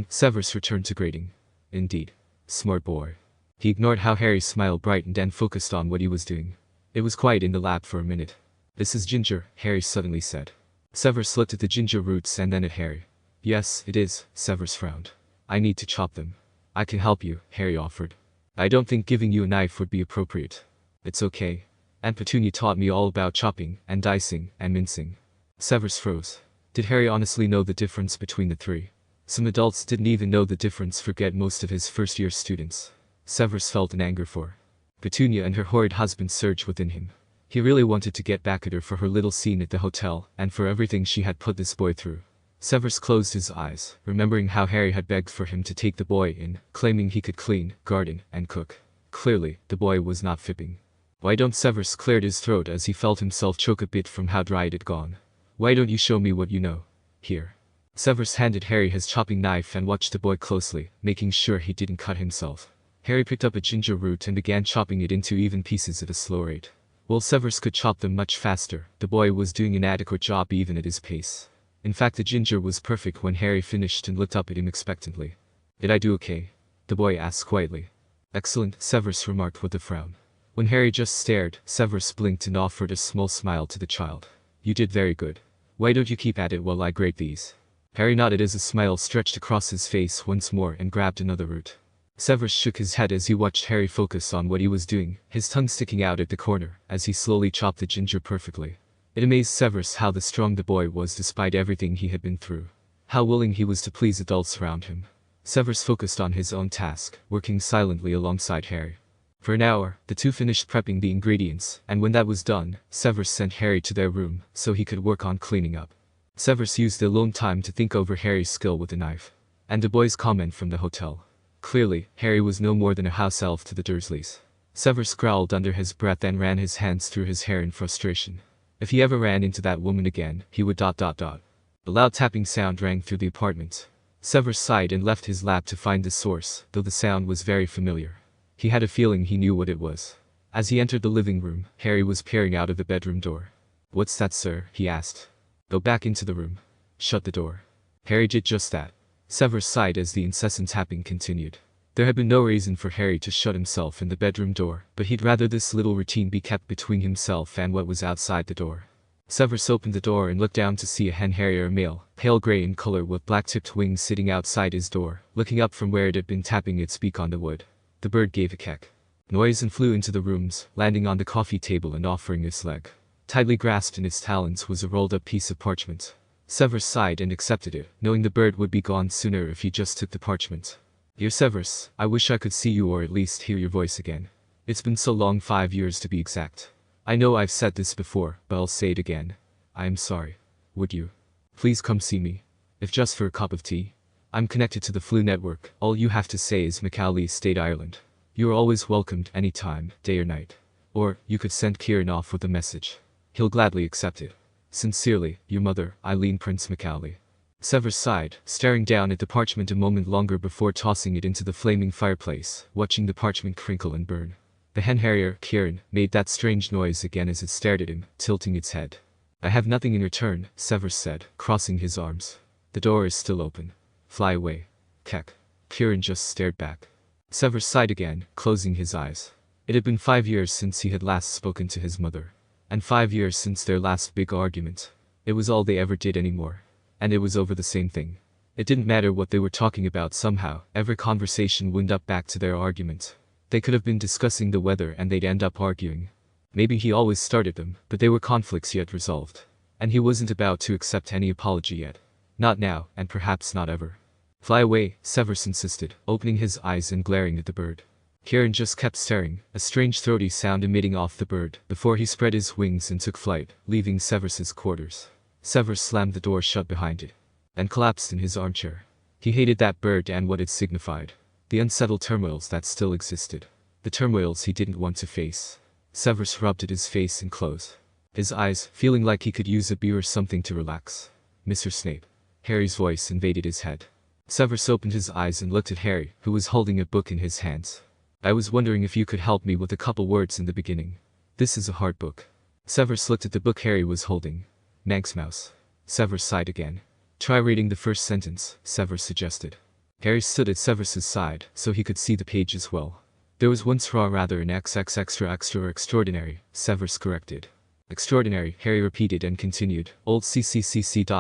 Severus returned to grating. "Indeed. Smart boy." He ignored how Harry's smile brightened and focused on what he was doing. It was quiet in the lab for a minute. This is ginger, Harry suddenly said. Severus looked at the ginger roots and then at Harry. Yes, it is, Severus frowned. I need to chop them. I can help you, Harry offered. I don't think giving you a knife would be appropriate. It's okay. Aunt Petunia taught me all about chopping, and dicing, and mincing. Severus froze. Did Harry honestly know the difference between the three? Some adults didn't even know the difference, forget most of his first-year students. Severus felt an anger for Petunia and her horrid husband surged within him. He really wanted to get back at her for her little scene at the hotel, and for everything she had put this boy through. Severus closed his eyes, remembering how Harry had begged for him to take the boy in, claiming he could clean, garden, and cook. Clearly, the boy was not fibbing. Why don't Severus cleared his throat as he felt himself choke a bit from how dry it had gone. Why don't you show me what you know? Here. Severus handed Harry his chopping knife and watched the boy closely, making sure he didn't cut himself. Harry picked up a ginger root and began chopping it into even pieces at a slow rate. While Severus could chop them much faster, the boy was doing an adequate job even at his pace. In fact, the ginger was perfect when Harry finished and looked up at him expectantly. Did I do okay? The boy asked quietly. Excellent, Severus remarked with a frown. When Harry just stared, Severus blinked and offered a small smile to the child. You did very good. Why don't you keep at it while I grate these? Harry nodded as a smile stretched across his face once more and grabbed another root. Severus shook his head as he watched Harry focus on what he was doing, his tongue sticking out at the corner, as he slowly chopped the ginger perfectly. It amazed Severus how strong the boy was despite everything he had been through. How willing he was to please adults around him. Severus focused on his own task, working silently alongside Harry. For an hour, the two finished prepping the ingredients, and when that was done, Severus sent Harry to their room, so he could work on cleaning up. Severus used the alone time to think over Harry's skill with the knife. And the boy's comment from the hotel. Clearly, Harry was no more than a house elf to the Dursleys. Severus growled under his breath and ran his hands through his hair in frustration. If he ever ran into that woman again, he would ... A loud tapping sound rang through the apartment. Severus sighed and left his lap to find the source, though the sound was very familiar. He had a feeling he knew what it was. As he entered the living room, Harry was peering out of the bedroom door. What's that, sir? He asked. Go back into the room. Shut the door. Harry did just that. Severus sighed as the incessant tapping continued. There had been no reason for Harry to shut himself in the bedroom door, but he'd rather this little routine be kept between himself and what was outside the door. Severus opened the door and looked down to see a hen harrier male, pale gray in color with black-tipped wings sitting outside his door, looking up from where it had been tapping its beak on the wood. The bird gave a keck noise and flew into the rooms, landing on the coffee table and offering its leg. Tightly grasped in its talons was a rolled-up piece of parchment. Severus sighed and accepted it, knowing the bird would be gone sooner if he just took the parchment. Dear Severus, I wish I could see you or at least hear your voice again. It's been so long, 5 years to be exact. I know I've said this before, but I'll say it again. I am sorry. Would you please come see me? If just for a cup of tea. I'm connected to the Flu network, all you have to say is Mcgonagall State Ireland. You are always welcomed anytime, day or night. Or, you could send Kieran off with a message. He'll gladly accept it. Sincerely, your mother, Eileen Prince Mcgonagall. Severus sighed, staring down at the parchment a moment longer before tossing it into the flaming fireplace, watching the parchment crinkle and burn. The hen harrier, Kieran, made that strange noise again as it stared at him, tilting its head. I have nothing in return, Severus said, crossing his arms. The door is still open. Fly away. Keck. Kieran just stared back. Severus sighed again, closing his eyes. It had been 5 years since he had last spoken to his mother. And 5 years since their last big argument. It was all they ever did anymore. And it was over the same thing. It didn't matter what they were talking about somehow, every conversation wound up back to their argument. They could have been discussing the weather and they'd end up arguing. Maybe he always started them, but they were conflicts yet resolved. And he wasn't about to accept any apology yet. Not now, and perhaps not ever. Fly away, Severus insisted, opening his eyes and glaring at the bird. Kieran just kept staring, a strange throaty sound emitting off the bird, before he spread his wings and took flight, leaving Severus's quarters. Severus slammed the door shut behind it. And collapsed in his armchair. He hated that bird and what it signified. The unsettled turmoils that still existed. The turmoils he didn't want to face. Severus rubbed at his face and clothes. His eyes, feeling like he could use a beer or something to relax. Mr. Snape. Harry's voice invaded his head. Severus opened his eyes and looked at Harry, who was holding a book in his hands. I was wondering if you could help me with a couple words in the beginning. This is a hard book. Severus looked at the book Harry was holding. Manx Mouse. Severus sighed again. Try reading the first sentence, Severus suggested. Harry stood at Severus's side, so he could see the page as well. There was once rather an XX extra or extraordinary, Severus corrected. Extraordinary, Harry repeated and continued. Old CCCC ...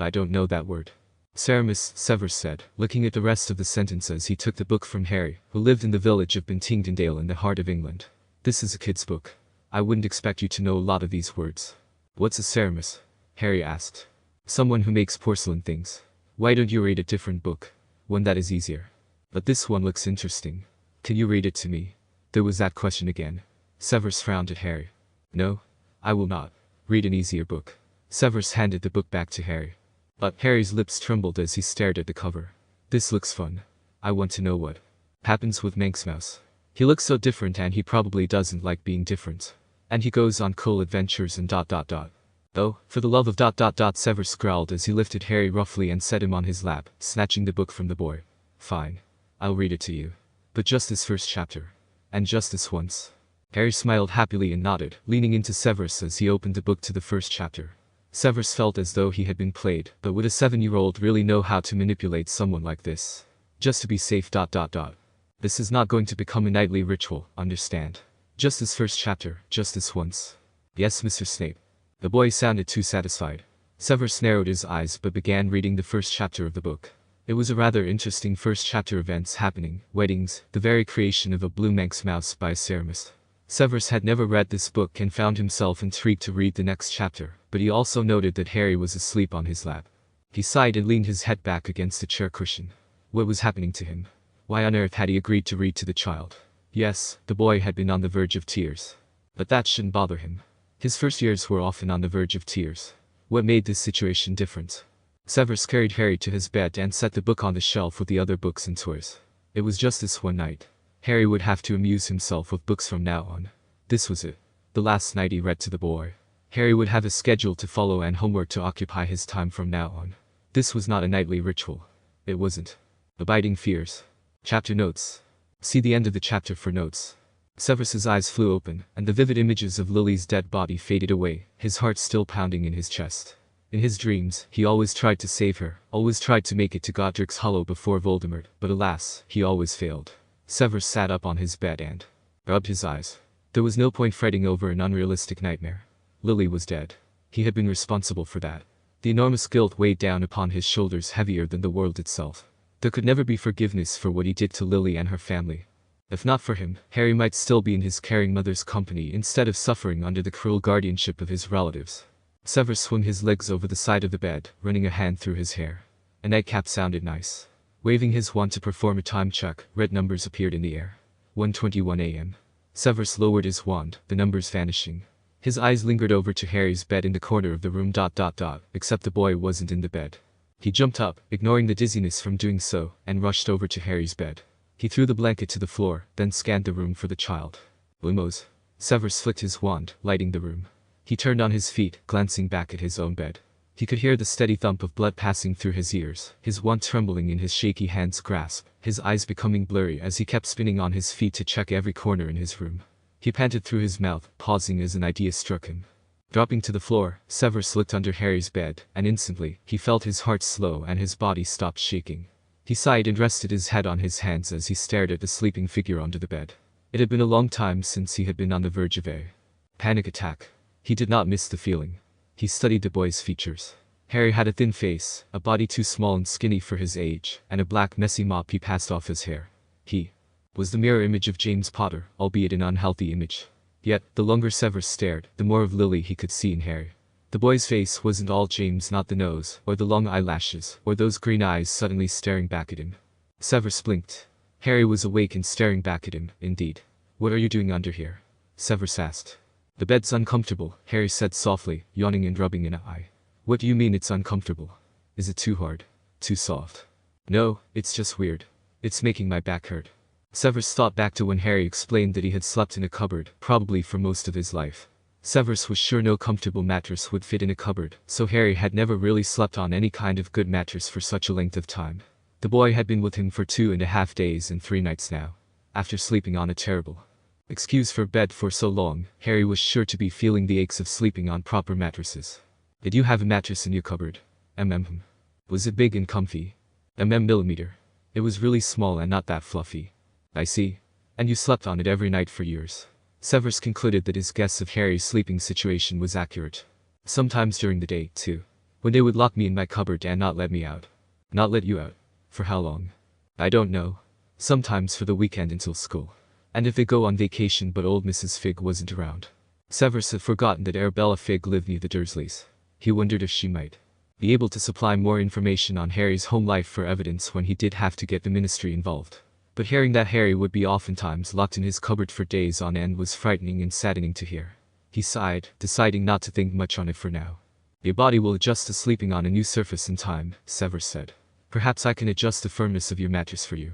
I don't know that word. Severus said, looking at the rest of the sentence as he took the book from Harry, who lived in the village of Buntingdale in the heart of England. This is a kid's book. I wouldn't expect you to know a lot of these words. What's a ceramist? Harry asked. Someone who makes porcelain things. Why don't you read a different book? One that is easier. But this one looks interesting. Can you read it to me? There was that question again. Severus frowned at Harry. No, I will not. Read an easier book. Severus handed the book back to Harry. But Harry's lips trembled as he stared at the cover. This looks fun. I want to know what happens with Manx Mouse. He looks so different and he probably doesn't like being different. And he goes on cool adventures and ... Oh, for the love of ... Severus growled as he lifted Harry roughly and set him on his lap, snatching the book from the boy. Fine. I'll read it to you. But just this first chapter. And just this once. Harry smiled happily and nodded, leaning into Severus as he opened the book to the first chapter. Severus felt as though he had been played, but would a 7-year-old really know how to manipulate someone like this? Just to be safe ... This is not going to become a nightly ritual, understand? Just this first chapter, just this once. Yes, Mr. Snape. The boy sounded too satisfied. Severus narrowed his eyes but began reading the first chapter of the book. It was a rather interesting first chapter. Events happening, weddings, the very creation of a blue Manx mouse by a ceramist. Severus had never read this book and found himself intrigued to read the next chapter, but he also noted that Harry was asleep on his lap. He sighed and leaned his head back against the chair cushion. What was happening to him? Why on earth had he agreed to read to the child? Yes, the boy had been on the verge of tears. But that shouldn't bother him. His first years were often on the verge of tears. What made this situation different? Severus carried Harry to his bed and set the book on the shelf with the other books and toys. It was just this one night. Harry would have to amuse himself with books from now on. This was it. The last night he read to the boy. Harry would have a schedule to follow and homework to occupy his time from now on. This was not a nightly ritual. It wasn't. Abiding fears. Chapter notes. See the end of the chapter for notes. Severus's eyes flew open, and the vivid images of Lily's dead body faded away, his heart still pounding in his chest. In his dreams, he always tried to save her, always tried to make it to Godric's Hollow before Voldemort, but alas, he always failed. Severus sat up on his bed and rubbed his eyes. There was no point fretting over an unrealistic nightmare. Lily was dead. He had been responsible for that. The enormous guilt weighed down upon his shoulders heavier than the world itself. There could never be forgiveness for what he did to Lily and her family. If not for him, Harry might still be in his caring mother's company instead of suffering under the cruel guardianship of his relatives. Severus swung his legs over the side of the bed, running a hand through his hair. A nightcap sounded nice. Waving his wand to perform a time check, red numbers appeared in the air. 1:21 a.m. Severus lowered his wand, the numbers vanishing. His eyes lingered over to Harry's bed in the corner of the room ... except the boy wasn't in the bed. He jumped up, ignoring the dizziness from doing so, and rushed over to Harry's bed. He threw the blanket to the floor, then scanned the room for the child. Lumos. Severus flicked his wand, lighting the room. He turned on his feet, glancing back at his own bed. He could hear the steady thump of blood passing through his ears, his wand trembling in his shaky hand's grasp, his eyes becoming blurry as he kept spinning on his feet to check every corner in his room. He panted through his mouth, pausing as an idea struck him. Dropping to the floor, Severus looked under Harry's bed, and instantly, he felt his heart slow and his body stopped shaking. He sighed and rested his head on his hands as he stared at the sleeping figure under the bed. It had been a long time since he had been on the verge of a panic attack. He did not miss the feeling. He studied the boy's features. Harry had a thin face, a body too small and skinny for his age, and a black messy mop he passed off his hair. He was the mirror image of James Potter, albeit an unhealthy image. Yet, the longer Severus stared, the more of Lily he could see in Harry. The boy's face wasn't all James, not the nose, or the long eyelashes, or those green eyes suddenly staring back at him. Severus blinked. Harry was awake and staring back at him, indeed. What are you doing under here? Severus asked. The bed's uncomfortable, Harry said softly, yawning and rubbing an eye. What do you mean it's uncomfortable? Is it too hard? Too soft? No, it's just weird. It's making my back hurt. Severus thought back to when Harry explained that he had slept in a cupboard, probably for most of his life. Severus was sure no comfortable mattress would fit in a cupboard, so Harry had never really slept on any kind of good mattress for such a length of time. The boy had been with him for 2.5 days and 3 nights now. After sleeping on a terrible excuse for bed for so long, Harry was sure to be feeling the aches of sleeping on proper mattresses. Did you have a mattress in your cupboard? Was it big and comfy? Millimeter. It was really small and not that fluffy. I see. And you slept on it every night for years. Severus concluded that his guess of Harry's sleeping situation was accurate. Sometimes during the day, too. When they would lock me in my cupboard and not let me out. Not let you out. For how long? I don't know. Sometimes for the weekend until school. And if they go on vacation but old Mrs. Fig wasn't around. Severus had forgotten that Arabella Fig lived near the Dursleys. He wondered if she might be able to supply more information on Harry's home life for evidence when he did have to get the ministry involved. But hearing that Harry would be oftentimes locked in his cupboard for days on end was frightening and saddening to hear. He sighed, deciding not to think much on it for now. Your body will adjust to sleeping on a new surface in time, Severus said. Perhaps I can adjust the firmness of your mattress for you.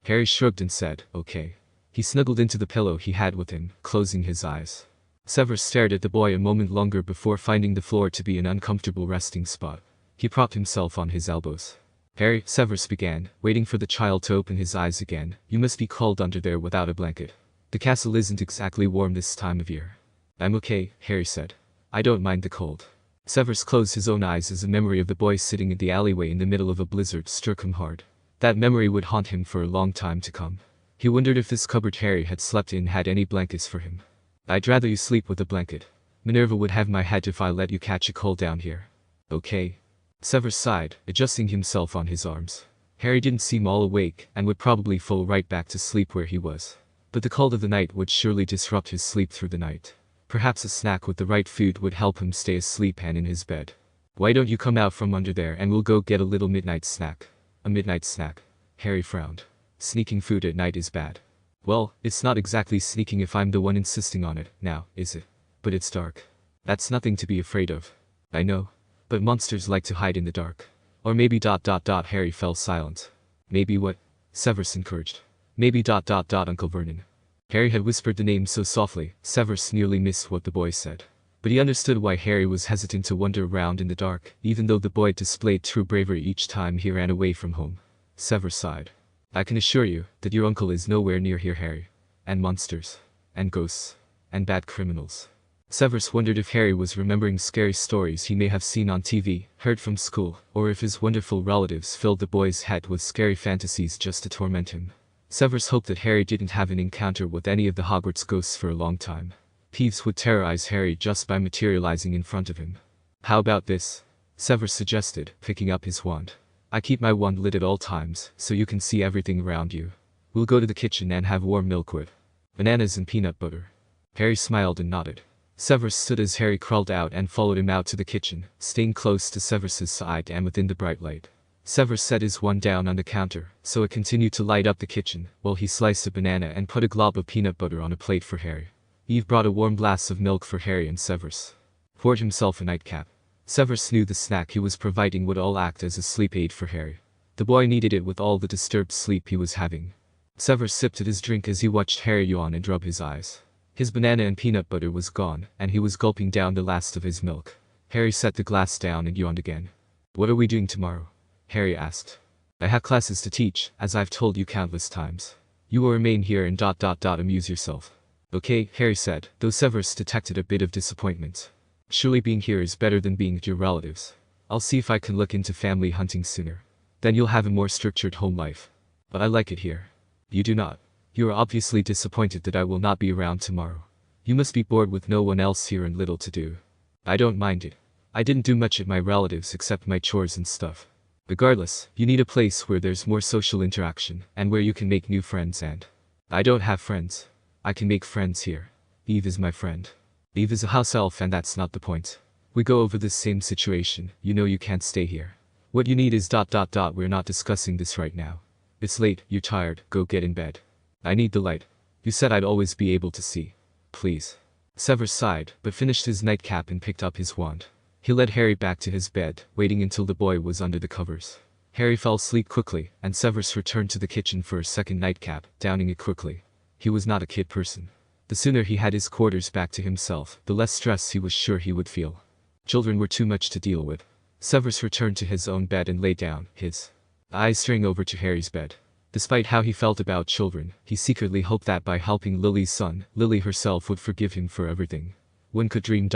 Harry shrugged and said, okay. He snuggled into the pillow he had with him, closing his eyes. Severus stared at the boy a moment longer before finding the floor to be an uncomfortable resting spot. He propped himself on his elbows. Harry, Severus began, waiting for the child to open his eyes again. You must be cold under there without a blanket. The castle isn't exactly warm this time of year. I'm okay, Harry said. I don't mind the cold. Severus closed his own eyes as a memory of the boy sitting in the alleyway in the middle of a blizzard struck him hard. That memory would haunt him for a long time to come. He wondered if this cupboard Harry had slept in had any blankets for him. I'd rather you sleep with a blanket. Minerva would have my head if I let you catch a cold down here. Okay. Severus sighed, adjusting himself on his arms. Harry didn't seem all awake and would probably fall right back to sleep where he was. But the cold of the night would surely disrupt his sleep through the night. Perhaps a snack with the right food would help him stay asleep and in his bed. Why don't you come out from under there and we'll go get a little midnight snack? A midnight snack? Harry frowned. Sneaking food at night is bad. Well, it's not exactly sneaking if I'm the one insisting on it, now, is it? But it's dark. That's nothing to be afraid of. I know. But monsters like to hide in the dark. Or maybe ... Harry fell silent. Maybe what? Severus encouraged. Maybe ... Uncle Vernon. Harry had whispered the name so softly, Severus nearly missed what the boy said. But he understood why Harry was hesitant to wander around in the dark, even though the boy displayed true bravery each time he ran away from home. Severus sighed. I can assure you that your uncle is nowhere near here, Harry. And monsters. And ghosts. And bad criminals. Severus wondered if Harry was remembering scary stories he may have seen on TV, heard from school, or if his wonderful relatives filled the boy's head with scary fantasies just to torment him. Severus hoped that Harry didn't have an encounter with any of the Hogwarts ghosts for a long time. Peeves would terrorize Harry just by materializing in front of him. How about this? Severus suggested, picking up his wand. I keep my wand lit at all times, so you can see everything around you. We'll go to the kitchen and have warm milk with bananas and peanut butter. Harry smiled and nodded. Severus stood as Harry crawled out and followed him out to the kitchen, staying close to Severus's side and within the bright light. Severus set his wand down on the counter, so it continued to light up the kitchen, while he sliced a banana and put a glob of peanut butter on a plate for Harry. Eve brought a warm glass of milk for Harry and Severus. Poured himself a nightcap. Severus knew the snack he was providing would all act as a sleep aid for Harry. The boy needed it with all the disturbed sleep he was having. Severus sipped at his drink as he watched Harry yawn and rub his eyes. His banana and peanut butter was gone, and he was gulping down the last of his milk. Harry set the glass down and yawned again. What are we doing tomorrow? Harry asked. I have classes to teach, as I've told you countless times. You will remain here and ... amuse yourself. Okay, Harry said, though Severus detected a bit of disappointment. Surely being here is better than being at your relatives. I'll see if I can look into family hunting sooner. Then you'll have a more structured home life. But I like it here. You do not. You are obviously disappointed that I will not be around tomorrow. You must be bored with no one else here and little to do. I don't mind it. I didn't do much at my relatives except my chores and stuff. Regardless, you need a place where there's more social interaction, and where you can make new friends and... I don't have friends. I can make friends here. Eve is my friend. Eve is a house elf and that's not the point. We go over this same situation, you know you can't stay here. What you need is ... we're not discussing this right now. It's late, you're tired, go get in bed. I need the light. You said I'd always be able to see. Please. Severus sighed, but finished his nightcap and picked up his wand. He led Harry back to his bed, waiting until the boy was under the covers. Harry fell asleep quickly, and Severus returned to the kitchen for a second nightcap, downing it quickly. He was not a kid person. The sooner he had his quarters back to himself, the less stress he was sure he would feel. Children were too much to deal with. Severus returned to his own bed and lay down, his eyes straying over to Harry's bed. Despite how he felt about children, he secretly hoped that by helping Lily's son, Lily herself would forgive him for everything. One could dream ...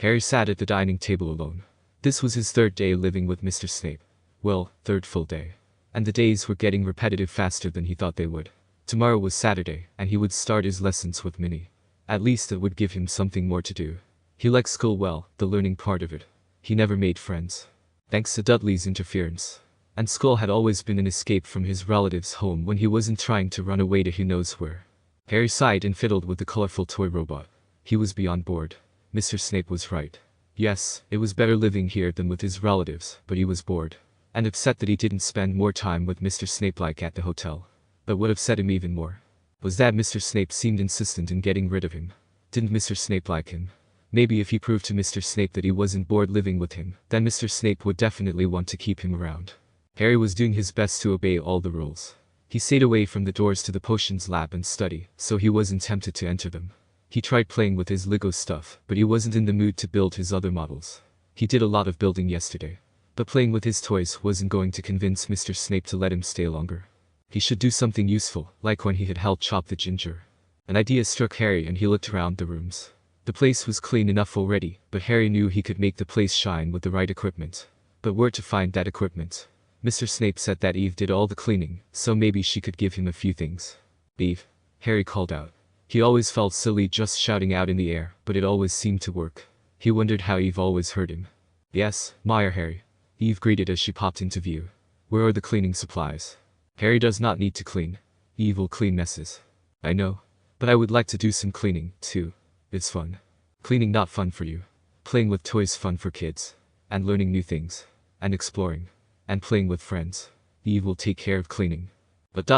Harry sat at the dining table alone. This was his third day living with Mr. Snape. Well, third full day. And the days were getting repetitive faster than he thought they would. Tomorrow was Saturday, and he would start his lessons with Minnie. At least it would give him something more to do. He liked school well, the learning part of it. He never made friends, thanks to Dudley's interference. And school had always been an escape from his relatives' home when he wasn't trying to run away to who knows where. Harry sighed and fiddled with the colorful toy robot. He was beyond bored. Mr. Snape was right. Yes, it was better living here than with his relatives, but he was bored. And upset that he didn't spend more time with Mr. Snape like at the hotel. But what upset him even more was that Mr. Snape seemed insistent in getting rid of him. Didn't Mr. Snape like him? Maybe if he proved to Mr. Snape that he wasn't bored living with him, then Mr. Snape would definitely want to keep him around. Harry was doing his best to obey all the rules. He stayed away from the doors to the potions lab and study, so he wasn't tempted to enter them. He tried playing with his Lego stuff, but he wasn't in the mood to build his other models. He did a lot of building yesterday. But playing with his toys wasn't going to convince Mr. Snape to let him stay longer. He should do something useful, like when he had helped chop the ginger. An idea struck Harry and he looked around the rooms. The place was clean enough already, but Harry knew he could make the place shine with the right equipment. But where to find that equipment? Mr. Snape said that Eve did all the cleaning, so maybe she could give him a few things. Eve, Harry called out. He always felt silly just shouting out in the air, but it always seemed to work. He wondered how Eve always heard him. Yes, Meyer Harry. Eve greeted as she popped into view. Where are the cleaning supplies? Harry does not need to clean. Eve will clean messes. I know. But I would like to do some cleaning, too. It's fun. Cleaning not fun for you. Playing with toys fun for kids. And learning new things. And exploring. And playing with friends. Eve will take care of cleaning. But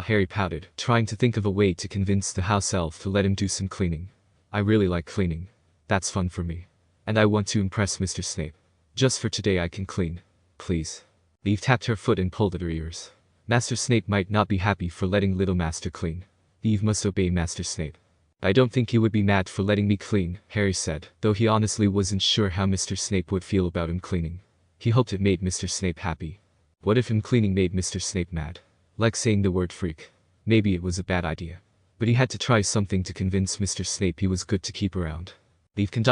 Harry pouted, trying to think of a way to convince the house elf to let him do some cleaning. I really like cleaning. That's fun for me. And I want to impress Mr. Snape. Just for today I can clean. Please. Eve tapped her foot and pulled at her ears. Master Snape might not be happy for letting Little Master clean. Eve must obey Master Snape. I don't think he would be mad for letting me clean, Harry said, though he honestly wasn't sure how Mr. Snape would feel about him cleaning. He hoped it made Mr. Snape happy. What if him cleaning made Mr. Snape mad? Like saying the word freak. Maybe it was a bad idea. But he had to try something to convince Mr. Snape he was good to keep around. Eve can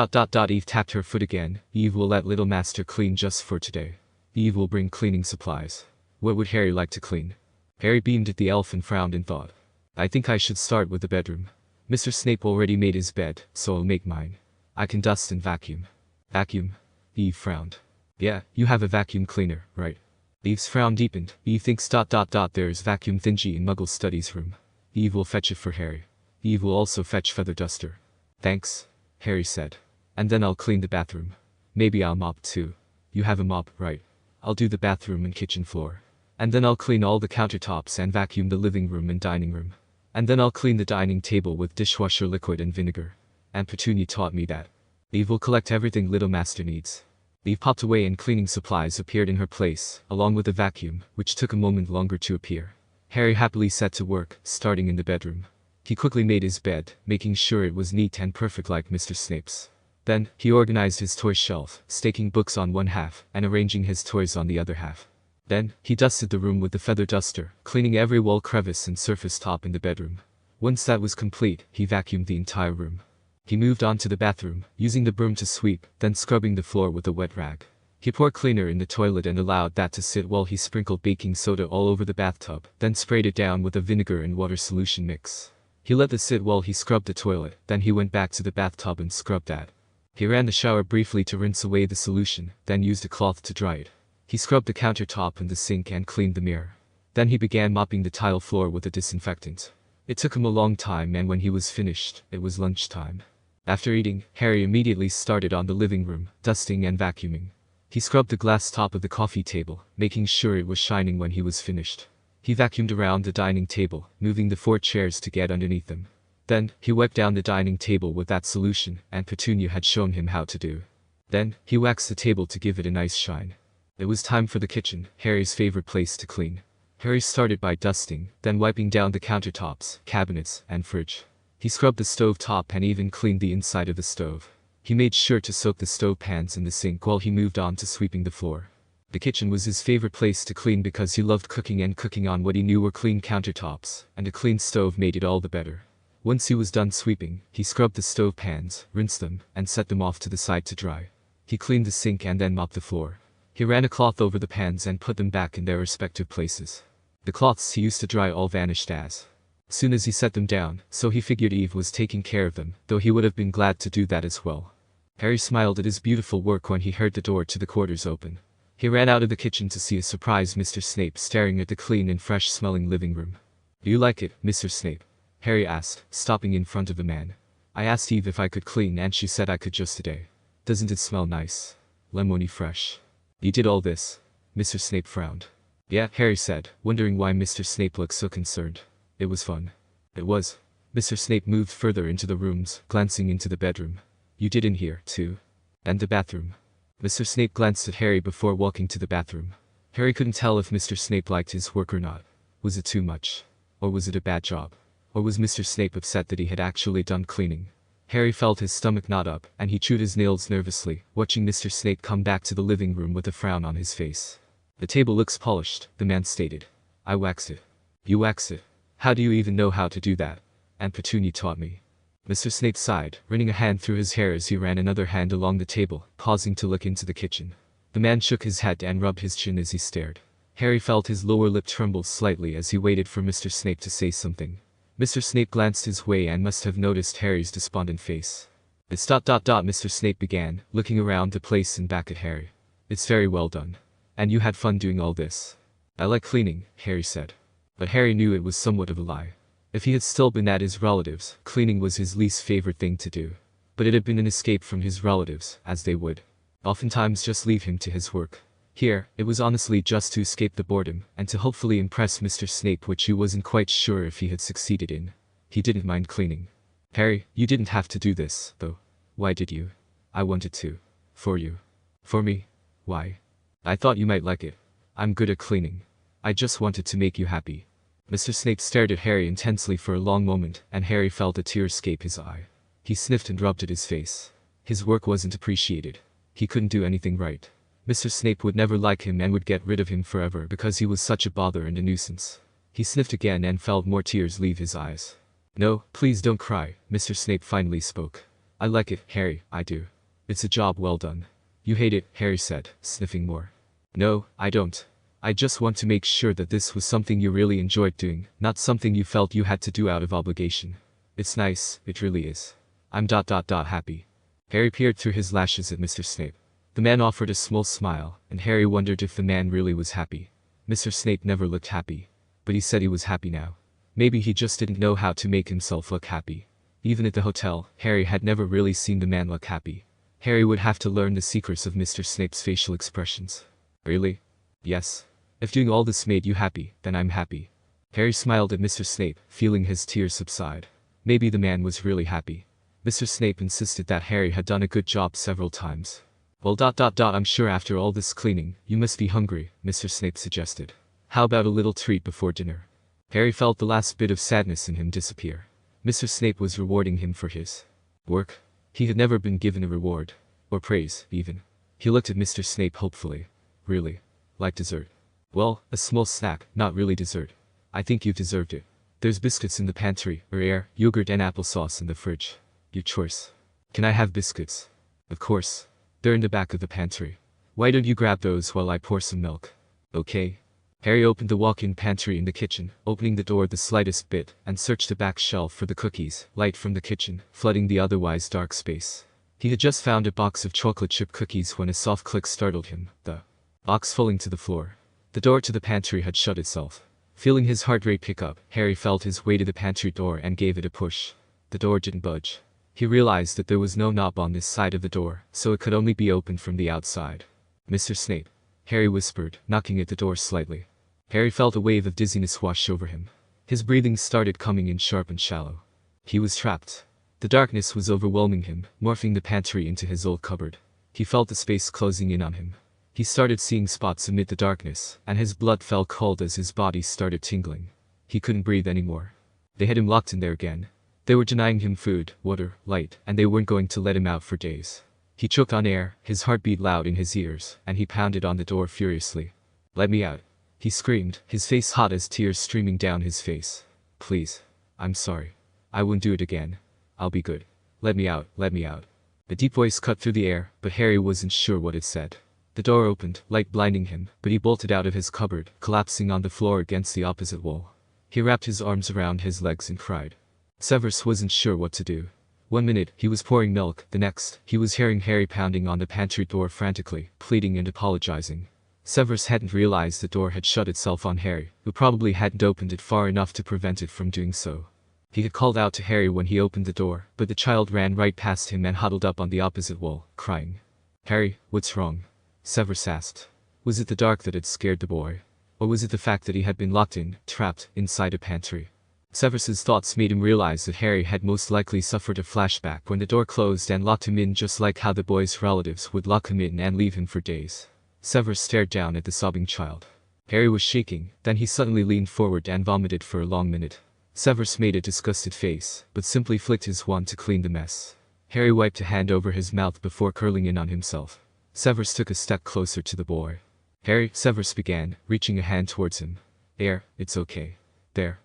Eve tapped her foot again. Eve will let Little Master clean just for today. Eve will bring cleaning supplies. What would Harry like to clean? Harry beamed at the elf and frowned in thought. I think I should start with the bedroom. Mr. Snape already made his bed, so I'll make mine. I can dust and vacuum. Vacuum? Eve frowned. Yeah, you have a vacuum cleaner, right? Eve's frown deepened. Eve thinks there is vacuum thingy in Muggle's studies room. Eve will fetch it for Harry. Eve will also fetch feather duster. Thanks, Harry said. And then I'll clean the bathroom. Maybe I'll mop too. You have a mop, right? I'll do the bathroom and kitchen floor. And then I'll clean all the countertops and vacuum the living room and dining room. And then I'll clean the dining table with dishwasher liquid and vinegar. And Petunia taught me that. Eve will collect everything Little Master needs. Eve popped away and cleaning supplies appeared in her place, along with the vacuum, which took a moment longer to appear. Harry happily set to work, starting in the bedroom. He quickly made his bed, making sure it was neat and perfect like Mr. Snape's. Then, he organized his toy shelf, staking books on one half, and arranging his toys on the other half. Then, he dusted the room with the feather duster, cleaning every wall crevice and surface top in the bedroom. Once that was complete, he vacuumed the entire room. He moved on to the bathroom, using the broom to sweep, then scrubbing the floor with a wet rag. He poured cleaner in the toilet and allowed that to sit while he sprinkled baking soda all over the bathtub, then sprayed it down with a vinegar and water solution mix. He let it sit while he scrubbed the toilet, then he went back to the bathtub and scrubbed that. He ran the shower briefly to rinse away the solution, then used a cloth to dry it. He scrubbed the countertop and the sink and cleaned the mirror. Then he began mopping the tile floor with a disinfectant. It took him a long time, and when he was finished, it was lunchtime. After eating, Harry immediately started on the living room, dusting and vacuuming. He scrubbed the glass top of the coffee table, making sure it was shining when he was finished. He vacuumed around the dining table, moving the 4 chairs to get underneath them. Then, he wiped down the dining table with that solution, and Petunia had shown him how to do. Then, he waxed the table to give it a nice shine. It was time for the kitchen, Harry's favorite place to clean. Harry started by dusting, then wiping down the countertops, cabinets, and fridge. He scrubbed the stove top and even cleaned the inside of the stove. He made sure to soak the stove pans in the sink while he moved on to sweeping the floor. The kitchen was his favorite place to clean because he loved cooking and cooking on what he knew were clean countertops, and a clean stove made it all the better. Once he was done sweeping, he scrubbed the stove pans, rinsed them, and set them off to the side to dry. He cleaned the sink and then mopped the floor. He ran a cloth over the pans and put them back in their respective places. The cloths he used to dry all vanished as Soon as he set them down, so he figured Eve was taking care of them, though he would have been glad to do that as well. Harry smiled at his beautiful work when he heard the door to the quarters open. He ran out of the kitchen to see a surprised Mr. Snape staring at the clean and fresh-smelling living room. "Do you like it, Mr. Snape?" Harry asked, stopping in front of the man. "I asked Eve if I could clean and she said I could just today. Doesn't it smell nice? Lemony fresh." "You did all this?" Mr. Snape frowned. "Yeah," Harry said, wondering why Mr. Snape looked so concerned. "It was fun." "It was." Mr. Snape moved further into the rooms, glancing into the bedroom. "You did in here, too? And the bathroom?" Mr. Snape glanced at Harry before walking to the bathroom. Harry couldn't tell if Mr. Snape liked his work or not. Was it too much? Or was it a bad job? Or was Mr. Snape upset that he had actually done cleaning? Harry felt his stomach knot up, and he chewed his nails nervously, watching Mr. Snape come back to the living room with a frown on his face. "The table looks polished," the man stated. "I waxed it." "You wax it? How do you even know how to do that?" "Aunt Petunia taught me." Mr. Snape sighed, running a hand through his hair as he ran another hand along the table, pausing to look into the kitchen. The man shook his head and rubbed his chin as he stared. Harry felt his lower lip tremble slightly as he waited for Mr. Snape to say something. Mr. Snape glanced his way and must have noticed Harry's despondent face. "It's ... Mr. Snape began, looking around the place and back at Harry. "It's very well done. And you had fun doing all this?" "I like cleaning," Harry said. But Harry knew it was somewhat of a lie. If he had still been at his relatives', cleaning was his least favorite thing to do. But it had been an escape from his relatives, as they would oftentimes just leave him to his work. Here, it was honestly just to escape the boredom, and to hopefully impress Mr. Snape, which he wasn't quite sure if he had succeeded in. He didn't mind cleaning. "Harry, you didn't have to do this, though." "Why did you?" "I wanted to. For you." "For me? Why?" "I thought you might like it. I'm good at cleaning. I just wanted to make you happy." Mr. Snape stared at Harry intensely for a long moment, and Harry felt a tear escape his eye. He sniffed and rubbed at his face. His work wasn't appreciated. He couldn't do anything right. Mr. Snape would never like him and would get rid of him forever because he was such a bother and a nuisance. He sniffed again and felt more tears leave his eyes. "No, please don't cry," Mr. Snape finally spoke. "I like it, Harry, I do. It's a job well done." "You hate it," Harry said, sniffing more. "No, I don't. I just want to make sure that this was something you really enjoyed doing, not something you felt you had to do out of obligation." "It's nice, it really is. I'm ... happy." Harry peered through his lashes at Mr. Snape. The man offered a small smile, and Harry wondered if the man really was happy. Mr. Snape never looked happy. But he said he was happy now. Maybe he just didn't know how to make himself look happy. Even at the hotel, Harry had never really seen the man look happy. Harry would have to learn the secrets of Mr. Snape's facial expressions. "Really?" "Yes. If doing all this made you happy, then I'm happy." Harry smiled at Mr. Snape, feeling his tears subside. Maybe the man was really happy. Mr. Snape insisted that Harry had done a good job several times. "Well ... I'm sure after all this cleaning, you must be hungry," Mr. Snape suggested. "How about a little treat before dinner?" Harry felt the last bit of sadness in him disappear. Mr. Snape was rewarding him for his work. He had never been given a reward. Or praise, even. He looked at Mr. Snape hopefully. "Really? Like dessert?" "Well, a small snack, not really dessert. I think you've deserved it. There's biscuits in the pantry, or yogurt and applesauce in the fridge. Your choice." "Can I have biscuits?" "Of course. They're in the back of the pantry. Why don't you grab those while I pour some milk?" "Okay." Harry opened the walk-in pantry in the kitchen, opening the door the slightest bit, and searched the back shelf for the cookies, light from the kitchen, flooding the otherwise dark space. He had just found a box of chocolate chip cookies when a soft click startled him, the box falling to the floor. The door to the pantry had shut itself. Feeling his heart rate pick up, Harry felt his way to the pantry door and gave it a push. The door didn't budge. He realized that there was no knob on this side of the door, so it could only be opened from the outside. "Mr. Snape," Harry whispered, knocking at the door slightly. Harry felt a wave of dizziness wash over him. His breathing started coming in sharp and shallow. He was trapped. The darkness was overwhelming him, morphing the pantry into his old cupboard. He felt the space closing in on him. He started seeing spots amid the darkness, and his blood felt cold as his body started tingling. He couldn't breathe anymore. They had him locked in there again. They were denying him food, water, light, and they weren't going to let him out for days. He choked on air, his heart beat loud in his ears, and he pounded on the door furiously. "Let me out," he screamed, his face hot as tears streaming down his face. "Please. I'm sorry. I won't do it again. I'll be good. Let me out, let me out." A deep voice cut through the air, but Harry wasn't sure what it said. The door opened, light blinding him, but he bolted out of his cupboard, collapsing on the floor against the opposite wall. He wrapped his arms around his legs and cried. Severus wasn't sure what to do. 1 minute, he was pouring milk, the next, he was hearing Harry pounding on the pantry door frantically, pleading and apologizing. Severus hadn't realized the door had shut itself on Harry, who probably hadn't opened it far enough to prevent it from doing so. He had called out to Harry when he opened the door, but the child ran right past him and huddled up on the opposite wall, crying. "Harry, what's wrong?" Severus asked. Was it the dark that had scared the boy? Or was it the fact that he had been locked in, trapped, inside a pantry? Severus's thoughts made him realize that Harry had most likely suffered a flashback when the door closed and locked him in, just like how the boy's relatives would lock him in and leave him for days. Severus stared down at the sobbing child. Harry was shaking, then he suddenly leaned forward and vomited for a long minute. Severus made a disgusted face, but simply flicked his wand to clean the mess. Harry wiped a hand over his mouth before curling in on himself. Severus took a step closer to the boy. "Harry," Severus began, reaching a hand towards him. "There, it's okay. There.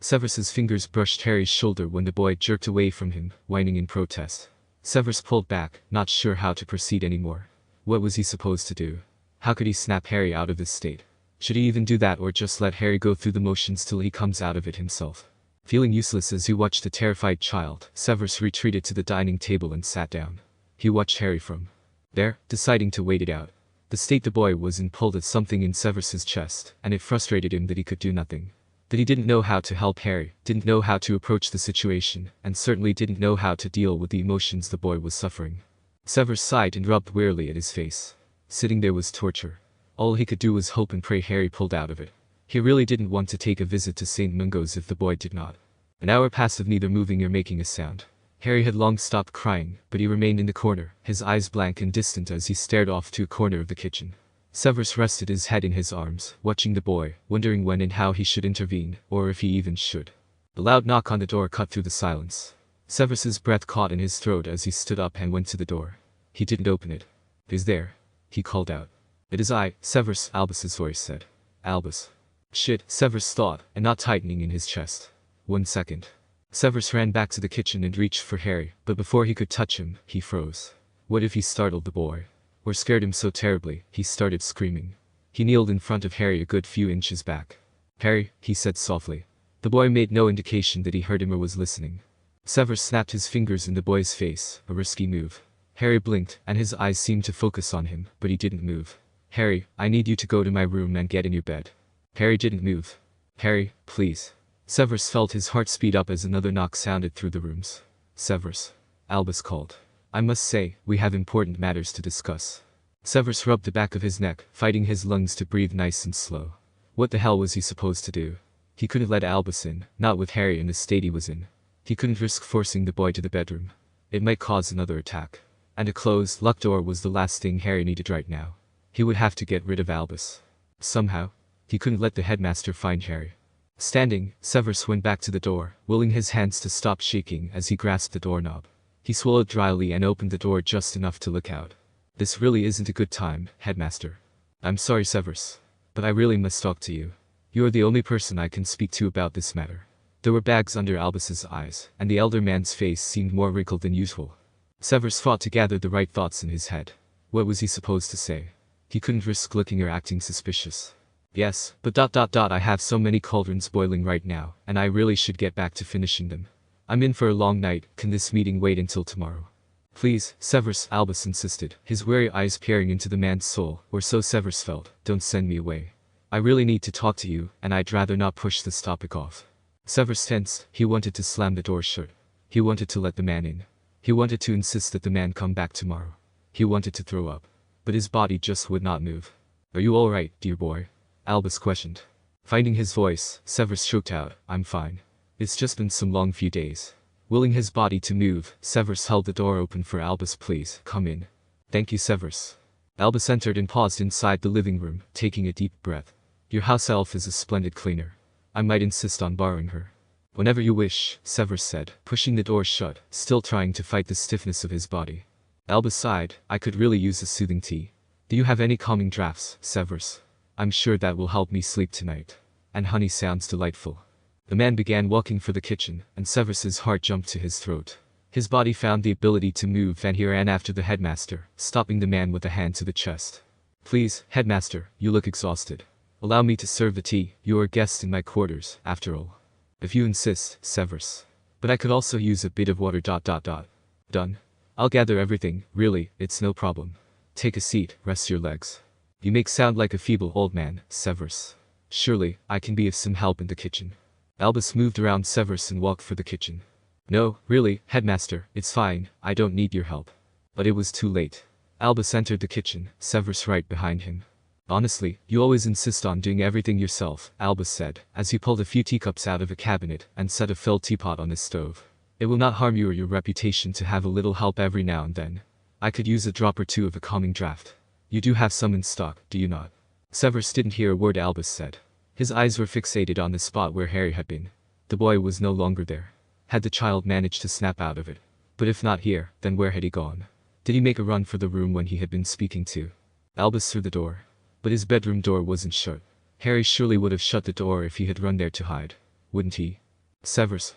Severus's fingers brushed Harry's shoulder when the boy jerked away from him, whining in protest. Severus pulled back, not sure how to proceed anymore. What was he supposed to do? How could he snap Harry out of this state? Should he even do that or just let Harry go through the motions till he comes out of it himself? Feeling useless as he watched the terrified child, Severus retreated to the dining table and sat down. He watched Harry from there, deciding to wait it out. The state the boy was in pulled at something in Severus's chest, and it frustrated him that he could do nothing. That he didn't know how to help Harry, didn't know how to approach the situation, and certainly didn't know how to deal with the emotions the boy was suffering. Severus sighed and rubbed wearily at his face. Sitting there was torture. All he could do was hope and pray Harry pulled out of it. He really didn't want to take a visit to St. Mungo's if the boy did not. An hour passed of neither moving or making a sound. Harry had long stopped crying, but he remained in the corner, his eyes blank and distant as he stared off to a corner of the kitchen. Severus rested his head in his arms, watching the boy, wondering when and how he should intervene, or if he even should. A loud knock on the door cut through the silence. Severus's breath caught in his throat as he stood up and went to the door. He didn't open it. "Who's there?" he called out. "It is I, Severus," Albus's voice said. "Albus." "Shit," Severus thought, a knot tightening in his chest. 1 second. Severus ran back to the kitchen and reached for Harry, but before he could touch him, he froze. What if he startled the boy? Or scared him so terribly, he started screaming. He kneeled in front of Harry a good few inches back. "Harry," he said softly. The boy made no indication that he heard him or was listening. Severus snapped his fingers in the boy's face, a risky move. Harry blinked, and his eyes seemed to focus on him, but he didn't move. "Harry, I need you to go to my room and get in your bed." Harry didn't move. "Harry, please." Severus felt his heart speed up as another knock sounded through the rooms. "Severus," Albus called. "I must say, we have important matters to discuss." Severus rubbed the back of his neck, fighting his lungs to breathe nice and slow. What the hell was he supposed to do? He couldn't let Albus in, not with Harry in the state he was in. He couldn't risk forcing the boy to the bedroom. It might cause another attack. And a closed, locked door was the last thing Harry needed right now. He would have to get rid of Albus. Somehow. He couldn't let the headmaster find Harry. Standing, Severus went back to the door, willing his hands to stop shaking as he grasped the doorknob. He swallowed dryly and opened the door just enough to look out. "This really isn't a good time, headmaster. I'm sorry, Severus. But I really must talk to you. You are the only person I can speak to about this matter." There were bags under Albus's eyes, and the elder man's face seemed more wrinkled than usual. Severus fought to gather the right thoughts in his head. What was he supposed to say? He couldn't risk looking or acting suspicious. "Yes, but I have so many cauldrons boiling right now, and I really should get back to finishing them. I'm in for a long night, can this meeting wait until tomorrow?" "Please, Severus," Albus insisted, his weary eyes peering into the man's soul, or so Severus felt. "Don't send me away. I really need to talk to you, and I'd rather not push this topic off." Severus tensed. He wanted to slam the door shut. He wanted to let the man in. He wanted to insist that the man come back tomorrow. He wanted to throw up. But his body just would not move. "Are you all right, dear boy?" Albus questioned. Finding his voice, Severus choked out, "I'm fine. It's just been some long few days." Willing his body to move, Severus held the door open for Albus. "Please, come in." "Thank you, Severus." Albus entered and paused inside the living room, taking a deep breath. "Your house elf is a splendid cleaner. I might insist on borrowing her." "Whenever you wish," Severus said, pushing the door shut, still trying to fight the stiffness of his body. Albus sighed. "I could really use a soothing tea. Do you have any calming drafts, Severus? I'm sure that will help me sleep tonight. And honey sounds delightful." The man began walking for the kitchen, and Severus's heart jumped to his throat. His body found the ability to move and he ran after the headmaster, stopping the man with a hand to the chest. "Please, headmaster, you look exhausted. Allow me to serve the tea, you are a guest in my quarters, after all. If you insist, Severus. But I could also use a bit of water. Done. I'll gather everything, really, it's no problem. Take a seat, rest your legs. You make sound like a feeble old man, Severus. Surely, I can be of some help in the kitchen. Albus moved around Severus and walked for the kitchen. No, really, headmaster, it's fine, I don't need your help. But it was too late. Albus entered the kitchen, Severus right behind him. Honestly, you always insist on doing everything yourself, Albus said, as he pulled a few teacups out of a cabinet and set a filled teapot on his stove. It will not harm you or your reputation to have a little help every now and then. I could use a drop or two of a calming draught. You do have some in stock, do you not? Severus didn't hear a word Albus said. His eyes were fixated on the spot where Harry had been. The boy was no longer there. Had the child managed to snap out of it? But if not here, then where had he gone? Did he make a run for the room when he had been speaking to Albus through the door? But his bedroom door wasn't shut. Harry surely would have shut the door if he had run there to hide. Wouldn't he? Severus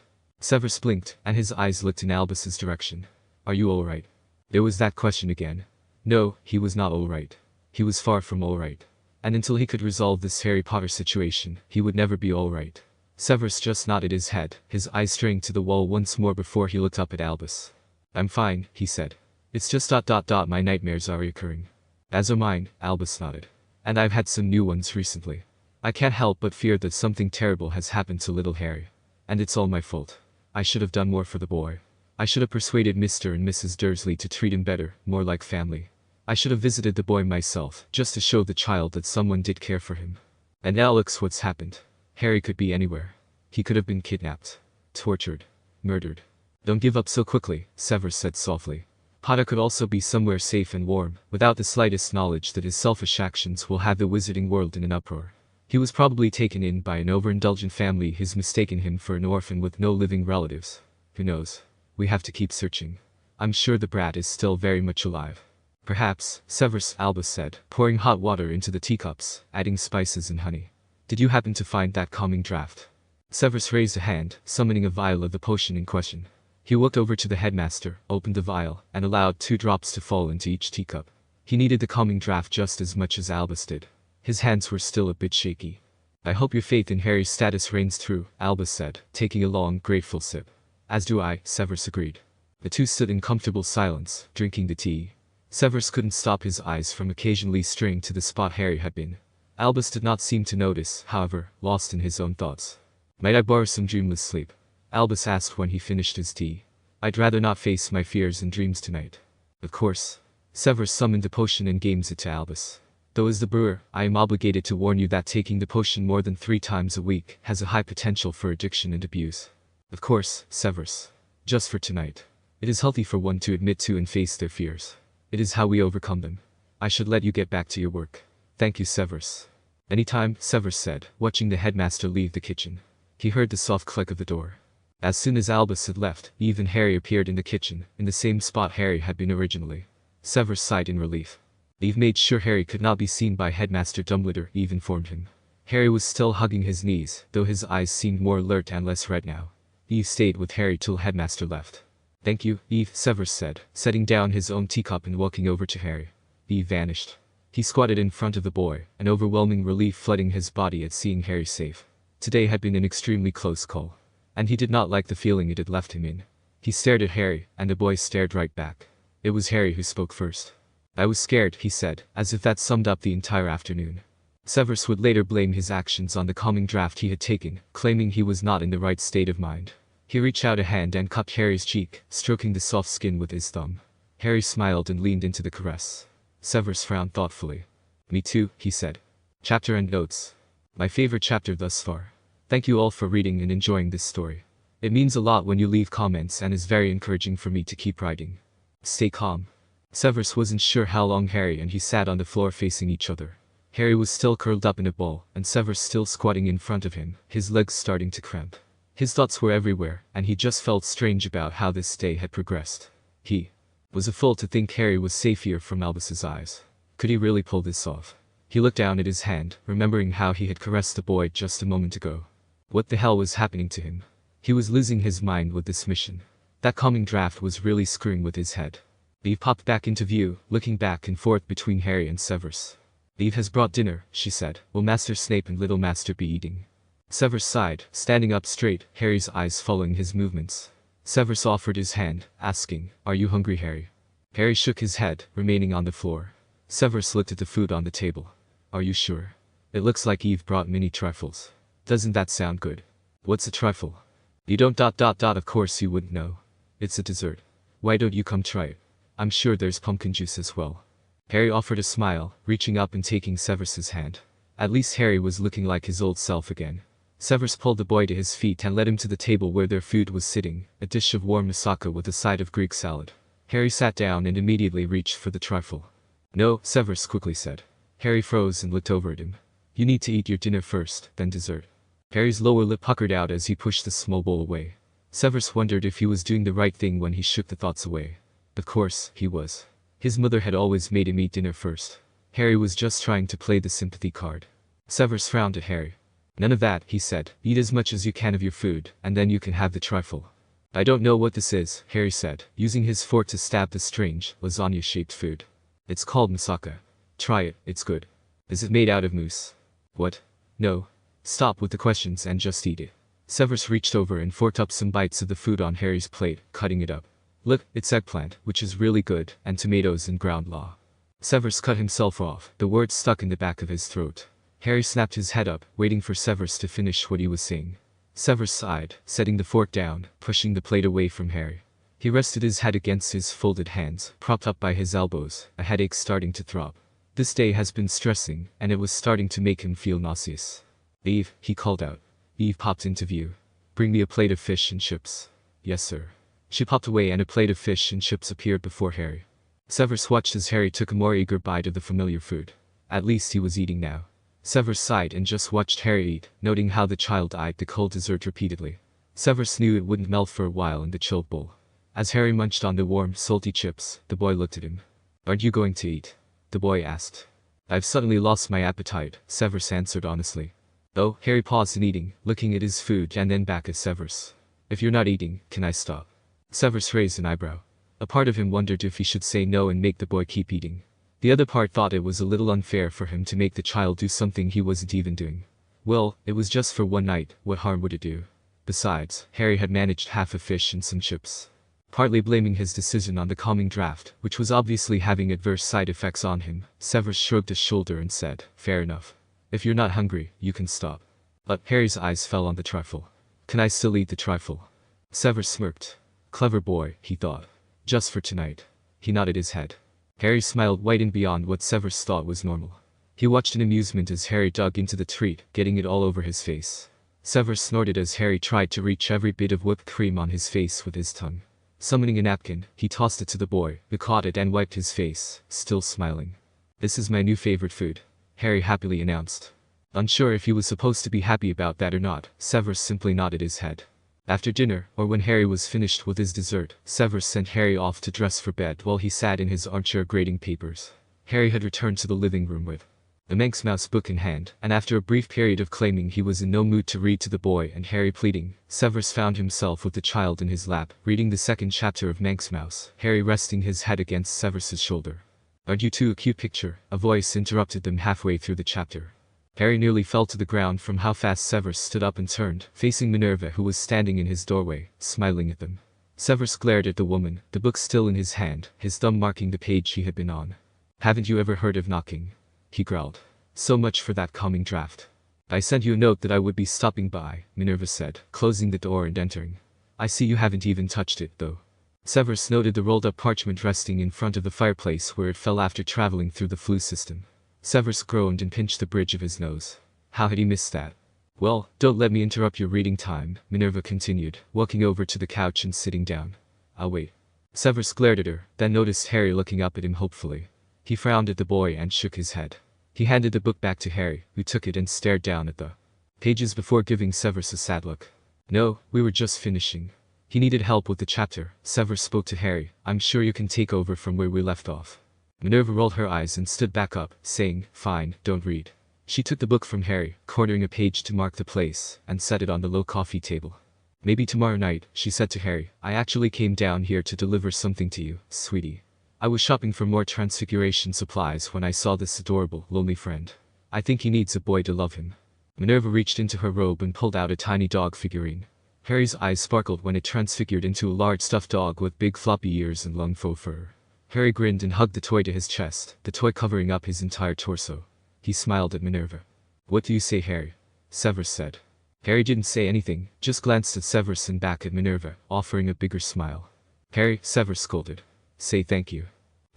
blinked, and his eyes looked in Albus's direction. Are you alright? There was that question again. No, he was not alright. He was far from alright. And until he could resolve this Harry Potter situation, he would never be alright. Severus just nodded his head, his eyes straying to the wall once more before he looked up at Albus. I'm fine, he said. It's just my nightmares are recurring. As are mine, Albus nodded. And I've had some new ones recently. I can't help but fear that something terrible has happened to little Harry. And it's all my fault. I should have done more for the boy. I should have persuaded Mr. and Mrs. Dursley to treat him better, more like family. I should have visited the boy myself, just to show the child that someone did care for him. And now look what's happened. Harry could be anywhere. He could have been kidnapped, tortured, murdered. Don't give up so quickly, Severus said softly. Potter could also be somewhere safe and warm, without the slightest knowledge that his selfish actions will have the wizarding world in an uproar. He was probably taken in by an overindulgent family who's mistaken him for an orphan with no living relatives. Who knows? We have to keep searching. I'm sure the brat is still very much alive. Perhaps, Severus, Albus said, pouring hot water into the teacups, adding spices and honey. Did you happen to find that calming draught? Severus raised a hand, summoning a vial of the potion in question. He walked over to the headmaster, opened the vial, and allowed 2 drops to fall into each teacup. He needed the calming draught just as much as Albus did. His hands were still a bit shaky. I hope your faith in Harry's status reigns true, Albus said, taking a long, grateful sip. As do I, Severus agreed. The two stood in comfortable silence, drinking the tea. Severus couldn't stop his eyes from occasionally straying to the spot Harry had been. Albus did not seem to notice, however, lost in his own thoughts. Might I borrow some dreamless sleep? Albus asked when he finished his tea. I'd rather not face my fears and dreams tonight. Of course. Severus summoned the potion and gave it to Albus. Though as the brewer, I am obligated to warn you that taking the potion more than 3 times a week has a high potential for addiction and abuse. Of course, Severus. Just for tonight. It is healthy for one to admit to and face their fears. It is how we overcome them. I should let you get back to your work. Thank you, Severus. Anytime, Severus said, watching the headmaster leave the kitchen. He heard the soft click of the door. As soon as Albus had left, Eve and Harry appeared in the kitchen, in the same spot Harry had been originally. Severus sighed in relief. Eve made sure Harry could not be seen by Headmaster Dumbledore, Eve informed him. Harry was still hugging his knees, though his eyes seemed more alert and less red now. Eve stayed with Harry till Headmaster left. Thank you, Eve, Severus said, setting down his own teacup and walking over to Harry. Eve vanished. He squatted in front of the boy, an overwhelming relief flooding his body at seeing Harry safe. Today had been an extremely close call. And he did not like the feeling it had left him in. He stared at Harry, and the boy stared right back. It was Harry who spoke first. I was scared, he said, as if that summed up the entire afternoon. Severus would later blame his actions on the calming draught he had taken, claiming he was not in the right state of mind. He reached out a hand and cupped Harry's cheek, stroking the soft skin with his thumb. Harry smiled and leaned into the caress. Severus frowned thoughtfully. Me too, he said. Chapter and notes. My favorite chapter thus far. Thank you all for reading and enjoying this story. It means a lot when you leave comments and is very encouraging for me to keep writing. Stay calm. Severus wasn't sure how long Harry and he sat on the floor facing each other. Harry was still curled up in a ball, and Severus still squatting in front of him, his legs starting to cramp. His thoughts were everywhere, and he just felt strange about how this day had progressed. He was a fool to think Harry was safe here from Albus's eyes. Could he really pull this off? He looked down at his hand, remembering how he had caressed the boy just a moment ago. What the hell was happening to him? He was losing his mind with this mission. That calming draught was really screwing with his head. Eve popped back into view, looking back and forth between Harry and Severus. Eve has brought dinner, she said. Will Master Snape and Little Master be eating? Severus sighed, standing up straight, Harry's eyes following his movements. Severus offered his hand, asking, "Are you hungry, Harry?" Harry shook his head, remaining on the floor. Severus looked at the food on the table. "Are you sure? It looks like Eve brought mini trifles. Doesn't that sound good?" "What's a trifle?" "You don't ... Of course you wouldn't know. It's a dessert. Why don't you come try it? I'm sure there's pumpkin juice as well." Harry offered a smile, reaching up and taking Severus's hand. At least Harry was looking like his old self again. Severus pulled the boy to his feet and led him to the table where their food was sitting, a dish of warm moussaka with a side of Greek salad. Harry sat down and immediately reached for the trifle. "No," Severus quickly said. Harry froze and looked over at him. "You need to eat your dinner first, then dessert." Harry's lower lip puckered out as he pushed the small bowl away. Severus wondered if he was doing the right thing when he shook the thoughts away. Of course, he was. His mother had always made him eat dinner first. Harry was just trying to play the sympathy card. Severus frowned at Harry. "None of that," he said. "Eat as much as you can of your food, and then you can have the trifle." "I don't know what this is," Harry said, using his fork to stab the strange, lasagna-shaped food. "It's called moussaka. Try it, it's good." "Is it made out of mousse?" "What? No. Stop with the questions and just eat it." Severus reached over and forked up some bites of the food on Harry's plate, cutting it up. "Look, it's eggplant, which is really good, and tomatoes and ground law." Severus cut himself off, the words stuck in the back of his throat. Harry snapped his head up, waiting for Severus to finish what he was saying. Severus sighed, setting the fork down, pushing the plate away from Harry. He rested his head against his folded hands, propped up by his elbows, a headache starting to throb. This day has been stressing, and it was starting to make him feel nauseous. "Eve," he called out. Eve popped into view. "Bring me a plate of fish and chips." "Yes, sir." She popped away and a plate of fish and chips appeared before Harry. Severus watched as Harry took a more eager bite of the familiar food. At least he was eating now. Severus sighed and just watched Harry eat, noting how the child eyed the cold dessert repeatedly. Severus knew it wouldn't melt for a while in the chilled bowl. As Harry munched on the warm, salty chips, the boy looked at him. "Aren't you going to eat?" the boy asked. "I've suddenly lost my appetite," Severus answered honestly. "Oh," Harry paused in eating, looking at his food and then back at Severus. "If you're not eating, can I stop?" Severus raised an eyebrow. A part of him wondered if he should say no and make the boy keep eating. The other part thought it was a little unfair for him to make the child do something he wasn't even doing. Well, it was just for one night, what harm would it do? Besides, Harry had managed half a fish and some chips. Partly blaming his decision on the calming draft, which was obviously having adverse side effects on him, Severus shrugged his shoulder and said, "Fair enough. If you're not hungry, you can stop." But Harry's eyes fell on the trifle. "Can I still eat the trifle?" Severus smirked. Clever boy, he thought. Just for tonight. He nodded his head. Harry smiled wide and beyond what Severus thought was normal. He watched in amusement as Harry dug into the treat, getting it all over his face. Severus snorted as Harry tried to reach every bit of whipped cream on his face with his tongue. Summoning a napkin, he tossed it to the boy, who caught it and wiped his face, still smiling. "This is my new favorite food," Harry happily announced. Unsure if he was supposed to be happy about that or not, Severus simply nodded his head. After dinner, or when Harry was finished with his dessert, Severus sent Harry off to dress for bed while he sat in his armchair grading papers. Harry had returned to the living room with the Manx Mouse book in hand, and after a brief period of claiming he was in no mood to read to the boy and Harry pleading, Severus found himself with the child in his lap, reading the second chapter of Manx Mouse, Harry resting his head against Severus's shoulder. "Aren't you two a cute picture?" a voice interrupted them halfway through the chapter. Harry nearly fell to the ground from how fast Severus stood up and turned, facing Minerva who was standing in his doorway, smiling at them. Severus glared at the woman, the book still in his hand, his thumb marking the page he had been on. "Haven't you ever heard of knocking?" he growled. "So much for that calming draft." "I sent you a note that I would be stopping by," Minerva said, closing the door and entering. "I see you haven't even touched it, though." Severus noted the rolled-up parchment resting in front of the fireplace where it fell after traveling through the flue system. Severus groaned and pinched the bridge of his nose. How had he missed that? "Well, don't let me interrupt your reading time," Minerva continued, walking over to the couch and sitting down. "I'll wait." Severus glared at her, then noticed Harry looking up at him hopefully. He frowned at the boy and shook his head. He handed the book back to Harry, who took it and stared down at the pages before giving Severus a sad look. "No, we were just finishing." He needed help with the chapter. Severus spoke to Harry. "I'm sure you can take over from where we left off." Minerva rolled her eyes and stood back up, saying, "Fine, don't read." She took the book from Harry, cornering a page to mark the place, and set it on the low coffee table. "Maybe tomorrow night," she said to Harry. "I actually came down here to deliver something to you, sweetie. I was shopping for more transfiguration supplies when I saw this adorable, lonely friend. I think he needs a boy to love him. Minerva reached into her robe and pulled out a tiny dog figurine. Harry's eyes sparkled when it transfigured into a large stuffed dog with big floppy ears and long faux fur. Harry grinned and hugged the toy to his chest, the toy covering up his entire torso. He smiled at Minerva. "What do you say, Harry?" Severus said. Harry didn't say anything, just glanced at Severus and back at Minerva, offering a bigger smile. "Harry," Severus scolded. "Say thank you."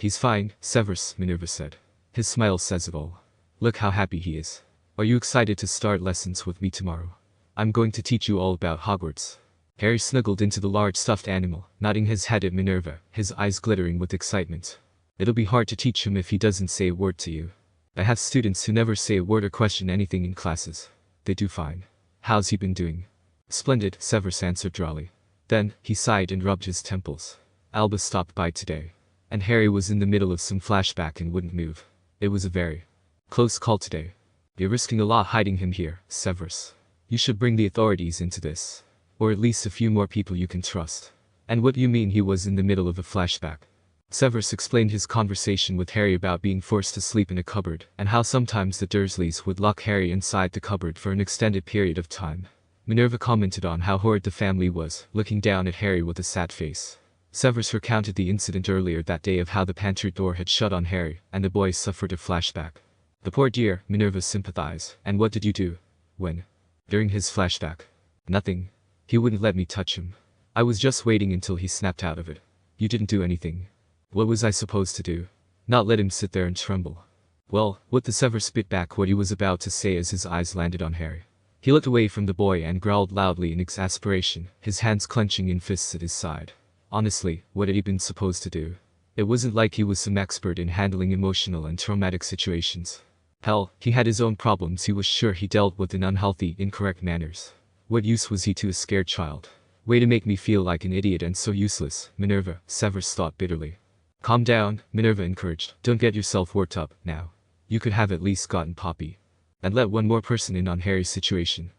"He's fine, Severus," Minerva said. "His smile says it all. Look how happy he is. Are you excited to start lessons with me tomorrow? I'm going to teach you all about Hogwarts." Harry snuggled into the large stuffed animal, nodding his head at Minerva, his eyes glittering with excitement. "It'll be hard to teach him if he doesn't say a word to you. I have students who never say a word or question anything in classes. They do fine. How's he been doing?" "Splendid," Severus answered dryly. Then, he sighed and rubbed his temples. Albus stopped by today. And Harry was in the middle of some flashback and wouldn't move. It was a very close call today. "You're risking a lot hiding him here, Severus. You should bring the authorities into this. Or at least a few more people you can trust." "And what do you mean he was in the middle of a flashback?" Severus explained his conversation with Harry about being forced to sleep in a cupboard, and how sometimes the Dursleys would lock Harry inside the cupboard for an extended period of time. Minerva commented on how horrid the family was, looking down at Harry with a sad face. Severus recounted the incident earlier that day of how the pantry door had shut on Harry, and the boy suffered a flashback. "The poor dear," Minerva sympathized. "And what did you do?" "When?" "During his flashback." "Nothing. He wouldn't let me touch him. I was just waiting until he snapped out of it." "You didn't do anything." "What was I supposed to do? Not let him sit there and tremble?" "Well, what?" The Severus spit back what he was about to say as his eyes landed on Harry. He looked away from the boy and growled loudly in exasperation, his hands clenching in fists at his side. Honestly, what had he been supposed to do? It wasn't like he was some expert in handling emotional and traumatic situations. Hell, he had his own problems he was sure he dealt with in unhealthy, incorrect manners. What use was he to a scared child? Way to make me feel like an idiot and so useless, Minerva, Severus thought bitterly. "Calm down," Minerva encouraged. "Don't get yourself worked up, now. You could have at least gotten Poppy. And let one more person in on Harry's situation.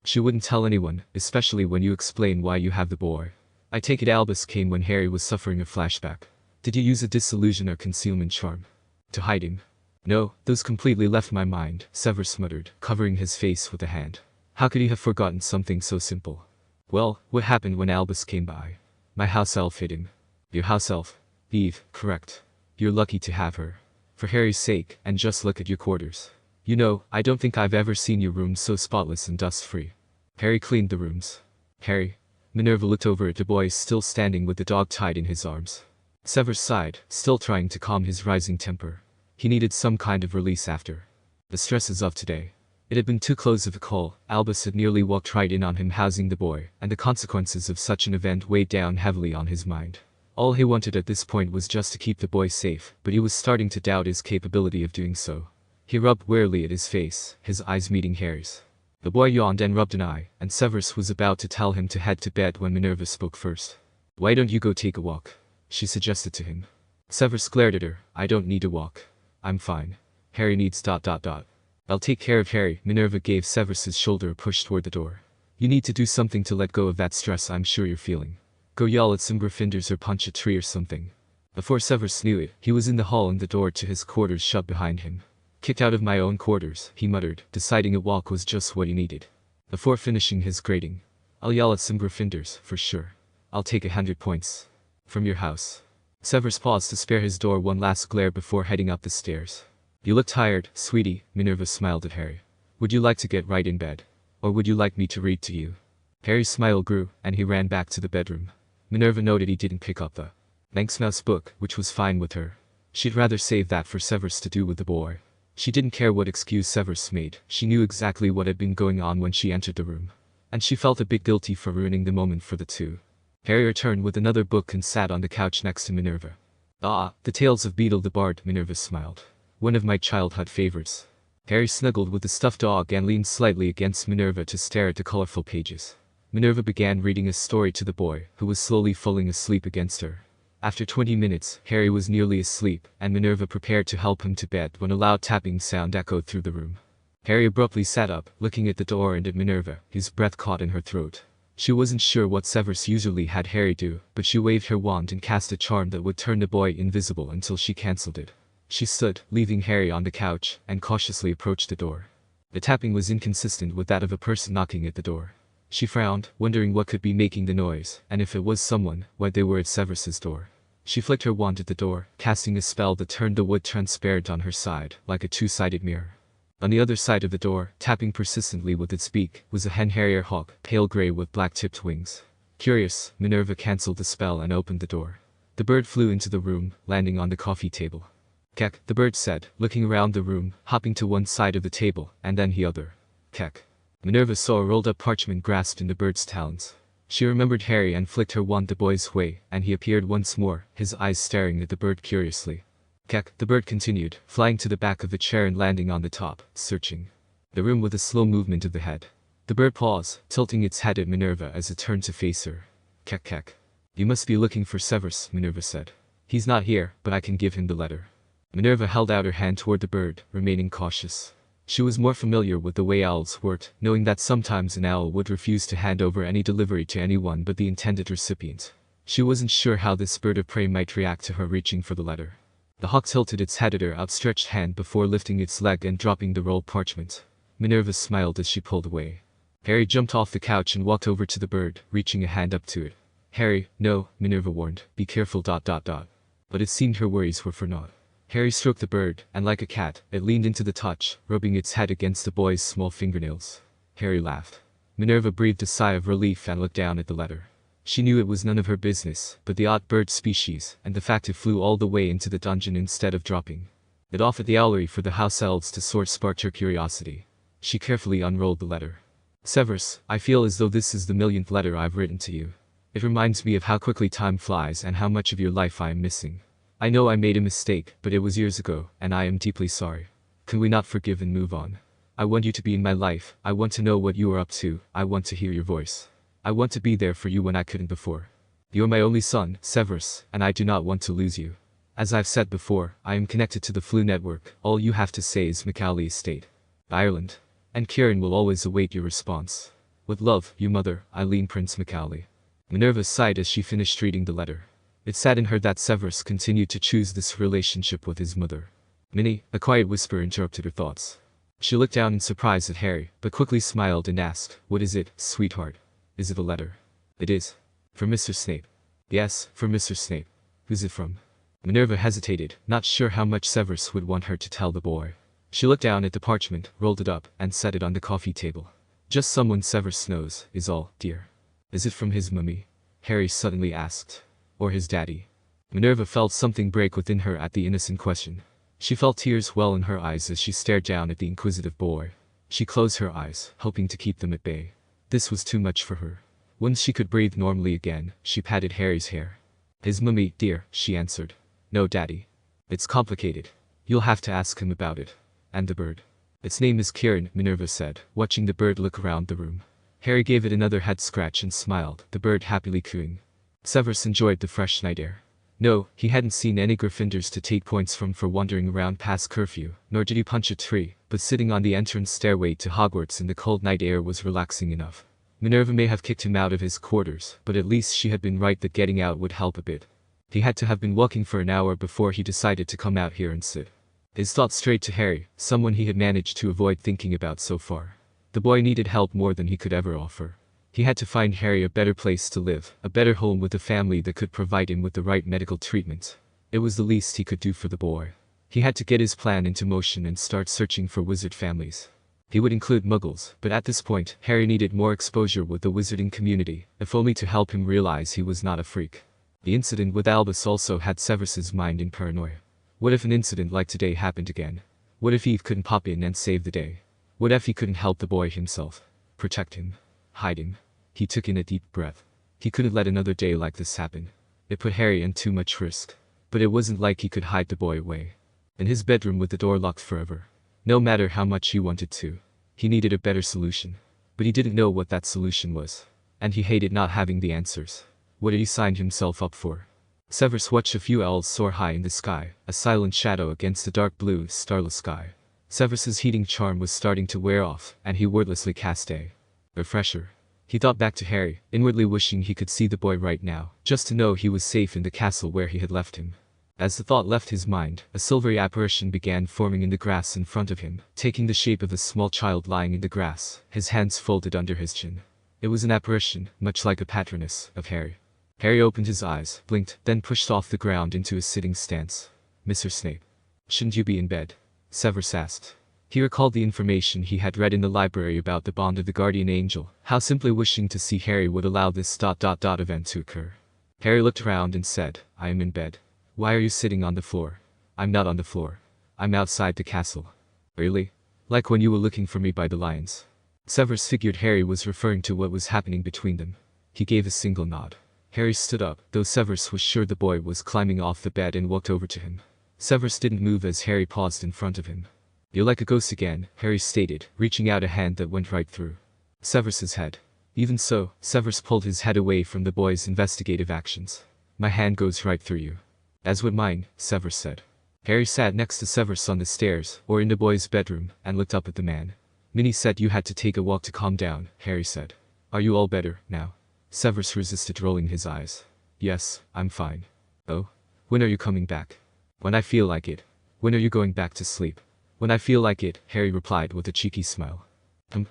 She wouldn't tell anyone, especially when you explain why you have the boy. I take it Albus came when Harry was suffering a flashback. Did you use a disillusion or concealment charm? To hide him?" "No, those completely left my mind," Severus muttered, covering his face with a hand. How could he have forgotten something so simple? "Well, what happened when Albus came by? My house elf hid him." "Your house elf? Eve, correct. You're lucky to have her. For Harry's sake, and just look at your quarters. You know, I don't think I've ever seen your room so spotless and dust-free." Harry cleaned the rooms. "Harry?" Minerva looked over at the boy still standing with the dog tied in his arms. Severus sighed, still trying to calm his rising temper. He needed some kind of release after the stresses of today. It had been too close of a call. Albus had nearly walked right in on him housing the boy, and the consequences of such an event weighed down heavily on his mind. All he wanted at this point was just to keep the boy safe, but he was starting to doubt his capability of doing so. He rubbed wearily at his face, his eyes meeting Harry's. The boy yawned and rubbed an eye, and Severus was about to tell him to head to bed when Minerva spoke first. "Why don't you go take a walk?" she suggested to him. Severus glared at her. "I don't need a walk. I'm fine. Harry needs ... "I'll take care of Harry." Minerva gave Severus's shoulder a push toward the door. "You need to do something to let go of that stress I'm sure you're feeling. Go yell at some Gryffindors or punch a tree or something." Before Severus knew it, he was in the hall and the door to his quarters shut behind him. "Kicked out of my own quarters," he muttered, deciding a walk was just what he needed. Before finishing his grading, "I'll yell at some Gryffindors, for sure. I'll take 100 points. From your house." Severus paused to spare his door one last glare before heading up the stairs. "You look tired, sweetie," Minerva smiled at Harry. "Would you like to get right in bed? Or would you like me to read to you?" Harry's smile grew, and he ran back to the bedroom. Minerva noted he didn't pick up the Manx Mouse book, which was fine with her. She'd rather save that for Severus to do with the boy. She didn't care what excuse Severus made, she knew exactly what had been going on when she entered the room. And she felt a bit guilty for ruining the moment for the two. Harry returned with another book and sat on the couch next to Minerva. "Ah, the Tales of Beedle the Bard," Minerva smiled. "One of my childhood favorites." Harry snuggled with the stuffed dog and leaned slightly against Minerva to stare at the colorful pages. Minerva began reading a story to the boy, who was slowly falling asleep against her. After 20 minutes, Harry was nearly asleep, and Minerva prepared to help him to bed when a loud tapping sound echoed through the room. Harry abruptly sat up, looking at the door and at Minerva, his breath caught in her throat. She wasn't sure what Severus usually had Harry do, but she waved her wand and cast a charm that would turn the boy invisible until she cancelled it. She stood, leaving Harry on the couch, and cautiously approached the door. The tapping was inconsistent with that of a person knocking at the door. She frowned, wondering what could be making the noise, and if it was someone, why they were at Severus's door. She flicked her wand at the door, casting a spell that turned the wood transparent on her side, like a two-sided mirror. On the other side of the door, tapping persistently with its beak, was a hen harrier hawk, pale gray with black-tipped wings. Curious, Minerva cancelled the spell and opened the door. The bird flew into the room, landing on the coffee table. "Kek," the bird said, looking around the room, hopping to one side of the table, and then the other. "Kek." Minerva saw a rolled-up parchment grasped in the bird's talons. She remembered Harry and flicked her wand the boy's way, and he appeared once more, his eyes staring at the bird curiously. "Kek," the bird continued, flying to the back of the chair and landing on the top, searching the room with a slow movement of the head. The bird paused, tilting its head at Minerva as it turned to face her. "Kek kek. You must be looking for Severus," Minerva said. "He's not here, but I can give him the letter." Minerva held out her hand toward the bird, remaining cautious. She was more familiar with the way owls worked, knowing that sometimes an owl would refuse to hand over any delivery to anyone but the intended recipient. She wasn't sure how this bird of prey might react to her reaching for the letter. The hawk tilted its head at her outstretched hand before lifting its leg and dropping the rolled parchment. Minerva smiled as she pulled away. Harry jumped off the couch and walked over to the bird, reaching a hand up to it. "Harry, no," Minerva warned, "be careful. But it seemed her worries were for naught. Harry stroked the bird, and like a cat, it leaned into the touch, rubbing its head against the boy's small fingernails. Harry laughed. Minerva breathed a sigh of relief and looked down at the letter. She knew it was none of her business, but the odd bird species, and the fact it flew all the way into the dungeon instead of dropping it off at the owlery for the house elves to sort sparked her curiosity. She carefully unrolled the letter. "Severus, I feel as though this is the millionth letter I've written to you. It reminds me of how quickly time flies and how much of your life I am missing. I know I made a mistake, but it was years ago, and I am deeply sorry. Can we not forgive and move on? I want you to be in my life, I want to know what you are up to, I want to hear your voice. I want to be there for you when I couldn't before. You are my only son, Severus, and I do not want to lose you. As I've said before, I am connected to the Flu network, all you have to say is Mcgonagall Estate, Ireland. And Kieran will always await your response. With love, your mother, Eileen Prince Mcgonagall." Minerva sighed as she finished reading the letter. It saddened her that Severus continued to choose this relationship with his mother. "Minnie," a quiet whisper interrupted her thoughts. She looked down in surprise at Harry, but quickly smiled and asked, "What is it, sweetheart? Is it a letter?" "It is. For Mr. Snape." "Yes, for Mr. Snape. Who's it from?" Minerva hesitated, not sure how much Severus would want her to tell the boy. She looked down at the parchment, rolled it up, and set it on the coffee table. "Just someone Severus knows, is all, dear." "Is it from his mummy?" Harry suddenly asked. "Or his daddy?" Minerva felt something break within her at the innocent question. She felt tears well in her eyes as she stared down at the inquisitive boy. She closed her eyes, hoping to keep them at bay. This was too much for her. Once she could breathe normally again, she patted Harry's hair. "His mummy, dear," she answered. "No, Daddy. It's complicated. You'll have to ask him about it." "And the bird?" "Its name is Kieran," Minerva said, watching the bird look around the room. Harry gave it another head scratch and smiled, the bird happily cooing. Severus enjoyed the fresh night air. No, he hadn't seen any Gryffindors to take points from for wandering around past curfew, nor did he punch a tree, but sitting on the entrance stairway to Hogwarts in the cold night air was relaxing enough. Minerva may have kicked him out of his quarters, but at least she had been right that getting out would help a bit. He had to have been walking for an hour before he decided to come out here and sit. His thoughts strayed to Harry, someone he had managed to avoid thinking about so far. The boy needed help more than he could ever offer. He had to find Harry a better place to live, a better home with a family that could provide him with the right medical treatment. It was the least he could do for the boy. He had to get his plan into motion and start searching for wizard families. He would include muggles, but at this point, Harry needed more exposure with the wizarding community, if only to help him realize he was not a freak. The incident with Albus also had Severus's mind in paranoia. What if an incident like today happened again? What if Eve couldn't pop in and save the day? What if he couldn't help the boy himself? Protect him? Hide him? He took in a deep breath. He couldn't let another day like this happen. It put Harry in too much risk. But it wasn't like he could hide the boy away. In his bedroom with the door locked forever. No matter how much he wanted to. He needed a better solution. But he didn't know what that solution was. And he hated not having the answers. What had he signed himself up for? Severus watched a few owls soar high in the sky, a silent shadow against the dark blue, starless sky. Severus's heating charm was starting to wear off, and he wordlessly cast a refresher He thought back to Harry, inwardly wishing he could see the boy right now, just to know he was safe in the castle where he had left him. As the thought left his mind, a silvery apparition began forming in the grass in front of him, taking the shape of a small child lying in the grass, his hands folded under his chin. It was an apparition, much like a patroness, of Harry. Harry opened his eyes, blinked, then pushed off the ground into a sitting stance. Mr. Snape. Shouldn't you be in bed? Severus asked. He recalled the information he had read in the library about the bond of the guardian angel, how simply wishing to see Harry would allow this event to occur. Harry looked around and said, I am in bed. Why are you sitting on the floor? I'm not on the floor. I'm outside the castle. Really? Like when you were looking for me by the lions. Severus figured Harry was referring to what was happening between them. He gave a single nod. Harry stood up, though Severus was sure the boy was climbing off the bed, and walked over to him. Severus didn't move as Harry paused in front of him. You're like a ghost again, Harry stated, reaching out a hand that went right through Severus's head. Even so, Severus pulled his head away from the boy's investigative actions. My hand goes right through you. As would mine, Severus said. Harry sat next to Severus on the stairs, or in the boy's bedroom, and looked up at the man. Minnie said you had to take a walk to calm down, Harry said. Are you all better, now? Severus resisted, rolling his eyes. Yes, I'm fine. Oh? When are you coming back? When I feel like it. When are you going back to sleep? When I feel like it, Harry replied with a cheeky smile.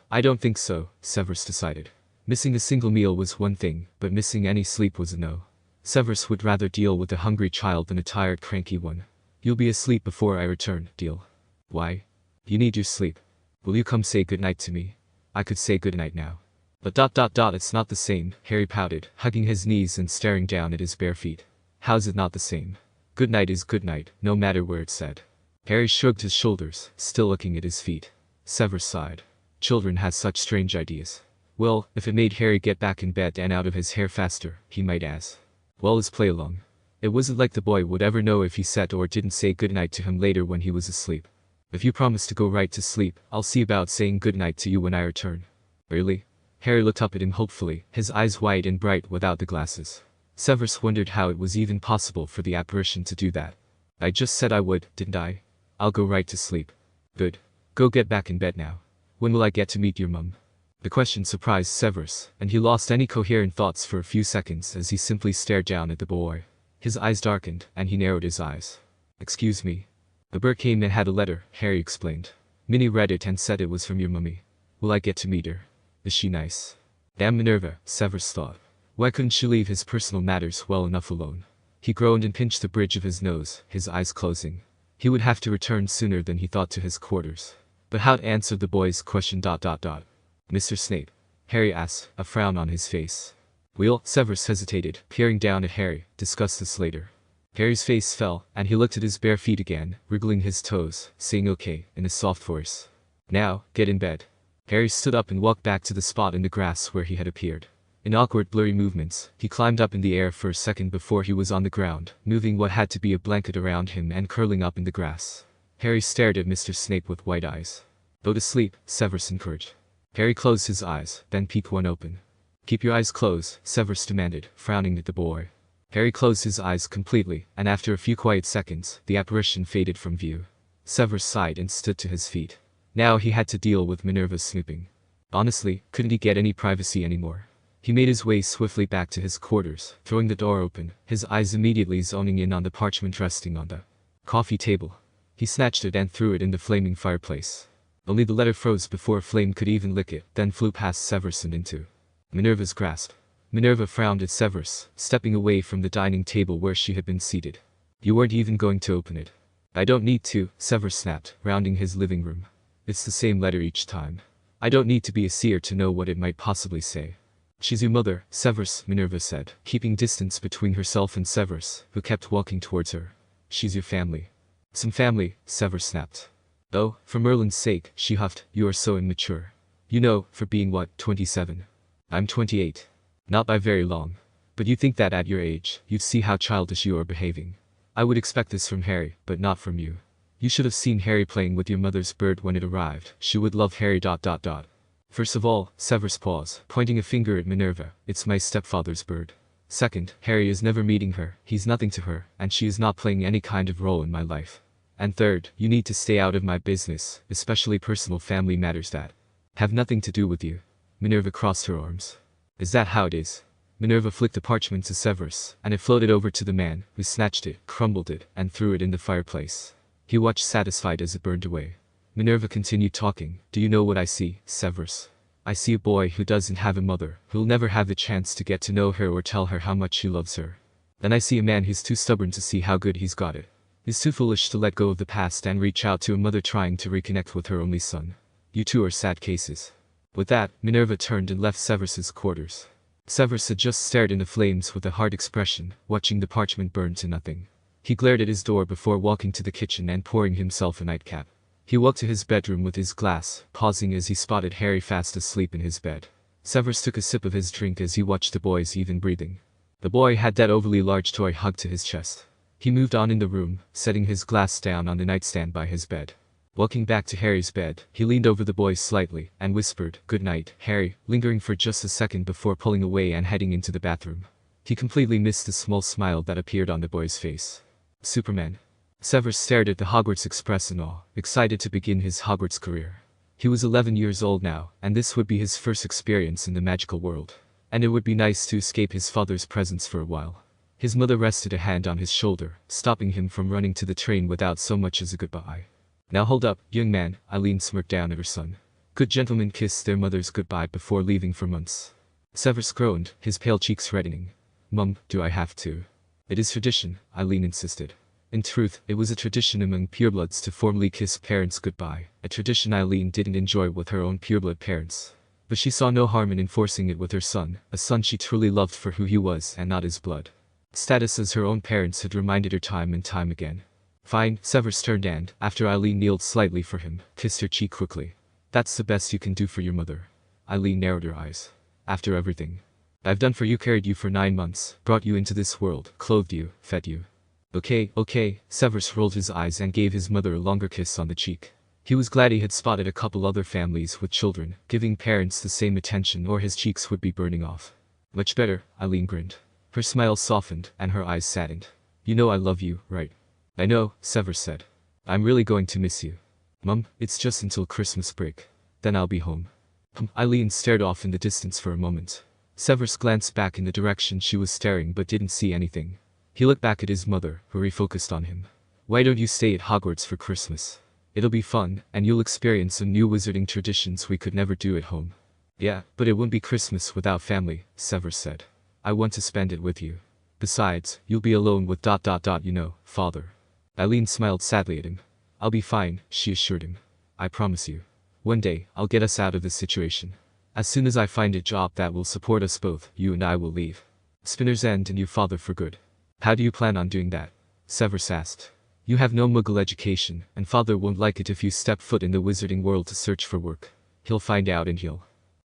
I don't think so, Severus decided. Missing a single meal was one thing, but missing any sleep was a no. Severus would rather deal with a hungry child than a tired, cranky one. You'll be asleep before I return, deal? Why? You need your sleep. Will you come say goodnight to me? I could say goodnight now. But it's not the same, Harry pouted, hugging his knees and staring down at his bare feet. How's it not the same? Goodnight is goodnight, no matter where it's said. Harry shrugged his shoulders, still looking at his feet. Severus sighed. Children has such strange ideas. Well, if it made Harry get back in bed and out of his hair faster, he might ask. Well, let's play along. It wasn't like the boy would ever know if he said or didn't say goodnight to him later when he was asleep. If you promise to go right to sleep, I'll see about saying goodnight to you when I return. Really? Harry looked up at him hopefully, his eyes wide and bright without the glasses. Severus wondered how it was even possible for the apparition to do that. I just said I would, didn't I? I'll go right to sleep. Good. Go get back in bed now. When will I get to meet your mum? The question surprised Severus, and he lost any coherent thoughts for a few seconds as he simply stared down at the boy. His eyes darkened, and he narrowed his eyes. Excuse me. The bird came and had a letter, Harry explained. Minnie read it and said it was from your mummy. Will I get to meet her? Is she nice? Damn Minerva, Severus thought. Why couldn't she leave his personal matters well enough alone? He groaned and pinched the bridge of his nose, his eyes closing. He would have to return sooner than he thought to his quarters. But how to answer the boy's question? Mr. Snape? Harry asked, a frown on his face. We'll, Severus hesitated, peering down at Harry, discuss this later. Harry's face fell, and he looked at his bare feet again, wriggling his toes, saying okay, in a soft voice. Now, get in bed. Harry stood up and walked back to the spot in the grass where he had appeared. In awkward, blurry movements, he climbed up in the air for a second before he was on the ground, moving what had to be a blanket around him and curling up in the grass. Harry stared at Mr. Snape with wide eyes. Go to sleep, Severus encouraged. Harry closed his eyes, then peeked one open. Keep your eyes closed, Severus demanded, frowning at the boy. Harry closed his eyes completely, and after a few quiet seconds, the apparition faded from view. Severus sighed and stood to his feet. Now he had to deal with Minerva's snooping. Honestly, couldn't he get any privacy anymore? He made his way swiftly back to his quarters, throwing the door open, his eyes immediately zoning in on the parchment resting on the coffee table. He snatched it and threw it in the flaming fireplace. Only the letter froze before a flame could even lick it, then flew past Severus and into Minerva's grasp. Minerva frowned at Severus, stepping away from the dining table where she had been seated. You weren't even going to open it. I don't need to, Severus snapped, rounding his living room. It's the same letter each time. I don't need to be a seer to know what it might possibly say. She's your mother, Severus, Minerva said, keeping distance between herself and Severus, who kept walking towards her. She's your family. Some family, Severus snapped. Oh, for Merlin's sake, she huffed, you are so immature. You know, for being what, 27? I'm 28. Not by very long. But you think that at your age, you'd see how childish you are behaving. I would expect this from Harry, but not from you. You should have seen Harry playing with your mother's bird when it arrived. She would love Harry. First of all, Severus paused, pointing a finger at Minerva, it's my stepfather's bird. Second, Harry is never meeting her, he's nothing to her, and she is not playing any kind of role in my life. And third, you need to stay out of my business, especially personal family matters that have nothing to do with you. Minerva crossed her arms. Is that how it is? Minerva flicked the parchment to Severus, and it floated over to the man, who snatched it, crumbled it, and threw it in the fireplace. He watched satisfied as it burned away. Minerva continued talking. Do you know what I see, Severus? I see a boy who doesn't have a mother, who'll never have the chance to get to know her or tell her how much he loves her. Then I see a man who's too stubborn to see how good he's got it. He's too foolish to let go of the past and reach out to a mother trying to reconnect with her only son. You two are sad cases. With that, Minerva turned and left Severus's quarters. Severus had just stared into flames with a hard expression, watching the parchment burn to nothing. He glared at his door before walking to the kitchen and pouring himself a nightcap. He walked to his bedroom with his glass, pausing as he spotted Harry fast asleep in his bed. Severus took a sip of his drink as he watched the boy's even breathing. The boy had that overly large toy hugged to his chest. He moved on in the room, setting his glass down on the nightstand by his bed. Walking back to Harry's bed, he leaned over the boy slightly and whispered, "Good night, Harry," lingering for just a second before pulling away and heading into the bathroom. He completely missed the small smile that appeared on the boy's face. Superman. Severus stared at the Hogwarts Express in awe, excited to begin his Hogwarts career. He was 11 years old now, and this would be his first experience in the magical world. And it would be nice to escape his father's presence for a while. His mother rested a hand on his shoulder, stopping him from running to the train without so much as a goodbye. Now hold up, young man, Eileen smirked down at her son. Good gentlemen kiss their mothers goodbye before leaving for months. Severus groaned, his pale cheeks reddening. Mum, do I have to? It is tradition, Eileen insisted. In truth, it was a tradition among purebloods to formally kiss parents goodbye, a tradition Eileen didn't enjoy with her own pureblood parents. But she saw no harm in enforcing it with her son, a son she truly loved for who he was and not his blood. Status as her own parents had reminded her time and time again. Fine, Severus turned and, after Eileen kneeled slightly for him, kissed her cheek quickly. That's the best you can do for your mother. Eileen narrowed her eyes. After everything I've done for you, carried you for 9 months, brought you into this world, clothed you, fed you. Okay, Severus rolled his eyes and gave his mother a longer kiss on the cheek. He was glad he had spotted a couple other families with children, giving parents the same attention or his cheeks would be burning off. Much better, Eileen grinned. Her smile softened, and her eyes saddened. You know I love you, right? I know, Severus said. I'm really going to miss you. Mum, it's just until Christmas break. Then I'll be home. Eileen stared off in the distance for a moment. Severus glanced back in the direction she was staring but didn't see anything. He looked back at his mother, who refocused on him. Why don't you stay at Hogwarts for Christmas? It'll be fun, and you'll experience some new wizarding traditions we could never do at home. Yeah, but it wouldn't be Christmas without family, Severus said. I want to spend it with you. Besides, you'll be alone with ... you know, father. Eileen smiled sadly at him. I'll be fine, she assured him. I promise you. One day, I'll get us out of this situation. As soon as I find a job that will support us both, you and I will leave Spinner's End and you father for good. How do you plan on doing that? Severus asked. You have no Muggle education, and father won't like it if you step foot in the wizarding world to search for work. He'll find out and he'll...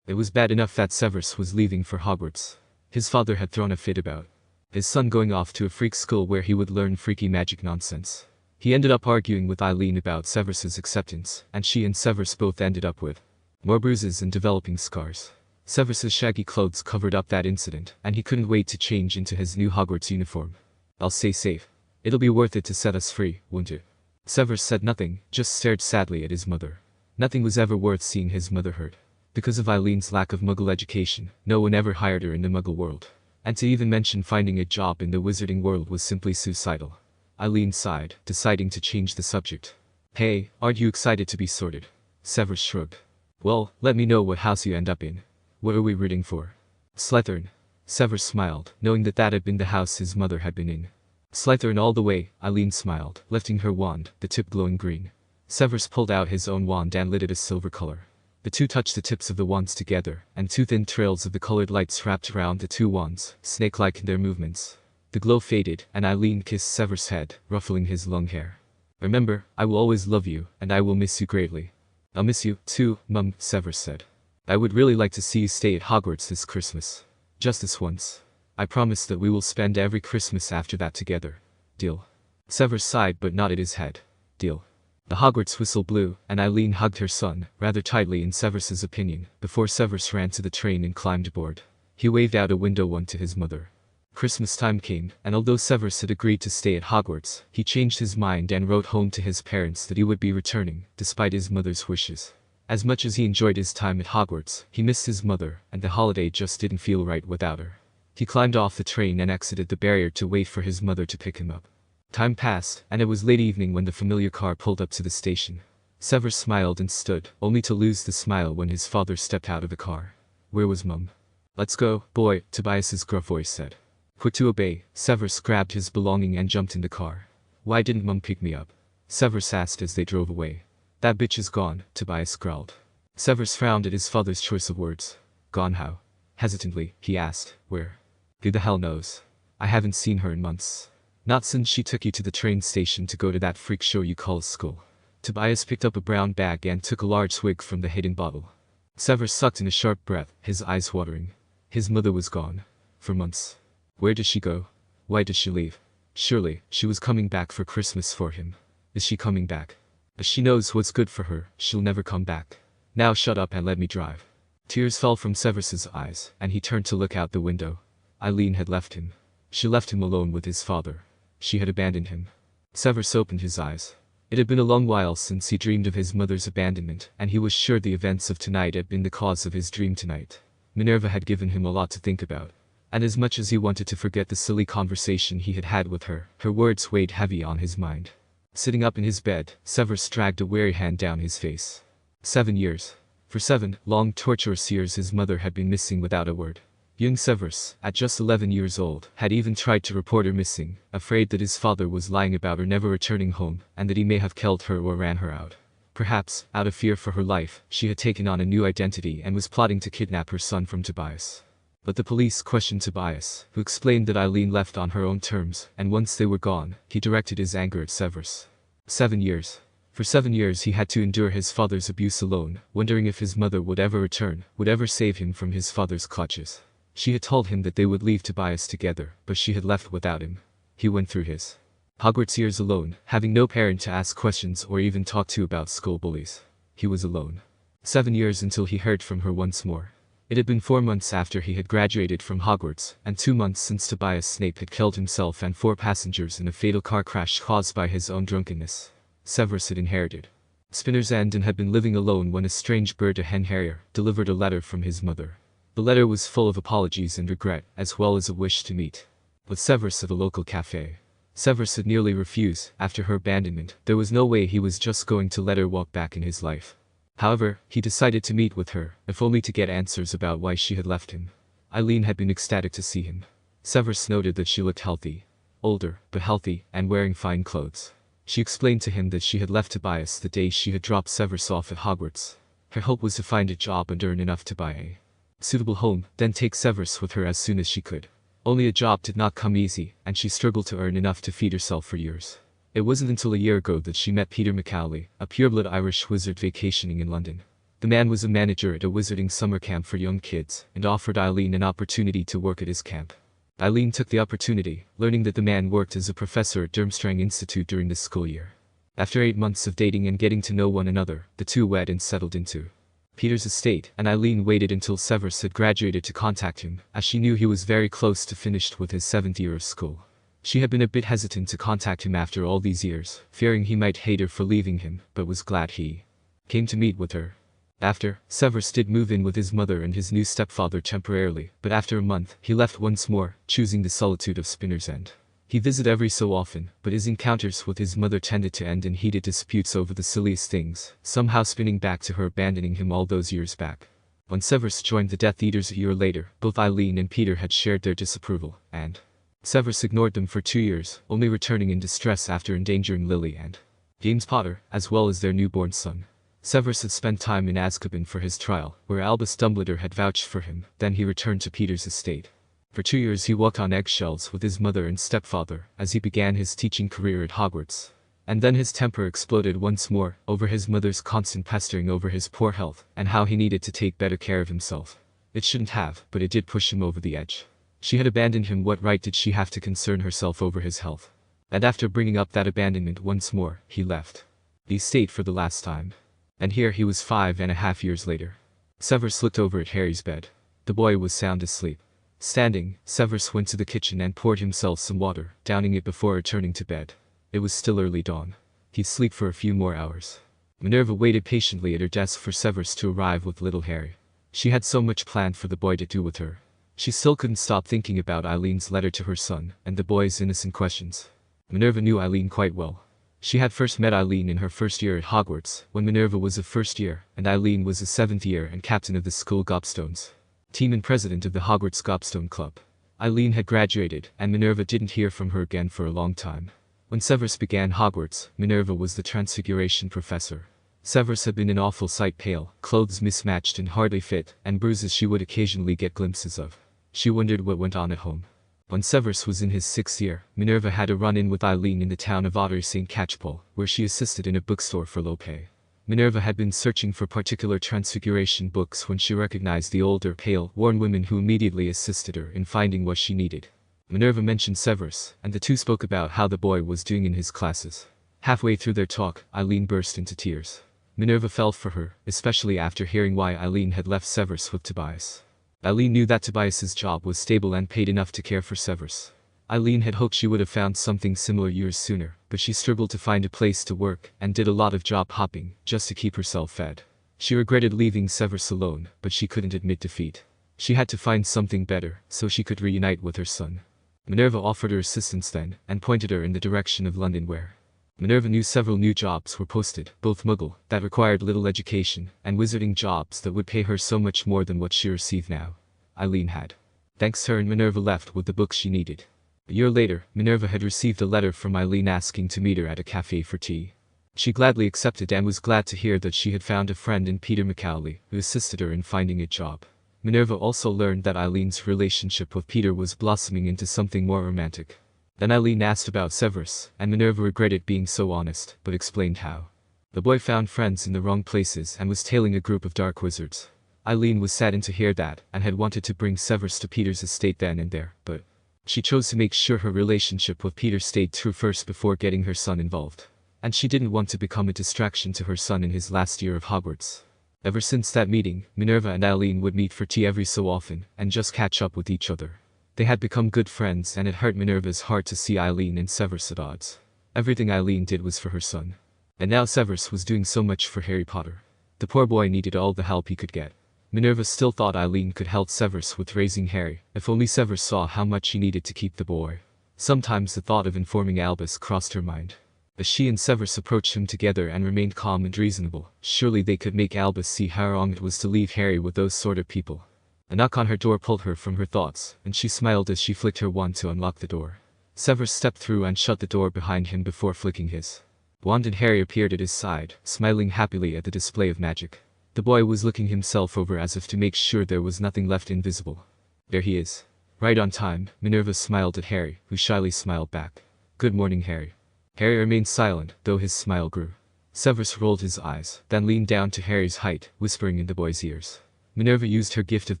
It was bad enough that Severus was leaving for Hogwarts. His father had thrown a fit about his son going off to a freak school where he would learn freaky magic nonsense. He ended up arguing with Eileen about Severus's acceptance, and she and Severus both ended up with more bruises and developing scars. Severus's shaggy clothes covered up that incident, and he couldn't wait to change into his new Hogwarts uniform. I'll stay safe. It'll be worth it to set us free, won't it? Severus said nothing, just stared sadly at his mother. Nothing was ever worth seeing his mother hurt. Because of Eileen's lack of Muggle education, no one ever hired her in the Muggle world. And to even mention finding a job in the wizarding world was simply suicidal. Eileen sighed, deciding to change the subject. Hey, aren't you excited to be sorted? Severus shrugged. Well, let me know what house you end up in. What are we rooting for? Slytherin. Severus smiled, knowing that that had been the house his mother had been in. Slytherin all the way, Eileen smiled, lifting her wand, the tip glowing green. Severus pulled out his own wand and lit it a silver color. The two touched the tips of the wands together, and two thin trails of the colored lights wrapped around the two wands, snake-like in their movements. The glow faded, and Eileen kissed Severus' head, ruffling his long hair. Remember, I will always love you, and I will miss you greatly. I'll miss you, too, Mum, Severus said. I would really like to see you stay at Hogwarts this Christmas. Just this once. I promise that we will spend every Christmas after that together. Deal. Severus sighed but nodded his head. Deal. The Hogwarts whistle blew, and Eileen hugged her son, rather tightly in Severus's opinion, before Severus ran to the train and climbed aboard. He waved out a window one to his mother. Christmas time came, and although Severus had agreed to stay at Hogwarts, he changed his mind and wrote home to his parents that he would be returning, despite his mother's wishes. As much as he enjoyed his time at Hogwarts, he missed his mother, and the holiday just didn't feel right without her. He climbed off the train and exited the barrier to wait for his mother to pick him up. Time passed, and it was late evening when the familiar car pulled up to the station. Severus smiled and stood, only to lose the smile when his father stepped out of the car. Where was Mum? Let's go, boy, Tobias's gruff voice said. Quick to obey, Severus grabbed his belonging and jumped in the car. Why didn't Mum pick me up? Severus asked as they drove away. That bitch is gone, Tobias growled. Severus frowned at his father's choice of words. Gone how? Hesitantly, he asked. Where? Who the hell knows? I haven't seen her in months. Not since she took you to the train station to go to that freak show you call school. Tobias picked up a brown bag and took a large swig from the hidden bottle. Severus sucked in a sharp breath, his eyes watering. His mother was gone. For months. Where did she go? Why did she leave? Surely, she was coming back for Christmas for him. Is she coming back? If she knows what's good for her, she'll never come back. Now shut up and let me drive. Tears fell from Severus's eyes, and he turned to look out the window. Eileen had left him. She left him alone with his father. She had abandoned him. Severus opened his eyes. It had been a long while since he dreamed of his mother's abandonment, and he was sure the events of tonight had been the cause of his dream tonight. Minerva had given him a lot to think about. And as much as he wanted to forget the silly conversation he had had with her, her words weighed heavy on his mind. Sitting up in his bed, Severus dragged a weary hand down his face. 7 years. For 7 long torturous years his mother had been missing without a word. Young Severus, at just 11 years old, had even tried to report her missing, afraid that his father was lying about her never returning home, and that he may have killed her or ran her out. Perhaps, out of fear for her life, she had taken on a new identity and was plotting to kidnap her son from Tobias. But the police questioned Tobias, who explained that Eileen left on her own terms, and once they were gone, he directed his anger at Severus. 7 years. For 7 years he had to endure his father's abuse alone, wondering if his mother would ever return, would ever save him from his father's clutches. She had told him that they would leave Tobias together, but she had left without him. He went through his Hogwarts years alone, having no parent to ask questions or even talk to about school bullies. He was alone. 7 years until he heard from her once more. It had been 4 months after he had graduated from Hogwarts, and 2 months since Tobias Snape had killed himself and 4 passengers in a fatal car crash caused by his own drunkenness. Severus had inherited Spinner's End and had been living alone when a strange bird, a hen harrier, delivered a letter from his mother. The letter was full of apologies and regret, as well as a wish to meet with Severus at a local cafe. Severus had nearly refused. After her abandonment, there was no way he was just going to let her walk back in his life. However, he decided to meet with her, if only to get answers about why she had left him. Eileen had been ecstatic to see him. Severus noted that she looked healthy. Older, but healthy, and wearing fine clothes. She explained to him that she had left Tobias the day she had dropped Severus off at Hogwarts. Her hope was to find a job and earn enough to buy a suitable home, then take Severus with her as soon as she could. Only a job did not come easy, and she struggled to earn enough to feed herself for years. It wasn't until a year ago that she met Peter Mcgonagall, a pureblood Irish wizard vacationing in London. The man was a manager at a wizarding summer camp for young kids, and offered Eileen an opportunity to work at his camp. Eileen took the opportunity, learning that the man worked as a professor at Durmstrang Institute during the school year. After 8 months of dating and getting to know one another, the two wed and settled into Peter's estate, and Eileen waited until Severus had graduated to contact him, as she knew he was very close to finished with his 7th year of school. She had been a bit hesitant to contact him after all these years, fearing he might hate her for leaving him, but was glad he came to meet with her. After, Severus did move in with his mother and his new stepfather temporarily, but after a month, he left once more, choosing the solitude of Spinner's End. He visited every so often, but his encounters with his mother tended to end in heated disputes over the silliest things, somehow spinning back to her abandoning him all those years back. When Severus joined the Death Eaters a year later, both Eileen and Peter had shared their disapproval, and Severus ignored them for 2 years, only returning in distress after endangering Lily and James Potter, as well as their newborn son. Severus had spent time in Azkaban for his trial, where Albus Dumbledore had vouched for him, then he returned to Peter's estate. For 2 years he walked on eggshells with his mother and stepfather, as he began his teaching career at Hogwarts. And then his temper exploded once more, over his mother's constant pestering over his poor health, and how he needed to take better care of himself. It shouldn't have, but it did push him over the edge. She had abandoned him, what right did she have to concern herself over his health? And after bringing up that abandonment once more, he left the estate for the last time. And here he was 5.5 years later. Severus looked over at Harry's bed. The boy was sound asleep. Standing, Severus went to the kitchen and poured himself some water, downing it before returning to bed. It was still early dawn. He'd sleep for a few more hours. Minerva waited patiently at her desk for Severus to arrive with little Harry. She had so much planned for the boy to do with her. She still couldn't stop thinking about Eileen's letter to her son, and the boy's innocent questions. Minerva knew Eileen quite well. She had first met Eileen in her first year at Hogwarts, when Minerva was a first year, and Eileen was a 7th year and captain of the school Gobstones. Team and president of the Hogwarts Gobstone Club. Eileen had graduated, and Minerva didn't hear from her again for a long time. When Severus began Hogwarts, Minerva was the Transfiguration professor. Severus had been an awful sight pale, clothes mismatched and hardly fit, and bruises she would occasionally get glimpses of. She wondered what went on at home. When Severus was in his 6th year, Minerva had a run-in with Eileen in the town of Otter St. Catchpole, where she assisted in a bookstore for low pay. Minerva had been searching for particular Transfiguration books when she recognized the older, pale, worn woman who immediately assisted her in finding what she needed. Minerva mentioned Severus, and the two spoke about how the boy was doing in his classes. Halfway through their talk, Eileen burst into tears. Minerva felt for her, especially after hearing why Eileen had left Severus with Tobias. Eileen knew that Tobias's job was stable and paid enough to care for Severus. Eileen had hoped she would have found something similar years sooner, but she struggled to find a place to work and did a lot of job hopping just to keep herself fed. She regretted leaving Severus alone, but she couldn't admit defeat. She had to find something better so she could reunite with her son. Minerva offered her assistance then and pointed her in the direction of London where Minerva knew several new jobs were posted, both Muggle, that required little education, and wizarding jobs that would pay her so much more than what she received now. Eileen had. Thanks to her, and Minerva left with the books she needed. A year later, Minerva had received a letter from Eileen asking to meet her at a cafe for tea. She gladly accepted and was glad to hear that she had found a friend in Peter Mcgonagall, who assisted her in finding a job. Minerva also learned that Eileen's relationship with Peter was blossoming into something more romantic. Then Eileen asked about Severus, and Minerva regretted being so honest, but explained how. The boy found friends in the wrong places and was tailing a group of dark wizards. Eileen was saddened to hear that, and had wanted to bring Severus to Peter's estate then and there, but she chose to make sure her relationship with Peter stayed true first before getting her son involved. And she didn't want to become a distraction to her son in his last year of Hogwarts. Ever since that meeting, Minerva and Eileen would meet for tea every so often, and just catch up with each other. They had become good friends, and it hurt Minerva's heart to see Eileen and Severus at odds. Everything Eileen did was for her son. And now Severus was doing so much for Harry Potter. The poor boy needed all the help he could get. Minerva still thought Eileen could help Severus with raising Harry, if only Severus saw how much he needed to keep the boy. Sometimes the thought of informing Albus crossed her mind. As she and Severus approached him together and remained calm and reasonable, surely they could make Albus see how wrong it was to leave Harry with those sort of people. A knock on her door pulled her from her thoughts, and she smiled as she flicked her wand to unlock the door. Severus stepped through and shut the door behind him before flicking his wand, and Harry appeared at his side, smiling happily at the display of magic. The boy was looking himself over as if to make sure there was nothing left invisible. There he is. Right on time, Minerva smiled at Harry, who shyly smiled back. Good morning, Harry. Harry remained silent, though his smile grew. Severus rolled his eyes, then leaned down to Harry's height, whispering in the boy's ears. Minerva used her gift of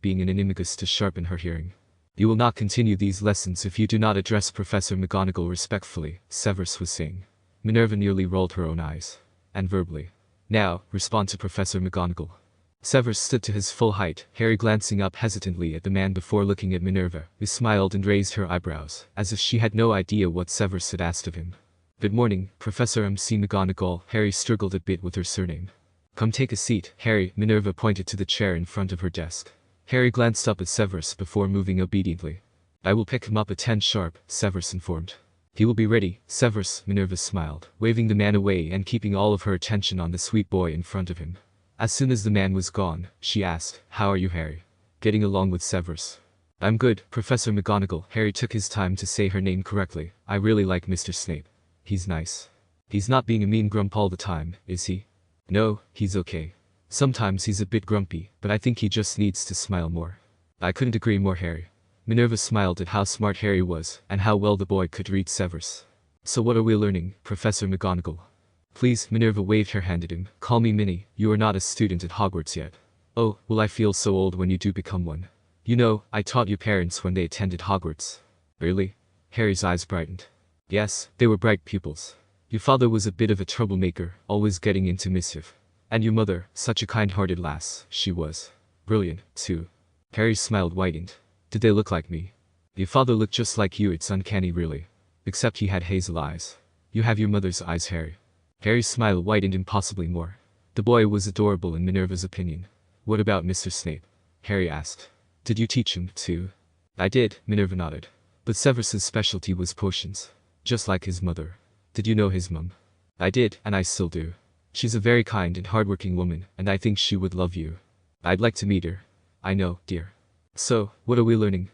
being an animagus to sharpen her hearing. You will not continue these lessons if you do not address Professor Mcgonagall respectfully, Severus was saying. Minerva nearly rolled her own eyes. And verbally. Now, respond to Professor Mcgonagall. Severus stood to his full height, Harry glancing up hesitantly at the man before looking at Minerva, who smiled and raised her eyebrows, as if she had no idea what Severus had asked of him. Good morning, Professor Mcgonagall. Harry struggled a bit with her surname. Come take a seat, Harry. Minerva pointed to the chair in front of her desk. Harry glanced up at Severus before moving obediently. I will pick him up at 10 sharp, Severus informed. He will be ready, Severus, Minerva smiled, waving the man away and keeping all of her attention on the sweet boy in front of him. As soon as the man was gone, she asked, How are you, Harry? Getting along with Severus? I'm good, Professor Mcgonagall. Harry took his time to say her name correctly. I really like Mr. Snape. He's nice. He's not being a mean grump all the time, is he? No, he's okay. Sometimes he's a bit grumpy, but I think he just needs to smile more. I couldn't agree more, Harry. Minerva smiled at how smart Harry was, and how well the boy could read Severus. So what are we learning, Professor Mcgonagall? Please, Minerva waved her hand at him. Call me Minnie. You are not a student at Hogwarts yet. Oh, will I feel so old when you do become one? You know, I taught your parents when they attended Hogwarts. Really? Harry's eyes brightened. Yes, they were bright pupils. Your father was a bit of a troublemaker, always getting into mischief. And your mother, such a kind-hearted lass, she was. Brilliant, too. Harry's smile widened. Did they look like me? Your father looked just like you, it's uncanny really. Except he had hazel eyes. You have your mother's eyes, Harry. Harry's smile widened impossibly more. The boy was adorable in Minerva's opinion. What about Mr. Snape? Harry asked. Did you teach him, too? I did, Minerva nodded. But Severus's specialty was potions. Just like his mother. Did you know his mum? I did, and I still do. She's a very kind and hardworking woman, and I think she would love you. I'd like to meet her. I know, dear. So, what are we learning,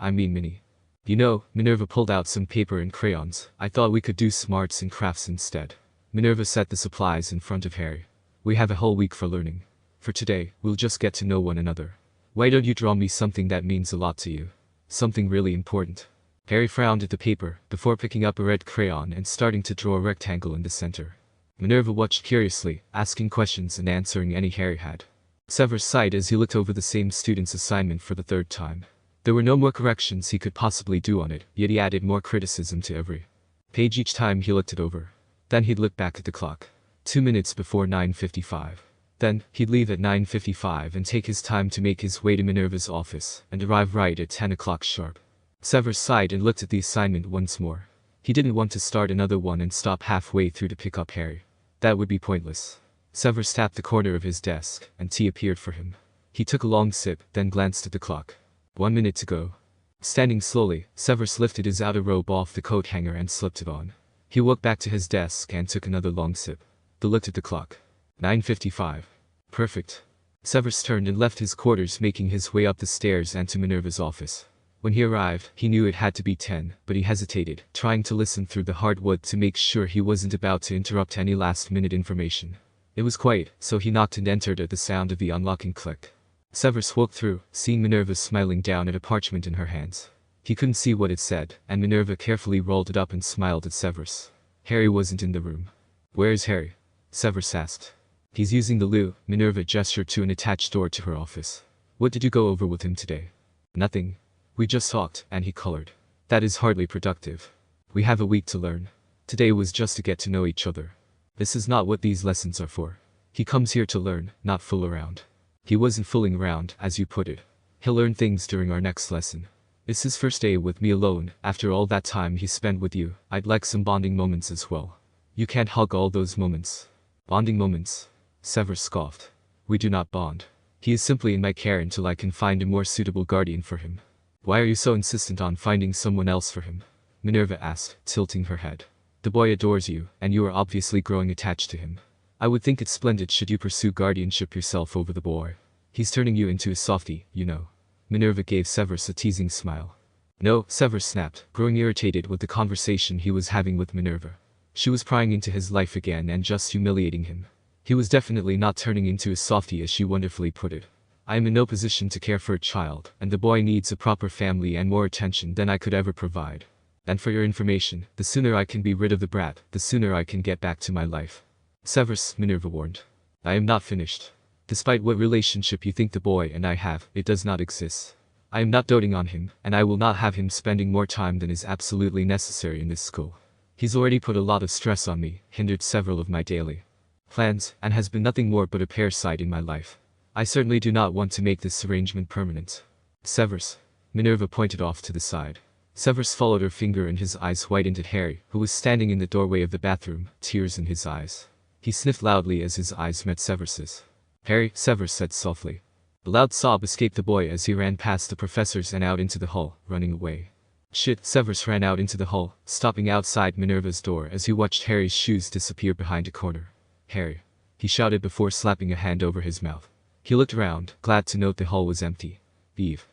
Minnie? You know, Minerva pulled out some paper and crayons. I thought we could do smarts and crafts instead. Minerva set the supplies in front of Harry. We have a whole week for learning. For today, we'll just get to know one another. Why don't you draw me something that means a lot to you? Something really important. Harry frowned at the paper, before picking up a red crayon and starting to draw a rectangle in the center. Minerva watched curiously, asking questions and answering any Harry had. Severus sighed as he looked over the same student's assignment for the third time. There were no more corrections he could possibly do on it, yet he added more criticism to every page each time he looked it over. Then he'd look back at the clock. 2 minutes before 9:55. Then, he'd leave at 9:55 and take his time to make his way to Minerva's office, and arrive right at 10 o'clock sharp. Severus sighed and looked at the assignment once more. He didn't want to start another one and stop halfway through to pick up Harry. That would be pointless. Severus tapped the corner of his desk, and tea appeared for him. He took a long sip, then glanced at the clock. 1 minute to go. Standing slowly, Severus lifted his outer robe off the coat hanger and slipped it on. He walked back to his desk and took another long sip. He looked at the clock. 9:55. Perfect. Severus turned and left his quarters, making his way up the stairs and to Minerva's office. When he arrived, he knew it had to be 10, but he hesitated, trying to listen through the hardwood to make sure he wasn't about to interrupt any last-minute information. It was quiet, so he knocked and entered at the sound of the unlocking click. Severus walked through, seeing Minerva smiling down at a parchment in her hands. He couldn't see what it said, and Minerva carefully rolled it up and smiled at Severus. Harry wasn't in the room. "Where's Harry?" Severus asked. "He's using the loo," Minerva gestured to an attached door to her office. "What did you go over with him today?" "Nothing. We just talked," and he colored. "That is hardly productive. We have a week to learn. Today was just to get to know each other. This is not what these lessons are for. He comes here to learn, not fool around." "He wasn't fooling around, as you put it. He'll learn things during our next lesson. It's his first day with me alone. After all that time he spent with you, I'd like some bonding moments as well. You can't hug all those moments." "Bonding moments?" Severus scoffed. "We do not bond. He is simply in my care until I can find a more suitable guardian for him." "Why are you so insistent on finding someone else for him?" Minerva asked, tilting her head. "The boy adores you, and you are obviously growing attached to him. I would think it's splendid should you pursue guardianship yourself over the boy. He's turning you into a softie, you know." Minerva gave Severus a teasing smile. "No," Severus snapped, growing irritated with the conversation he was having with Minerva. She was prying into his life again and just humiliating him. He was definitely not turning into a softie, as she wonderfully put it. "I am in no position to care for a child, and the boy needs a proper family and more attention than I could ever provide. And for your information, the sooner I can be rid of the brat, the sooner I can get back to my life." "Severus," Minerva warned. "I am not finished. Despite what relationship you think the boy and I have, it does not exist. I am not doting on him, and I will not have him spending more time than is absolutely necessary in this school. He's already put a lot of stress on me, hindered several of my daily plans, and has been nothing more but a parasite in my life. I certainly do not want to make this arrangement permanent." "Severus." Minerva pointed off to the side. Severus followed her finger and his eyes widened at Harry, who was standing in the doorway of the bathroom, tears in his eyes. He sniffed loudly as his eyes met Severus's. "Harry," Severus said softly. A loud sob escaped the boy as he ran past the professors and out into the hall, running away. "Shit," Severus ran out into the hall, stopping outside Minerva's door as he watched Harry's shoes disappear behind a corner. "Harry," he shouted before slapping a hand over his mouth. He looked around, glad to note the hall was empty. Eve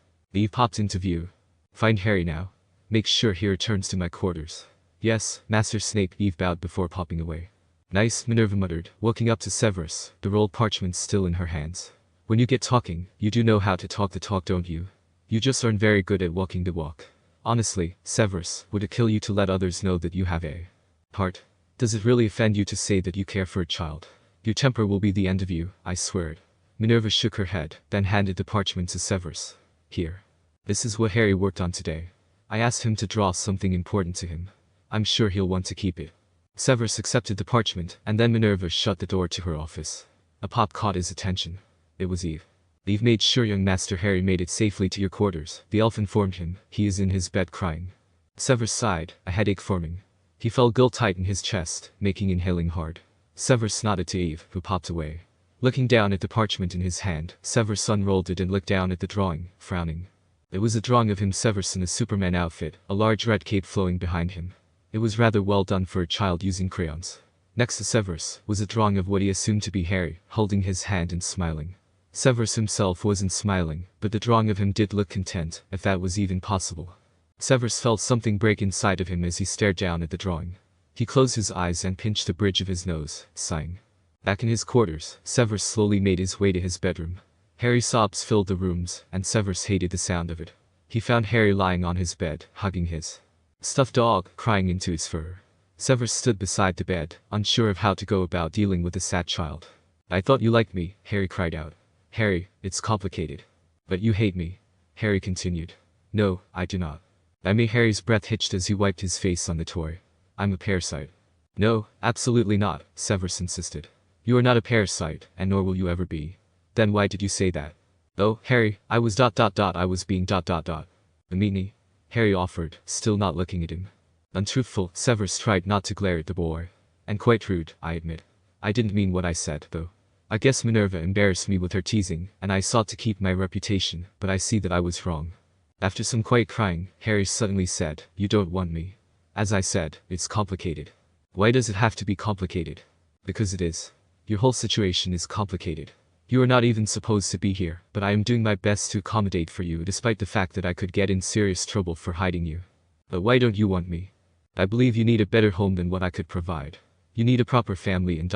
popped into view. "Find Harry now. Make sure he returns to my quarters." "Yes, Master Snape," Eve bowed before popping away. "Nice," Minerva muttered, walking up to Severus, the rolled parchment still in her hands. "When you get talking, you do know how to talk the talk, don't you? You just aren't very good at walking the walk. Honestly, Severus, would it kill you to let others know that you have a heart? Does it really offend you to say that you care for a child? Your temper will be the end of you, I swear it." Minerva shook her head, then handed the parchment to Severus. "Here. This is what Harry worked on today. I asked him to draw something important to him. I'm sure he'll want to keep it." Severus accepted the parchment, and then Minerva shut the door to her office. A pop caught his attention. It was Eve. "Eve made sure young Master Harry made it safely to your quarters," the elf informed him. "He is in his bed crying." Severus sighed, a headache forming. He felt guilt tighten his chest, making inhaling hard. Severus nodded to Eve, who popped away. Looking down at the parchment in his hand, Severus unrolled it and looked down at the drawing, frowning. It was a drawing of him Severus in a Superman outfit, a large red cape flowing behind him. It was rather well done for a child using crayons. Next to Severus was a drawing of what he assumed to be Harry, holding his hand and smiling. Severus himself wasn't smiling, but the drawing of him did look content, if that was even possible. Severus felt something break inside of him as he stared down at the drawing. He closed his eyes and pinched the bridge of his nose, sighing. Back in his quarters, Severus slowly made his way to his bedroom. Harry's sobs filled the rooms, and Severus hated the sound of it. He found Harry lying on his bed, hugging his stuffed dog, crying into his fur. Severus stood beside the bed, unsure of how to go about dealing with the sad child. "I thought you liked me," Harry cried out. "Harry, it's complicated." "But you hate me," Harry continued. "No, I do not." Harry's breath hitched as he wiped his face on the toy. "I'm a parasite." "No, absolutely not," Severus insisted. "You are not a parasite, and nor will you ever be." "Then why did you say that?" "Oh, Harry, I was being ... The meanie," Harry offered, still not looking at him. Untruthful, Severus tried not to glare at the boy. "And quite rude, I admit. I didn't mean what I said, though. I guess Minerva embarrassed me with her teasing, and I sought to keep my reputation, but I see that I was wrong." After some quiet crying, Harry suddenly said, "You don't want me. As I said, it's complicated." "Why does it have to be complicated?" "Because it is. Your whole situation is complicated. You are not even supposed to be here, but I am doing my best to accommodate for you despite the fact that I could get in serious trouble for hiding you." "But why don't you want me?" "I believe you need a better home than what I could provide. You need a proper family and ...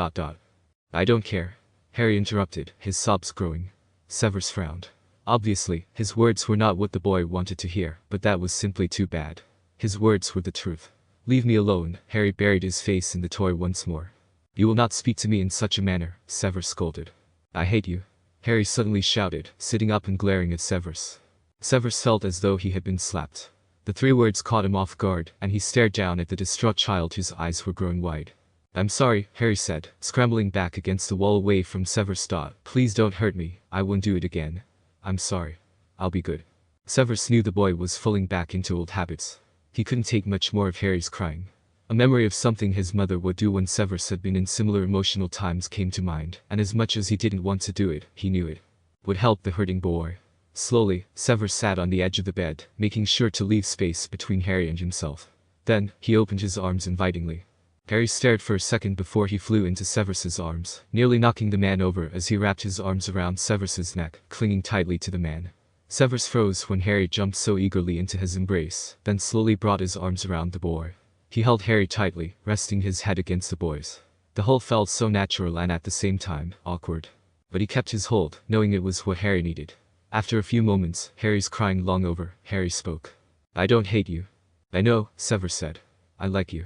"I don't care," Harry interrupted, his sobs growing. Severus frowned. Obviously, his words were not what the boy wanted to hear, but that was simply too bad. His words were the truth. "Leave me alone," Harry buried his face in the toy once more. "You will not speak to me in such a manner," Severus scolded. "I hate you," Harry suddenly shouted, sitting up and glaring at Severus. Severus felt as though he had been slapped. The three words caught him off guard, and he stared down at the distraught child whose eyes were growing wide. "I'm sorry," Harry said, scrambling back against the wall away from Severus. "Please don't hurt me, I won't do it again. I'm sorry. I'll be good." Severus knew the boy was falling back into old habits. He couldn't take much more of Harry's crying. A memory of something his mother would do when Severus had been in similar emotional times came to mind, and as much as he didn't want to do it, he knew it would help the hurting boy. Slowly, Severus sat on the edge of the bed, making sure to leave space between Harry and himself. Then, he opened his arms invitingly. Harry stared for a second before he flew into Severus's arms, nearly knocking the man over as he wrapped his arms around Severus's neck, clinging tightly to the man. Severus froze when Harry jumped so eagerly into his embrace, then slowly brought his arms around the boy. He held Harry tightly, resting his head against the boy's. The whole felt so natural and at the same time, awkward. But he kept his hold, knowing it was what Harry needed. After a few moments, Harry's crying long over, Harry spoke. "I don't hate you." "I know," Severus said. "I like you."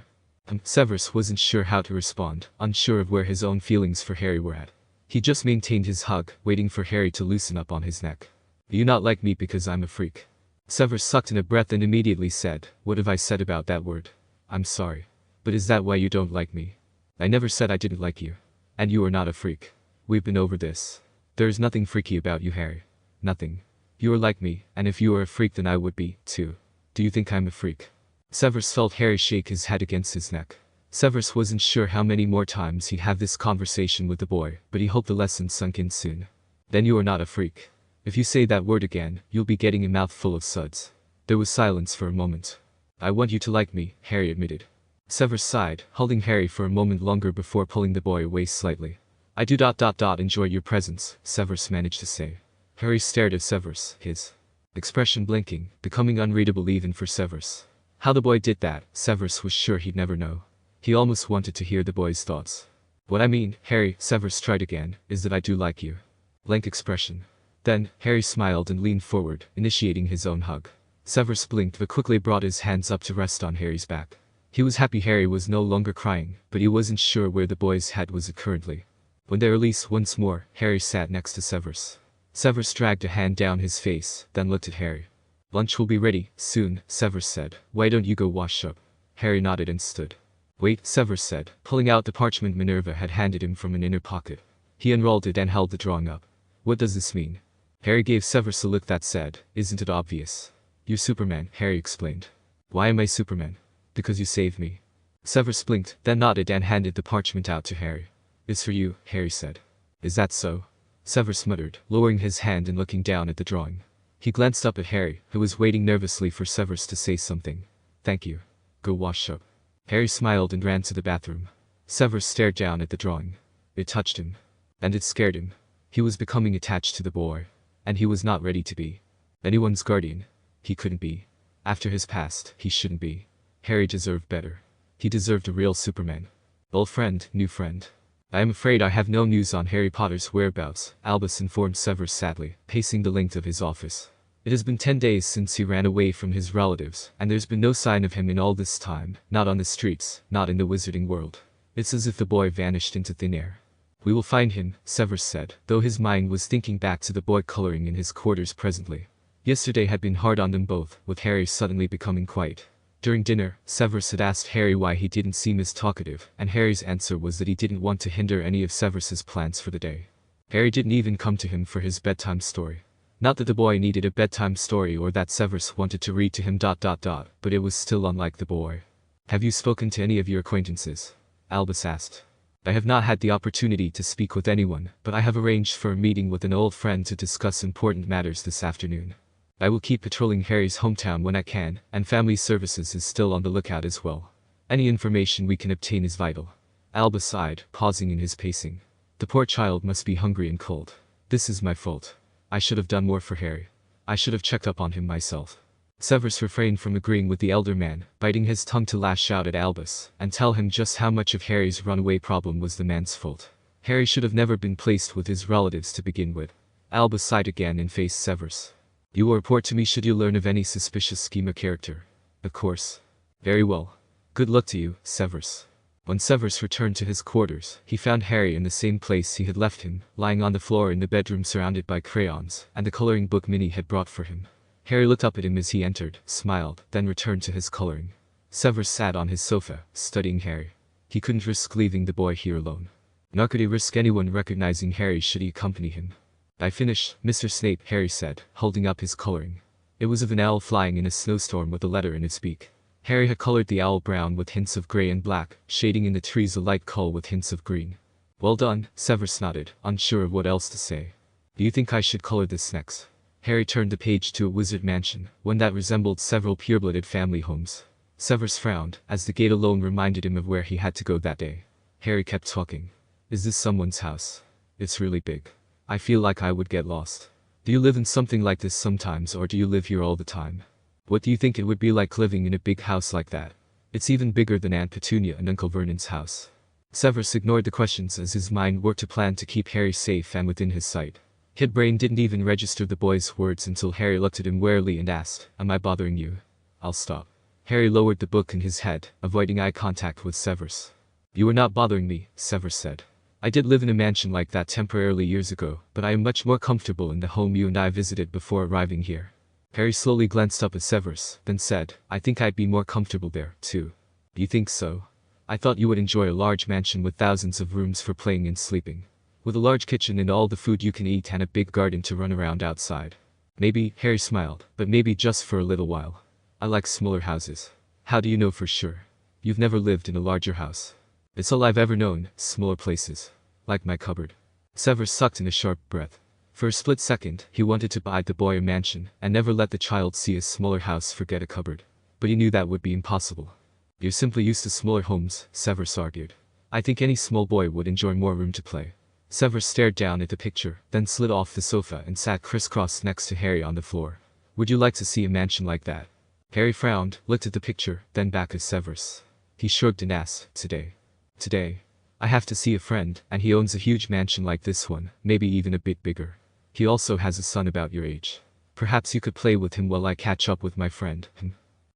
Severus wasn't sure how to respond, unsure of where his own feelings for Harry were at. He just maintained his hug, waiting for Harry to loosen up on his neck. "Do you not like me because I'm a freak?" Severus sucked in a breath and immediately said, "What have I said about that word? I'm sorry. But is that why you don't like me?" "I never said I didn't like you. And you are not a freak. We've been over this. There is nothing freaky about you, Harry. Nothing. You are like me, and if you are a freak then I would be, too. Do you think I'm a freak?" Severus felt Harry shake his head against his neck. Severus wasn't sure how many more times he'd have this conversation with the boy, but he hoped the lesson sunk in soon. "Then you are not a freak. If you say that word again, you'll be getting a mouthful of suds." There was silence for a moment. "I want you to like me," Harry admitted. Severus sighed, holding Harry for a moment longer before pulling the boy away slightly. "I do ... enjoy your presence," Severus managed to say. Harry stared at Severus, his expression blinking, becoming unreadable even for Severus. How the boy did that, Severus was sure he'd never know. He almost wanted to hear the boy's thoughts. "What I mean, Harry," Severus tried again, "is that I do like you." Blank expression. Then, Harry smiled and leaned forward, initiating his own hug. Severus blinked but quickly brought his hands up to rest on Harry's back. He was happy Harry was no longer crying, but he wasn't sure where the boy's head was at currently. When they released once more, Harry sat next to Severus. Severus dragged a hand down his face, then looked at Harry. "Lunch will be ready soon," Severus said. "Why don't you go wash up?" Harry nodded and stood. "Wait," Severus said, pulling out the parchment Minerva had handed him from an inner pocket. He unrolled it and held the drawing up. "What does this mean?" Harry gave Severus a look that said, "Isn't it obvious?" "You're Superman," Harry explained. "Why am I Superman?" "Because you saved me." Severus blinked, then nodded and handed the parchment out to Harry. It's for you, Harry said. Is that so? Severus muttered, lowering his hand and looking down at the drawing. He glanced up at Harry, who was waiting nervously for Severus to say something. Thank you. Go wash up. Harry smiled and ran to the bathroom. Severus stared down at the drawing. It touched him. And it scared him. He was becoming attached to the boy. And he was not ready to be anyone's guardian. He couldn't be. After his past, he shouldn't be. Harry deserved better. He deserved a real Superman. Old friend, new friend. I am afraid I have no news on Harry Potter's whereabouts, Albus informed Severus sadly, pacing the length of his office. It has been 10 days since he ran away from his relatives, and there's been no sign of him in all this time, not on the streets, not in the wizarding world. It's as if the boy vanished into thin air. We will find him, Severus said, though his mind was thinking back to the boy coloring in his quarters presently. Yesterday had been hard on them both, with Harry suddenly becoming quiet. During dinner, Severus had asked Harry why he didn't seem as talkative, and Harry's answer was that he didn't want to hinder any of Severus's plans for the day. Harry didn't even come to him for his bedtime story. Not that the boy needed a bedtime story or that Severus wanted to read to him ... but it was still unlike the boy. Have you spoken to any of your acquaintances? Albus asked. I have not had the opportunity to speak with anyone, but I have arranged for a meeting with an old friend to discuss important matters this afternoon. I will keep patrolling Harry's hometown when I can, and Family Services is still on the lookout as well. Any information we can obtain is vital. Albus sighed, pausing in his pacing. The poor child must be hungry and cold. This is my fault. I should have done more for Harry. I should have checked up on him myself. Severus refrained from agreeing with the elder man, biting his tongue to lash out at Albus, and tell him just how much of Harry's runaway problem was the man's fault. Harry should have never been placed with his relatives to begin with. Albus sighed again and faced Severus. You will report to me should you learn of any suspicious schema character. Of course. Very well. Good luck to you, Severus. When Severus returned to his quarters, he found Harry in the same place he had left him, lying on the floor in the bedroom surrounded by crayons, and the coloring book Minnie had brought for him. Harry looked up at him as he entered, smiled, then returned to his coloring. Severus sat on his sofa, studying Harry. He couldn't risk leaving the boy here alone. Nor could he risk anyone recognizing Harry should he accompany him. I finished, Mr. Snape, Harry said, holding up his coloring. It was of an owl flying in a snowstorm with a letter in its beak. Harry had colored the owl brown with hints of gray and black, shading in the trees a light coal with hints of green. Well done, Severus nodded, unsure of what else to say. Do you think I should color this next? Harry turned the page to a wizard mansion, one that resembled several pure-blooded family homes. Severus frowned, as the gate alone reminded him of where he had to go that day. Harry kept talking. Is this someone's house? It's really big. I feel like I would get lost. Do you live in something like this sometimes, or do you live here all the time? What do you think it would be like living in a big house like that? It's even bigger than Aunt Petunia and Uncle Vernon's house. Severus ignored the questions as his mind worked a plan to keep Harry safe and within his sight. His brain didn't even register the boy's words until Harry looked at him warily and asked, Am I bothering you? I'll stop. Harry lowered the book in his head, avoiding eye contact with Severus. You are not bothering me, Severus said. I did live in a mansion like that temporarily years ago, but I am much more comfortable in the home you and I visited before arriving here. Harry slowly glanced up at Severus, then said, I think I'd be more comfortable there, too. You think so? I thought you would enjoy a large mansion with thousands of rooms for playing and sleeping. With a large kitchen and all the food you can eat and a big garden to run around outside. Maybe, Harry smiled, but maybe just for a little while. I like smaller houses. How do you know for sure? You've never lived in a larger house. It's all I've ever known, smaller places. Like my cupboard. Severus sucked in a sharp breath. For a split second, he wanted to buy the boy a mansion, and never let the child see a smaller house forget a cupboard. But he knew that would be impossible. You're simply used to smaller homes, Severus argued. I think any small boy would enjoy more room to play. Severus stared down at the picture, then slid off the sofa and sat crisscross next to Harry on the floor. Would you like to see a mansion like that? Harry frowned, looked at the picture, then back at Severus. He shrugged and asked, Today. Today. I have to see a friend, and he owns a huge mansion like this one, maybe even a bit bigger. He also has a son about your age. Perhaps you could play with him while I catch up with my friend.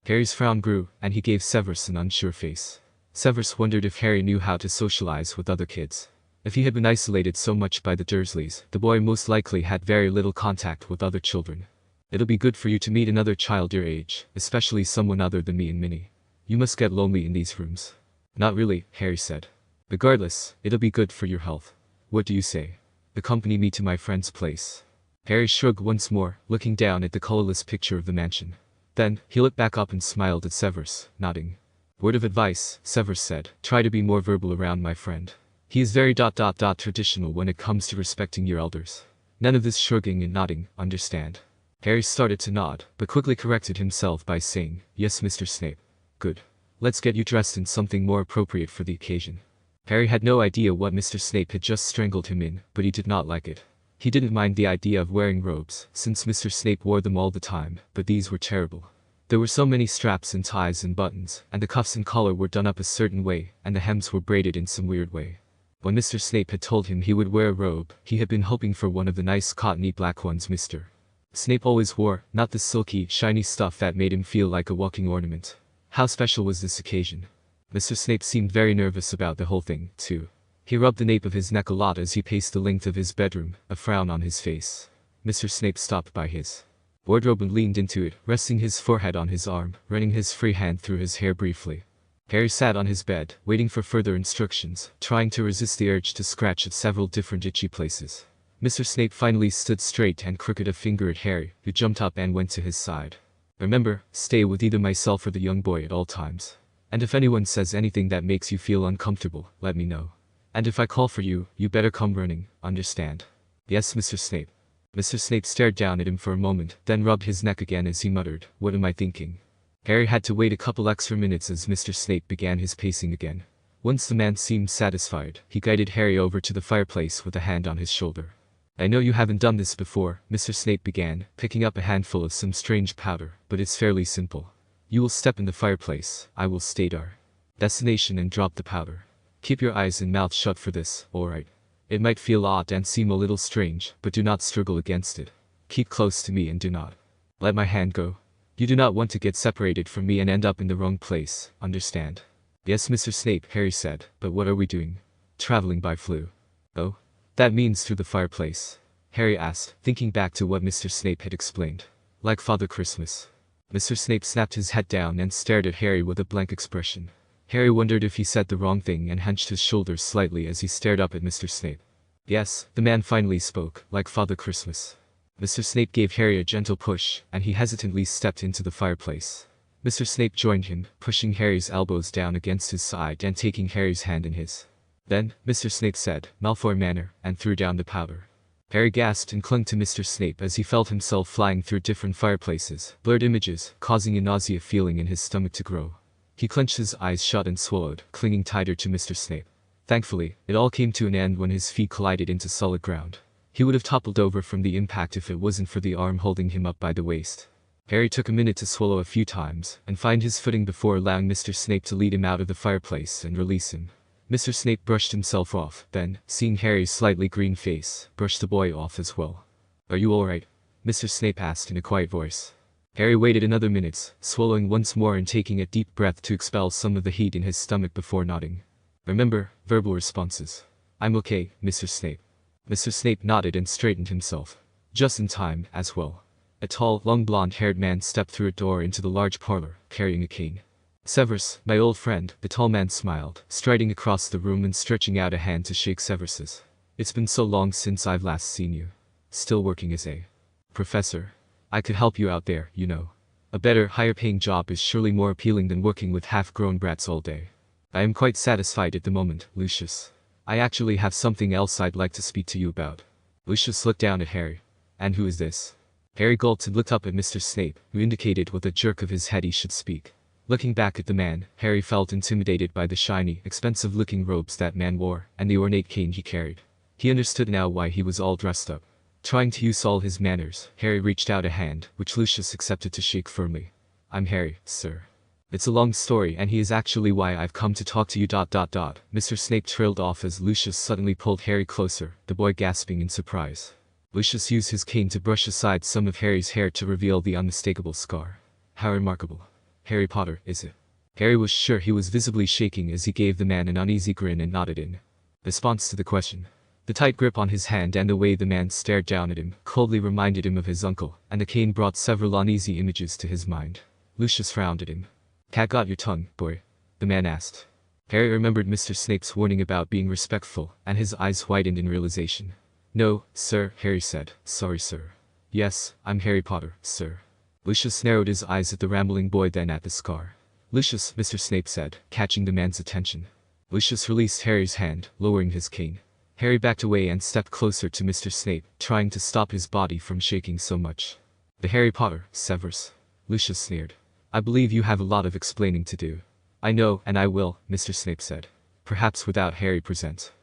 Harry's frown grew, and he gave Severus an unsure face. Severus wondered if Harry knew how to socialize with other kids. If he had been isolated so much by the Dursleys, the boy most likely had very little contact with other children. It'll be good for you to meet another child your age, especially someone other than me and Minnie. You must get lonely in these rooms. Not really, Harry said. Regardless, it'll be good for your health. What do you say? Accompany me to my friend's place. Harry shrugged once more, looking down at the colorless picture of the mansion. Then, he looked back up and smiled at Severus, nodding. Word of advice, Severus said, try to be more verbal around my friend. He is very traditional when it comes to respecting your elders. None of this shrugging and nodding, understand? Harry started to nod, but quickly corrected himself by saying, "Yes, Mr. Snape." "Good. Let's get you dressed in something more appropriate for the occasion." Harry had no idea what Mr. Snape had just strangled him in, but he did not like it. He didn't mind the idea of wearing robes, since Mr. Snape wore them all the time, but these were terrible. There were so many straps and ties and buttons, and the cuffs and collar were done up a certain way, and the hems were braided in some weird way. When Mr. Snape had told him he would wear a robe, he had been hoping for one of the nice cottony black ones Mr. Snape always wore, not the silky, shiny stuff that made him feel like a walking ornament. How special was this occasion? Mr. Snape seemed very nervous about the whole thing, too. He rubbed the nape of his neck a lot as he paced the length of his bedroom, a frown on his face. Mr. Snape stopped by his wardrobe and leaned into it, resting his forehead on his arm, running his free hand through his hair briefly. Harry sat on his bed, waiting for further instructions, trying to resist the urge to scratch at several different itchy places. Mr. Snape finally stood straight and crooked a finger at Harry, who jumped up and went to his side. "Remember, stay with either myself or the young boy at all times. And if anyone says anything that makes you feel uncomfortable, let me know. And if I call for you, you better come running, understand?" "Yes, Mr. Snape." Mr. Snape stared down at him for a moment, then rubbed his neck again as he muttered, "What am I thinking?" Harry had to wait a couple extra minutes as Mr. Snape began his pacing again. Once the man seemed satisfied, he guided Harry over to the fireplace with a hand on his shoulder. "I know you haven't done this before," Mr. Snape began, picking up a handful of some strange powder, "but it's fairly simple. You will step in the fireplace, I will state our destination and drop the powder. Keep your eyes and mouth shut for this, alright? It might feel odd and seem a little strange, but do not struggle against it. Keep close to me and do not let my hand go. You do not want to get separated from me and end up in the wrong place, understand?" "Yes, Mr. Snape," Harry said, "but what are we doing?" "Traveling by flue." "Oh? That means through the fireplace?" Harry asked, thinking back to what Mr. Snape had explained. "Like Father Christmas." Mr. Snape snapped his head down and stared at Harry with a blank expression. Harry wondered if he said the wrong thing and hunched his shoulders slightly as he stared up at Mr. Snape. "Yes," the man finally spoke, "like Father Christmas." Mr. Snape gave Harry a gentle push, and he hesitantly stepped into the fireplace. Mr. Snape joined him, pushing Harry's elbows down against his side and taking Harry's hand in his. Then, Mr. Snape said, "Malfoy Manor," and threw down the powder. Harry gasped and clung to Mr. Snape as he felt himself flying through different fireplaces, blurred images, causing a nausea feeling in his stomach to grow. He clenched his eyes shut and swallowed, clinging tighter to Mr. Snape. Thankfully, it all came to an end when his feet collided into solid ground. He would have toppled over from the impact if it wasn't for the arm holding him up by the waist. Harry took a minute to swallow a few times, and find his footing before allowing Mr. Snape to lead him out of the fireplace and release him. Mr. Snape brushed himself off, then, seeing Harry's slightly green face, brushed the boy off as well. "Are you alright?" Mr. Snape asked in a quiet voice. Harry waited another minute, swallowing once more and taking a deep breath to expel some of the heat in his stomach before nodding. "Remember, verbal responses." "I'm okay, Mr. Snape." Mr. Snape nodded and straightened himself. Just in time, as well. A tall, long blonde-haired man stepped through a door into the large parlor, carrying a cane. "Severus, my old friend," the tall man smiled, striding across the room and stretching out a hand to shake Severus's. "It's been so long since I've last seen you. Still working as a professor? I could help you out there, you know. A better, higher-paying job is surely more appealing than working with half-grown brats all day. I am quite satisfied at the moment, Lucius. I actually have something else I'd like to speak to you about." Lucius looked down at Harry. "And who is this?" Harry gulped and looked up at Mr. Snape, who indicated with a jerk of his head he should speak. Looking back at the man, Harry felt intimidated by the shiny, expensive-looking robes that man wore, and the ornate cane he carried. He understood now why he was all dressed up. Trying to use all his manners, Harry reached out a hand, which Lucius accepted to shake firmly. "I'm Harry, sir. It's a long story and he is actually why I've come to talk to you. Mr. Snape trailed off as Lucius suddenly pulled Harry closer, the boy gasping in surprise. Lucius used his cane to brush aside some of Harry's hair to reveal the unmistakable scar. "How remarkable. Harry Potter, is it?" Harry was sure he was visibly shaking as he gave the man an uneasy grin and nodded in response to the question. The tight grip on his hand and the way the man stared down at him coldly reminded him of his uncle, and the cane brought several uneasy images to his mind. Lucius frowned at him. "Cat got your tongue, boy?" the man asked. Harry remembered Mr. Snape's warning about being respectful, and his eyes widened in realization. "No, sir," Harry said. "Sorry, sir." "Yes, I'm Harry Potter, sir." Lucius narrowed his eyes at the rambling boy then at the scar. "Lucius," Mr. Snape said, catching the man's attention. Lucius released Harry's hand, lowering his cane. Harry backed away and stepped closer to Mr. Snape, trying to stop his body from shaking so much. "The Harry Potter, Severus," Lucius sneered. "I believe you have a lot of explaining to do." "I know, and I will," Mr. Snape said. "Perhaps without Harry present."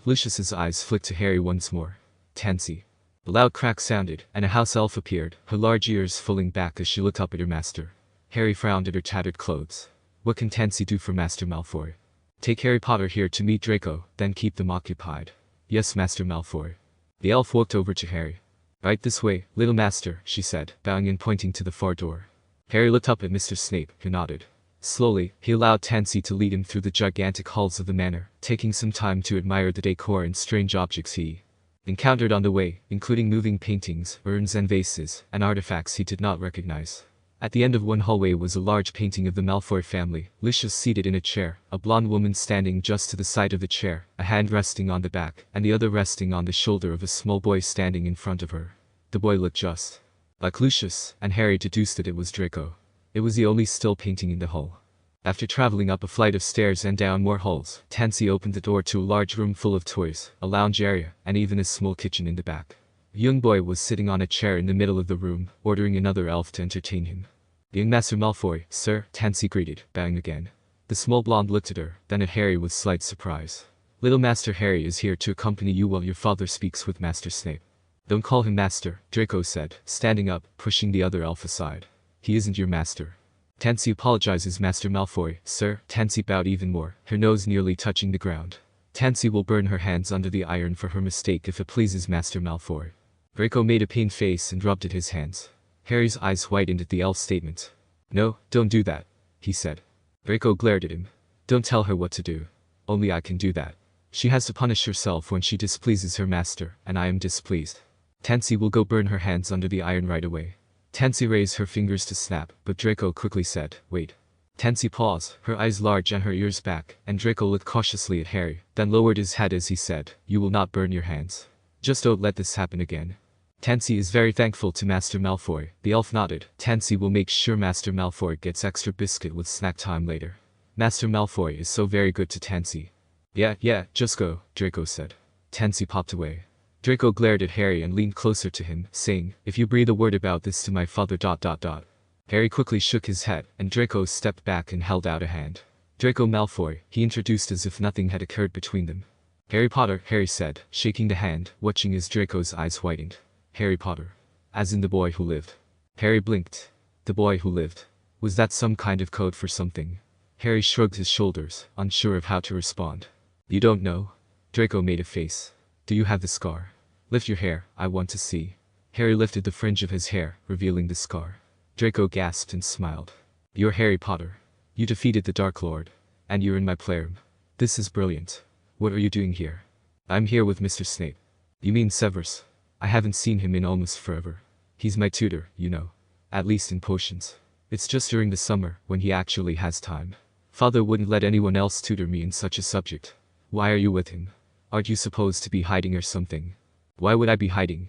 Lucius's eyes flicked to Harry once more. "Tansy." A loud crack sounded, and a house elf appeared, her large ears falling back as she looked up at her master. Harry frowned at her tattered clothes. "What can Tansy do for Master Malfoy?" "Take Harry Potter here to meet Draco, then keep them occupied." "Yes, Master Malfoy." The elf walked over to Harry. "Right this way, little master," she said, bowing and pointing to the far door. Harry looked up at Mr. Snape, who nodded. Slowly, he allowed Tansy to lead him through the gigantic halls of the manor, taking some time to admire the decor and strange objects he encountered on the way, including moving paintings, urns and vases, and artifacts he did not recognize. At the end of one hallway was a large painting of the Malfoy family, Lucius seated in a chair, a blonde woman standing just to the side of the chair, a hand resting on the back, and the other resting on the shoulder of a small boy standing in front of her. The boy looked just like Lucius, and Harry deduced that it was Draco. It was the only still painting in the hall. After traveling up a flight of stairs and down more halls, Tansy opened the door to a large room full of toys, a lounge area, and even a small kitchen in the back. A young boy was sitting on a chair in the middle of the room, ordering another elf to entertain him. "Young Master Malfoy, sir," Tansy greeted, bowing again. The small blonde looked at her, then at Harry with slight surprise. "Little Master Harry is here to accompany you while your father speaks with Master Snape." "Don't call him Master," Draco said, standing up, pushing the other elf aside. "He isn't your master." "Tansy apologizes, Master Malfoy, sir." Tansy bowed even more, her nose nearly touching the ground. "Tansy will burn her hands under the iron for her mistake if it pleases Master Malfoy." Draco made a pained face and rubbed at his hands. Harry's eyes widened at the elf's statement. "No, don't do that," he said. Draco glared at him. "Don't tell her what to do. Only I can do that. She has to punish herself when she displeases her master, and I am displeased. Tansy will go burn her hands under the iron right away." Tansy raised her fingers to snap, but Draco quickly said, "Wait." Tansy paused, her eyes large and her ears back, and Draco looked cautiously at Harry, then lowered his head as he said, "You will not burn your hands. Just don't let this happen again." "Tansy is very thankful to Master Malfoy." The elf nodded. "Tansy will make sure Master Malfoy gets extra biscuit with snack time later. Master Malfoy is so very good to Tansy." Yeah, just go," Draco said. Tansy popped away. Draco glared at Harry and leaned closer to him, saying, "If you breathe a word about this to my father ... Harry quickly shook his head, and Draco stepped back and held out a hand. "Draco Malfoy," he introduced as if nothing had occurred between them. "Harry Potter," Harry said, shaking the hand, watching as Draco's eyes widened. "Harry Potter. As in the boy who lived." Harry blinked. The boy who lived. Was that some kind of code for something? Harry shrugged his shoulders, unsure of how to respond. "You don't know?" Draco made a face. "Do you have the scar? Lift your hair, I want to see." Harry lifted the fringe of his hair, revealing the scar. Draco gasped and smiled. "You're Harry Potter. You defeated the Dark Lord. And you're in my playroom. This is brilliant. What are you doing here?" "I'm here with Mr. Snape." "You mean Severus? I haven't seen him in almost forever. He's my tutor, you know. At least in potions. It's just during the summer, when he actually has time. Father wouldn't let anyone else tutor me in such a subject." "Why are you with him? Aren't you supposed to be hiding or something?" "Why would I be hiding?"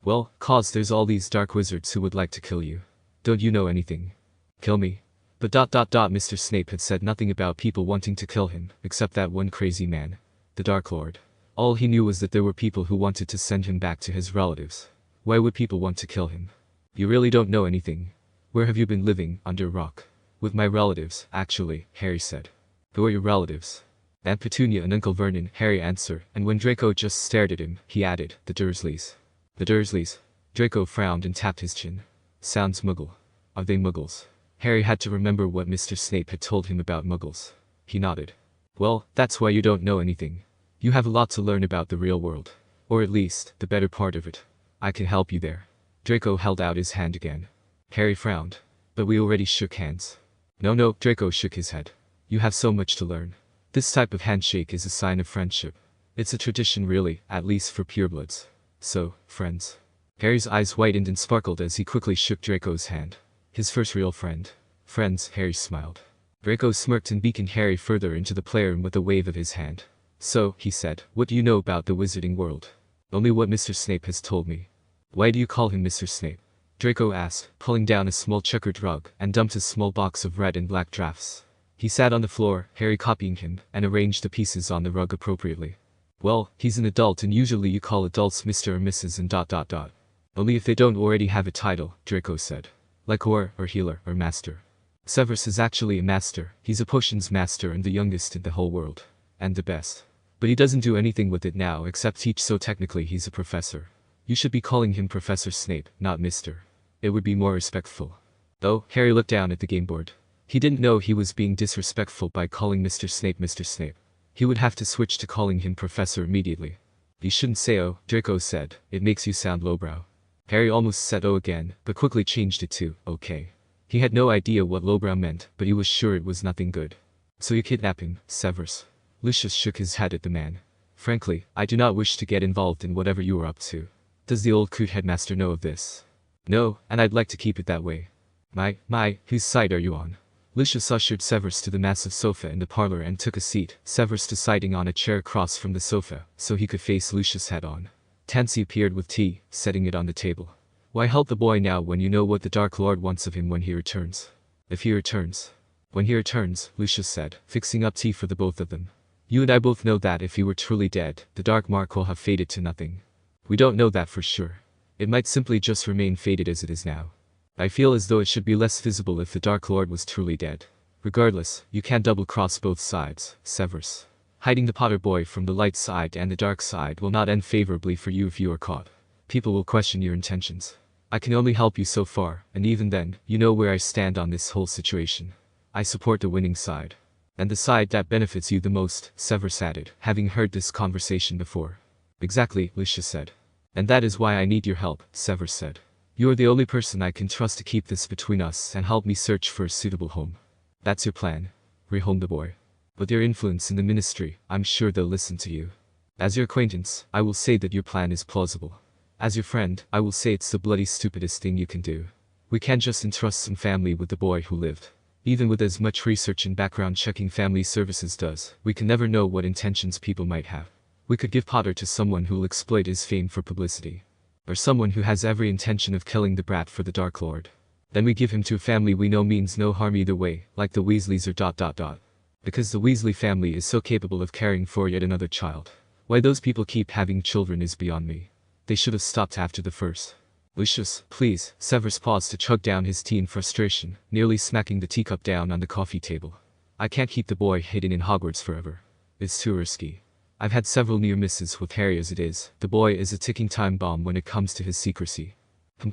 "Well, 'cause there's all these dark wizards who would like to kill you. Don't you know anything?" "Kill me?" But Mr. Snape had said nothing about people wanting to kill him, except that one crazy man. The Dark Lord. All he knew was that there were people who wanted to send him back to his relatives. Why would people want to kill him? "You really don't know anything. Where have you been living, under a rock?" "With my relatives, actually," Harry said. "Who are your relatives?" "Aunt Petunia and Uncle Vernon," Harry answered, and when Draco just stared at him, he added, "The Dursleys." "The Dursleys?" Draco frowned and tapped his chin. "Sounds Muggle. Are they Muggles?" Harry had to remember what Mr. Snape had told him about Muggles. He nodded. "Well, that's why you don't know anything. You have a lot to learn about the real world. Or at least, the better part of it. I can help you there." Draco held out his hand again. Harry frowned. "But we already shook hands." No, Draco shook his head. "You have so much to learn. This type of handshake is a sign of friendship. It's a tradition really, at least for purebloods. So, friends." Harry's eyes widened and sparkled as he quickly shook Draco's hand. His first real friend. "Friends," Harry smiled. Draco smirked and beaconed Harry further into the playroom with a wave of his hand. "So," he said, "what do you know about the wizarding world?" "Only what Mr. Snape has told me." "Why do you call him Mr. Snape?" Draco asked, pulling down a small checkered rug, and dumped a small box of red and black drafts. He sat on the floor, Harry copying him, and arranged the pieces on the rug appropriately. Well, he's an adult and usually you call adults Mr. or Mrs. and ... Only if they don't already have a title, Draco said. Like or healer, or master. Severus is actually a master, he's a potions master and the youngest in the whole world. And the best. But he doesn't do anything with it now except teach, so technically he's a professor. You should be calling him Professor Snape, not Mr. It would be more respectful. Though, Harry looked down at the game board. He didn't know he was being disrespectful by calling Mr. Snape Mr. Snape. He would have to switch to calling him Professor immediately. You shouldn't say oh, Draco said, it makes you sound lowbrow. Harry almost said oh again, but quickly changed it to okay. He had no idea what lowbrow meant, but he was sure it was nothing good. So you kidnap him, Severus? Lucius shook his head at the man. Frankly, I do not wish to get involved in whatever you are up to. Does the old coot headmaster know of this? No, and I'd like to keep it that way. My, whose side are you on? Lucius ushered Severus to the massive sofa in the parlor and took a seat, Severus deciding on a chair across from the sofa, so he could face Lucius head on. Tansy appeared with tea, setting it on the table. Why help the boy now when you know what the Dark Lord wants of him when he returns? If he returns. When he returns, Lucius said, fixing up tea for the both of them. You and I both know that if he were truly dead, the dark mark will have faded to nothing. We don't know that for sure. It might simply just remain faded as it is now. I feel as though it should be less visible if the Dark Lord was truly dead. Regardless, you can't double-cross both sides, Severus. Hiding the Potter boy from the light side and the dark side will not end favorably for you if you are caught. People will question your intentions. I can only help you so far, and even then, you know where I stand on this whole situation. I support the winning side. And the side that benefits you the most, Severus added, having heard this conversation before. Exactly, Lucius said. And that is why I need your help, Severus said. You are the only person I can trust to keep this between us and help me search for a suitable home. That's your plan. Rehome the boy. With your influence in the ministry, I'm sure they'll listen to you. As your acquaintance, I will say that your plan is plausible. As your friend, I will say it's the bloody stupidest thing you can do. We can't just entrust some family with the boy who lived. Even with as much research and background checking family services does, we can never know what intentions people might have. We could give Potter to someone who'll exploit his fame for publicity. Or someone who has every intention of killing the brat for the Dark Lord. Then we give him to a family we know means no harm either way, like the Weasleys or ... Because the Weasley family is so capable of caring for yet another child. Why those people keep having children is beyond me. They should have stopped after the first. Lucius, please. Severus paused to chug down his tea in frustration, nearly smacking the teacup down on the coffee table. I can't keep the boy hidden in Hogwarts forever. It's too risky. I've had several near misses with Harry as it is. The boy is a ticking time bomb when it comes to his secrecy.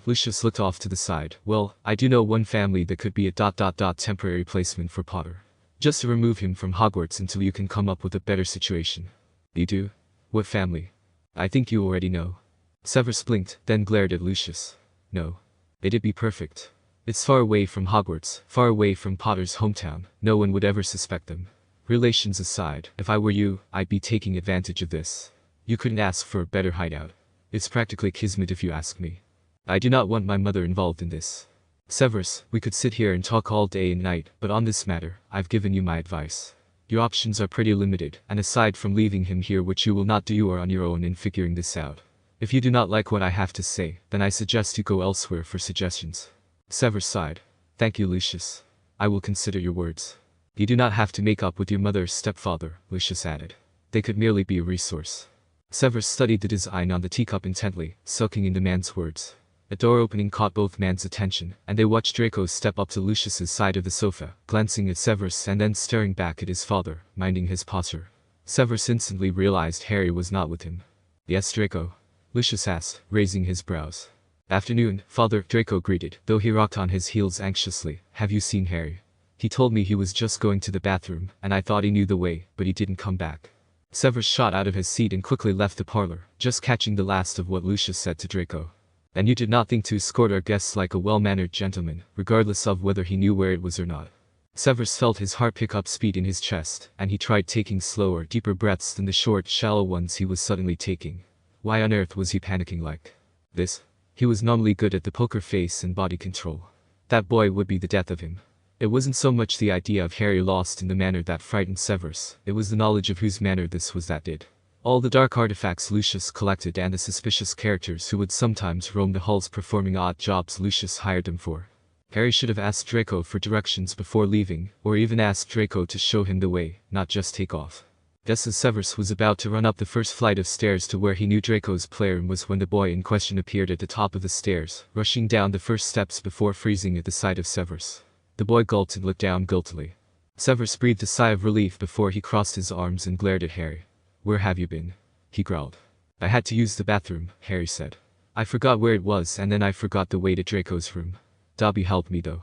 Lucius looked off to the side. Well, I do know one family that could be a ... temporary placement for Potter. Just to remove him from Hogwarts until you can come up with a better situation. You do? What family? I think you already know. Severus blinked, then glared at Lucius. No. It'd be perfect. It's far away from Hogwarts, far away from Potter's hometown. No one would ever suspect them. Relations aside, if I were you, I'd be taking advantage of this. You couldn't ask for a better hideout. It's practically kismet if you ask me. I do not want my mother involved in this. Severus, we could sit here and talk all day and night, but on this matter, I've given you my advice. Your options are pretty limited, and aside from leaving him here, which you will not do, you are on your own in figuring this out. If you do not like what I have to say, then I suggest you go elsewhere for suggestions. Severus sighed. Thank you, Lucius. I will consider your words. You do not have to make up with your mother's stepfather, Lucius added. They could merely be a resource. Severus studied the design on the teacup intently, soaking in the man's words. A door opening caught both men's attention, and they watched Draco step up to Lucius's side of the sofa, glancing at Severus and then staring back at his father, minding his posture. Severus instantly realized Harry was not with him. Yes, Draco? Lucius asked, raising his brows. Afternoon, Father, Draco greeted, though he rocked on his heels anxiously. Have you seen Harry? He told me he was just going to the bathroom, and I thought he knew the way, but he didn't come back. Severus shot out of his seat and quickly left the parlor, just catching the last of what Lucius said to Draco. And you did not think to escort our guests like a well-mannered gentleman, regardless of whether he knew where it was or not. Severus felt his heart pick up speed in his chest, and he tried taking slower, deeper breaths than the short, shallow ones he was suddenly taking. Why on earth was he panicking like this? He was normally good at the poker face and body control. That boy would be the death of him. It wasn't so much the idea of Harry lost in the manor that frightened Severus, it was the knowledge of whose manor this was that did. All the dark artifacts Lucius collected and the suspicious characters who would sometimes roam the halls performing odd jobs Lucius hired them for. Harry should have asked Draco for directions before leaving, or even asked Draco to show him the way, not just take off. Just as Severus was about to run up the first flight of stairs to where he knew Draco's playroom was when the boy in question appeared at the top of the stairs, rushing down the first steps before freezing at the sight of Severus. The boy gulped and looked down guiltily. Severus breathed a sigh of relief before he crossed his arms and glared at Harry. "Where have you been?" he growled. "I had to use the bathroom," Harry said. "I forgot where it was and then I forgot the way to Draco's room. Dobby helped me though."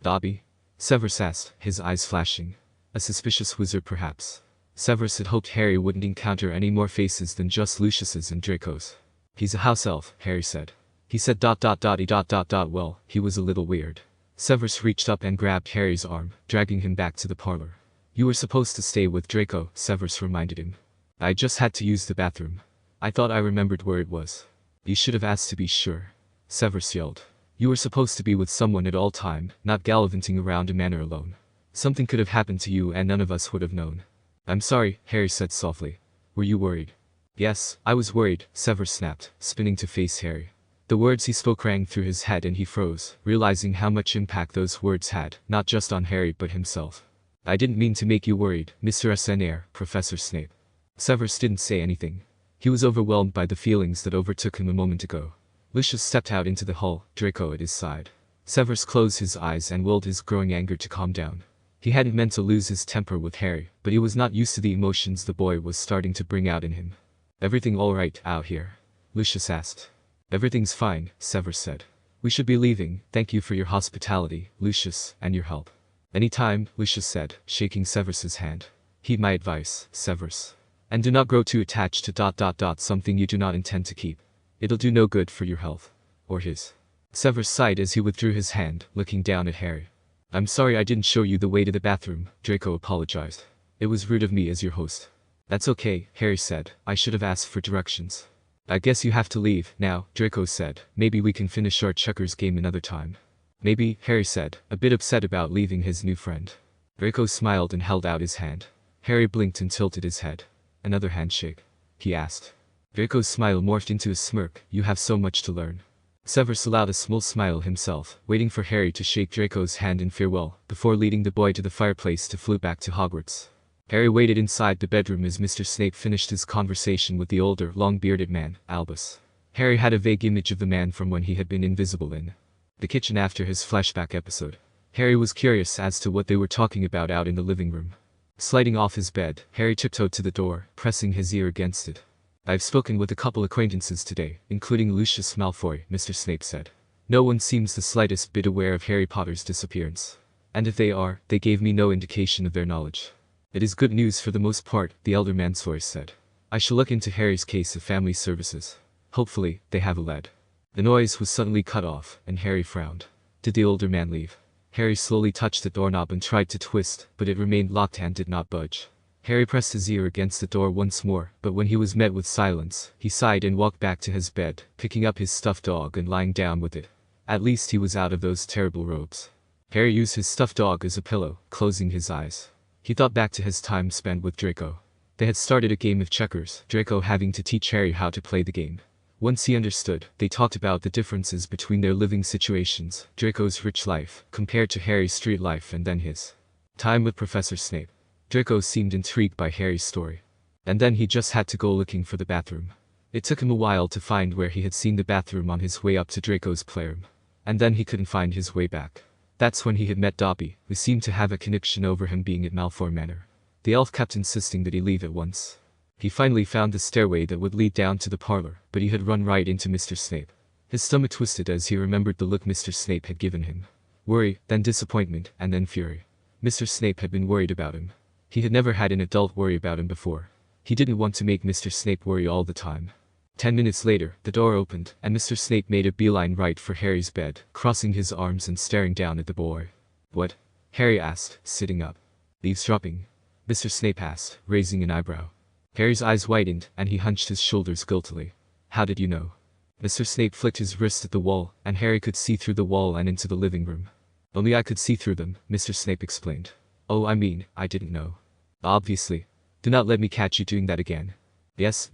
"Dobby?" Severus asked, his eyes flashing. A suspicious wizard perhaps. Severus had hoped Harry wouldn't encounter any more faces than just Lucius's and Draco's. "He's a house elf," Harry said. He said ... Well, he was a little weird. Severus reached up and grabbed Harry's arm, dragging him back to the parlor. "You were supposed to stay with Draco," Severus reminded him. "I just had to use the bathroom. I thought I remembered where it was." "You should have asked to be sure," Severus yelled. "You were supposed to be with someone at all time, not gallivanting around a manor alone. Something could have happened to you and none of us would have known." "I'm sorry," Harry said softly. "Were you worried?" "Yes, I was worried," Severus snapped, spinning to face Harry. The words he spoke rang through his head and he froze, realizing how much impact those words had, not just on Harry but himself. "I didn't mean to make you worried, Mr. Snape, Professor Snape." Severus didn't say anything. He was overwhelmed by the feelings that overtook him a moment ago. Lucius stepped out into the hall, Draco at his side. Severus closed his eyes and willed his growing anger to calm down. He hadn't meant to lose his temper with Harry, but he was not used to the emotions the boy was starting to bring out in him. "Everything all right out here?" Lucius asked. "Everything's fine," Severus said. "We should be leaving. Thank you for your hospitality, Lucius, and your help." "Any time," Lucius said, shaking Severus's hand. "Heed my advice, Severus. And do not grow too attached to ... something you do not intend to keep. It'll do no good for your health. Or his." Severus sighed as he withdrew his hand, looking down at Harry. "I'm sorry I didn't show you the way to the bathroom," Draco apologized. "It was rude of me as your host." "That's okay," Harry said. "I should have asked for directions." "I guess you have to leave now," Draco said. "Maybe we can finish our checkers game another time." "Maybe," Harry said, a bit upset about leaving his new friend. Draco smiled and held out his hand. Harry blinked and tilted his head. "Another handshake?" he asked. Draco's smile morphed into a smirk. "You have so much to learn." Severus allowed a small smile himself, waiting for Harry to shake Draco's hand in farewell, before leading the boy to the fireplace to flee back to Hogwarts. Harry waited inside the bedroom as Mr. Snape finished his conversation with the older, long-bearded man, Albus. Harry had a vague image of the man from when he had been invisible in the kitchen after his flashback episode. Harry was curious as to what they were talking about out in the living room. Sliding off his bed, Harry tiptoed to the door, pressing his ear against it. "I've spoken with a couple acquaintances today, including Lucius Malfoy," Mr. Snape said. "No one seems the slightest bit aware of Harry Potter's disappearance. And if they are, they gave me no indication of their knowledge." "It is good news for the most part," the elder man's voice said. "I shall look into Harry's case of family services. Hopefully, they have a lad." The noise was suddenly cut off, and Harry frowned. Did the older man leave? Harry slowly touched the doorknob and tried to twist, but it remained locked and did not budge. Harry pressed his ear against the door once more, but when he was met with silence, he sighed and walked back to his bed, picking up his stuffed dog and lying down with it. At least he was out of those terrible robes. Harry used his stuffed dog as a pillow, closing his eyes. He thought back to his time spent with Draco. They had started a game of checkers, Draco having to teach Harry how to play the game. Once he understood, they talked about the differences between their living situations, Draco's rich life, compared to Harry's street life and then his time with Professor Snape. Draco seemed intrigued by Harry's story. And then he just had to go looking for the bathroom. It took him a while to find where he had seen the bathroom on his way up to Draco's playroom. And then he couldn't find his way back. That's when he had met Dobby, who seemed to have a connection over him being at Malfoy Manor. The elf kept insisting that he leave at once. He finally found the stairway that would lead down to the parlor, but he had run right into Mr. Snape. His stomach twisted as he remembered the look Mr. Snape had given him. Worry, then disappointment, and then fury. Mr. Snape had been worried about him. He had never had an adult worry about him before. He didn't want to make Mr. Snape worry all the time. 10 minutes later, the door opened, and Mr. Snape made a beeline right for Harry's bed, crossing his arms and staring down at the boy. "What?" Harry asked, sitting up. "Eavesdropping?" Mr. Snape asked, raising an eyebrow. Harry's eyes widened, and he hunched his shoulders guiltily. "How did you know?" Mr. Snape flicked his wrist at the wall, and Harry could see through the wall and into the living room. "Only I could see through them," Mr. Snape explained. "Oh, I mean, I didn't know." "Obviously. Do not let me catch you doing that again." "Yes,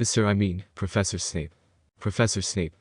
Professor Snape." "Professor Snape,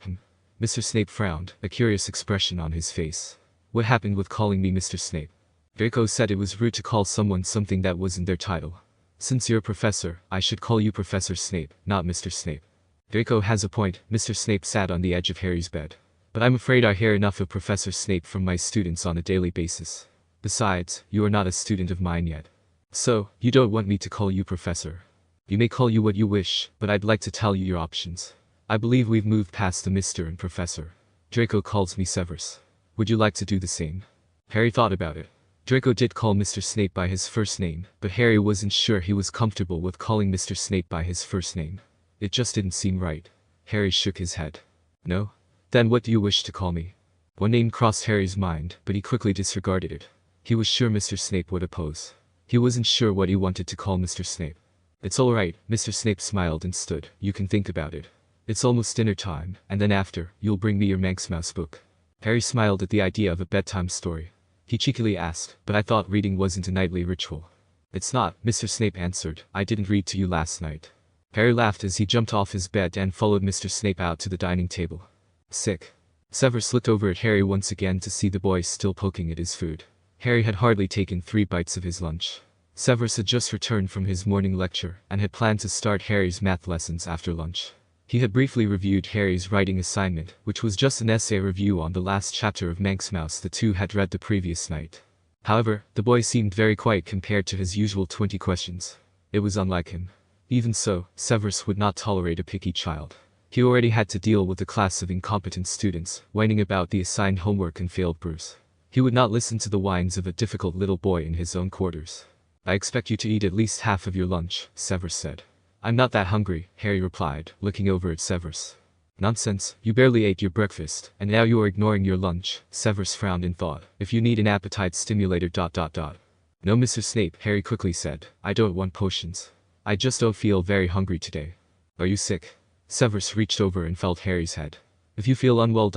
Mr. Snape frowned, a curious expression on his face. What happened with calling me Mr. Snape? Draco said it was rude to call someone something that wasn't their title. Since you're a professor, I should call you Professor Snape, not Mr. Snape. Draco has a point. Mr. Snape sat on the edge of Harry's bed. But I'm afraid I hear enough of Professor Snape from my students on a daily basis. Besides, you are not a student of mine yet. So, you don't want me to call you Professor. You may call you what you wish, but I'd like to tell you your options. I believe we've moved past the Mr. and Professor. Draco calls me Severus. Would you like to do the same? Harry thought about it. Draco did call Mr. Snape by his first name, but Harry wasn't sure he was comfortable with calling Mr. Snape by his first name. It just didn't seem right. Harry shook his head. No? Then what do you wish to call me? One name crossed Harry's mind, but he quickly disregarded it. He was sure Mr. Snape would oppose. He wasn't sure what he wanted to call Mr. Snape. It's all right, Mr. Snape smiled and stood. You can think about it. It's almost dinner time, and then after, you'll bring me your Manx Mouse book. Harry smiled at the idea of a bedtime story. He cheekily asked, but I thought reading wasn't a nightly ritual. It's not, Mr. Snape answered. I didn't read to you last night. Harry laughed as he jumped off his bed and followed Mr. Snape out to the dining table. Sick. Severus looked over at Harry once again to see the boy still poking at his food. Harry had hardly taken 3 bites of his lunch. Severus had just returned from his morning lecture and had planned to start Harry's math lessons after lunch. He had briefly reviewed Harry's writing assignment, which was just an essay review on the last chapter of Manx Mouse the two had read the previous night. However, the boy seemed very quiet compared to his usual 20 questions. It was unlike him. Even so, Severus would not tolerate a picky child. He already had to deal with a class of incompetent students, whining about the assigned homework and failed proofs. He would not listen to the whines of a difficult little boy in his own quarters. I expect you to eat at least half of your lunch, Severus said. I'm not that hungry, Harry replied, looking over at Severus. Nonsense, you barely ate your breakfast, and now you are ignoring your lunch, Severus frowned in thought. If you need an appetite stimulator ... No, Mr. Snape, Harry quickly said. I don't want potions. I just don't feel very hungry today. Are you sick? Severus reached over and felt Harry's head. If you feel unwell ...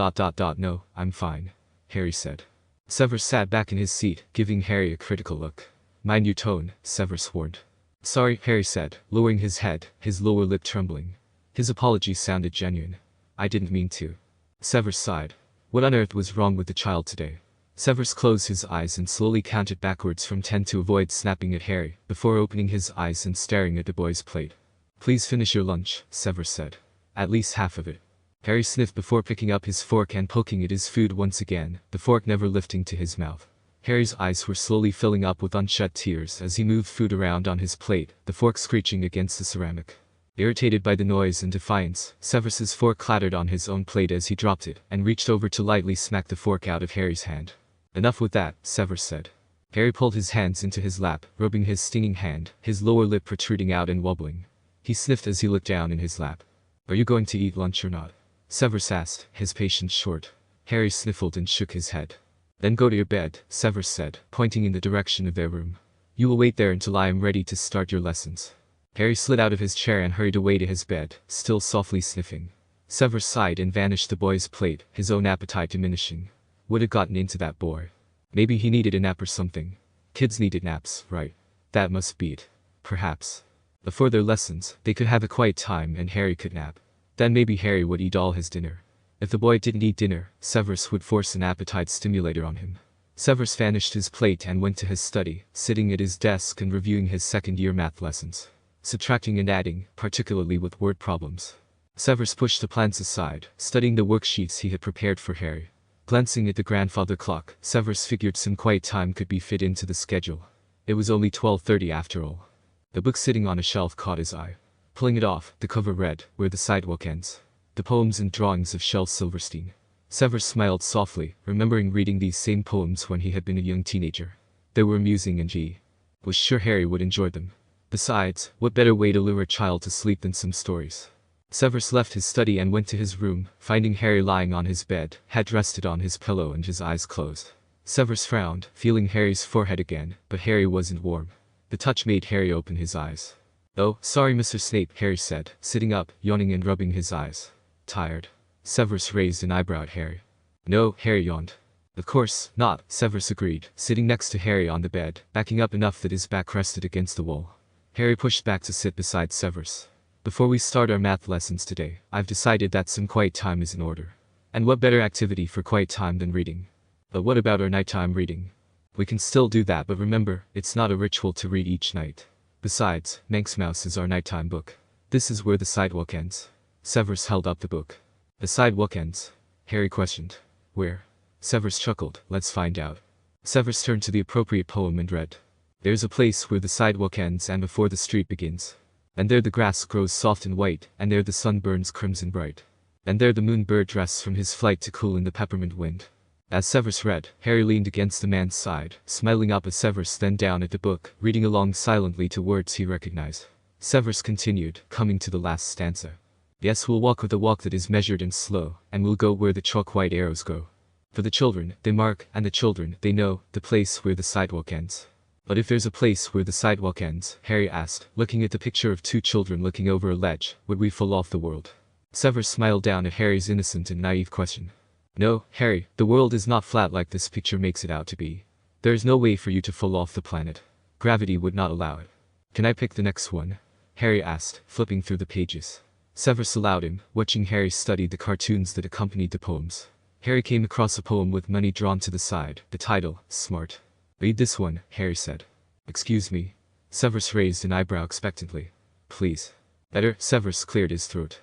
No, I'm fine, Harry said. Severus sat back in his seat, giving Harry a critical look. Mind your tone, Severus warned. Sorry, Harry said, lowering his head, his lower lip trembling. His apology sounded genuine. I didn't mean to. Severus sighed. What on earth was wrong with the child today? Severus closed his eyes and slowly counted backwards from 10 to avoid snapping at Harry, before opening his eyes and staring at the boy's plate. Please finish your lunch, Severus said. At least half of it. Harry sniffed before picking up his fork and poking at his food once again, the fork never lifting to his mouth. Harry's eyes were slowly filling up with unshed tears as he moved food around on his plate, the fork screeching against the ceramic. Irritated by the noise and defiance, Severus's fork clattered on his own plate as he dropped it, and reached over to lightly smack the fork out of Harry's hand. Enough with that, Severus said. Harry pulled his hands into his lap, rubbing his stinging hand, his lower lip protruding out and wobbling. He sniffed as he looked down in his lap. Are you going to eat lunch or not? Severus asked, his patience short. Harry sniffled and shook his head. Then go to your bed, Severus said, pointing in the direction of their room. You will wait there until I am ready to start your lessons. Harry slid out of his chair and hurried away to his bed, still softly sniffing. Severus sighed and vanished the boy's plate, his own appetite diminishing. What had gotten into that boy? Maybe he needed a nap or something. Kids needed naps, right? That must be it. Perhaps. Before their lessons, they could have a quiet time and Harry could nap. Then maybe Harry would eat all his dinner. If the boy didn't eat dinner, Severus would force an appetite stimulator on him. Severus vanished his plate and went to his study, sitting at his desk and reviewing his second-year math lessons. Subtracting and adding, particularly with word problems. Severus pushed the plans aside, studying the worksheets he had prepared for Harry. Glancing at the grandfather clock, Severus figured some quiet time could be fit into the schedule. It was only 12:30 after all. The book sitting on a shelf caught his eye. Pulling it off, the cover read, Where the Sidewalk Ends. The poems and drawings of Shel Silverstein. Severus smiled softly, remembering reading these same poems when he had been a young teenager. They were amusing and he was sure Harry would enjoy them. Besides, what better way to lure a child to sleep than some stories? Severus left his study and went to his room, finding Harry lying on his bed, head rested on his pillow and his eyes closed. Severus frowned, feeling Harry's forehead again, but Harry wasn't warm. The touch made Harry open his eyes. Oh, sorry Mr. Snape, Harry said, sitting up, yawning and rubbing his eyes. Tired? Severus raised an eyebrow at Harry. No, Harry yawned. Of course not, Severus agreed, sitting next to Harry on the bed, backing up enough that his back rested against the wall. Harry pushed back to sit beside Severus. Before we start our math lessons today, I've decided that some quiet time is in order. And what better activity for quiet time than reading? But what about our nighttime reading? We can still do that, but remember, it's not a ritual to read each night. Besides, Manx Mouse is our nighttime book. This is where the sidewalk ends. Severus held up the book. The sidewalk ends? Harry questioned. Where? Severus chuckled. Let's find out. Severus turned to the appropriate poem and read. There's a place where the sidewalk ends and before the street begins. And there the grass grows soft and white, and there the sun burns crimson bright. And there the moon bird rests from his flight to cool in the peppermint wind. As Severus read, Harry leaned against the man's side, smiling up at Severus then down at the book, reading along silently to words he recognized. Severus continued, coming to the last stanza. Yes, we'll walk with a walk that is measured and slow, and we'll go where the chalk-white arrows go. For the children, they mark, and the children, they know, the place where the sidewalk ends. But if there's a place where the sidewalk ends, Harry asked, looking at the picture of two children looking over a ledge, would we fall off the world? Severus smiled down at Harry's innocent and naive question. No, Harry, the world is not flat like this picture makes it out to be. There is no way for you to fall off the planet. Gravity would not allow it. Can I pick the next one? Harry asked, flipping through the pages. Severus allowed him, watching Harry study the cartoons that accompanied the poems. Harry came across a poem with money drawn to the side, the title, Smart. Read this one, Harry said. Excuse me. Severus raised an eyebrow expectantly. Please. Better. Severus cleared his throat.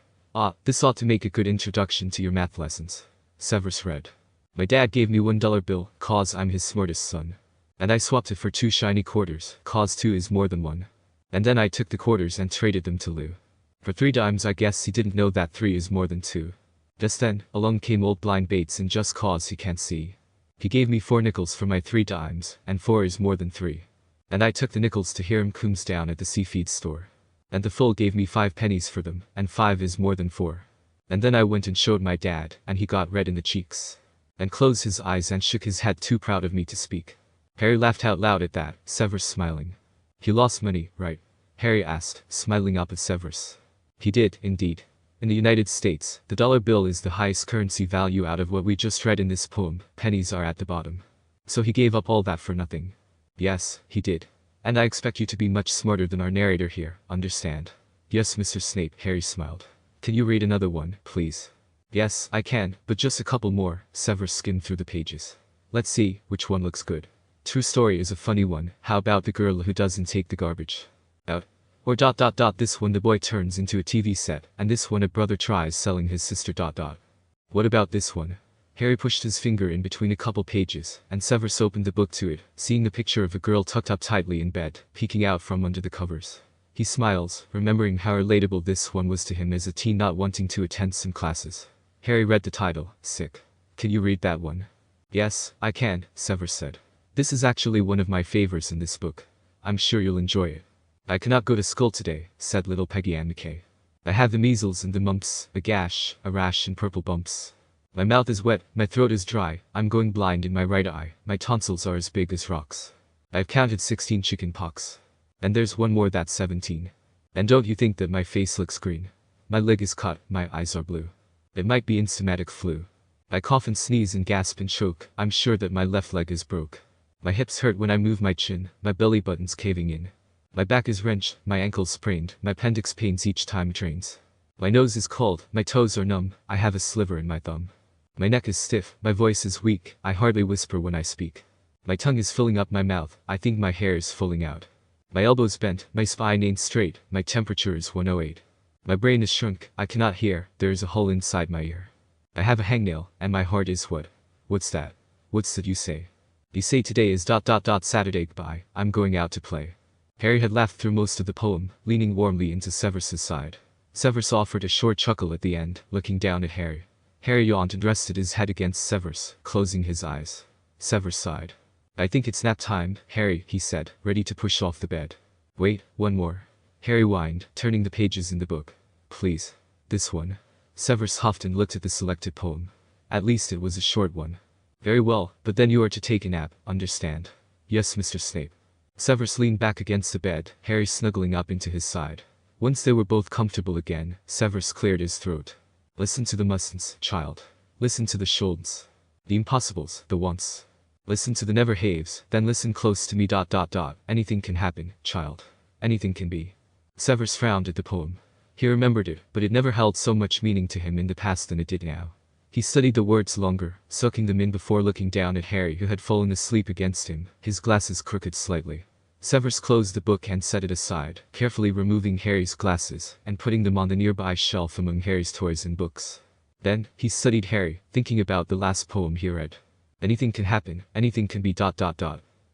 This ought to make a good introduction to your math lessons. Severus read. My dad gave me $1 bill, cause I'm his smartest son. And I swapped it for 2 shiny quarters, cause 2 is more than 1. And then I took the quarters and traded them to Lou. For 3 dimes I guess he didn't know that 3 is more than 2. Just then, along came old blind Bates and just cause he can't see. He gave me 4 nickels for my 3 dimes, and 4 is more than 3. And I took the nickels to Hiram Coombs down at the seafood store. And the fool gave me 5 pennies for them, and 5 is more than 4. And then I went and showed my dad, and he got red in the cheeks. And closed his eyes and shook his head too proud of me to speak. Harry laughed out loud at that, Severus smiling. He lost money, right? Harry asked, smiling up at Severus. He did, indeed. In the United States, the dollar bill is the highest currency value out of what we just read in this poem, pennies are at the bottom. So he gave up all that for nothing. Yes, he did. And I expect you to be much smarter than our narrator here, understand? Yes, Mr. Snape, Harry smiled. Can you read another one, please? Yes, I can, but just a couple more, Severus skimmed through the pages. Let's see, which one looks good. True story is a funny one, how about the girl who doesn't take the garbage out? Or ... this one the boy turns into a TV set, and this one a brother tries selling his sister ... What about this one? Harry pushed his finger in between a couple pages, and Severus opened the book to it, seeing the picture of a girl tucked up tightly in bed, peeking out from under the covers. He smiles, remembering how relatable this one was to him as a teen not wanting to attend some classes. Harry read the title, Sick. Can you read that one? Yes, I can, Severus said. This is actually one of my favorites in this book. I'm sure you'll enjoy it. I cannot go to school today, said little Peggy Ann McKay. I have the measles and the mumps, a gash, a rash and purple bumps. My mouth is wet, my throat is dry, I'm going blind in my right eye, my tonsils are as big as rocks. I've counted 16 chicken pox. And there's one more that's 17. And don't you think that my face looks green? My leg is cut, my eyes are blue. It might be asthmatic flu. I cough and sneeze and gasp and choke, I'm sure that my left leg is broke. My hips hurt when I move my chin, my belly button's caving in. My back is wrenched, my ankle's sprained, my appendix pains each time it rains. My nose is cold, my toes are numb, I have a sliver in my thumb. My neck is stiff, my voice is weak, I hardly whisper when I speak. My tongue is filling up my mouth, I think my hair is falling out. My elbow's bent, my spine ain't straight, my temperature is 108. My brain is shrunk, I cannot hear, there is a hole inside my ear. I have a hangnail, and my heart is what? What's that? What's that you say? You say today is ... Saturday, goodbye, I'm going out to play. Harry had laughed through most of the poem, leaning warmly into Severus's side. Severus offered a short chuckle at the end, looking down at Harry. Harry yawned and rested his head against Severus, closing his eyes. Severus sighed. I think it's nap time, Harry, he said, ready to push off the bed. Wait, one more. Harry whined, turning the pages in the book. Please. This one. Severus huffed and looked at the selected poem. At least it was a short one. Very well, but then you are to take a nap, understand? Yes, Mr. Snape. Severus leaned back against the bed, Harry snuggling up into his side. Once they were both comfortable again, Severus cleared his throat. Listen to the mustn'ts, child. Listen to the shouldn'ts. The impossibles, the wants. Listen to the never haves, then listen close to me ... Anything can happen, child. Anything can be. Severus frowned at the poem. He remembered it, but it never held so much meaning to him in the past than it did now. He studied the words longer, soaking them in before looking down at Harry, who had fallen asleep against him, his glasses crooked slightly. Severus closed the book and set it aside, carefully removing Harry's glasses and putting them on the nearby shelf among Harry's toys and books. Then, he studied Harry, thinking about the last poem he read. Anything can happen, anything can be ...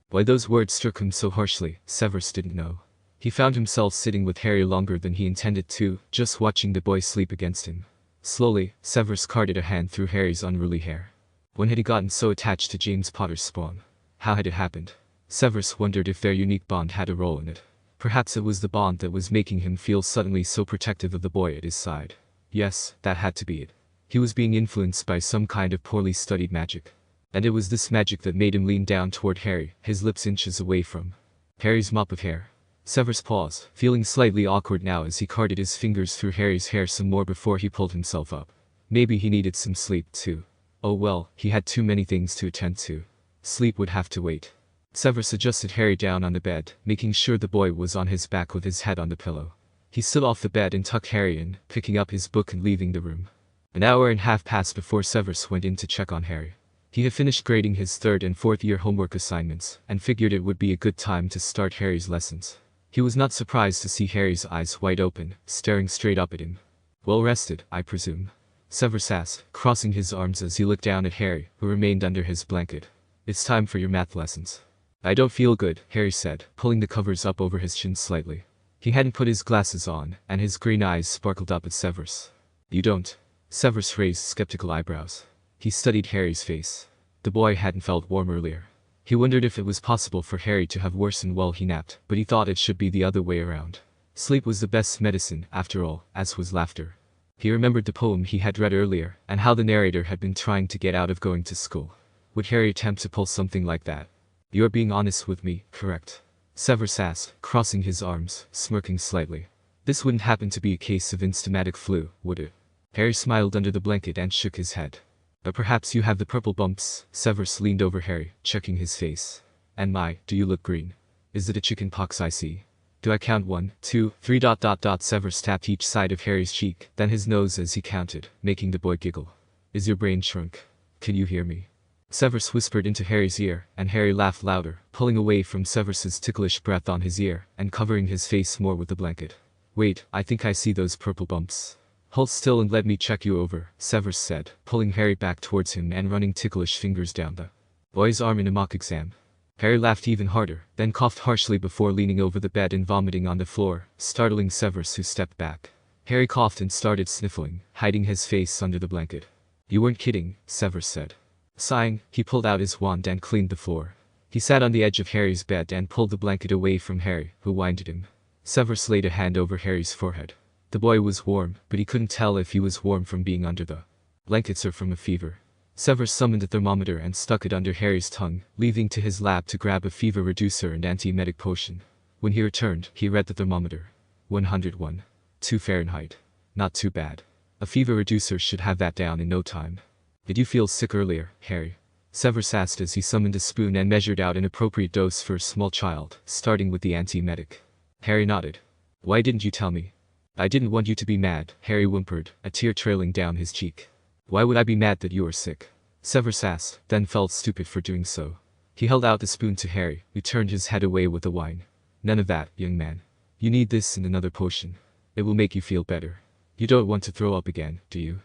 Why those words struck him so harshly, Severus didn't know. He found himself sitting with Harry longer than he intended to, just watching the boy sleep against him. Slowly, Severus carted a hand through Harry's unruly hair. When had he gotten so attached to James Potter's spawn? How had it happened? Severus wondered if their unique bond had a role in it. Perhaps it was the bond that was making him feel suddenly so protective of the boy at his side. Yes, that had to be it. He was being influenced by some kind of poorly studied magic. And it was this magic that made him lean down toward Harry, his lips inches away from Harry's mop of hair. Severus paused, feeling slightly awkward now as he carted his fingers through Harry's hair some more before he pulled himself up. Maybe he needed some sleep too. Oh well, he had too many things to attend to. Sleep would have to wait. Severus adjusted Harry down on the bed, making sure the boy was on his back with his head on the pillow. He stood off the bed and tucked Harry in, picking up his book and leaving the room. An hour and a half passed before Severus went in to check on Harry. He had finished grading his 3rd and 4th year homework assignments, and figured it would be a good time to start Harry's lessons. He was not surprised to see Harry's eyes wide open, staring straight up at him. Well rested, I presume? Severus asked, crossing his arms as he looked down at Harry, who remained under his blanket. It's time for your math lessons. I don't feel good, Harry said, pulling the covers up over his chin slightly. He hadn't put his glasses on, and his green eyes sparkled up at Severus. You don't? Severus raised skeptical eyebrows. He studied Harry's face. The boy hadn't felt warm earlier. He wondered if it was possible for Harry to have worsened while he napped, but he thought it should be the other way around. Sleep was the best medicine, after all, as was laughter. He remembered the poem he had read earlier, and how the narrator had been trying to get out of going to school. Would Harry attempt to pull something like that? You're being honest with me, correct? Severus asked, crossing his arms, smirking slightly. This wouldn't happen to be a case of instamatic flu, would it? Harry smiled under the blanket and shook his head. But perhaps you have the purple bumps. Severus leaned over Harry, checking his face. And my, do you look green? Is it a chicken pox I see? Do I count 1, 2, 3 ... Severus tapped each side of Harry's cheek, then his nose as he counted, making the boy giggle. Is your brain shrunk? Can you hear me? Severus whispered into Harry's ear, and Harry laughed louder, pulling away from Severus's ticklish breath on his ear, and covering his face more with the blanket. Wait, I think I see those purple bumps. Hold still and let me check you over, Severus said, pulling Harry back towards him and running ticklish fingers down the boy's arm in a mock exam. Harry laughed even harder, then coughed harshly before leaning over the bed and vomiting on the floor, startling Severus, who stepped back. Harry coughed and started sniffling, hiding his face under the blanket. You weren't kidding, Severus said. Sighing, he pulled out his wand and cleaned the floor. He sat on the edge of Harry's bed and pulled the blanket away from Harry, who winded him. Severus laid a hand over Harry's forehead. The boy was warm, but he couldn't tell if he was warm from being under the blankets or from a fever. Severus summoned a thermometer and stuck it under Harry's tongue, leaving to his lab to grab a fever reducer and antiemetic potion. When he returned, he read the thermometer. 101. 2 Fahrenheit. Not too bad. A fever reducer should have that down in no time. Did you feel sick earlier, Harry? Severus asked as he summoned a spoon and measured out an appropriate dose for a small child, starting with the antiemetic. Harry nodded. Why didn't you tell me? I didn't want you to be mad, Harry whimpered, a tear trailing down his cheek. Why would I be mad that you were sick? Severus asked, then felt stupid for doing so. He held out the spoon to Harry, who turned his head away with a whine. None of that, young man. You need this and another potion. It will make you feel better. You don't want to throw up again, do you?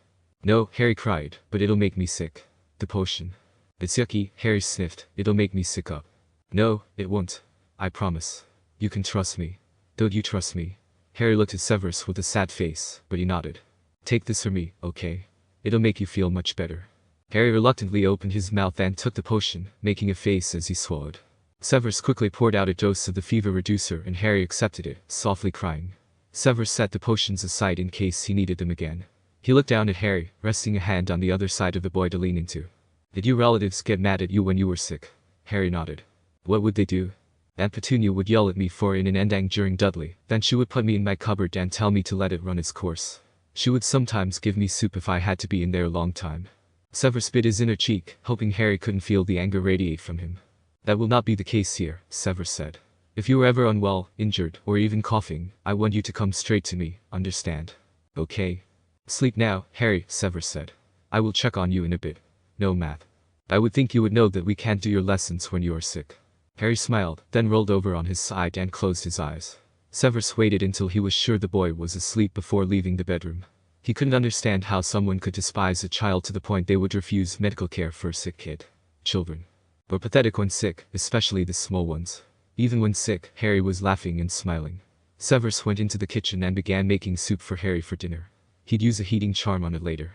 No, Harry cried, but it'll make me sick. The potion. It's yucky, Harry sniffed. It'll make me sick up. No, it won't. I promise. You can trust me. Don't you trust me? Harry looked at Severus with a sad face, but he nodded. Take this from me, okay? It'll make you feel much better. Harry reluctantly opened his mouth and took the potion, making a face as he swallowed. Severus quickly poured out a dose of the fever reducer and Harry accepted it, softly crying. Severus set the potions aside in case he needed them again. He looked down at Harry, resting a hand on the other side of the boy to lean into. Did your relatives get mad at you when you were sick? Harry nodded. What would they do? Aunt Petunia would yell at me for in an endang during Dudley, then she would put me in my cupboard and tell me to let it run its course. She would sometimes give me soup if I had to be in there a long time. Severus bit his inner cheek, hoping Harry couldn't feel the anger radiate from him. That will not be the case here, Severus said. If you are ever unwell, injured, or even coughing, I want you to come straight to me, understand? Okay? Sleep now, Harry, Severus said. I will check on you in a bit. No math. I would think you would know that we can't do your lessons when you are sick. Harry smiled, then rolled over on his side and closed his eyes. Severus waited until he was sure the boy was asleep before leaving the bedroom. He couldn't understand how someone could despise a child to the point they would refuse medical care for a sick kid. Children were pathetic when sick, especially the small ones. Even when sick, Harry was laughing and smiling. Severus went into the kitchen and began making soup for Harry for dinner. He'd use a heating charm on it later.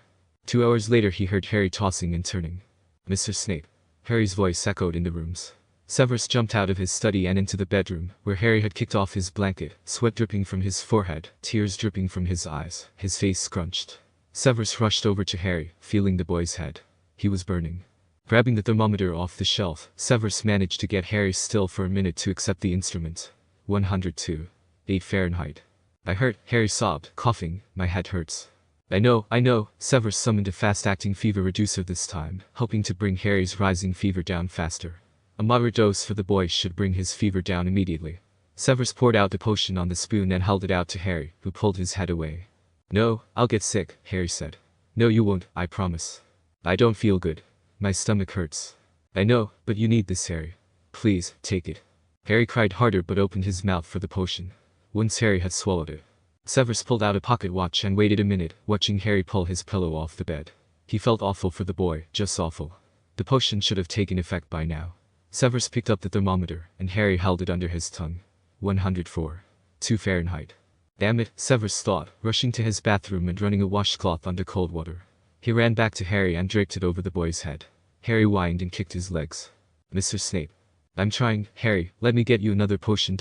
2 hours later he heard Harry tossing and turning. Mr. Snape. Harry's voice echoed in the rooms. Severus jumped out of his study and into the bedroom, where Harry had kicked off his blanket, sweat dripping from his forehead, tears dripping from his eyes, his face scrunched. Severus rushed over to Harry, feeling the boy's head. He was burning. Grabbing the thermometer off the shelf, Severus managed to get Harry still for a minute to accept the instrument. 102.8 Fahrenheit. I hurt, Harry sobbed, coughing, my head hurts. I know, Severus summoned a fast-acting fever reducer this time, hoping to bring Harry's rising fever down faster. A moderate dose for the boy should bring his fever down immediately. Severus poured out the potion on the spoon and held it out to Harry, who pulled his head away. No, I'll get sick, Harry said. No you won't, I promise. I don't feel good. My stomach hurts. I know, but you need this, Harry. Please, take it. Harry cried harder but opened his mouth for the potion. Once Harry had swallowed it, Severus pulled out a pocket watch and waited a minute, watching Harry pull his pillow off the bed. He felt awful for the boy, just awful. The potion should have taken effect by now. Severus picked up the thermometer, and Harry held it under his tongue. 104.2 Fahrenheit. Damn it, Severus thought, rushing to his bathroom and running a washcloth under cold water. He ran back to Harry and draped it over the boy's head. Harry whined and kicked his legs. Mr. Snape. I'm trying, Harry, let me get you another potion.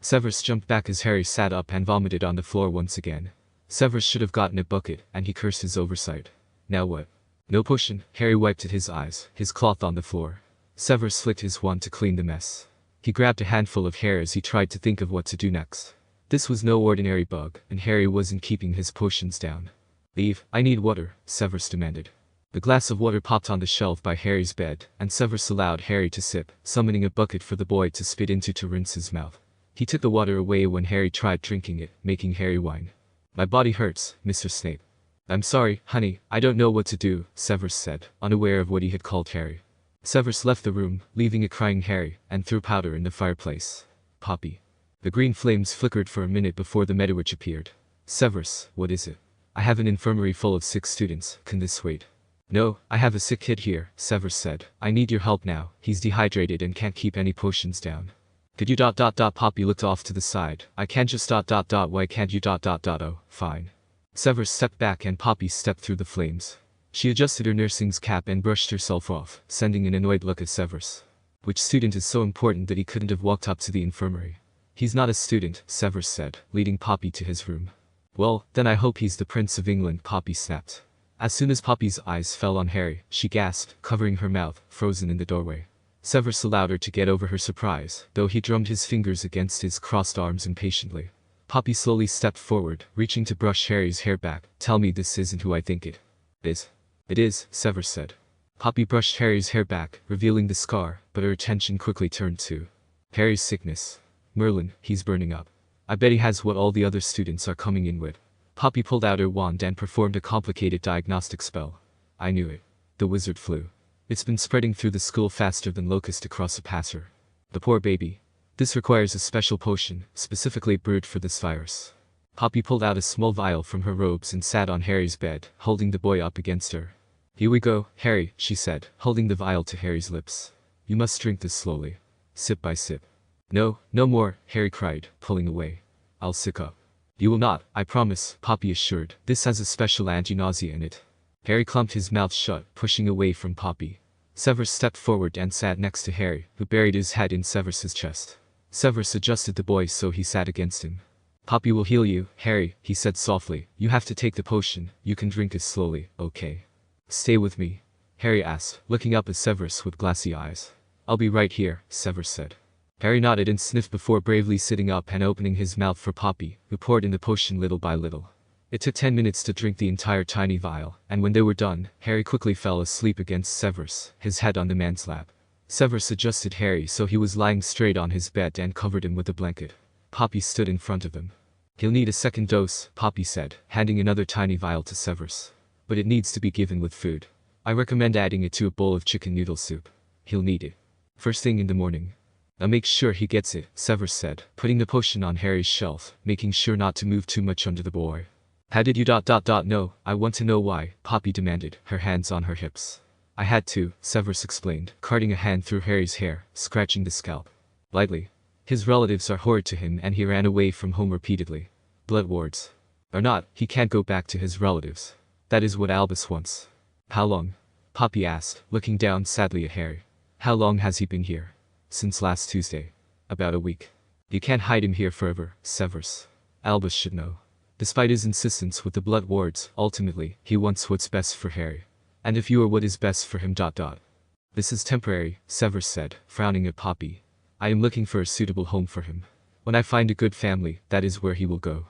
Severus jumped back as Harry sat up and vomited on the floor once again. Severus should have gotten a bucket, and he cursed his oversight. Now what? No potion, Harry wiped at his eyes, his cloth on the floor. Severus flicked his wand to clean the mess. He grabbed a handful of hair as he tried to think of what to do next. This was no ordinary bug, and Harry wasn't keeping his potions down. Leave, I need water, Severus demanded. The glass of water popped on the shelf by Harry's bed, and Severus allowed Harry to sip, summoning a bucket for the boy to spit into to rinse his mouth. He took the water away when Harry tried drinking it, making Harry whine. My body hurts, Mr. Snape. I'm sorry, honey, I don't know what to do, Severus said, unaware of what he had called Harry. Severus left the room, leaving a crying Harry, and threw powder in the fireplace. Poppy. The green flames flickered for a minute before the Medowitch appeared. Severus, what is it? I have an infirmary full of sick students, can this wait? No, I have a sick kid here, Severus said. I need your help now, he's dehydrated and can't keep any potions down. Could you Poppy looked off to the side. I can't just why can't you oh, fine. Severus stepped back and Poppy stepped through the flames. She adjusted her nursing's cap and brushed herself off, sending an annoyed look at Severus. Which student is so important that he couldn't have walked up to the infirmary? He's not a student, Severus said, leading Poppy to his room. Well, then I hope he's the Prince of England, Poppy snapped. As soon as Poppy's eyes fell on Harry, she gasped, covering her mouth, frozen in the doorway. Severus allowed her to get over her surprise, though he drummed his fingers against his crossed arms impatiently. Poppy slowly stepped forward, reaching to brush Harry's hair back. Tell me this isn't who I think it is. It is, Severus said. Poppy brushed Harry's hair back, revealing the scar, but her attention quickly turned to Harry's sickness. Merlin, he's burning up. I bet he has what all the other students are coming in with. Poppy pulled out her wand and performed a complicated diagnostic spell. I knew it. The wizard flu. It's been spreading through the school faster than locust across a passer. The poor baby. This requires a special potion, specifically brewed for this virus. Poppy pulled out a small vial from her robes and sat on Harry's bed, holding the boy up against her. Here we go, Harry, she said, holding the vial to Harry's lips. You must drink this slowly. Sip by sip. No, no more, Harry cried, pulling away. I'll sick up. You will not, I promise, Poppy assured. This has a special anti-nausea in it. Harry clumped his mouth shut, pushing away from Poppy. Severus stepped forward and sat next to Harry, who buried his head in Severus's chest. Severus adjusted the boy so he sat against him. Poppy will heal you, Harry, he said softly. You have to take the potion. You can drink it slowly, okay? Stay with me? Harry asked, looking up at Severus with glassy eyes. I'll be right here, Severus said. Harry nodded and sniffed before bravely sitting up and opening his mouth for Poppy, who poured in the potion little by little. It took 10 minutes to drink the entire tiny vial, and when they were done, Harry quickly fell asleep against Severus, his head on the man's lap. Severus adjusted Harry so he was lying straight on his bed and covered him with a blanket. Poppy stood in front of him. He'll need a second dose, Poppy said, handing another tiny vial to Severus. but it needs to be given with food. I recommend adding it to a bowl of chicken noodle soup. He'll need it first thing in the morning. I'll make sure he gets it, Severus said, putting the potion on Harry's shelf, making sure not to move too much under the boy. How did you know? I want to know why, Poppy demanded, her hands on her hips. I had to, Severus explained, carting a hand through Harry's hair, scratching the scalp lightly. His relatives are horrid to him and he ran away from home repeatedly. Blood wards or not, he can't go back to his relatives. That is what Albus wants. How long? Poppy asked, looking down sadly at Harry. How long has he been here? Since last Tuesday. About a week. You can't hide him here forever, Severus. Albus should know. Despite his insistence with the blood wards, ultimately, he wants what's best for Harry. And if you are what is best for him. This is temporary, Severus said, frowning at Poppy. I am looking for a suitable home for him. When I find a good family, that is where he will go.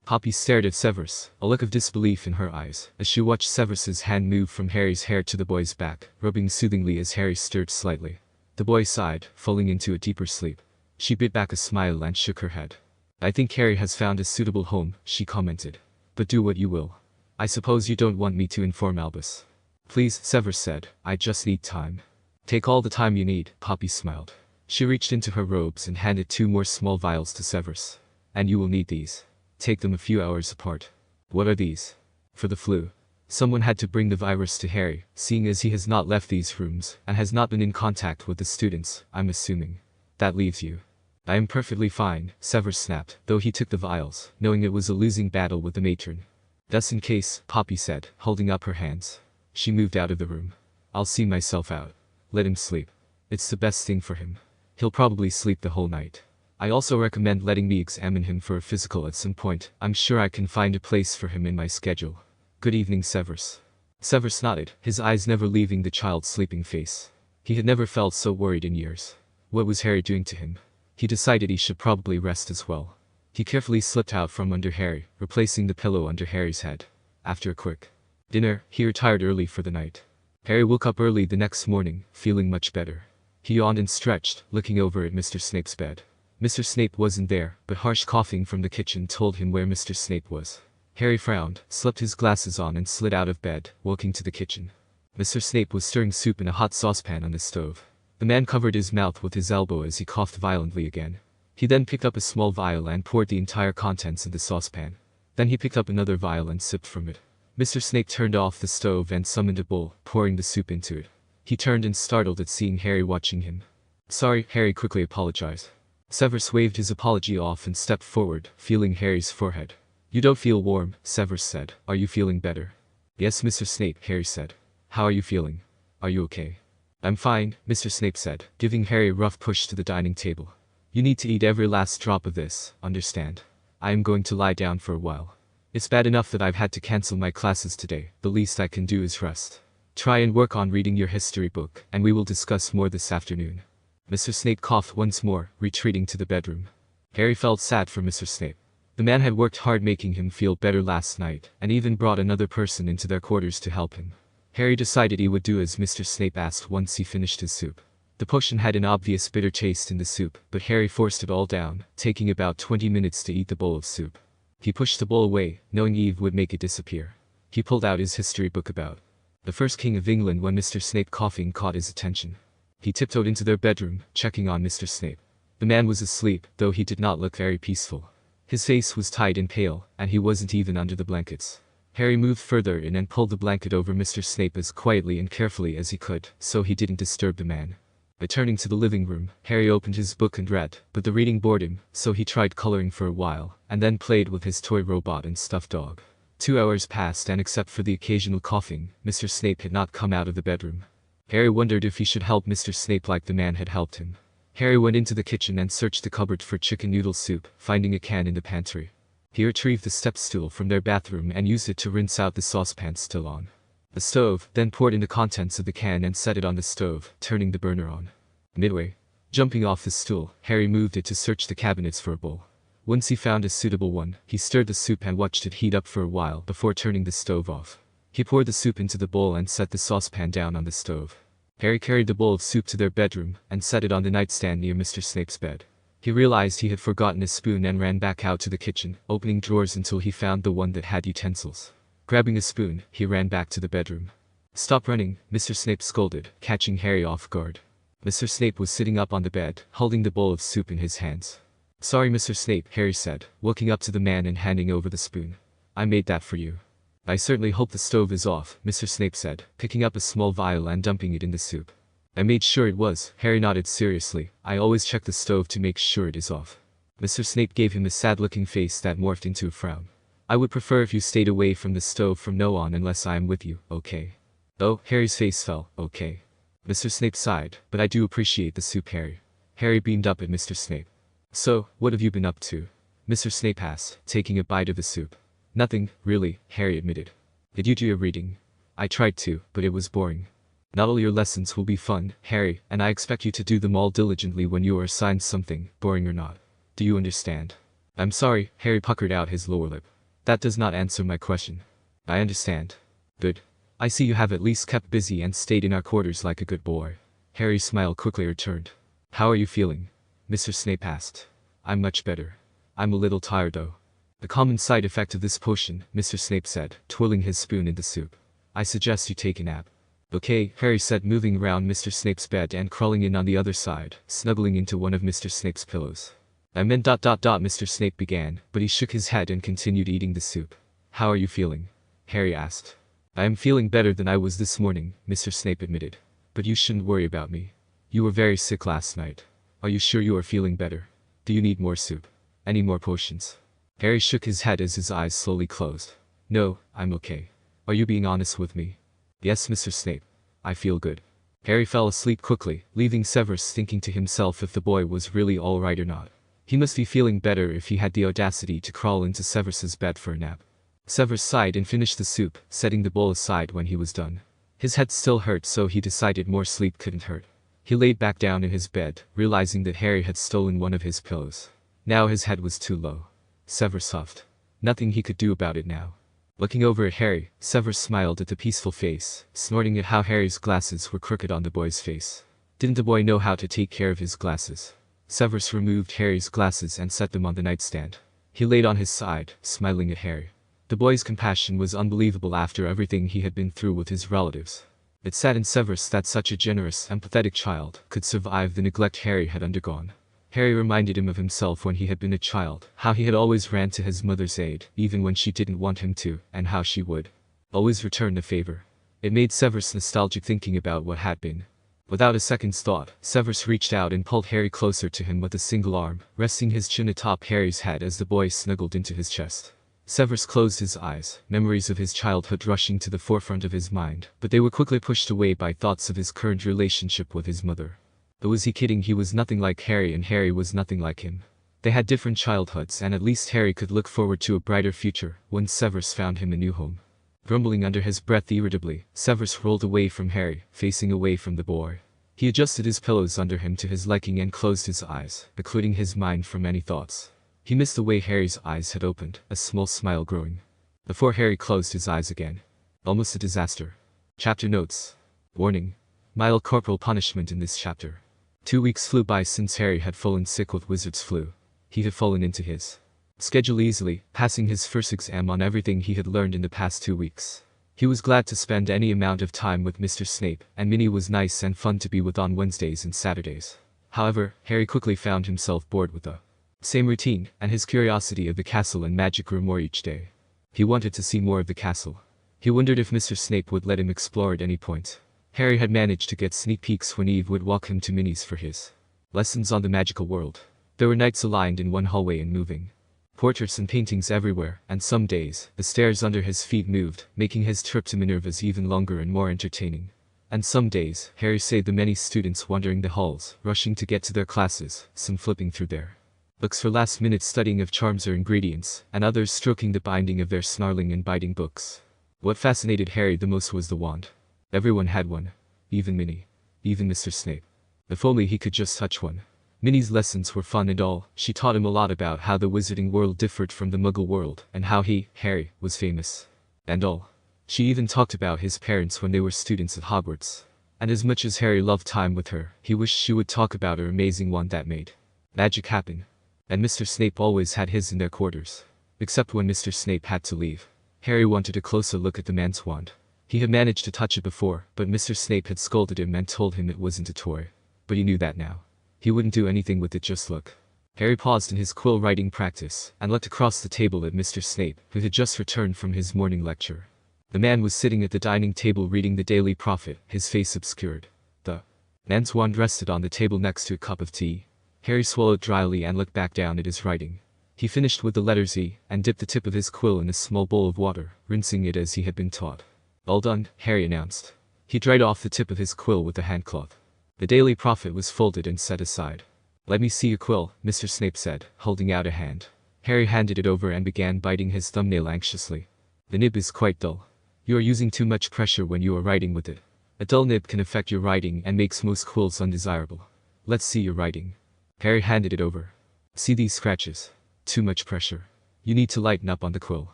Poppy stared at Severus, a look of disbelief in her eyes, as she watched Severus's hand move from Harry's hair to the boy's back, rubbing soothingly as Harry stirred slightly. The boy sighed, falling into a deeper sleep. She bit back a smile and shook her head. I think Harry has found a suitable home, she commented. But do what you will. I suppose you don't want me to inform Albus. Please, Severus said, I just need time. Take all the time you need, Poppy smiled. She reached into her robes and handed 2 more small vials to Severus. And you will need these. Take them a few hours apart. What are these? For the flu. Someone had to bring the virus to Harry, seeing as he has not left these rooms, and has not been in contact with the students, I'm assuming. That leaves you. I am perfectly fine, Severus snapped, though he took the vials, knowing it was a losing battle with the matron. Just in case, Poppy said, holding up her hands. She moved out of the room. I'll see myself out. Let him sleep. It's the best thing for him. He'll probably sleep the whole night. I also recommend letting me examine him for a physical at some point. I'm sure I can find a place for him in my schedule. Good evening, Severus. Severus nodded, his eyes never leaving the child's sleeping face. He had never felt so worried in years. What was Harry doing to him? He decided he should probably rest as well. He carefully slipped out from under Harry, replacing the pillow under Harry's head. After a quick dinner, he retired early for the night. Harry woke up early the next morning, feeling much better. He yawned and stretched, looking over at Mr. Snape's bed. Mr. Snape wasn't there, but harsh coughing from the kitchen told him where Mr. Snape was. Harry frowned, slipped his glasses on and slid out of bed, walking to the kitchen. Mr. Snape was stirring soup in a hot saucepan on the stove. The man covered his mouth with his elbow as he coughed violently again. He then picked up a small vial and poured the entire contents in the saucepan. Then he picked up another vial and sipped from it. Mr. Snape turned off the stove and summoned a bowl, pouring the soup into it. He turned and startled at seeing Harry watching him. Sorry, Harry quickly apologized. Severus waved his apology off and stepped forward, feeling Harry's forehead. You don't feel warm, Severus said. Are you feeling better? Yes, Mr. Snape, Harry said. How are you feeling? Are you okay? I'm fine, Mr. Snape said, giving Harry a rough push to the dining table. You need to eat every last drop of this, understand? I am going to lie down for a while. It's bad enough that I've had to cancel my classes today. The least I can do is rest. Try and work on reading your history book, and we will discuss more this afternoon. Mr. Snape coughed once more, retreating to the bedroom. Harry felt sad for Mr. Snape. The man had worked hard making him feel better last night, and even brought another person into their quarters to help him. Harry decided he would do as Mr. Snape asked once he finished his soup. The potion had an obvious bitter taste in the soup, but Harry forced it all down, taking about 20 minutes to eat the bowl of soup. He pushed the bowl away, knowing Eve would make it disappear. He pulled out his history book about the first king of England when Mr. Snape coughing caught his attention. He tiptoed into their bedroom, checking on Mr. Snape. The man was asleep, though he did not look very peaceful. His face was tight and pale, and he wasn't even under the blankets. Harry moved further in and pulled the blanket over Mr. Snape as quietly and carefully as he could, so he didn't disturb the man. Returning to the living room, Harry opened his book and read, but the reading bored him, so he tried coloring for a while, and then played with his toy robot and stuffed dog. 2 hours passed and except for the occasional coughing, Mr. Snape had not come out of the bedroom. Harry wondered if he should help Mr. Snape like the man had helped him. Harry went into the kitchen and searched the cupboard for chicken noodle soup, finding a can in the pantry. He retrieved the step stool from their bathroom and used it to rinse out the saucepan still on the stove, then poured in the contents of the can and set it on the stove, turning the burner on. Midway, jumping off the stool, Harry moved it to search the cabinets for a bowl. Once he found a suitable one, he stirred the soup and watched it heat up for a while before turning the stove off. He poured the soup into the bowl and set the saucepan down on the stove. Harry carried the bowl of soup to their bedroom and set it on the nightstand near Mr. Snape's bed. He realized he had forgotten his spoon and ran back out to the kitchen, opening drawers until he found the one that had utensils. Grabbing a spoon, he ran back to the bedroom. "Stop running," Mr. Snape scolded, catching Harry off guard. Mr. Snape was sitting up on the bed, holding the bowl of soup in his hands. "Sorry, Mr. Snape," Harry said, walking up to the man and handing over the spoon. "I made that for you." "I certainly hope the stove is off," Mr. Snape said, picking up a small vial and dumping it in the soup. "I made sure it was," Harry nodded seriously. "I always check the stove to make sure it is off." Mr. Snape gave him a sad-looking face that morphed into a frown. "I would prefer if you stayed away from the stove from now on unless I am with you, okay?" "Oh," Harry's face fell, "okay." Mr. Snape sighed, "But I do appreciate the soup, Harry." Harry beamed up at Mr. Snape. "So, what have you been up to?" Mr. Snape asked, taking a bite of the soup. "Nothing, really," Harry admitted. "Did you do your reading?" "I tried to, but it was boring." "Not all your lessons will be fun, Harry, and I expect you to do them all diligently when you are assigned something, boring or not. Do you understand?" "I'm sorry," Harry puckered out his lower lip. "That does not answer my question." "I understand." "Good. I see you have at least kept busy and stayed in our quarters like a good boy." Harry's smile quickly returned. "How are you feeling?" Mr. Snape asked. "I'm much better. I'm a little tired though." "The common side effect of this potion," Mr. Snape said, twirling his spoon in the soup. "I suggest you take a nap." "Okay," Harry said, moving around Mr. Snape's bed and crawling in on the other side, snuggling into one of Mr. Snape's pillows. "I meant ... Mr. Snape began, but he shook his head and continued eating the soup. "How are you feeling?" Harry asked. "I am feeling better than I was this morning," Mr. Snape admitted. "But you shouldn't worry about me. You were very sick last night. Are you sure you are feeling better? Do you need more soup? Any more potions?" Harry shook his head as his eyes slowly closed. "No, I'm okay. Are you being honest with me?" "Yes, Mr. Snape. I feel good." Harry fell asleep quickly, leaving Severus thinking to himself if the boy was really all right or not. He must be feeling better if he had the audacity to crawl into Severus's bed for a nap. Severus sighed and finished the soup, setting the bowl aside when he was done. His head still hurt, so he decided more sleep couldn't hurt. He laid back down in his bed, realizing that Harry had stolen one of his pillows. Now his head was too low. Severus huffed. Nothing he could do about it now. Looking over at Harry, Severus smiled at the peaceful face, snorting at how Harry's glasses were crooked on the boy's face. Didn't the boy know how to take care of his glasses? Severus removed Harry's glasses and set them on the nightstand. He laid on his side, smiling at Harry. The boy's compassion was unbelievable after everything he had been through with his relatives. It saddened Severus that such a generous, empathetic child could survive the neglect Harry had undergone. Harry reminded him of himself when he had been a child, how he had always ran to his mother's aid, even when she didn't want him to, and how she would always return the favor. It made Severus nostalgic thinking about what had been. Without a second's thought, Severus reached out and pulled Harry closer to him with a single arm, resting his chin atop Harry's head as the boy snuggled into his chest. Severus closed his eyes, memories of his childhood rushing to the forefront of his mind, but they were quickly pushed away by thoughts of his current relationship with his mother. But was he kidding? He was nothing like Harry and Harry was nothing like him. They had different childhoods and at least Harry could look forward to a brighter future when Severus found him a new home. Grumbling under his breath irritably, Severus rolled away from Harry, facing away from the boy. He adjusted his pillows under him to his liking and closed his eyes, occluding his mind from any thoughts. He missed the way Harry's eyes had opened, a small smile growing. Before Harry closed his eyes again. Almost a disaster. Chapter notes. Warning. Mild corporal punishment in this chapter. 2 weeks flew by since Harry had fallen sick with wizard's flu. He had fallen into his schedule easily, passing his first exam on everything he had learned in the past 2 weeks. He was glad to spend any amount of time with Mr. Snape, and Minnie was nice and fun to be with on Wednesdays and Saturdays. However, Harry quickly found himself bored with the same routine, and his curiosity of the castle and magic grew more each day. He wanted to see more of the castle. He wondered if Mr. Snape would let him explore at any point. Harry had managed to get sneak peeks when Eve would walk him to Minnie's for his lessons on the magical world. There were nights aligned in one hallway and moving portraits and paintings everywhere, and some days, the stairs under his feet moved, making his trip to Minerva's even longer and more entertaining. And some days, Harry saved the many students wandering the halls, rushing to get to their classes, some flipping through their books for last-minute studying of charms or ingredients, and others stroking the binding of their snarling and biting books. What fascinated Harry the most was the wand. Everyone had one. Even Minnie. Even Mr. Snape. If only he could just touch one. Minnie's lessons were fun and all. She taught him a lot about how the wizarding world differed from the Muggle world, and how he, Harry, was famous. And all. She even talked about his parents when they were students at Hogwarts. And as much as Harry loved time with her, he wished she would talk about her amazing wand that made magic happen. And Mr. Snape always had his in their quarters. Except when Mr. Snape had to leave. Harry wanted a closer look at the man's wand. He had managed to touch it before, but Mr. Snape had scolded him and told him it wasn't a toy. But he knew that now. He wouldn't do anything with it, just look. Harry paused in his quill writing practice and looked across the table at Mr. Snape, who had just returned from his morning lecture. The man was sitting at the dining table reading the Daily Prophet, his face obscured. The man's wand rested on the table next to a cup of tea. Harry swallowed dryly and looked back down at his writing. He finished with the letters E and dipped the tip of his quill in a small bowl of water, rinsing it as he had been taught. All done, Harry announced. He dried off the tip of his quill with a handcloth. The Daily Prophet was folded and set aside. Let me see your quill, Mr. Snape said, holding out a hand. Harry handed it over and began biting his thumbnail anxiously. The nib is quite dull. You are using too much pressure when you are writing with it. A dull nib can affect your writing and makes most quills undesirable. Let's see your writing. Harry handed it over. See these scratches? Too much pressure. You need to lighten up on the quill.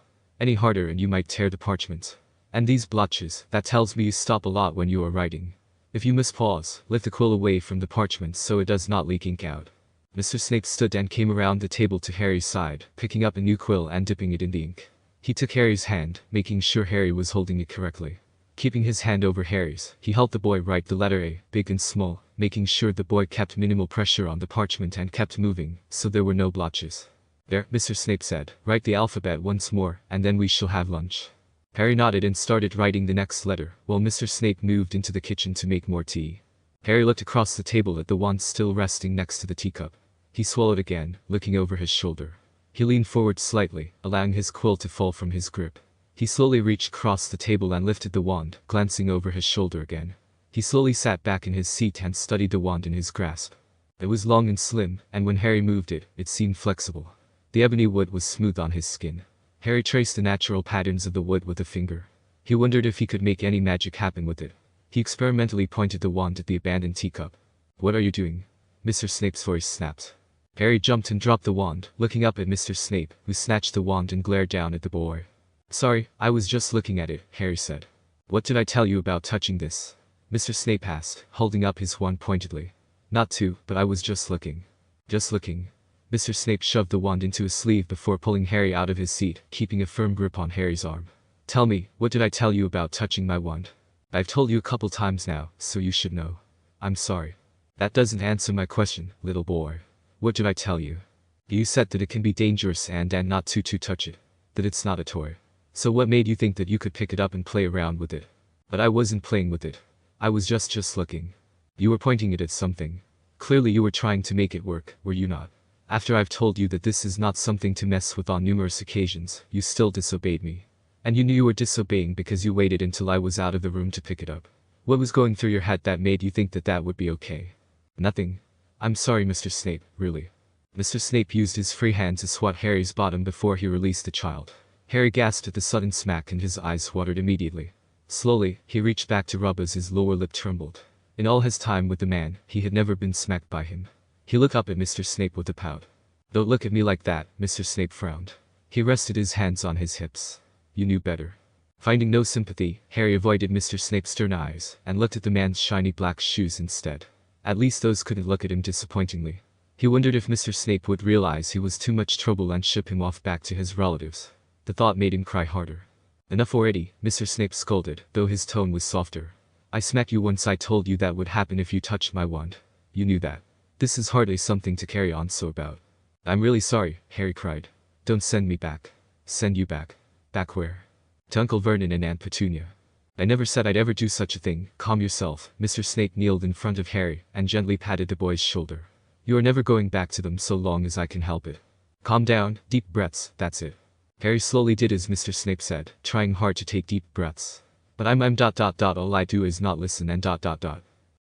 Any harder and you might tear the parchment. And these blotches, that tells me you stop a lot when you are writing. If you must pause, lift the quill away from the parchment so it does not leak ink out. Mr. Snape stood and came around the table to Harry's side, picking up a new quill and dipping it in the ink. He took Harry's hand, making sure Harry was holding it correctly. Keeping his hand over Harry's, he helped the boy write the letter A, big and small, making sure the boy kept minimal pressure on the parchment and kept moving, so there were no blotches. There, Mr. Snape said, write the alphabet once more, and then we shall have lunch. Harry nodded and started writing the next letter, while Mr. Snape moved into the kitchen to make more tea. Harry looked across the table at the wand still resting next to the teacup. He swallowed again, looking over his shoulder. He leaned forward slightly, allowing his quill to fall from his grip. He slowly reached across the table and lifted the wand, glancing over his shoulder again. He slowly sat back in his seat and studied the wand in his grasp. It was long and slim, and when Harry moved it, it seemed flexible. The ebony wood was smooth on his skin. Harry traced the natural patterns of the wood with a finger. He wondered if he could make any magic happen with it. He experimentally pointed the wand at the abandoned teacup. What are you doing? Mr. Snape's voice snapped. Harry jumped and dropped the wand, looking up at Mr. Snape, who snatched the wand and glared down at the boy. Sorry, I was just looking at it, Harry said. What did I tell you about touching this? Mr. Snape asked, holding up his wand pointedly. Not to, but I was just looking. Just looking. Mr. Snape shoved the wand into his sleeve before pulling Harry out of his seat, keeping a firm grip on Harry's arm. Tell me, what did I tell you about touching my wand? I've told you a couple times now, so you should know. I'm sorry. That doesn't answer my question, little boy. What did I tell you? You said that it can be dangerous and not to touch it. That it's not a toy. So what made you think that you could pick it up and play around with it? But I wasn't playing with it. I was just looking. You were pointing it at something. Clearly you were trying to make it work, were you not? After I've told you that this is not something to mess with on numerous occasions, you still disobeyed me. And you knew you were disobeying because you waited until I was out of the room to pick it up. What was going through your head that made you think that that would be okay? Nothing. I'm sorry, Mr. Snape, really. Mr. Snape used his free hand to swat Harry's bottom before he released the child. Harry gasped at the sudden smack and his eyes watered immediately. Slowly, he reached back to rub as his lower lip trembled. In all his time with the man, he had never been smacked by him. He looked up at Mr. Snape with a pout. Don't look at me like that, Mr. Snape frowned. He rested his hands on his hips. You knew better. Finding no sympathy, Harry avoided Mr. Snape's stern eyes and looked at the man's shiny black shoes instead. At least those couldn't look at him disappointingly. He wondered if Mr. Snape would realize he was too much trouble and ship him off back to his relatives. The thought made him cry harder. Enough already, Mr. Snape scolded, though his tone was softer. I smacked you once. I told you that would happen if you touched my wand. You knew that. This is hardly something to carry on so about. I'm really sorry, Harry cried. Don't send me back. Send you back. Back where? To Uncle Vernon and Aunt Petunia. I never said I'd ever do such a thing. Calm yourself. Mr. Snape kneeled in front of Harry and gently patted the boy's shoulder. You are never going back to them so long as I can help it. Calm down, deep breaths, that's it. Harry slowly did as Mr. Snape said, trying hard to take deep breaths. But all I do is not listen and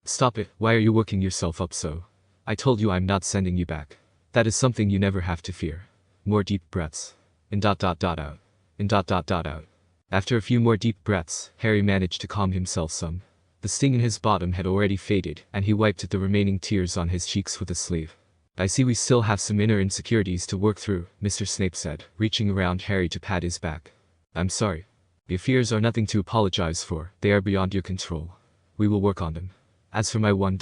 Stop it, why are you working yourself up so? I told you I'm not sending you back. That is something you never have to fear. More deep breaths. And out. And out. After a few more deep breaths, Harry managed to calm himself some. The sting in his bottom had already faded, and he wiped at the remaining tears on his cheeks with a sleeve. I see we still have some inner insecurities to work through, Mr. Snape said, reaching around Harry to pat his back. I'm sorry. Your fears are nothing to apologize for, they are beyond your control. We will work on them. As for my one.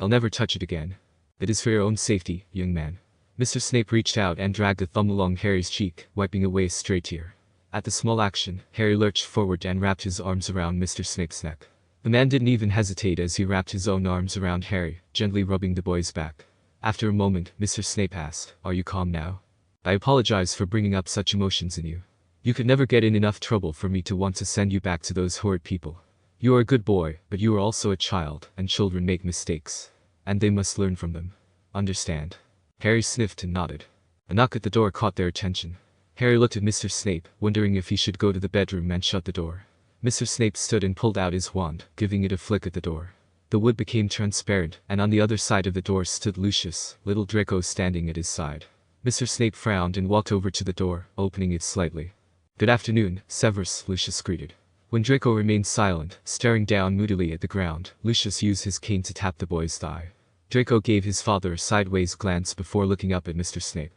I'll never touch it again. It is for your own safety, young man. Mr. Snape reached out and dragged a thumb along Harry's cheek, wiping away a stray tear. At the small action, Harry lurched forward and wrapped his arms around Mr. Snape's neck. The man didn't even hesitate as he wrapped his own arms around Harry, gently rubbing the boy's back. After a moment, Mr. Snape asked, "Are you calm now? I apologize for bringing up such emotions in you. You could never get in enough trouble for me to want to send you back to those horrid people. You are a good boy, but you are also a child, and children make mistakes. And they must learn from them. Understand?" Harry sniffed and nodded. A knock at the door caught their attention. Harry looked at Mr. Snape, wondering if he should go to the bedroom and shut the door. Mr. Snape stood and pulled out his wand, giving it a flick at the door. The wood became transparent, and on the other side of the door stood Lucius, little Draco standing at his side. Mr. Snape frowned and walked over to the door, opening it slightly. "Good afternoon, Severus," Lucius greeted. When Draco remained silent, staring down moodily at the ground, Lucius used his cane to tap the boy's thigh. Draco gave his father a sideways glance before looking up at Mr. Snape.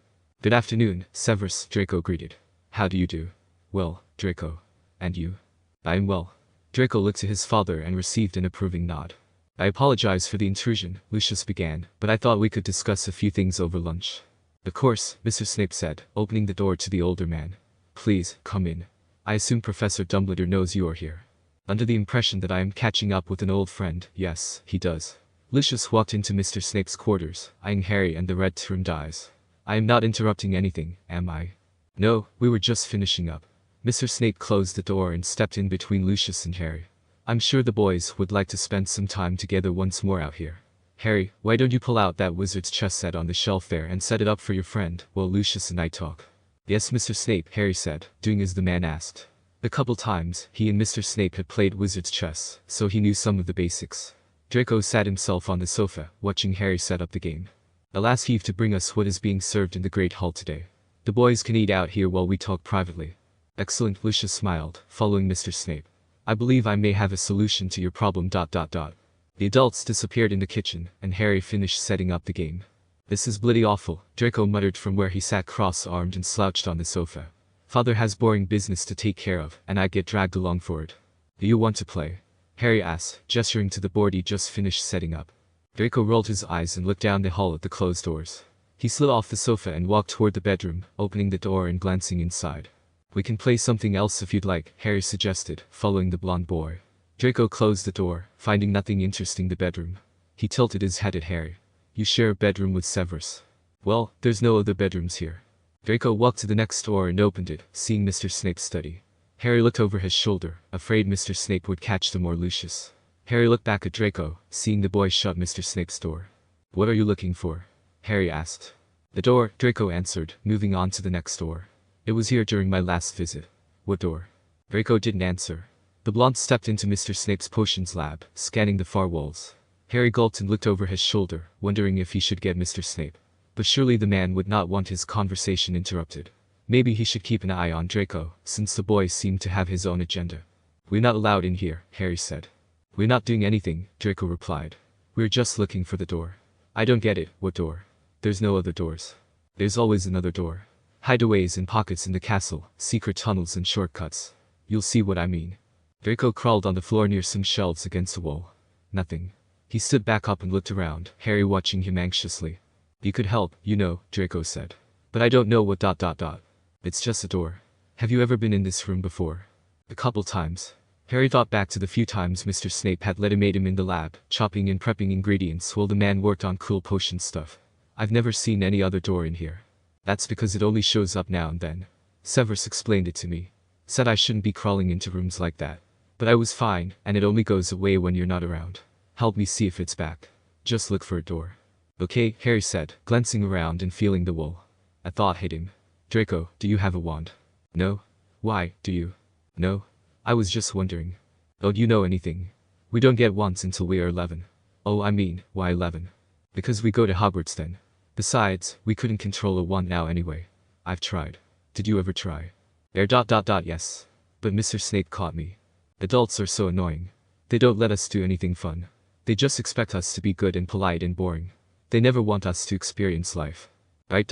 "Good afternoon, Severus," Draco greeted. "How do you do?" "Well, Draco. And you?" "I am well." Draco looked at his father and received an approving nod. "I apologize for the intrusion," Lucius began, "but I thought we could discuss a few things over lunch." "Of course," Mr. Snape said, opening the door to the older man. "Please, come in. I assume Professor Dumbledore knows you are here." "Under the impression that I am catching up with an old friend, yes, he does." Lucius walked into Mr. Snape's quarters, eyeing Harry and the red-trimmed eyes. "I am not interrupting anything, am I?" "No, we were just finishing up." Mr. Snape closed the door and stepped in between Lucius and Harry. "I'm sure the boys would like to spend some time together once more out here. Harry, why don't you pull out that wizard's chess set on the shelf there and set it up for your friend while Lucius and I talk?" "Yes, Mr. Snape," Harry said, doing as the man asked. A couple times, he and Mr. Snape had played wizard's chess, so he knew some of the basics. Draco sat himself on the sofa, watching Harry set up the game. "I'll ask Eve to bring us what is being served in the Great Hall today. The boys can eat out here while we talk privately." "Excellent," Lucius smiled, following Mr. Snape. "I believe I may have a solution to your problem. The adults disappeared in the kitchen, and Harry finished setting up the game. "This is bloody awful," Draco muttered from where he sat cross-armed and slouched on the sofa. "Father has boring business to take care of, and I get dragged along for it." "Do you want to play?" Harry asked, gesturing to the board he just finished setting up. Draco rolled his eyes and looked down the hall at the closed doors. He slid off the sofa and walked toward the bedroom, opening the door and glancing inside. "We can play something else if you'd like," Harry suggested, following the blonde boy. Draco closed the door, finding nothing interesting the bedroom. He tilted his head at Harry. "You share a bedroom with Severus?" "Well, there's no other bedrooms here." Draco walked to the next door and opened it, seeing Mr. Snape's study. Harry looked over his shoulder, afraid Mr. Snape would catch them or Lucius. Harry looked back at Draco, seeing the boy shut Mr. Snape's door. "What are you looking for?" Harry asked. "The door," Draco answered, moving on to the next door. "It was here during my last visit." "What door?" Draco didn't answer. The blonde stepped into Mr. Snape's potions lab, scanning the far walls. Harry gulped and looked over his shoulder, wondering if he should get Mr. Snape. But surely the man would not want his conversation interrupted. Maybe he should keep an eye on Draco, since the boy seemed to have his own agenda. "We're not allowed in here," Harry said. "We're not doing anything," Draco replied. "We're just looking for the door." "I don't get it, what door?" "There's no other doors." "There's always another door. Hideaways and pockets in the castle, secret tunnels and shortcuts. You'll see what I mean." Draco crawled on the floor near some shelves against the wall. Nothing. He stood back up and looked around, Harry watching him anxiously. "You could help, you know," Draco said. "But I don't know what. It's just a door. Have you ever been in this room before?" "A couple times." Harry thought back to the few times Mr. Snape had let him aid him in the lab, chopping and prepping ingredients while the man worked on cool potion stuff. "I've never seen any other door in here." "That's because it only shows up now and then. Severus explained it to me. Said I shouldn't be crawling into rooms like that. But I was fine, and it only goes away when you're not around. Help me see if it's back. Just look for a door." "Okay," Harry said, glancing around and feeling the wall. A thought hit him. "Draco, do you have a wand?" "No." "Why, do you?" "No. I was just wondering." "Don't you know anything?" "We don't get wands until we are 11. "Oh, I mean, why 11? "Because we go to Hogwarts then. Besides, we couldn't control a wand now anyway." "I've tried." "Did you ever try?" Yes. But Mr. Snape caught me. Adults are so annoying. They don't let us do anything fun. They just expect us to be good and polite and boring. They never want us to experience life. Right.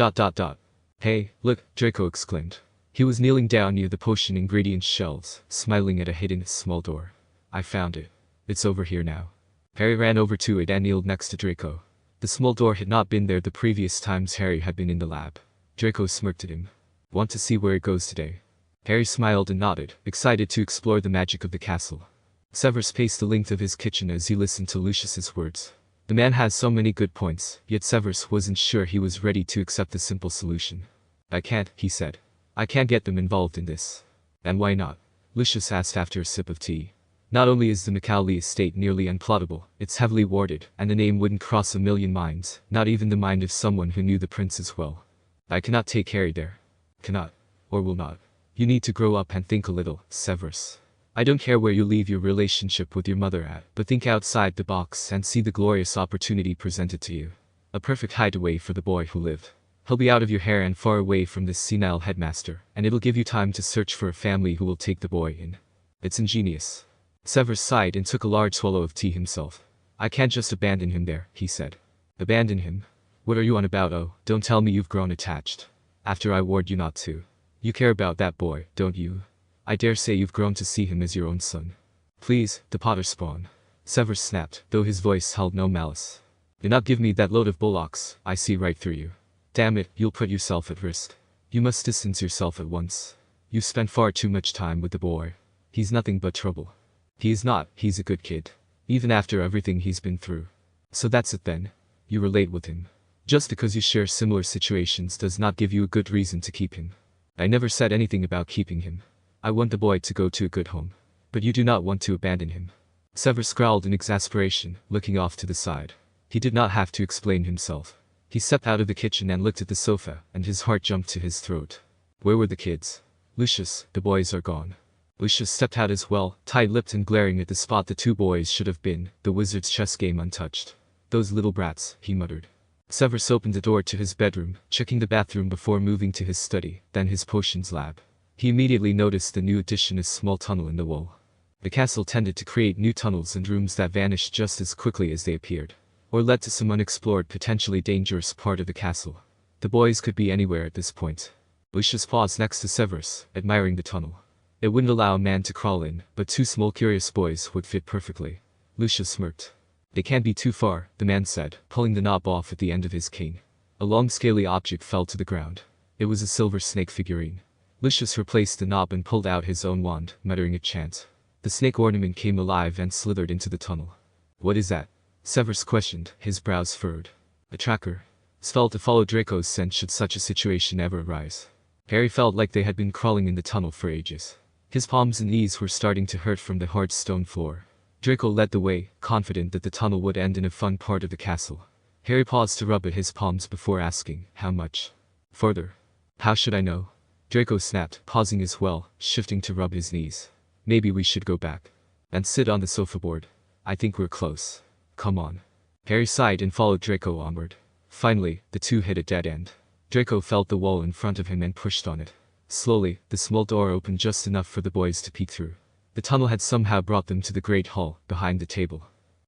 "Hey, look," Draco exclaimed. He was kneeling down near the potion ingredients shelves, smiling at a hidden, small door. "I found it. It's over here now." Harry ran over to it and kneeled next to Draco. The small door had not been there the previous times Harry had been in the lab. Draco smirked at him. "Want to see where it goes today?" Harry smiled and nodded, excited to explore the magic of the castle. Severus paced the length of his kitchen as he listened to Lucius's words. The man has so many good points, yet Severus wasn't sure he was ready to accept the simple solution. I can't, he said. I can't get them involved in this. And why not? Lucius asked after a sip of tea. Not only is the Mcgonagall estate nearly unplottable, it's heavily warded, and the name wouldn't cross a million minds, not even the mind of someone who knew the princes well. I cannot take Harry there. Cannot. Or will not. You need to grow up and think a little, Severus. I don't care where you leave your relationship with your mother at, but think outside the box and see the glorious opportunity presented to you. A perfect hideaway for the boy who lived. He'll be out of your hair and far away from this senile headmaster, and it'll give you time to search for a family who will take the boy in. It's ingenious. Severus sighed and took a large swallow of tea himself. I can't just abandon him there, he said. Abandon him? What are you on about? Oh, don't tell me you've grown attached. After I warned you not to. You care about that boy, don't you? I dare say you've grown to see him as your own son. Please, the Potter spawn. Severus snapped, though his voice held no malice. Do not give me that load of bullocks, I see right through you. Damn it, you'll put yourself at risk. You must distance yourself at once. You spent far too much time with the boy. He's nothing but trouble. He is not, he's a good kid. Even after everything he's been through. So that's it then. You relate with him. Just because you share similar situations does not give you a good reason to keep him. I never said anything about keeping him. I want the boy to go to a good home. But you do not want to abandon him. Severus growled in exasperation, looking off to the side. He did not have to explain himself. He stepped out of the kitchen and looked at the sofa, and his heart jumped to his throat. Where were the kids? Lucius, the boys are gone. Lucius stepped out as well, tight-lipped and glaring at the spot the two boys should have been, the wizard's chess game untouched. Those little brats, he muttered. Severus opened the door to his bedroom, checking the bathroom before moving to his study, then his potions lab. He immediately noticed the new addition: a small tunnel in the wall. The castle tended to create new tunnels and rooms that vanished just as quickly as they appeared, or led to some unexplored, potentially dangerous part of the castle. The boys could be anywhere at this point. Lucius paused next to Severus, admiring the tunnel. It wouldn't allow a man to crawl in, but two small curious boys would fit perfectly. Lucius smirked. They can't be too far, the man said, pulling the knob off at the end of his cane. A long scaly object fell to the ground. It was a silver snake figurine. Lucius replaced the knob and pulled out his own wand, muttering a chant. The snake ornament came alive and slithered into the tunnel. What is that? Severus questioned, his brows furrowed. A tracker. Spell to follow Draco's scent should such a situation ever arise. Harry felt like they had been crawling in the tunnel for ages. His palms and knees were starting to hurt from the hard stone floor. Draco led the way, confident that the tunnel would end in a fun part of the castle. Harry paused to rub at his palms before asking, how much? Further. How should I know? Draco snapped, pausing as well, shifting to rub his knees. Maybe we should go back. And sit on the sofa board. I think we're close. Come on. Harry sighed and followed Draco onward. Finally, the two hit a dead end. Draco felt the wall in front of him and pushed on it. Slowly, the small door opened just enough for the boys to peek through. The tunnel had somehow brought them to the great hall, behind the table,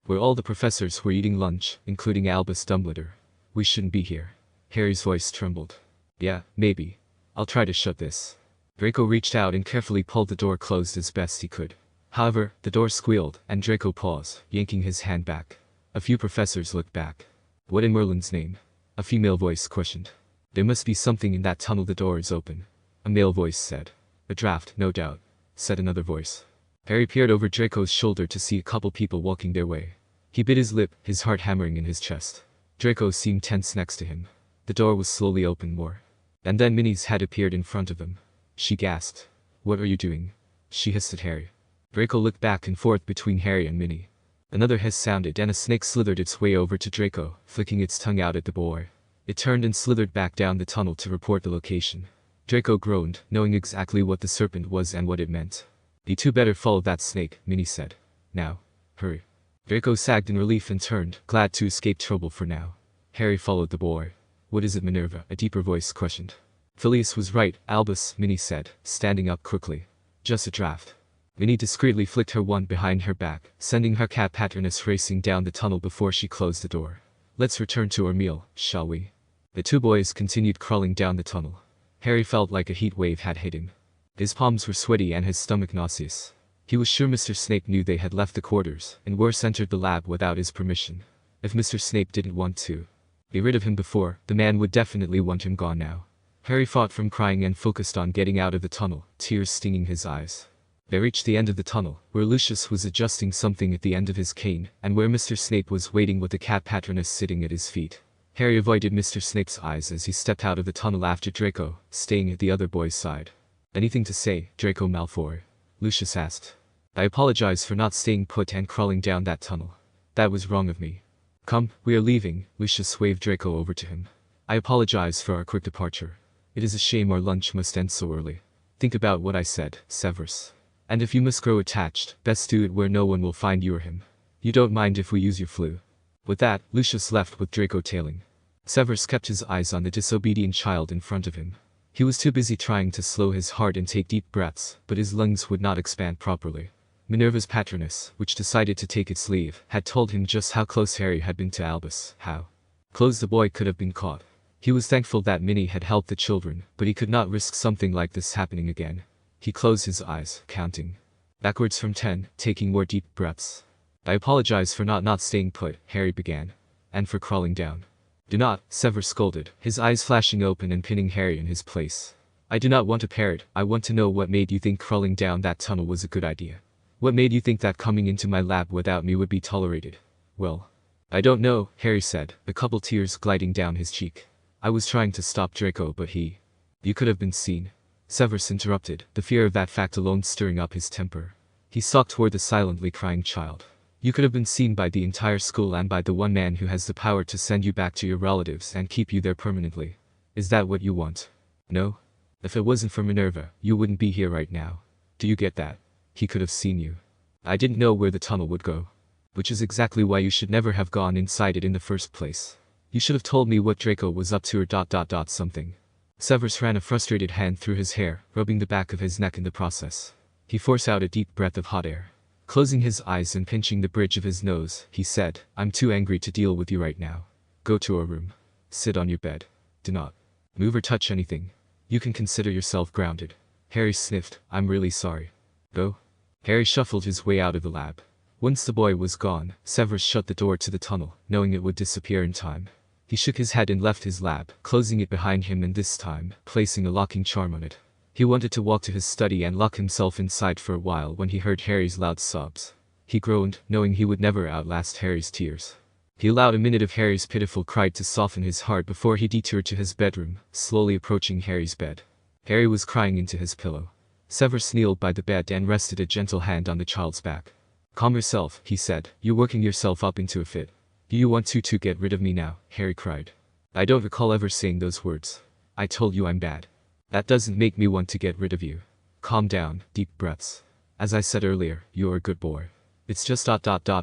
where all the professors were eating lunch, including Albus Dumbledore. We shouldn't be here. Harry's voice trembled. Yeah, maybe. I'll try to shut this. Draco reached out and carefully pulled the door closed as best he could. However, the door squealed, and Draco paused, yanking his hand back. A few professors looked back. What in Merlin's name? A female voice questioned. There must be something in that tunnel. The door is open. A male voice said. A draft, no doubt, said another voice. Harry peered over Draco's shoulder to see a couple people walking their way. He bit his lip, his heart hammering in his chest. Draco seemed tense next to him. The door was slowly opened more. And then Minnie's head appeared in front of them. She gasped. What are you doing? She hissed at Harry. Draco looked back and forth between Harry and Minnie. Another hiss sounded and a snake slithered its way over to Draco, flicking its tongue out at the boy. It turned and slithered back down the tunnel to report the location. Draco groaned, knowing exactly what the serpent was and what it meant. You two better follow that snake, Minnie said. Now. Hurry. Draco sagged in relief and turned, glad to escape trouble for now. Harry followed the boy. What is it, Minerva? A deeper voice questioned. Phileas was right, Albus, Minnie said, standing up quickly. Just a draft. Minnie discreetly flicked her wand behind her back, sending her cat Patronus racing down the tunnel before she closed the door. Let's return to our meal, shall we? The two boys continued crawling down the tunnel. Harry felt like a heat wave had hit him. His palms were sweaty and his stomach nauseous. He was sure Mr. Snape knew they had left the quarters, and worse entered the lab without his permission. If Mr. Snape didn't want to be rid of him before, the man would definitely want him gone now. Harry fought from crying and focused on getting out of the tunnel, tears stinging his eyes. They reached the end of the tunnel, where Lucius was adjusting something at the end of his cane, and where Mr. Snape was waiting with the cat patroness sitting at his feet. Harry avoided Mr. Snape's eyes as he stepped out of the tunnel after Draco, staying at the other boy's side. "Anything to say, Draco Malfoy?" Lucius asked. "I apologize for not staying put and crawling down that tunnel. That was wrong of me. Come, we are leaving." Lucius waved Draco over to him. "I apologize for our quick departure. It is a shame our lunch must end so early. Think about what I said, Severus. And if you must grow attached, best do it where no one will find you or him. You don't mind if we use your flue." With that, Lucius left with Draco tailing. Severus kept his eyes on the disobedient child in front of him. He was too busy trying to slow his heart and take deep breaths, but his lungs would not expand properly. Minerva's patroness, which decided to take its leave, had told him just how close Harry had been to Albus, how close the boy could have been caught. He was thankful that Minnie had helped the children, but he could not risk something like this happening again. He closed his eyes, counting backwards from 10, taking more deep breaths. "I apologize for not staying put," Harry began. "And for crawling down." "Do not," Severus scolded, his eyes flashing open and pinning Harry in his place. "I do not want to parrot. I want to know what made you think crawling down that tunnel was a good idea. What made you think that coming into my lab without me would be tolerated?" "Well, I don't know," Harry said, a couple tears gliding down his cheek. "I was trying to stop Draco, but he—" "You could have been seen," Severus interrupted, the fear of that fact alone stirring up his temper. He stalked toward the silently crying child. "You could have been seen by the entire school and by the one man who has the power to send you back to your relatives and keep you there permanently. Is that what you want? No? If it wasn't for Minerva, you wouldn't be here right now. Do you get that? He could have seen you. I didn't know where the tunnel would go. Which is exactly why you should never have gone inside it in the first place. You should have told me what Draco was up to or something." Severus ran a frustrated hand through his hair, rubbing the back of his neck in the process. He forced out a deep breath of hot air. Closing his eyes and pinching the bridge of his nose, he said, "I'm too angry to deal with you right now. Go to a room. Sit on your bed. Do not move or touch anything. You can consider yourself grounded." Harry sniffed. "I'm really sorry." "Go." Harry shuffled his way out of the lab. Once the boy was gone, Severus shut the door to the tunnel, knowing it would disappear in time. He shook his head and left his lab, closing it behind him and this time, placing a locking charm on it. He wanted to walk to his study and lock himself inside for a while when he heard Harry's loud sobs. He groaned, knowing he would never outlast Harry's tears. He allowed a minute of Harry's pitiful cry to soften his heart before he detoured to his bedroom, slowly approaching Harry's bed. Harry was crying into his pillow. Severus kneeled by the bed and rested a gentle hand on the child's back. "Calm yourself," he said. "You're working yourself up into a fit." "Do you want to get rid of me now?" Harry cried. "I don't recall ever saying those words. I told you I'm bad. That doesn't make me want to get rid of you. Calm down." Deep breaths. "As I said earlier, you're a good boy. It's just I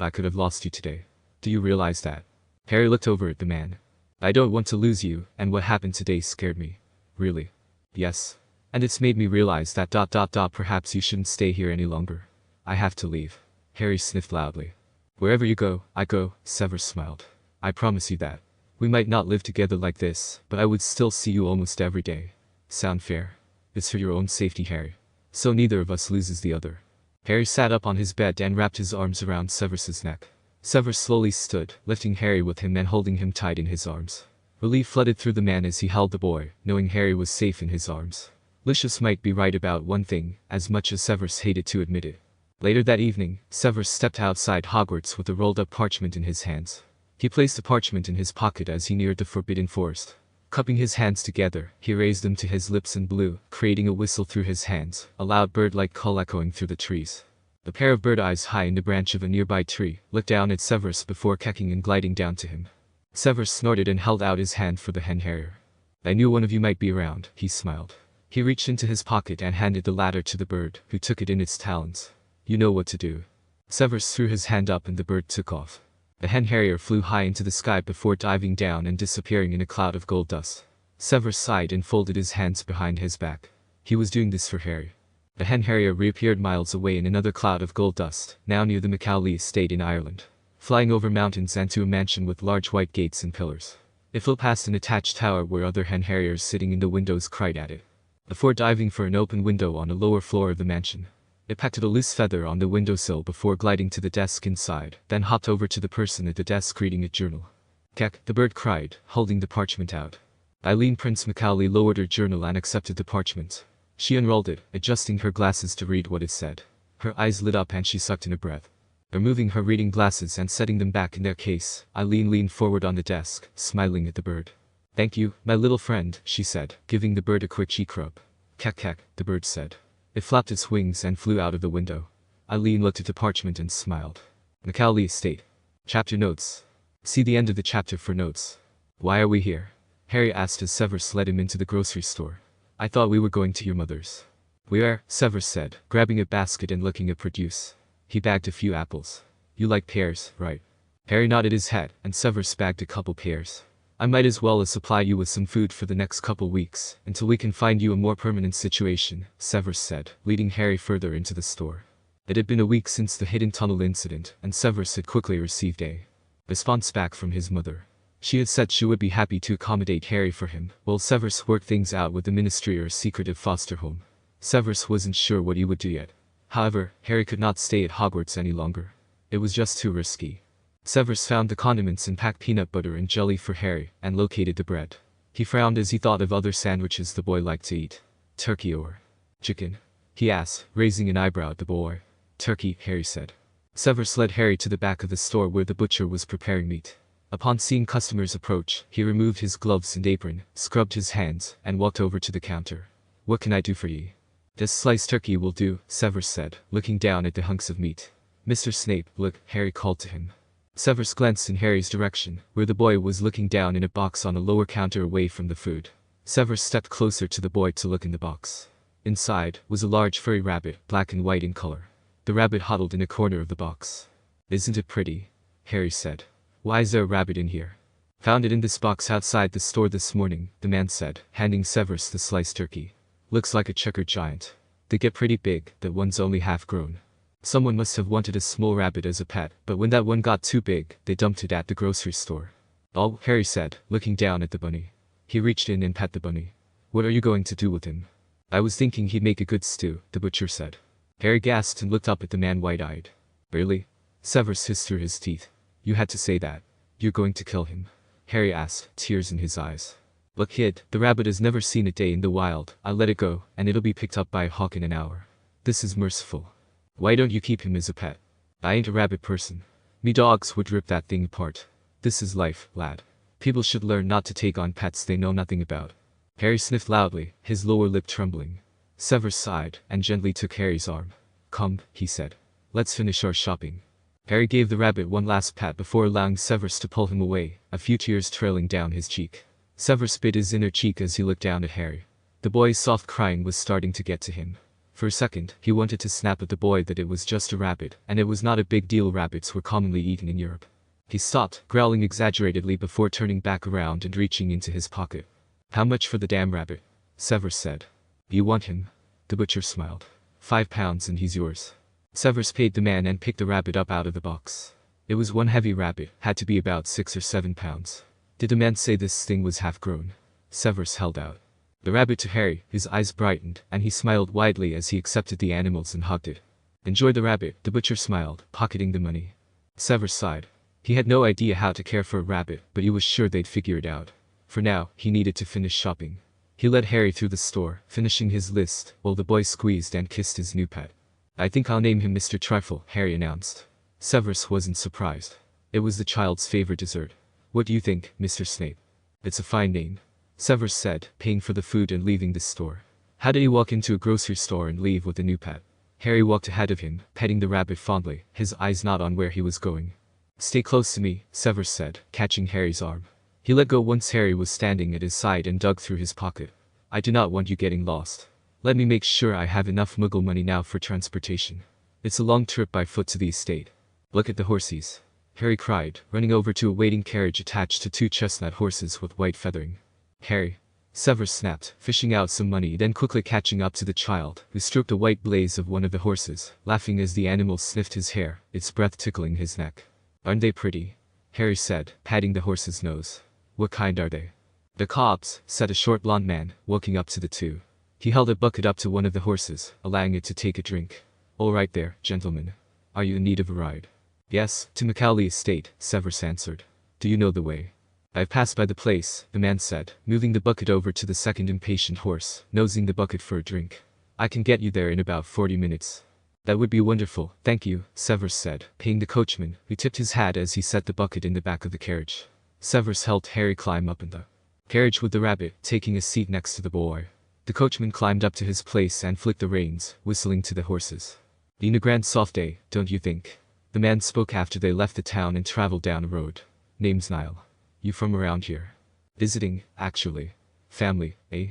could have lost you today. Do you realize that?" Harry looked over at the man. "I don't want to lose you, and what happened today scared me." "Really?" "Yes. And it's made me realize that perhaps you shouldn't stay here any longer. I have to leave." Harry sniffed loudly. "Wherever you go, I go," Severus smiled. "I promise you that. We might not live together like this, but I would still see you almost every day. Sound fair? It's for your own safety, Harry. So neither of us loses the other." Harry sat up on his bed and wrapped his arms around Severus's neck. Severus slowly stood, lifting Harry with him and holding him tight in his arms. Relief flooded through the man as he held the boy, knowing Harry was safe in his arms. Lucius might be right about one thing, as much as Severus hated to admit it. Later that evening, Severus stepped outside Hogwarts with a rolled-up parchment in his hands. He placed the parchment in his pocket as he neared the Forbidden Forest. Cupping his hands together, he raised them to his lips and blew, creating a whistle through his hands, a loud bird-like call echoing through the trees. A pair of bird eyes high in the branch of a nearby tree looked down at Severus before kecking and gliding down to him. Severus snorted and held out his hand for the hen harrier. "I knew one of you might be around," he smiled. He reached into his pocket and handed the latter to the bird, who took it in its talons. "You know what to do." Severus threw his hand up and the bird took off. The hen harrier flew high into the sky before diving down and disappearing in a cloud of gold dust. Severus sighed and folded his hands behind his back. He was doing this for Harry. The hen harrier reappeared miles away in another cloud of gold dust, now near the Mcgonagall estate in Ireland. Flying over mountains and to a mansion with large white gates and pillars. It flew past an attached tower where other hen harriers sitting in the windows cried at it. Before diving for an open window on a lower floor of the mansion. It pecked at a loose feather on the windowsill before gliding to the desk inside, then hopped over to the person at the desk reading a journal. "Keck," the bird cried, holding the parchment out. Prince Mcgonagall lowered her journal and accepted the parchment. She unrolled it, adjusting her glasses to read what it said. Her eyes lit up and she sucked in a breath. Removing her reading glasses and setting them back in their case, Eileen leaned forward on the desk, smiling at the bird. "Thank you, my little friend," she said, giving the bird a quick cheek rub. "Cack cack," the bird said. It flapped its wings and flew out of the window. Eileen looked at the parchment and smiled. Mcgonagall Estate. Chapter notes. See the end of the chapter for notes. "Why are we here?" Harry asked as Severus led him into the grocery store. "I thought we were going to your mother's." "We are," Severus said, grabbing a basket and looking at produce. He bagged a few apples. "You like pears, right?" Harry nodded his head, and Severus bagged a couple pears. "I might as well supply you with some food for the next couple weeks, until we can find you a more permanent situation," Severus said, leading Harry further into the store. It had been a week since the hidden tunnel incident, and Severus had quickly received a response back from his mother. She had said she would be happy to accommodate Harry for him, while Severus worked things out with the ministry or a secretive foster home. Severus wasn't sure what he would do yet. However, Harry could not stay at Hogwarts any longer. It was just too risky. Severus found the condiments and packed peanut butter and jelly for Harry, and located the bread. He frowned as he thought of other sandwiches the boy liked to eat. "Turkey or chicken?" he asked, raising an eyebrow at the boy. "Turkey," Harry said. Severus led Harry to the back of the store where the butcher was preparing meat. Upon seeing customers approach, he removed his gloves and apron, scrubbed his hands, and walked over to the counter. "What can I do for ye?" "This sliced turkey will do," Severus said, looking down at the hunks of meat. "Mr. Snape, look," Harry called to him. Severus glanced in Harry's direction, where the boy was looking down in a box on a lower counter away from the food. Severus stepped closer to the boy to look in the box. Inside was a large furry rabbit, black and white in color. The rabbit huddled in a corner of the box. "Isn't it pretty?" Harry said. "Why is there a rabbit in here?" "Found it in this box outside the store this morning," the man said, handing Severus the sliced turkey. "Looks like a checkered giant. They get pretty big, that one's only half grown. Someone must have wanted a small rabbit as a pet, but when that one got too big, they dumped it at the grocery store." "Oh," Harry said, looking down at the bunny. He reached in and pet the bunny. "What are you going to do with him?" "I was thinking he'd make a good stew," the butcher said. Harry gasped and looked up at the man wide-eyed. "Really?" Severus hissed through his teeth. "You had to say that. You're going to kill him?" Harry asked, tears in his eyes. "Look, kid, the rabbit has never seen a day in the wild. I'll let it go, and it'll be picked up by a hawk in an hour. This is merciful. Why don't you keep him as a pet?" "I ain't a rabbit person. Me dogs would rip that thing apart. This is life, lad. People should learn not to take on pets they know nothing about." Harry sniffed loudly, his lower lip trembling. Severus sighed, and gently took Harry's arm. "Come," he said. "Let's finish our shopping." Harry gave the rabbit one last pat before allowing Severus to pull him away, a few tears trailing down his cheek. Severus bit his inner cheek as he looked down at Harry. The boy's soft crying was starting to get to him. For a second, he wanted to snap at the boy that it was just a rabbit, and it was not a big deal. Rabbits were commonly eaten in Europe. He stopped, growling exaggeratedly before turning back around and reaching into his pocket. "How much for the damn rabbit?" Severus said. "You want him?" The butcher smiled. £5 and he's yours." Severus paid the man and picked the rabbit up out of the box. It was one heavy rabbit, had to be about 6 or 7 pounds. "Did the man say this thing was half grown?" Severus held out the rabbit to Harry, his eyes brightened, and he smiled widely as he accepted the animals and hugged it. "Enjoy the rabbit," the butcher smiled, pocketing the money. Severus sighed. He had no idea how to care for a rabbit, but he was sure they'd figure it out. For now, he needed to finish shopping. He led Harry through the store, finishing his list, while the boy squeezed and kissed his new pet. "I think I'll name him Mr. Trifle," Harry announced. Severus wasn't surprised. It was the child's favorite dessert. "What do you think, Mr. Snape?" "It's a fine name," Severus said, paying for the food and leaving the store. How did he walk into a grocery store and leave with a new pet? Harry walked ahead of him, petting the rabbit fondly, his eyes not on where he was going. "Stay close to me," Severus said, catching Harry's arm. He let go once Harry was standing at his side and dug through his pocket. "I do not want you getting lost. Let me make sure I have enough Muggle money now for transportation. It's a long trip by foot to the estate." "Look at the horsies," Harry cried, running over to a waiting carriage attached to 2 chestnut horses with white feathering. "Harry," Severus snapped, fishing out some money, then quickly catching up to the child, who stroked a white blaze of one of the horses, laughing as the animal sniffed his hair, its breath tickling his neck. "Aren't they pretty?" Harry said, patting the horse's nose. "What kind are they?" "The cobs," said a short blond man, walking up to the 2. He held a bucket up to one of the horses, allowing it to take a drink. "All right there, gentlemen. Are you in need of a ride?" "Yes, to Mcgonagall Estate," Severus answered. "Do you know the way?" I've passed by the place, the man said, moving the bucket over to the second impatient horse, nosing the bucket for a drink. I can get you there in about 40 minutes. That would be wonderful, thank you, Severus said, paying the coachman, who tipped his hat as he set the bucket in the back of the carriage. Severus helped Harry climb up in the carriage with the rabbit, taking a seat next to the boy. The coachman climbed up to his place and flicked the reins, whistling to the horses. Been a grand soft day, don't you think? The man spoke after they left the town and traveled down a road. Name's Niall. You from around here? Visiting, actually. Family, eh?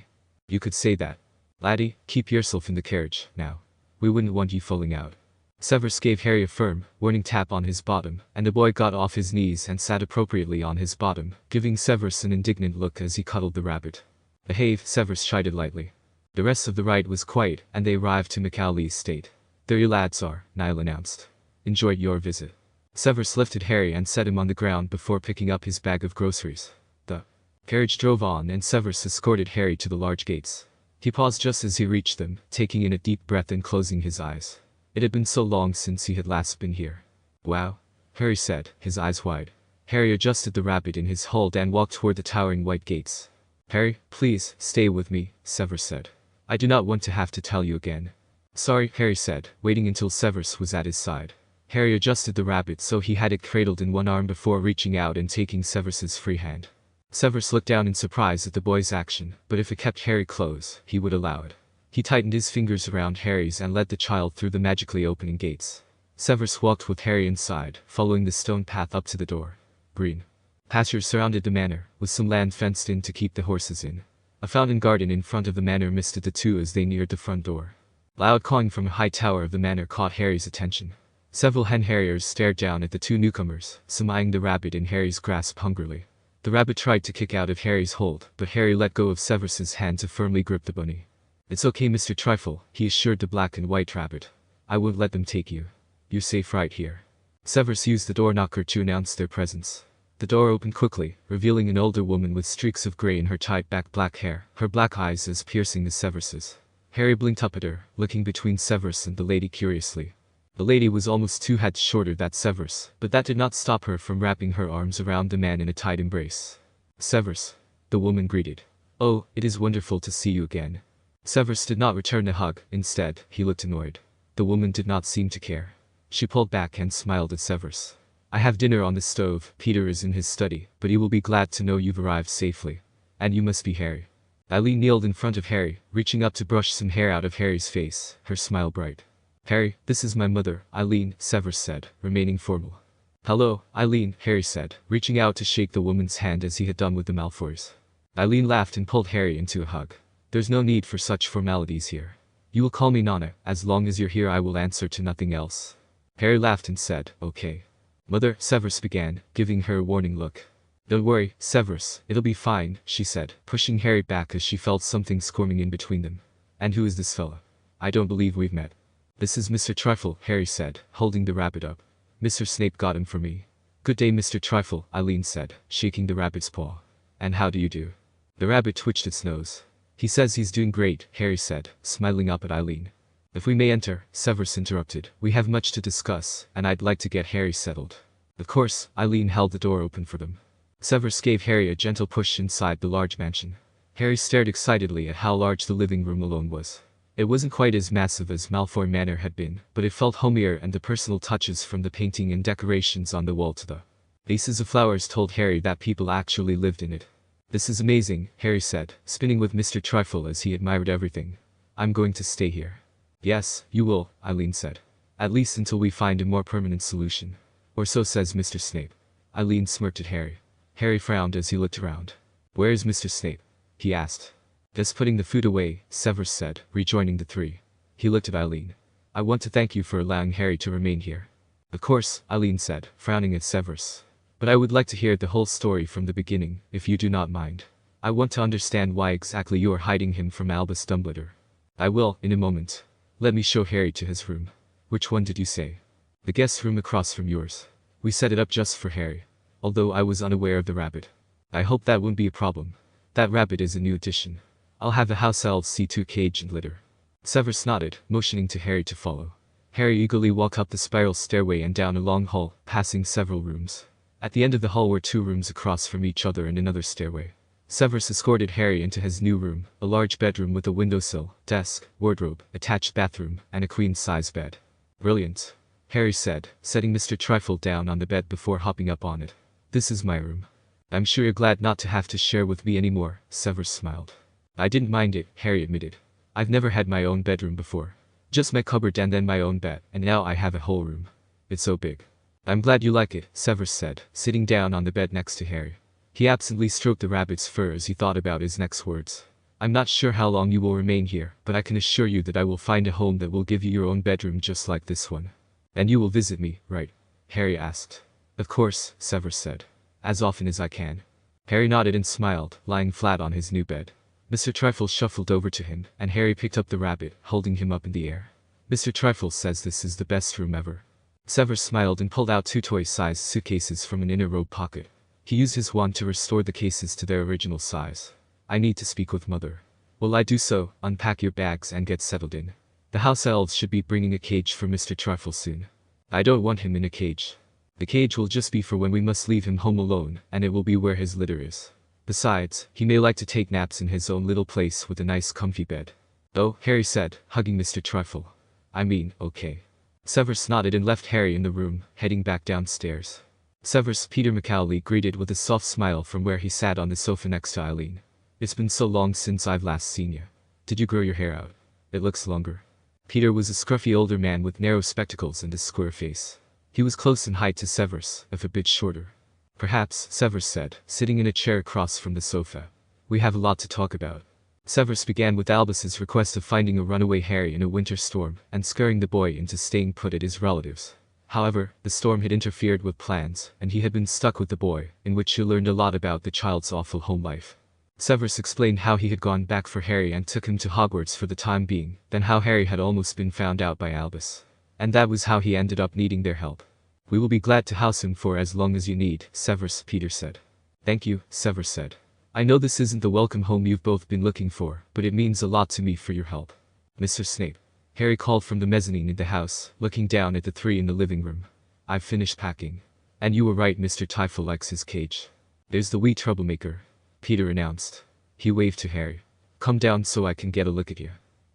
You could say that. Laddie, keep yourself in the carriage, now. We wouldn't want you falling out. Severus gave Harry a firm, warning tap on his bottom, and the boy got off his knees and sat appropriately on his bottom, giving Severus an indignant look as he cuddled the rabbit. Behave, Severus chided lightly. The rest of the ride was quiet, and they arrived to Mcgonagall's estate. There your lads are, Niall announced. Enjoyed your visit. Severus lifted Harry and set him on the ground before picking up his bag of groceries. The carriage drove on and Severus escorted Harry to the large gates. He paused just as he reached them, taking in a deep breath and closing his eyes. It had been so long since he had last been here. Wow, Harry said, his eyes wide. Harry adjusted the rabbit in his hold and walked toward the towering white gates. Harry, please, stay with me, Severus said. I do not want to have to tell you again. Sorry, Harry said, waiting until Severus was at his side. Harry adjusted the rabbit so he had it cradled in one arm before reaching out and taking Severus's free hand. Severus looked down in surprise at the boy's action, but if it kept Harry close, he would allow it. He tightened his fingers around Harry's and led the child through the magically opening gates. Severus walked with Harry inside, following the stone path up to the door. Green pastures surrounded the manor, with some land fenced in to keep the horses in. A fountain garden in front of the manor misted the two as they neared the front door. Loud cawing from a high tower of the manor caught Harry's attention. Several hen harriers stared down at the two newcomers, some eyeing the rabbit in Harry's grasp hungrily. The rabbit tried to kick out of Harry's hold, but Harry let go of Severus's hand to firmly grip the bunny. It's okay, Mr. Trifle, he assured the black and white rabbit. I won't let them take you. You're safe right here. Severus used the door knocker to announce their presence. The door opened quickly, revealing an older woman with streaks of gray in her tied-back black hair, her black eyes as piercing as Severus's. Harry blinked up at her, looking between Severus and the lady curiously. The lady was almost 2 heads shorter than Severus, but that did not stop her from wrapping her arms around the man in a tight embrace. Severus, the woman greeted. Oh, it is wonderful to see you again. Severus did not return the hug, instead, he looked annoyed. The woman did not seem to care. She pulled back and smiled at Severus. I have dinner on the stove, Peter is in his study, but he will be glad to know you've arrived safely. And you must be Harry. Eileen kneeled in front of Harry, reaching up to brush some hair out of Harry's face, her smile bright. Harry, this is my mother, Eileen, Severus said, remaining formal. Hello, Eileen, Harry said, reaching out to shake the woman's hand as he had done with the Malfoys. Eileen laughed and pulled Harry into a hug. There's no need for such formalities here. You will call me Nana, as long as you're here I will answer to nothing else. Harry laughed and said, okay. Mother, Severus began, giving her a warning look. Don't worry, Severus, it'll be fine, she said, pushing Harry back as she felt something squirming in between them. And who is this fella? I don't believe we've met. This is Mr. Trifle, Harry said, holding the rabbit up. Mr. Snape got him for me. Good day, Mr. Trifle, Eileen said, shaking the rabbit's paw. And how do you do? The rabbit twitched its nose. He says he's doing great, Harry said, smiling up at Eileen. If we may enter, Severus interrupted. We have much to discuss, and I'd like to get Harry settled. Of course, Eileen held the door open for them. Severus gave Harry a gentle push inside the large mansion. Harry stared excitedly at how large the living room alone was. It wasn't quite as massive as Malfoy Manor had been, but it felt homier and the personal touches from the painting and decorations on the wall to the vases of flowers told Harry that people actually lived in it. This is amazing, Harry said, spinning with Mr. Trifle as he admired everything. I'm going to stay here. Yes, you will, Eileen said. At least until we find a more permanent solution. Or so says Mr. Snape. Eileen smirked at Harry. Harry frowned as he looked around. Where is Mr. Snape? He asked. Just putting the food away, Severus said, rejoining the three. He looked at Eileen. I want to thank you for allowing Harry to remain here. Of course, Eileen said, frowning at Severus. But I would like to hear the whole story from the beginning, if you do not mind. I want to understand why exactly you are hiding him from Albus Dumbledore. I will, in a moment. Let me show Harry to his room. Which one did you say? The guest room across from yours. We set it up just for Harry. Although I was unaware of the rabbit. I hope that won't be a problem. That rabbit is a new addition. I'll have the house elves see to cage and litter. Severus nodded, motioning to Harry to follow. Harry eagerly walked up the spiral stairway and down a long hall, passing several rooms. At the end of the hall were 2 rooms across from each other and another stairway. Severus escorted Harry into his new room, a large bedroom with a windowsill, desk, wardrobe, attached bathroom, and a queen-size bed. Brilliant, Harry said, setting Mr. Trifle down on the bed before hopping up on it. This is my room. I'm sure you're glad not to have to share with me anymore, Severus smiled. I didn't mind it, Harry admitted. I've never had my own bedroom before. Just my cupboard and then my own bed, and now I have a whole room. It's so big. I'm glad you like it, Severus said, sitting down on the bed next to Harry. He absently stroked the rabbit's fur as he thought about his next words. I'm not sure how long you will remain here, but I can assure you that I will find a home that will give you your own bedroom just like this one. And you will visit me, right? Harry asked. Of course, Severus said. As often as I can. Harry nodded and smiled, lying flat on his new bed. Mr. Trifle shuffled over to him, and Harry picked up the rabbit, holding him up in the air. Mr. Trifle says this is the best room ever. Severus smiled and pulled out 2 toy-sized suitcases from an inner robe pocket. He used his wand to restore the cases to their original size. I need to speak with Mother. Will I do so? Unpack your bags and get settled in. The house elves should be bringing a cage for Mr. Trifle soon. I don't want him in a cage. The cage will just be for when we must leave him home alone, and it will be where his litter is. Besides, he may like to take naps in his own little place with a nice comfy bed. Oh, Harry said, hugging Mr. Trifle. I mean, okay. Severus nodded and left Harry in the room, heading back downstairs. Severus Peter Mcgonagall greeted with a soft smile from where he sat on the sofa next to Eileen. It's been so long since I've last seen you. Did you grow your hair out? It looks longer. Peter was a scruffy older man with narrow spectacles and a square face. He was close in height to Severus, if a bit shorter. Perhaps, Severus said, sitting in a chair across from the sofa. We have a lot to talk about. Severus began with Albus's request of finding a runaway Harry in a winter storm and scaring the boy into staying put at his relatives'. However, the storm had interfered with plans, and he had been stuck with the boy, in which he learned a lot about the child's awful home life. Severus explained how he had gone back for Harry and took him to Hogwarts for the time being, then how Harry had almost been found out by Albus. And that was how he ended up needing their help. We will be glad to house him for as long as you need, Severus Peter said. Thank you, Severus said. I know this isn't the welcome home you've both been looking for, but it means a lot to me for your help. Mr. Snape. Harry called from the mezzanine in the house, looking down at the 3 in the living room. I've finished packing. And you were right, Mr. Trifle likes his cage. There's the wee troublemaker, Peter announced. He waved to Harry. Come down so I can get a look at you.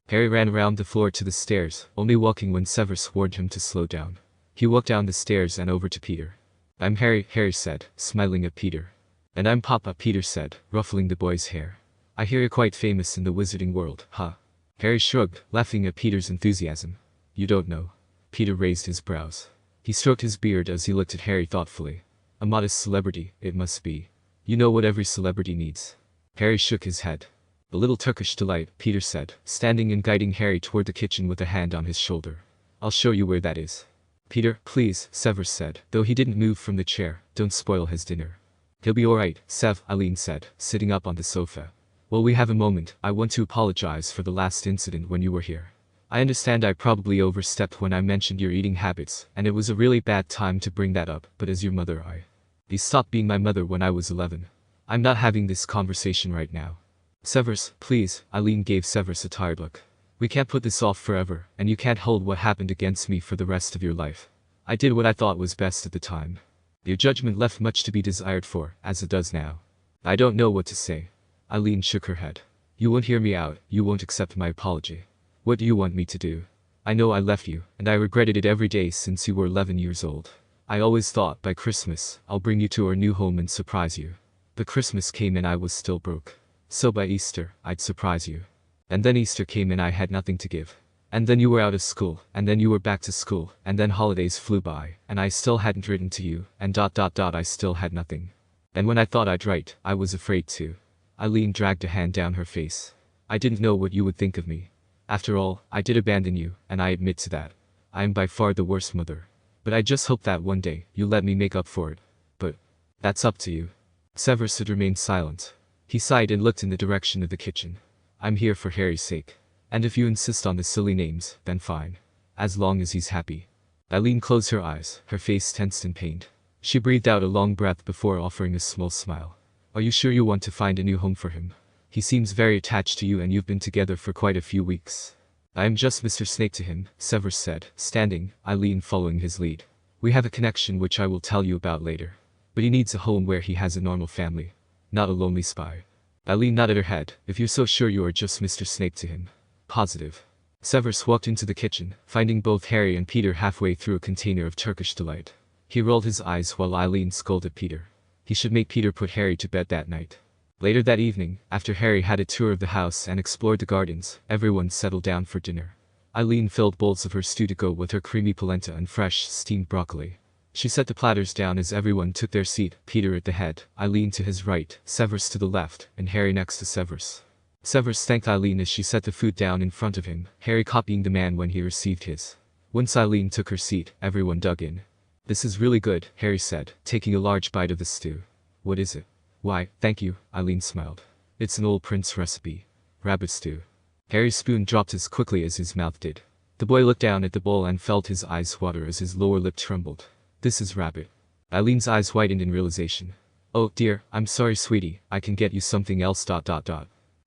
Harry ran around the floor to the stairs, only walking when Severus warned him to slow down. He walked down the stairs and over to Peter. I'm Harry, Harry said, smiling at Peter. And I'm Papa, Peter said, ruffling the boy's hair. I hear you're quite famous in the wizarding world, huh? Harry shrugged, laughing at Peter's enthusiasm. You don't know. Peter raised his brows. He stroked his beard as he looked at Harry thoughtfully. A modest celebrity, it must be. You know what every celebrity needs. Harry shook his head. A little Turkish delight, Peter said, standing and guiding Harry toward the kitchen with a hand on his shoulder. I'll show you where that is. Peter, please, Severus said, though he didn't move from the chair, don't spoil his dinner. He'll be alright, Sev, Eileen said, sitting up on the sofa. Well, we have a moment. I want to apologize for the last incident when you were here. I understand I probably overstepped when I mentioned your eating habits, and it was a really bad time to bring that up, but as your mother You stopped being my mother when I was 11. I'm not having this conversation right now. Severus, please, Eileen gave Severus a tired look. We can't put this off forever, and you can't hold what happened against me for the rest of your life. I did what I thought was best at the time. Your judgment left much to be desired for, as it does now. I don't know what to say. Eileen shook her head. You won't hear me out, you won't accept my apology. What do you want me to do? I know I left you, and I regretted it every day since you were 11 years old. I always thought by Christmas, I'll bring you to our new home and surprise you. But Christmas came and I was still broke. So by Easter, I'd surprise you. And then Easter came and I had nothing to give. And then you were out of school, and then you were back to school, and then holidays flew by, and I still hadn't written to you, and I still had nothing. And when I thought I'd write, I was afraid to. Eileen dragged a hand down her face. I didn't know what you would think of me. After all, I did abandon you, and I admit to that. I am by far the worst mother. But I just hope that one day, you'll let me make up for it. But that's up to you. Severus had remained silent. He sighed and looked in the direction of the kitchen. I'm here for Harry's sake. And if you insist on the silly names, then fine. As long as he's happy. Eileen closed her eyes, her face tensed and pained. She breathed out a long breath before offering a small smile. Are you sure you want to find a new home for him? He seems very attached to you and you've been together for quite a few weeks. I am just Mr. Snape to him, Severus said, standing, Eileen following his lead. We have a connection which I will tell you about later. but he needs a home where he has a normal family, not a lonely spy. Eileen nodded her head. If you're so sure you are just Mr. Snape to him. Positive. Severus walked into the kitchen, finding both Harry and Peter halfway through a container of Turkish delight. He rolled his eyes while Eileen scolded Peter. He should make Peter put Harry to bed that night. Later that evening, after Harry had a tour of the house and explored the gardens, everyone settled down for dinner. Eileen filled bowls of her stew to go with her creamy polenta and fresh, steamed broccoli. She set the platters down as everyone took their seat, Peter at the head, Eileen to his right, Severus to the left, and Harry next to Severus. Severus thanked Eileen as she set the food down in front of him, Harry copying the man when he received his. Once Eileen took her seat, everyone dug in. "This is really good," Harry said, taking a large bite of the stew. "What is it?" "Why, thank you," Eileen smiled. "It's an old prince recipe. Rabbit stew." Harry's spoon dropped as quickly as his mouth did. The boy looked down at the bowl and felt his eyes water as his lower lip trembled. "This is rabbit." Eileen's eyes widened in realization. "Oh, dear, I'm sorry sweetie, I can get you something else.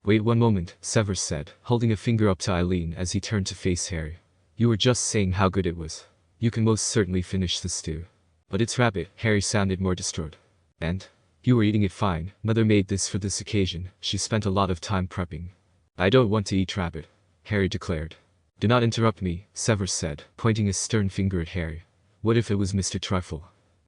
Wait one moment," Severus said, holding a finger up to Eileen as he turned to face Harry. "You were just saying how good it was. You can most certainly finish the stew." "But it's rabbit," Harry sounded more distraught. "And? You were eating it fine. Mother made this for this occasion. She spent a lot of time prepping." "I don't want to eat rabbit," Harry declared. "Do not interrupt me," Severus said, pointing a stern finger at Harry. "What if it was Mr. Trifle?"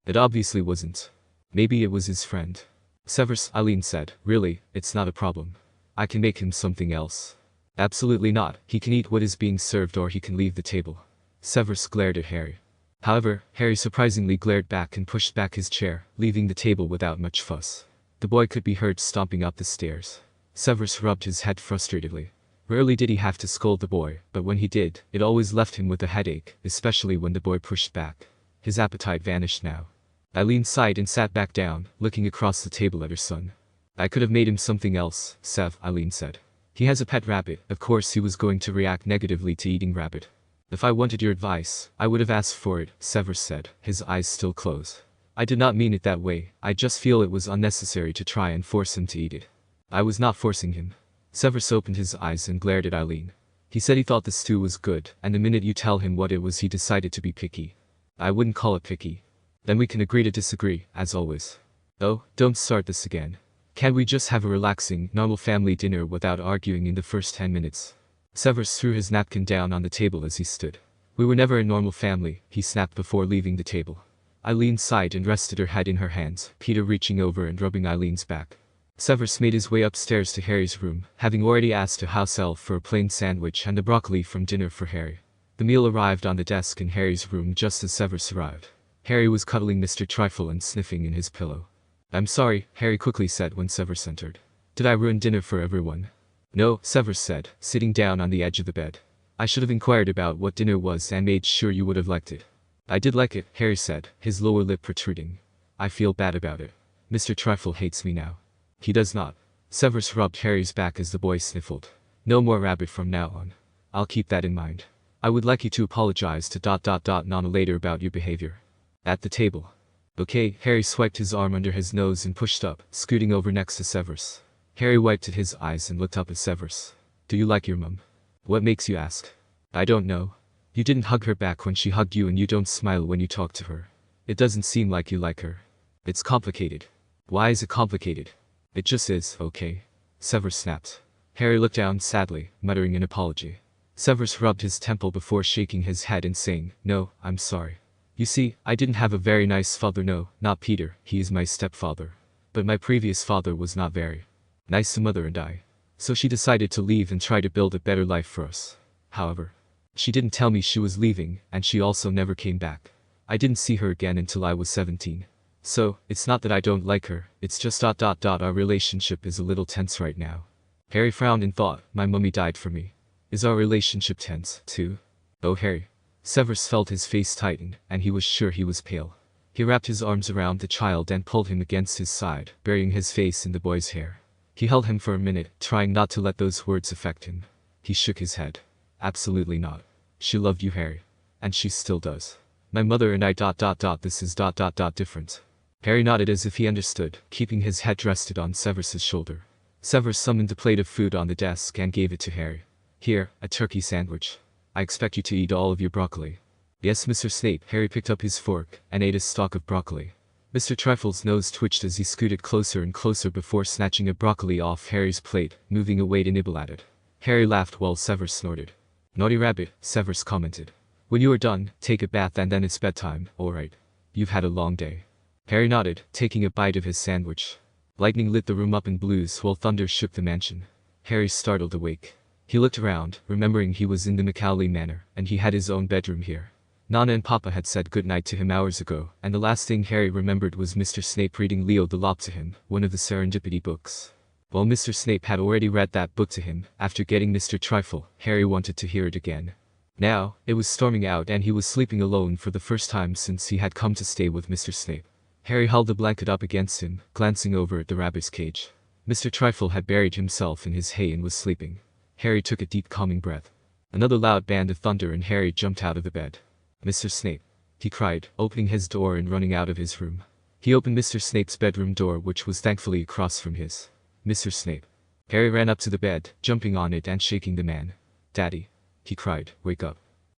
"It obviously wasn't. Maybe it was his friend." "Severus," Eileen said, "really, it's not a problem. I can make him something else." "Absolutely not. He can eat what is being served or he can leave the table." Severus glared at Harry. However, Harry surprisingly glared back and pushed back his chair, leaving the table without much fuss. The boy could be heard stomping up the stairs. Severus rubbed his head frustratedly. Rarely did he have to scold the boy, but when he did, it always left him with a headache, especially when the boy pushed back. His appetite vanished now. Eileen sighed and sat back down, looking across the table at her son. "I could have made him something else, Sev," Eileen said. "He has a pet rabbit. Of course he was going to react negatively to eating rabbit." "If I wanted your advice, I would have asked for it," Severus said, his eyes still closed. "I did not mean it that way, I just feel it was unnecessary to try and force him to eat it." "I was not forcing him." Severus opened his eyes and glared at Eileen. "He said he thought the stew was good, and the minute you tell him what it was he decided to be picky." "I wouldn't call it picky." "Then we can agree to disagree, as always." "Oh, don't start this again. Can't we just have a relaxing, normal family dinner without arguing in the first 10 minutes? Severus threw his napkin down on the table as he stood. "We were never a normal family," he snapped before leaving the table. Eileen sighed and rested her head in her hands, Peter reaching over and rubbing Eileen's back. Severus made his way upstairs to Harry's room, having already asked a house elf for a plain sandwich and a broccoli from dinner for Harry. The meal arrived on the desk in Harry's room just as Severus arrived. Harry was cuddling Mr. Trifle and sniffing in his pillow. "I'm sorry," Harry quickly said when Severus entered. "Did I ruin dinner for everyone?" "No," Severus said, sitting down on the edge of the bed. "I should have inquired about what dinner was and made sure you would have liked it." "I did like it," Harry said, his lower lip protruding. "I feel bad about it. Mr. Trifle hates me now." "He does not." Severus rubbed Harry's back as the boy sniffled. "No more rabbit from now on. I'll keep that in mind. I would like you to apologize to Nana later about your behavior." At the table. "Okay," Harry swiped his arm under his nose and pushed up, scooting over next to Severus. Harry wiped at his eyes and looked up at Severus. "Do you like your mum?" "What makes you ask?" "I don't know. You didn't hug her back when she hugged you and you don't smile when you talk to her. It doesn't seem like you like her." "It's complicated." "Why is it complicated?" "It just is, okay?" Severus snapped. Harry looked down sadly, muttering an apology. Severus rubbed his temple before shaking his head and saying, "No, I'm sorry. You see, I didn't have a very nice father. No, not Peter, he is my stepfather. But my previous father was not very nice to Mother and I. So she decided to leave and try to build a better life for us. However, she didn't tell me she was leaving, and she also never came back. I didn't see her again until I was 17. So, it's not that I don't like her, it's just our relationship is a little tense right now." Harry frowned and thought, "My mummy died for me. Is our relationship tense, too?" "Oh, Harry." Severus felt his face tighten, and he was sure he was pale. He wrapped his arms around the child and pulled him against his side, burying his face in the boy's hair. He held him for a minute, trying not to let those words affect him. He shook his head. "Absolutely not. She loved you, Harry. And she still does. My mother and I this is different." Harry nodded as if he understood, keeping his head rested on Severus's shoulder. Severus summoned a plate of food on the desk and gave it to Harry. "Here, a turkey sandwich. I expect you to eat all of your broccoli." "Yes, Mr. Snape." Harry picked up his fork and ate a stalk of broccoli. Mr. Trifle's nose twitched as he scooted closer and closer before snatching a broccoli off Harry's plate, moving away to nibble at it. Harry laughed while Severus snorted. "Naughty rabbit," Severus commented. "When you are done, take a bath and then it's bedtime, alright? You've had a long day." Harry nodded, taking a bite of his sandwich. Lightning lit the room up in blues while thunder shook the mansion. Harry startled awake. He looked around, remembering he was in the Mcgonagall manor, and he had his own bedroom here. Nana and Papa had said goodnight to him hours ago, and the last thing Harry remembered was Mr. Snape reading Leo the Lob to him, one of the Serendipity books. While Mr. Snape had already read that book to him, after getting Mr. Trifle, Harry wanted to hear it again. Now, it was storming out and he was sleeping alone for the first time since he had come to stay with Mr. Snape. Harry held the blanket up against him, glancing over at the rabbit's cage. Mr. Trifle had buried himself in his hay and was sleeping. Harry took a deep calming breath. Another loud band of thunder and Harry jumped out of the bed. "Mr. Snape," he cried, opening his door and running out of his room. He opened Mr. Snape's bedroom door, which was thankfully across from his. "Mr. Snape." Harry ran up to the bed, jumping on it and shaking the man. "Daddy," he cried, "wake up."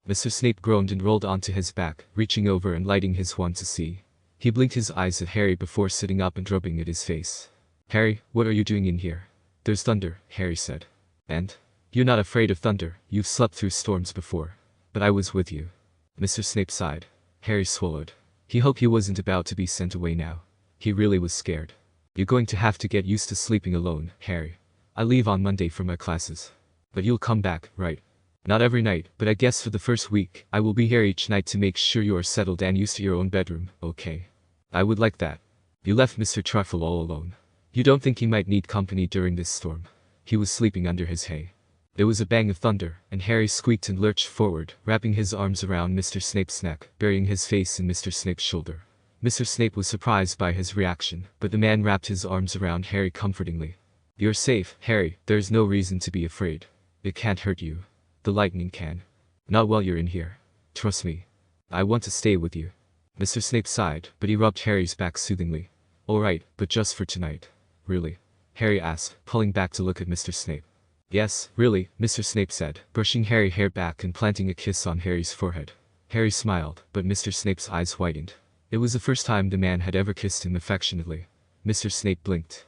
Mr. Snape groaned and rolled onto his back, reaching over and lighting his wand to see. He blinked his eyes at Harry before sitting up and rubbing at his face. "Harry, what are you doing in here?" "There's thunder," Harry said. "And? You're not afraid of thunder, you've slept through storms before." "But I was with you." Mr. Snape sighed. Harry swallowed. He hoped he wasn't about to be sent away now. He really was scared. "You're going to have to get used to sleeping alone, Harry. I leave on Monday for my classes. But you'll come back, right?" "Not every night, but I guess for the first week, I will be here each night to make sure you are settled and used to your own bedroom, okay?" "I would like that." "You left Mr. Trifle all alone. You don't think he might need company during this storm?" He was sleeping under his hay. There was a bang of thunder, and Harry squeaked and lurched forward, wrapping his arms around Mr. Snape's neck, burying his face in Mr. Snape's shoulder. Mr. Snape was surprised by his reaction, but the man wrapped his arms around Harry comfortingly. "You're safe, Harry, there's no reason to be afraid. It can't hurt you. The lightning can. Not while you're in here. Trust me. I want to stay with you." Mr. Snape sighed, but he rubbed Harry's back soothingly. "Alright, but just for tonight." "Really?" Harry asked, pulling back to look at Mr. Snape. "Yes, really," Mr. Snape said, brushing Harry's hair back and planting a kiss on Harry's forehead. Harry smiled, but Mr. Snape's eyes widened. It was the first time the man had ever kissed him affectionately. Mr. Snape blinked.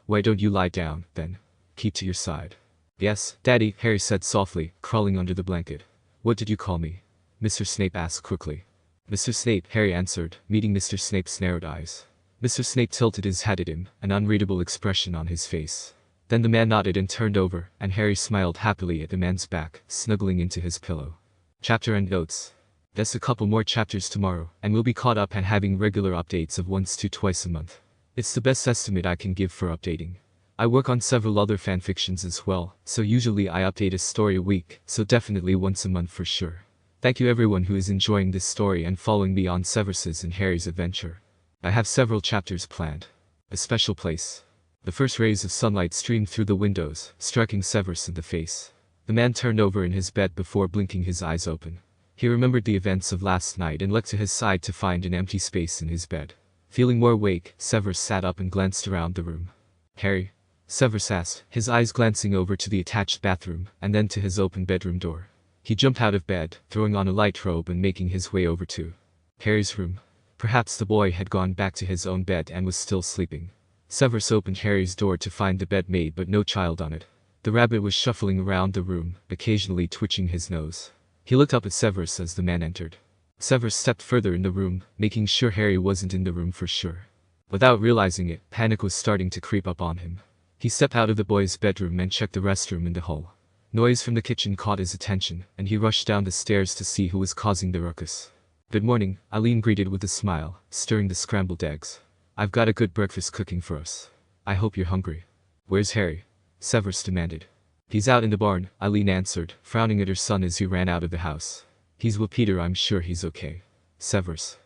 Why don't you lie down, then? Keep to your side." "Yes, Daddy," Harry said softly, crawling under the blanket. "What did you call me?" Mr. Snape asked quickly. "Mr. Snape," Harry answered, meeting Mr. Snape's narrowed eyes. Mr. Snape tilted his head at him, an unreadable expression on his face. Then the man nodded and turned over, and Harry smiled happily at the man's back, snuggling into his pillow. Chapter and notes. That's a couple more chapters tomorrow, and we'll be caught up and having regular updates of once to twice a month. It's the best estimate I can give for updating. I work on several other fanfictions as well, so usually I update a story a week, so definitely once a month for sure. Thank you everyone who is enjoying this story and following me on Severus's and Harry's adventure. I have several chapters planned. A special place. The first rays of sunlight streamed through the windows, striking Severus in the face. The man turned over in his bed before blinking his eyes open. He remembered the events of last night and looked to his side to find an empty space in his bed. Feeling more awake, Severus sat up and glanced around the room. "Harry?" Severus asked, his eyes glancing over to the attached bathroom, and then to his open bedroom door. He jumped out of bed, throwing on a light robe and making his way over to Harry's room. Perhaps the boy had gone back to his own bed and was still sleeping. Severus opened Harry's door to find the bed made but no child on it. The rabbit was shuffling around the room, occasionally twitching his nose. He looked up at Severus as the man entered. Severus stepped further in the room, making sure Harry wasn't in the room for sure. Without realizing it, panic was starting to creep up on him. He stepped out of the boy's bedroom and checked the restroom in the hall. Noise from the kitchen caught his attention, and he rushed down the stairs to see who was causing the ruckus. "Good morning," Eileen greeted with a smile, stirring the scrambled eggs. "I've got a good breakfast cooking for us. I hope you're hungry." "Where's Harry?" Severus demanded. "He's out in the barn," Eileen answered, frowning at her son as he ran out of the house. "He's with Peter, I'm sure he's okay." Severus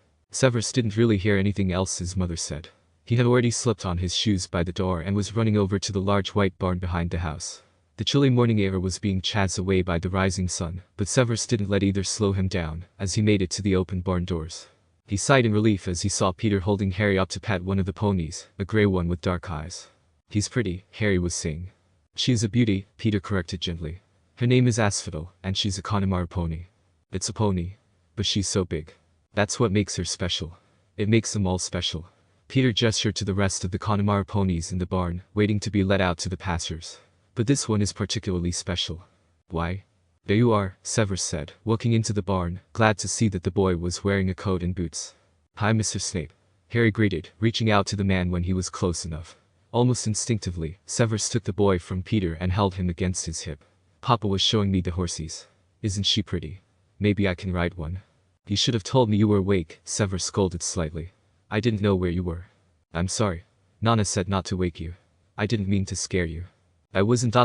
didn't really hear anything else his mother said. He had already slipped on his shoes by the door and was running over to the large white barn behind the house. The chilly morning air was being chased away by the rising sun, but Severus didn't let either slow him down, as he made it to the open barn doors. He sighed in relief as he saw Peter holding Harry up to pet one of the ponies, a grey one with dark eyes. "He's pretty," Harry was saying. "She's a beauty," Peter corrected gently. "Her name is Asphodel, and she's a Connemara pony." "It's a pony. But she's so big. That's what makes her special." It makes them all special. Peter gestured to the rest of the Connemara ponies in the barn, waiting to be let out to the pastures. But this one is particularly special. Why? There you are, Severus said, walking into the barn, glad to see that the boy was wearing a coat and boots. Hi, Mr. Snape. Harry greeted, reaching out to the man when he was close enough. Almost instinctively, Severus took the boy from Peter and held him against his hip. Papa was showing me the horsies. Isn't she pretty? Maybe I can ride one. You should have told me you were awake, Severus scolded slightly. I didn't know where you were. I'm sorry. Nana said not to wake you. I didn't mean to scare you. I wasn't.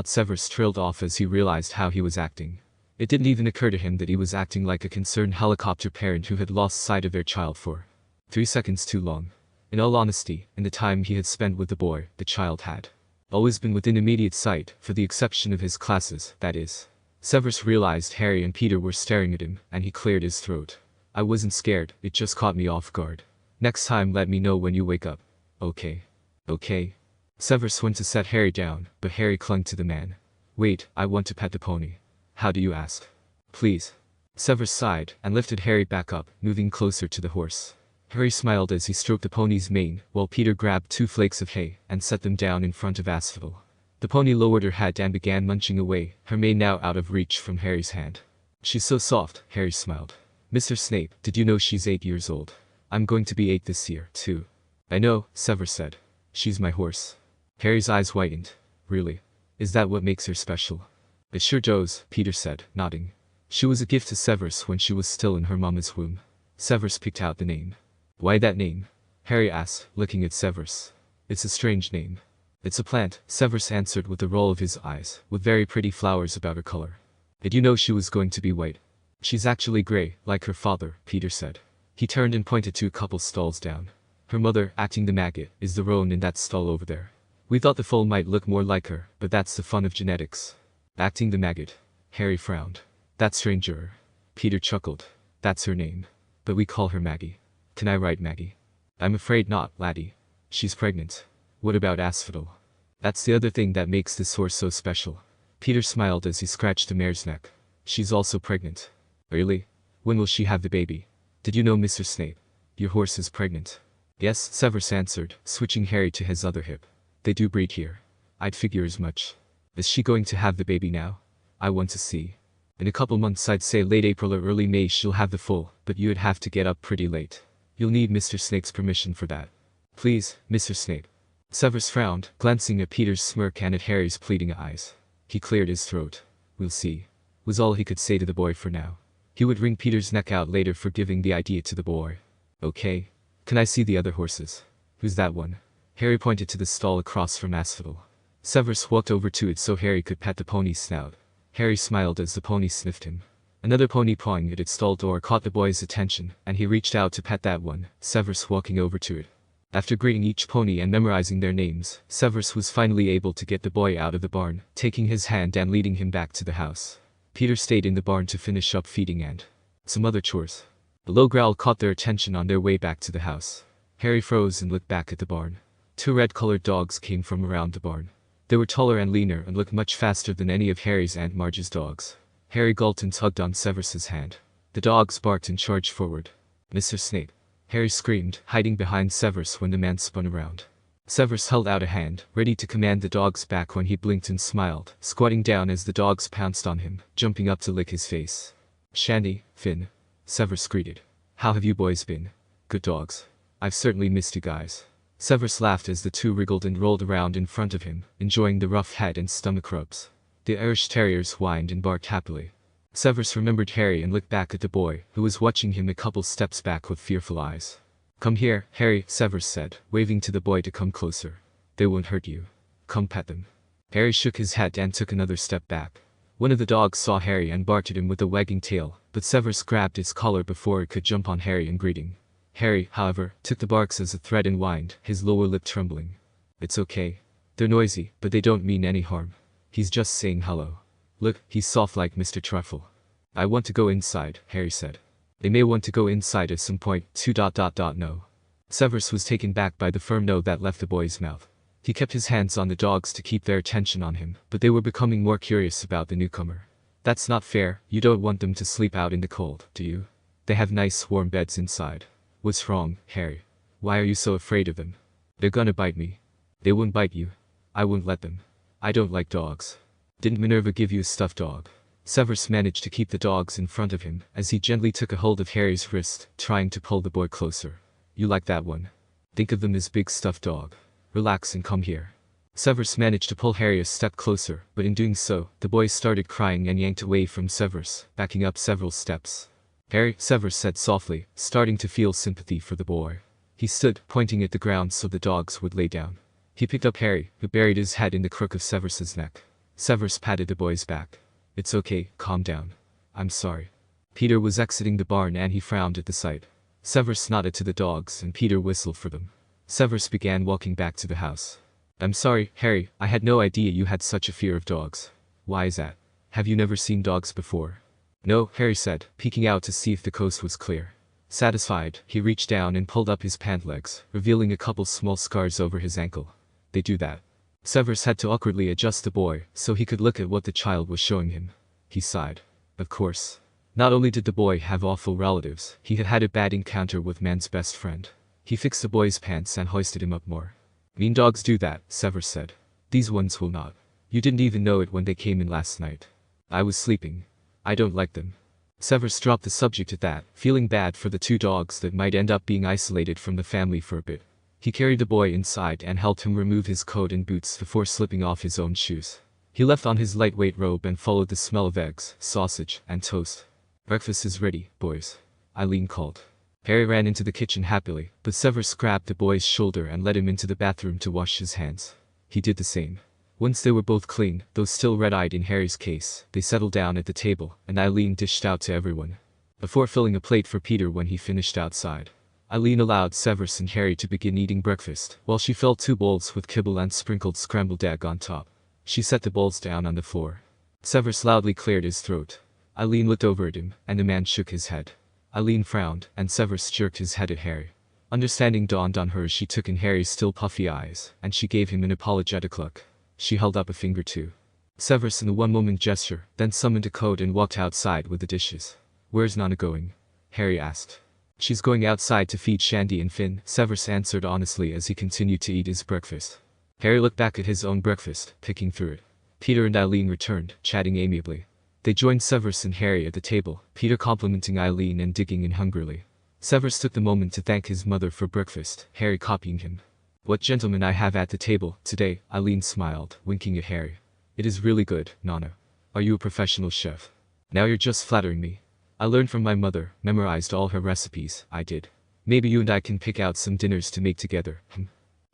Severus trailed off as he realized how he was acting. It didn't even occur to him that he was acting like a concerned helicopter parent who had lost sight of their child for 3 seconds too long. In all honesty, in the time he had spent with the boy, the child had always been within immediate sight, for the exception of his classes, that is. Severus realized Harry and Peter were staring at him, and he cleared his throat. I wasn't scared, it just caught me off guard. Next time let me know when you wake up. Okay. Okay. Severus went to set Harry down, but Harry clung to the man. Wait, I want to pet the pony. How do you ask? Please. Severus sighed, and lifted Harry back up, moving closer to the horse. Harry smiled as he stroked the pony's mane, while Peter grabbed 2 flakes of hay, and set them down in front of Asphodel. The pony lowered her head and began munching away, her mane now out of reach from Harry's hand. She's so soft, Harry smiled. Mr. Snape, did you know she's 8 years old? I'm going to be 8 this year, too. I know, Severus said. She's my horse. Harry's eyes whitened. Really? Is that what makes her special? It sure does, Peter said, nodding. She was a gift to Severus when she was still in her mama's womb. Severus picked out the name. Why that name? Harry asked, looking at Severus. It's a strange name. It's a plant, Severus answered with a roll of his eyes, with very pretty flowers about her color. Did you know she was going to be white? She's actually gray, like her father, Peter said. He turned and pointed to a couple stalls down. Her mother, acting the maggot, is the roan in that stall over there. We thought the foal might look more like her, but that's the fun of genetics. Acting the maggot. Harry frowned. That's stranger. Peter chuckled. That's her name. But we call her Maggie. Can I ride Maggie? I'm afraid not, laddie. She's pregnant. What about Asphodel? That's the other thing that makes this horse so special. Peter smiled as he scratched the mare's neck. She's also pregnant. Really? When will she have the baby? Did you know, Mr. Snape? Your horse is pregnant. Yes, Severus answered, switching Harry to his other hip. They do breed here. I'd figure as much. Is she going to have the baby now? I want to see. In a couple months, I'd say late April or early May she'll have the foal, but you'd have to get up pretty late. You'll need Mr. Snape's permission for that. Please, Mr. Snape. Severus frowned, glancing at Peter's smirk and at Harry's pleading eyes. He cleared his throat. We'll see. Was all he could say to the boy for now. He would wring Peter's neck out later for giving the idea to the boy. Okay. Can I see the other horses? Who's that one? Harry pointed to the stall across from Asphodel. Severus walked over to it so Harry could pat the pony's snout. Harry smiled as the pony sniffed him. Another pony pawing at its stall door caught the boy's attention, and he reached out to pet that one, Severus walking over to it. After greeting each pony and memorizing their names, Severus was finally able to get the boy out of the barn, taking his hand and leading him back to the house. Peter stayed in the barn to finish up feeding and some other chores. A low growl caught their attention on their way back to the house. Harry froze and looked back at the barn. 2 red-colored dogs came from around the barn. They were taller and leaner and looked much faster than any of Harry's Aunt Marge's dogs. Harry gulped and tugged on Severus's hand. The dogs barked and charged forward. Mr. Snape. Harry screamed, hiding behind Severus when the man spun around. Severus held out a hand, ready to command the dogs back when he blinked and smiled, squatting down as the dogs pounced on him, jumping up to lick his face. Shandy, Finn. Severus greeted. How have you boys been? Good dogs. I've certainly missed you guys. Severus laughed as the 2 wriggled and rolled around in front of him, enjoying the rough head and stomach rubs. The Irish terriers whined and barked happily. Severus remembered Harry and looked back at the boy, who was watching him a couple steps back with fearful eyes. Come here, Harry, Severus said, waving to the boy to come closer. They won't hurt you. Come pet them. Harry shook his head and took another step back. One of the dogs saw Harry and barked at him with a wagging tail, but Severus grabbed its collar before it could jump on Harry in greeting. Harry, however, took the barks as a threat and whined, his lower lip trembling. It's okay. They're noisy, but they don't mean any harm. He's just saying hello. Look, he's soft like Mr. Trifle. I want to go inside, Harry said. They may want to go inside at some point, No. Severus was taken back by the firm no that left the boy's mouth. He kept his hands on the dogs to keep their attention on him, but they were becoming more curious about the newcomer. That's not fair, you don't want them to sleep out in the cold, do you? They have nice warm beds inside. What's wrong, Harry? Why are you so afraid of them? They're gonna bite me. They won't bite you. I won't let them. I don't like dogs. Didn't Minerva give you a stuffed dog? Severus managed to keep the dogs in front of him as he gently took a hold of Harry's wrist, trying to pull the boy closer. You like that one? Think of them as big stuffed dog. Relax and come here. Severus managed to pull Harry a step closer, but in doing so, the boy started crying and yanked away from Severus, backing up several steps. Harry, Severus said softly, starting to feel sympathy for the boy. He stood, pointing at the ground so the dogs would lay down. He picked up Harry, who buried his head in the crook of Severus's neck. Severus patted the boy's back. It's okay, calm down. I'm sorry. Peter was exiting the barn and he frowned at the sight. Severus nodded to the dogs and Peter whistled for them. Severus began walking back to the house. I'm sorry, Harry, I had no idea you had such a fear of dogs. Why is that? Have you never seen dogs before? No, Harry said, peeking out to see if the coast was clear. Satisfied, he reached down and pulled up his pant legs, revealing a couple small scars over his ankle. They do that. Severus had to awkwardly adjust the boy so he could look at what the child was showing him. He sighed. Of course. Not only did the boy have awful relatives, he had had a bad encounter with man's best friend. He fixed the boy's pants and hoisted him up more. Mean dogs do that, Severus said. These ones will not. You didn't even know it when they came in last night. I was sleeping. I don't like them. Severus dropped the subject at that, feeling bad for the two dogs that might end up being isolated from the family for a bit. He carried the boy inside and helped him remove his coat and boots before slipping off his own shoes. He left on his lightweight robe and followed the smell of eggs, sausage, and toast. Breakfast is ready, boys. Eileen called. Harry ran into the kitchen happily, but Severus grabbed the boy's shoulder and led him into the bathroom to wash his hands. He did the same. Once they were both clean, though still red-eyed in Harry's case, they settled down at the table, and Eileen dished out to everyone. Before filling a plate for Peter when he finished outside, Eileen allowed Severus and Harry to begin eating breakfast, while she filled 2 bowls with kibble and sprinkled scrambled egg on top. She set the bowls down on the floor. Severus loudly cleared his throat. Eileen looked over at him, and the man shook his head. Eileen frowned, and Severus jerked his head at Harry. Understanding dawned on her as she took in Harry's still puffy eyes, and she gave him an apologetic look. She held up a finger too. Severus in a one-moment gesture, then summoned a coat and walked outside with the dishes. Where's Nana going? Harry asked. She's going outside to feed Shandy and Finn, Severus answered honestly as he continued to eat his breakfast. Harry looked back at his own breakfast, picking through it. Peter and Eileen returned, chatting amiably. They joined Severus and Harry at the table, Peter complimenting Eileen and digging in hungrily. Severus took the moment to thank his mother for breakfast, Harry copying him. What gentlemen I have at the table today, Eileen smiled, winking at Harry. It is really good, Nana. Are you a professional chef? Now you're just flattering me. I learned from my mother, memorized all her recipes, I did. Maybe you and I can pick out some dinners to make together,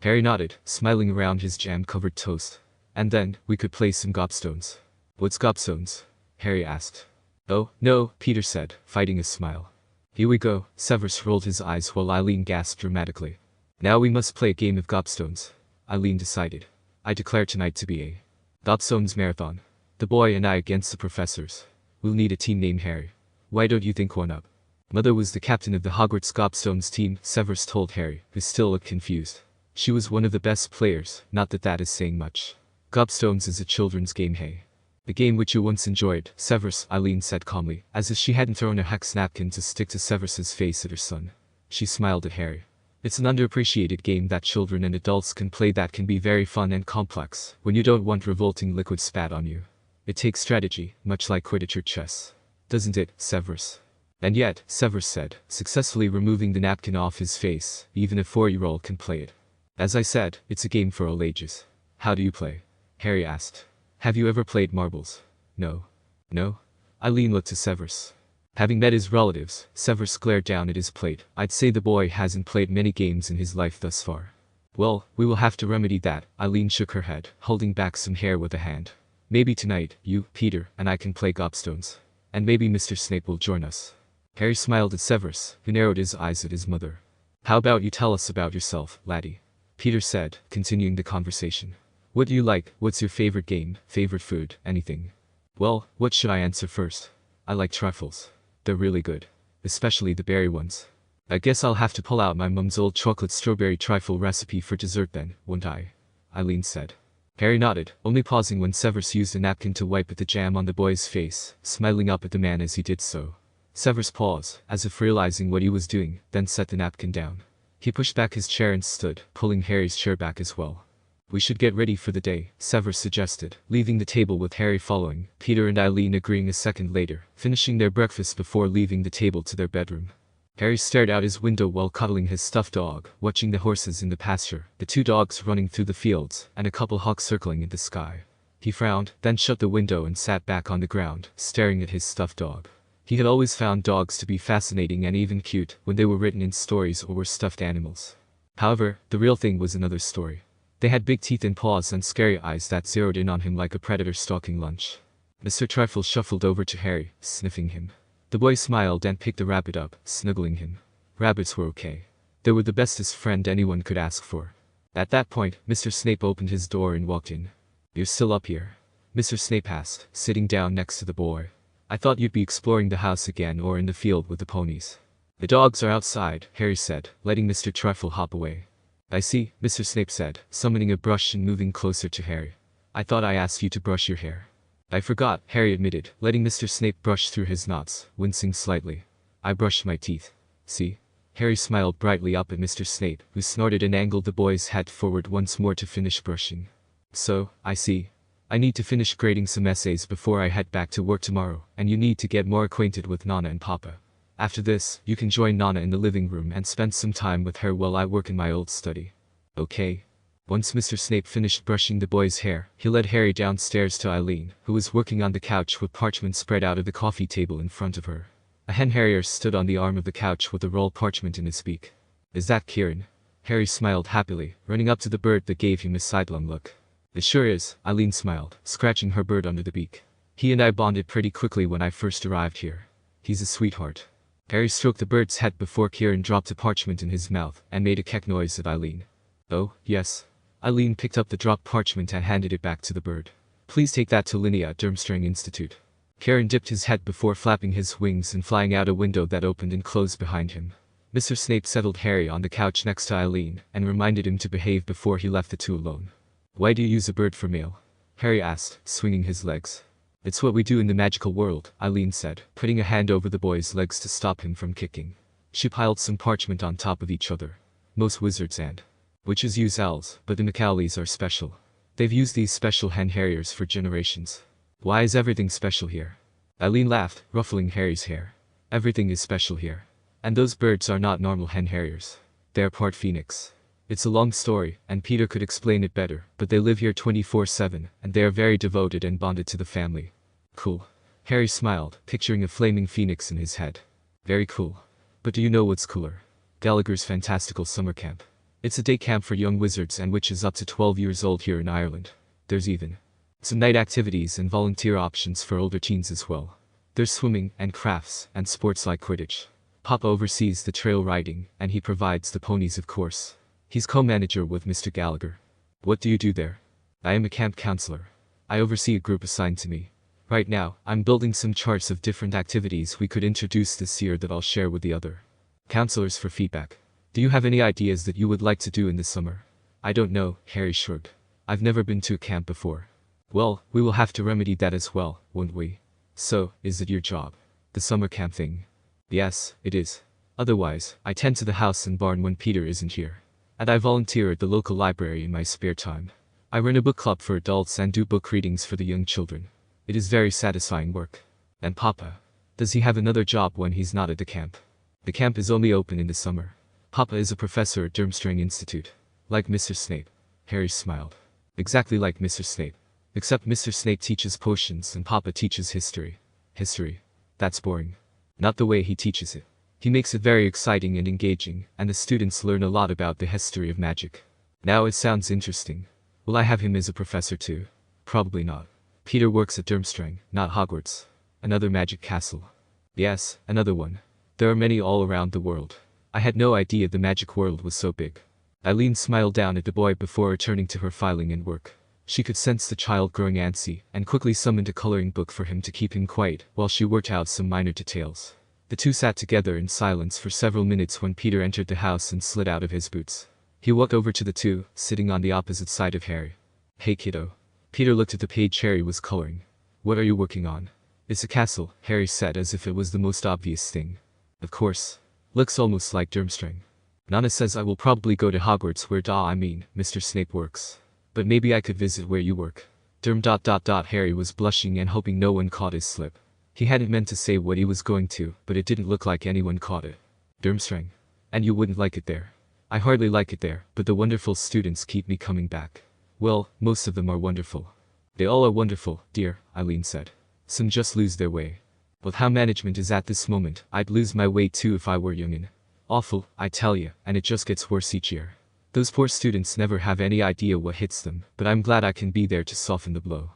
Harry nodded, smiling around his jam-covered toast. And then, we could play some gobstones. What's gobstones? Harry asked. Oh, no, Peter said, fighting a smile. Here we go, Severus rolled his eyes while Eileen gasped dramatically. Now we must play a game of gobstones, Eileen decided. I declare tonight to be a gobstones marathon. The boy and I against the professors. We'll need a team named Harry. Why don't you think one up? Mother was the captain of the Hogwarts gobstones team, Severus told Harry, who still looked confused. She was one of the best players, not that that is saying much. Gobstones is a children's game, hey. The game which you once enjoyed, Severus, Eileen said calmly, as if she hadn't thrown a hex napkin to stick to Severus's face at her son. She smiled at Harry. It's an underappreciated game that children and adults can play that can be very fun and complex, when you don't want revolting liquid spat on you. It takes strategy, much like Quidditch or chess. Doesn't it, Severus? And yet, Severus said, successfully removing the napkin off his face, even a 4-year-old can play it. As I said, it's a game for all ages. How do you play? Harry asked. Have you ever played marbles? No. No? Eileen looked to Severus. Having met his relatives, Severus glared down at his plate. I'd say the boy hasn't played many games in his life thus far. Well, we will have to remedy that, Eileen shook her head, holding back some hair with a hand. Maybe tonight, you, Peter, and I can play gobstones. And maybe Mr. Snape will join us. Harry smiled at Severus, who narrowed his eyes at his mother. How about you tell us about yourself, laddie? Peter said, continuing the conversation. What do you like? What's your favorite game, favorite food, anything? Well, what should I answer first? I like trifles. They're really good. Especially the berry ones. I guess I'll have to pull out my mum's old chocolate strawberry trifle recipe for dessert then, won't I? Eileen said. Harry nodded, only pausing when Severus used a napkin to wipe at the jam on the boy's face, smiling up at the man as he did so. Severus paused, as if realizing what he was doing, then set the napkin down. He pushed back his chair and stood, pulling Harry's chair back as well. We should get ready for the day, Severus suggested, leaving the table with Harry following, Peter and Eileen agreeing a second later, finishing their breakfast before leaving the table to their bedroom. Harry stared out his window while cuddling his stuffed dog, watching the horses in the pasture, the 2 dogs running through the fields, and a couple hawks circling in the sky. He frowned, then shut the window and sat back on the ground, staring at his stuffed dog. He had always found dogs to be fascinating and even cute when they were written in stories or were stuffed animals. However, the real thing was another story. They had big teeth and paws and scary eyes that zeroed in on him like a predator stalking lunch. Mr. Trifle shuffled over to Harry, sniffing him. The boy smiled and picked the rabbit up, snuggling him. Rabbits were okay. They were the bestest friend anyone could ask for. At that point, Mr. Snape opened his door and walked in. "You're still up here?" Mr. Snape asked, sitting down next to the boy. "I thought you'd be exploring the house again or in the field with the ponies." "The dogs are outside," Harry said, letting Mr. Trifle hop away. "I see," Mr. Snape said, summoning a brush and moving closer to Harry. "I thought I asked you to brush your hair." "I forgot," Harry admitted, letting Mr. Snape brush through his knots, wincing slightly. "I brushed my teeth. See?" Harry smiled brightly up at Mr. Snape, who snorted and angled the boy's head forward once more to finish brushing. "So, I see. I need to finish grading some essays before I head back to work tomorrow, and you need to get more acquainted with Nana and Papa. After this, you can join Nana in the living room and spend some time with her while I work in my old study. Okay?" Once Mr. Snape finished brushing the boy's hair, he led Harry downstairs to Eileen, who was working on the couch with parchment spread out of the coffee table in front of her. A hen harrier stood on the arm of the couch with a roll parchment in his beak. "Is that Kieran?" Harry smiled happily, running up to the bird that gave him a sidelong look. "It sure is," Eileen smiled, scratching her bird under the beak. "He and I bonded pretty quickly when I first arrived here. He's a sweetheart." Harry stroked the bird's head before Kieran dropped a parchment in his mouth and made a keck noise at Eileen. "Oh, yes." Eileen picked up the dropped parchment and handed it back to the bird. "Please take that to Linnea at Durmstrang Institute." Kieran dipped his head before flapping his wings and flying out a window that opened and closed behind him. Mr. Snape settled Harry on the couch next to Eileen and reminded him to behave before he left the two alone. "Why do you use a bird for mail?" Harry asked, swinging his legs. "It's what we do in the magical world," Eileen said, putting a hand over the boy's legs to stop him from kicking. She piled some parchment on top of each other. "Most wizards and witches use owls, but the Macauleys are special. They've used these special hen harriers for generations." "Why is everything special here?" Eileen laughed, ruffling Harry's hair. "Everything is special here. And those birds are not normal hen harriers. They are part phoenix. It's a long story, and Peter could explain it better, but they live here 24/7, and they are very devoted and bonded to the family." "Cool." Harry smiled, picturing a flaming phoenix in his head. "Very cool. But do you know what's cooler? Gallagher's Fantastical Summer Camp. It's a day camp for young wizards and witches up to 12 years old here in Ireland. There's even some night activities and volunteer options for older teens as well. There's swimming and crafts and sports like Quidditch. Papa oversees the trail riding, and he provides the ponies, of course. He's co-manager with Mr. Gallagher." "What do you do there?" "I am a camp counselor. I oversee a group assigned to me. Right now, I'm building some charts of different activities we could introduce this year that I'll share with the other counselors for feedback. Do you have any ideas that you would like to do in the summer?" "I don't know," Harry shrugged. "I've never been to a camp before." "Well, we will have to remedy that as well, won't we?" "So, is it your job? The summer camp thing?" "Yes, it is. Otherwise, I tend to the house and barn when Peter isn't here. And I volunteer at the local library in my spare time. I run a book club for adults and do book readings for the young children. It is very satisfying work." "And Papa? Does he have another job when he's not at the camp?" "The camp is only open in the summer. Papa is a professor at Durmstrang Institute. Like Mr. Snape." Harry smiled. "Exactly like Mr. Snape. Except Mr. Snape teaches potions and Papa teaches history." "History? That's boring." "Not the way he teaches it. He makes it very exciting and engaging, and the students learn a lot about the history of magic." "Now it sounds interesting. Will I have him as a professor too?" "Probably not. Peter works at Durmstrang, not Hogwarts. Another magic castle." "Yes, another one. There are many all around the world. I had no idea the magic world was so big." Eileen smiled down at the boy before returning to her filing and work. She could sense the child growing antsy, and quickly summoned a coloring book for him to keep him quiet while she worked out some minor details. The two sat together in silence for several minutes when Peter entered the house and slid out of his boots. He walked over to the two, sitting on the opposite side of Harry. "Hey kiddo." Peter looked at the page Harry was coloring. "What are you working on?" It's a castle, Harry said as if it was the most obvious thing. Of course. Looks almost like Durmstrang. Nana says I will probably go to Hogwarts where Mr. Snape works. But maybe I could visit where you work. Harry was blushing and hoping no one caught his slip. He hadn't meant to say what he was going to, but it didn't look like anyone caught it. Durmstrang. And you wouldn't like it there. I hardly like it there, but the wonderful students keep me coming back. Well, most of them are wonderful. They all are wonderful, dear, Eileen said. Some just lose their way. With how management is at this moment, I'd lose my way too if I were youngin'. Awful, I tell you, and it just gets worse each year. Those poor students never have any idea what hits them, but I'm glad I can be there to soften the blow.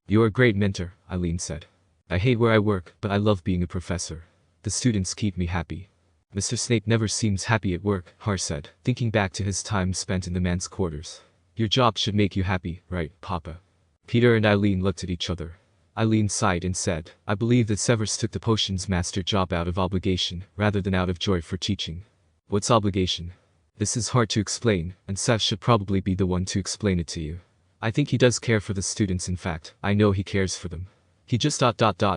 You're a great mentor, Eileen said. I hate where I work, but I love being a professor. The students keep me happy. Mr. Snape never seems happy at work, Har said, thinking back to his time spent in the man's quarters. Your job should make you happy, right, Papa? Peter and Eileen looked at each other. Eileen sighed and said, I believe that Severus took the potions master job out of obligation, rather than out of joy for teaching. What's obligation? This is hard to explain, and Sev should probably be the one to explain it to you. I think he does care for the students. In fact, I know he cares for them. He just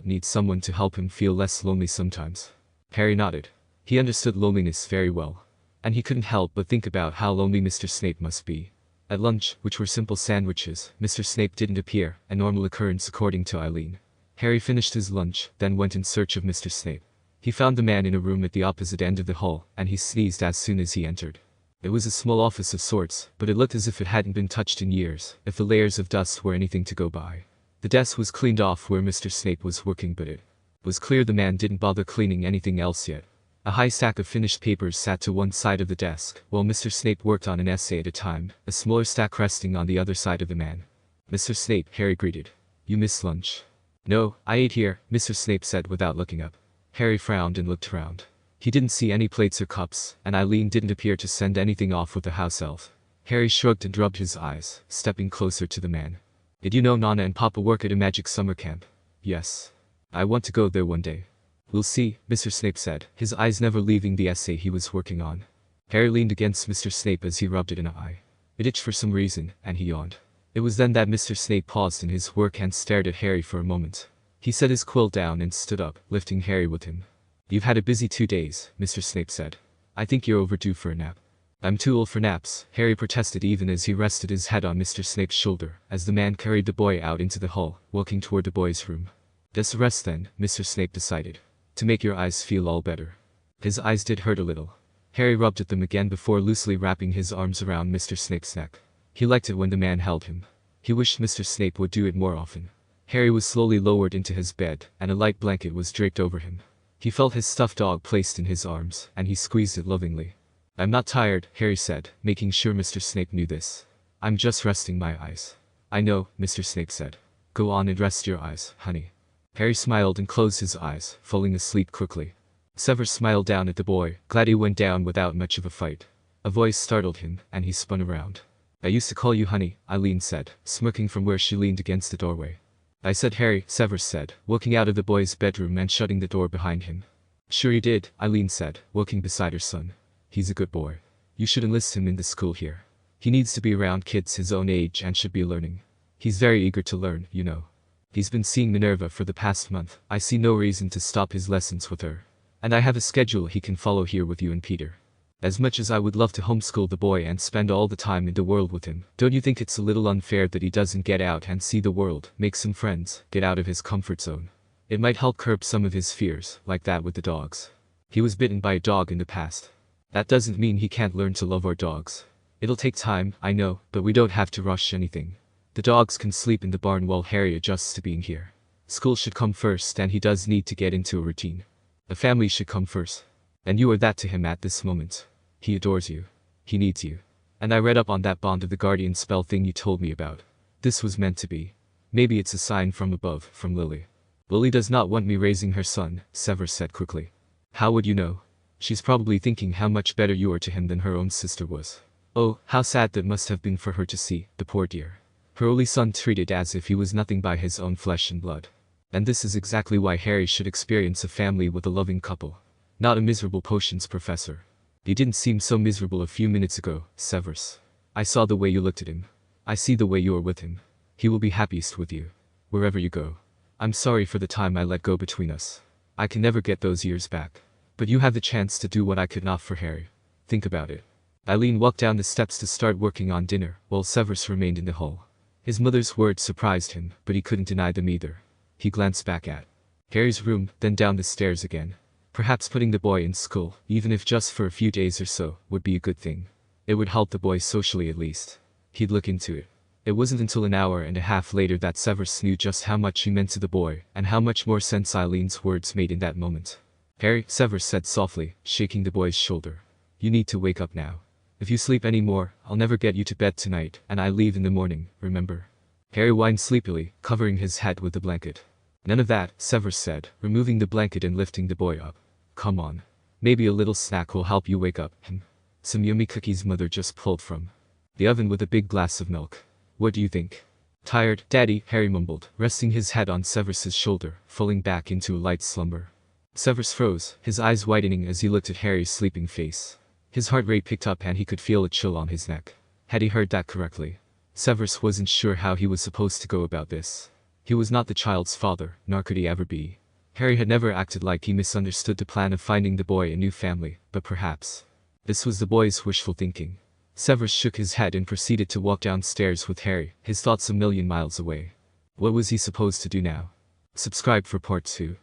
needs someone to help him feel less lonely sometimes. Harry nodded. He understood loneliness very well. And he couldn't help but think about how lonely Mr. Snape must be. At lunch, which were simple sandwiches, Mr. Snape didn't appear, a normal occurrence according to Eileen. Harry finished his lunch, then went in search of Mr. Snape. He found the man in a room at the opposite end of the hall, and he sneezed as soon as he entered. It was a small office of sorts, but it looked as if it hadn't been touched in years, if the layers of dust were anything to go by. The desk was cleaned off where Mr. Snape was working, but it was clear the man didn't bother cleaning anything else yet. A high stack of finished papers sat to one side of the desk, while Mr. Snape worked on an essay at a time, a smaller stack resting on the other side of the man. Mr. Snape, Harry greeted. You missed lunch. No, I ate here, Mr. Snape said without looking up. Harry frowned and looked around. He didn't see any plates or cups, and Eileen didn't appear to send anything off with the house elf. Harry shrugged and rubbed his eyes, stepping closer to the man. Did you know Nana and Papa work at a magic summer camp? Yes. I want to go there one day. We'll see, Mr. Snape said, his eyes never leaving the essay he was working on. Harry leaned against Mr. Snape as he rubbed it in an eye. It itched for some reason, and he yawned. It was then that Mr. Snape paused in his work and stared at Harry for a moment. He set his quill down and stood up, lifting Harry with him. You've had a busy 2 days, Mr. Snape said. I think you're overdue for a nap. I'm too old for naps, Harry protested even as he rested his head on Mr. Snape's shoulder, as the man carried the boy out into the hall, walking toward the boy's room. Just rest then, Mr. Snape decided. To make your eyes feel all better. His eyes did hurt a little. Harry rubbed at them again before loosely wrapping his arms around Mr. Snape's neck. He liked it when the man held him. He wished Mr. Snape would do it more often. Harry was slowly lowered into his bed, and a light blanket was draped over him. He felt his stuffed dog placed in his arms, and he squeezed it lovingly. I'm not tired, Harry said, making sure Mr. Snape knew this. I'm just resting my eyes. I know, Mr. Snape said. Go on and rest your eyes, honey. Harry smiled and closed his eyes, falling asleep quickly. Severus smiled down at the boy, glad he went down without much of a fight. A voice startled him, and he spun around. I used to call you honey, Eileen said, smirking from where she leaned against the doorway. I said Harry, Severus said, walking out of the boy's bedroom and shutting the door behind him. Sure you did, Eileen said, walking beside her son. He's a good boy. You should enlist him in the school here. He needs to be around kids his own age and should be learning. He's very eager to learn, you know. He's been seeing Minerva for the past month. I see no reason to stop his lessons with her. And I have a schedule he can follow here with you and Peter. As much as I would love to homeschool the boy and spend all the time in the world with him, don't you think it's a little unfair that he doesn't get out and see the world, make some friends, get out of his comfort zone? It might help curb some of his fears, like that with the dogs. He was bitten by a dog in the past. That doesn't mean he can't learn to love our dogs. It'll take time, I know, but we don't have to rush anything. The dogs can sleep in the barn while Harry adjusts to being here. School should come first, and he does need to get into a routine. The family should come first. And you are that to him at this moment. He adores you. He needs you. And I read up on that bond of the guardian spell thing you told me about. This was meant to be. Maybe it's a sign from above, from Lily. Lily does not want me raising her son, Severus said quickly. How would you know? She's probably thinking how much better you are to him than her own sister was. Oh, how sad that must have been for her to see, the poor dear. Her only son treated as if he was nothing by his own flesh and blood. And this is exactly why Harry should experience a family with a loving couple. Not a miserable potions professor. You didn't seem so miserable a few minutes ago, Severus. I saw the way you looked at him. I see the way you are with him. He will be happiest with you. Wherever you go. I'm sorry for the time I let go between us. I can never get those years back. But you have the chance to do what I could not for Harry. Think about it. Eileen walked down the steps to start working on dinner, while Severus remained in the hall. His mother's words surprised him, but he couldn't deny them either. He glanced back at Harry's room, then down the stairs again. Perhaps putting the boy in school, even if just for a few days or so, would be a good thing. It would help the boy socially at least. He'd look into it. It wasn't until an hour and a half later that Severus knew just how much he meant to the boy, and how much more sense Eileen's words made in that moment. Harry, Severus said softly, shaking the boy's shoulder. You need to wake up now. If you sleep any more, I'll never get you to bed tonight, and I leave in the morning, remember? Harry whined sleepily, covering his head with the blanket. None of that, Severus said, removing the blanket and lifting the boy up. Come on. Maybe a little snack will help you wake up. Some yummy cookies mother just pulled from the oven with a big glass of milk. What do you think? Tired, Daddy, Harry mumbled, resting his head on Severus's shoulder, falling back into a light slumber. Severus froze, his eyes widening as he looked at Harry's sleeping face. His heart rate picked up and he could feel a chill on his neck. Had he heard that correctly? Severus wasn't sure how he was supposed to go about this. He was not the child's father, nor could he ever be. Harry had never acted like he misunderstood the plan of finding the boy a new family, but perhaps this was the boy's wishful thinking. Severus shook his head and proceeded to walk downstairs with Harry, his thoughts a million miles away. What was he supposed to do now? Subscribe for part 2.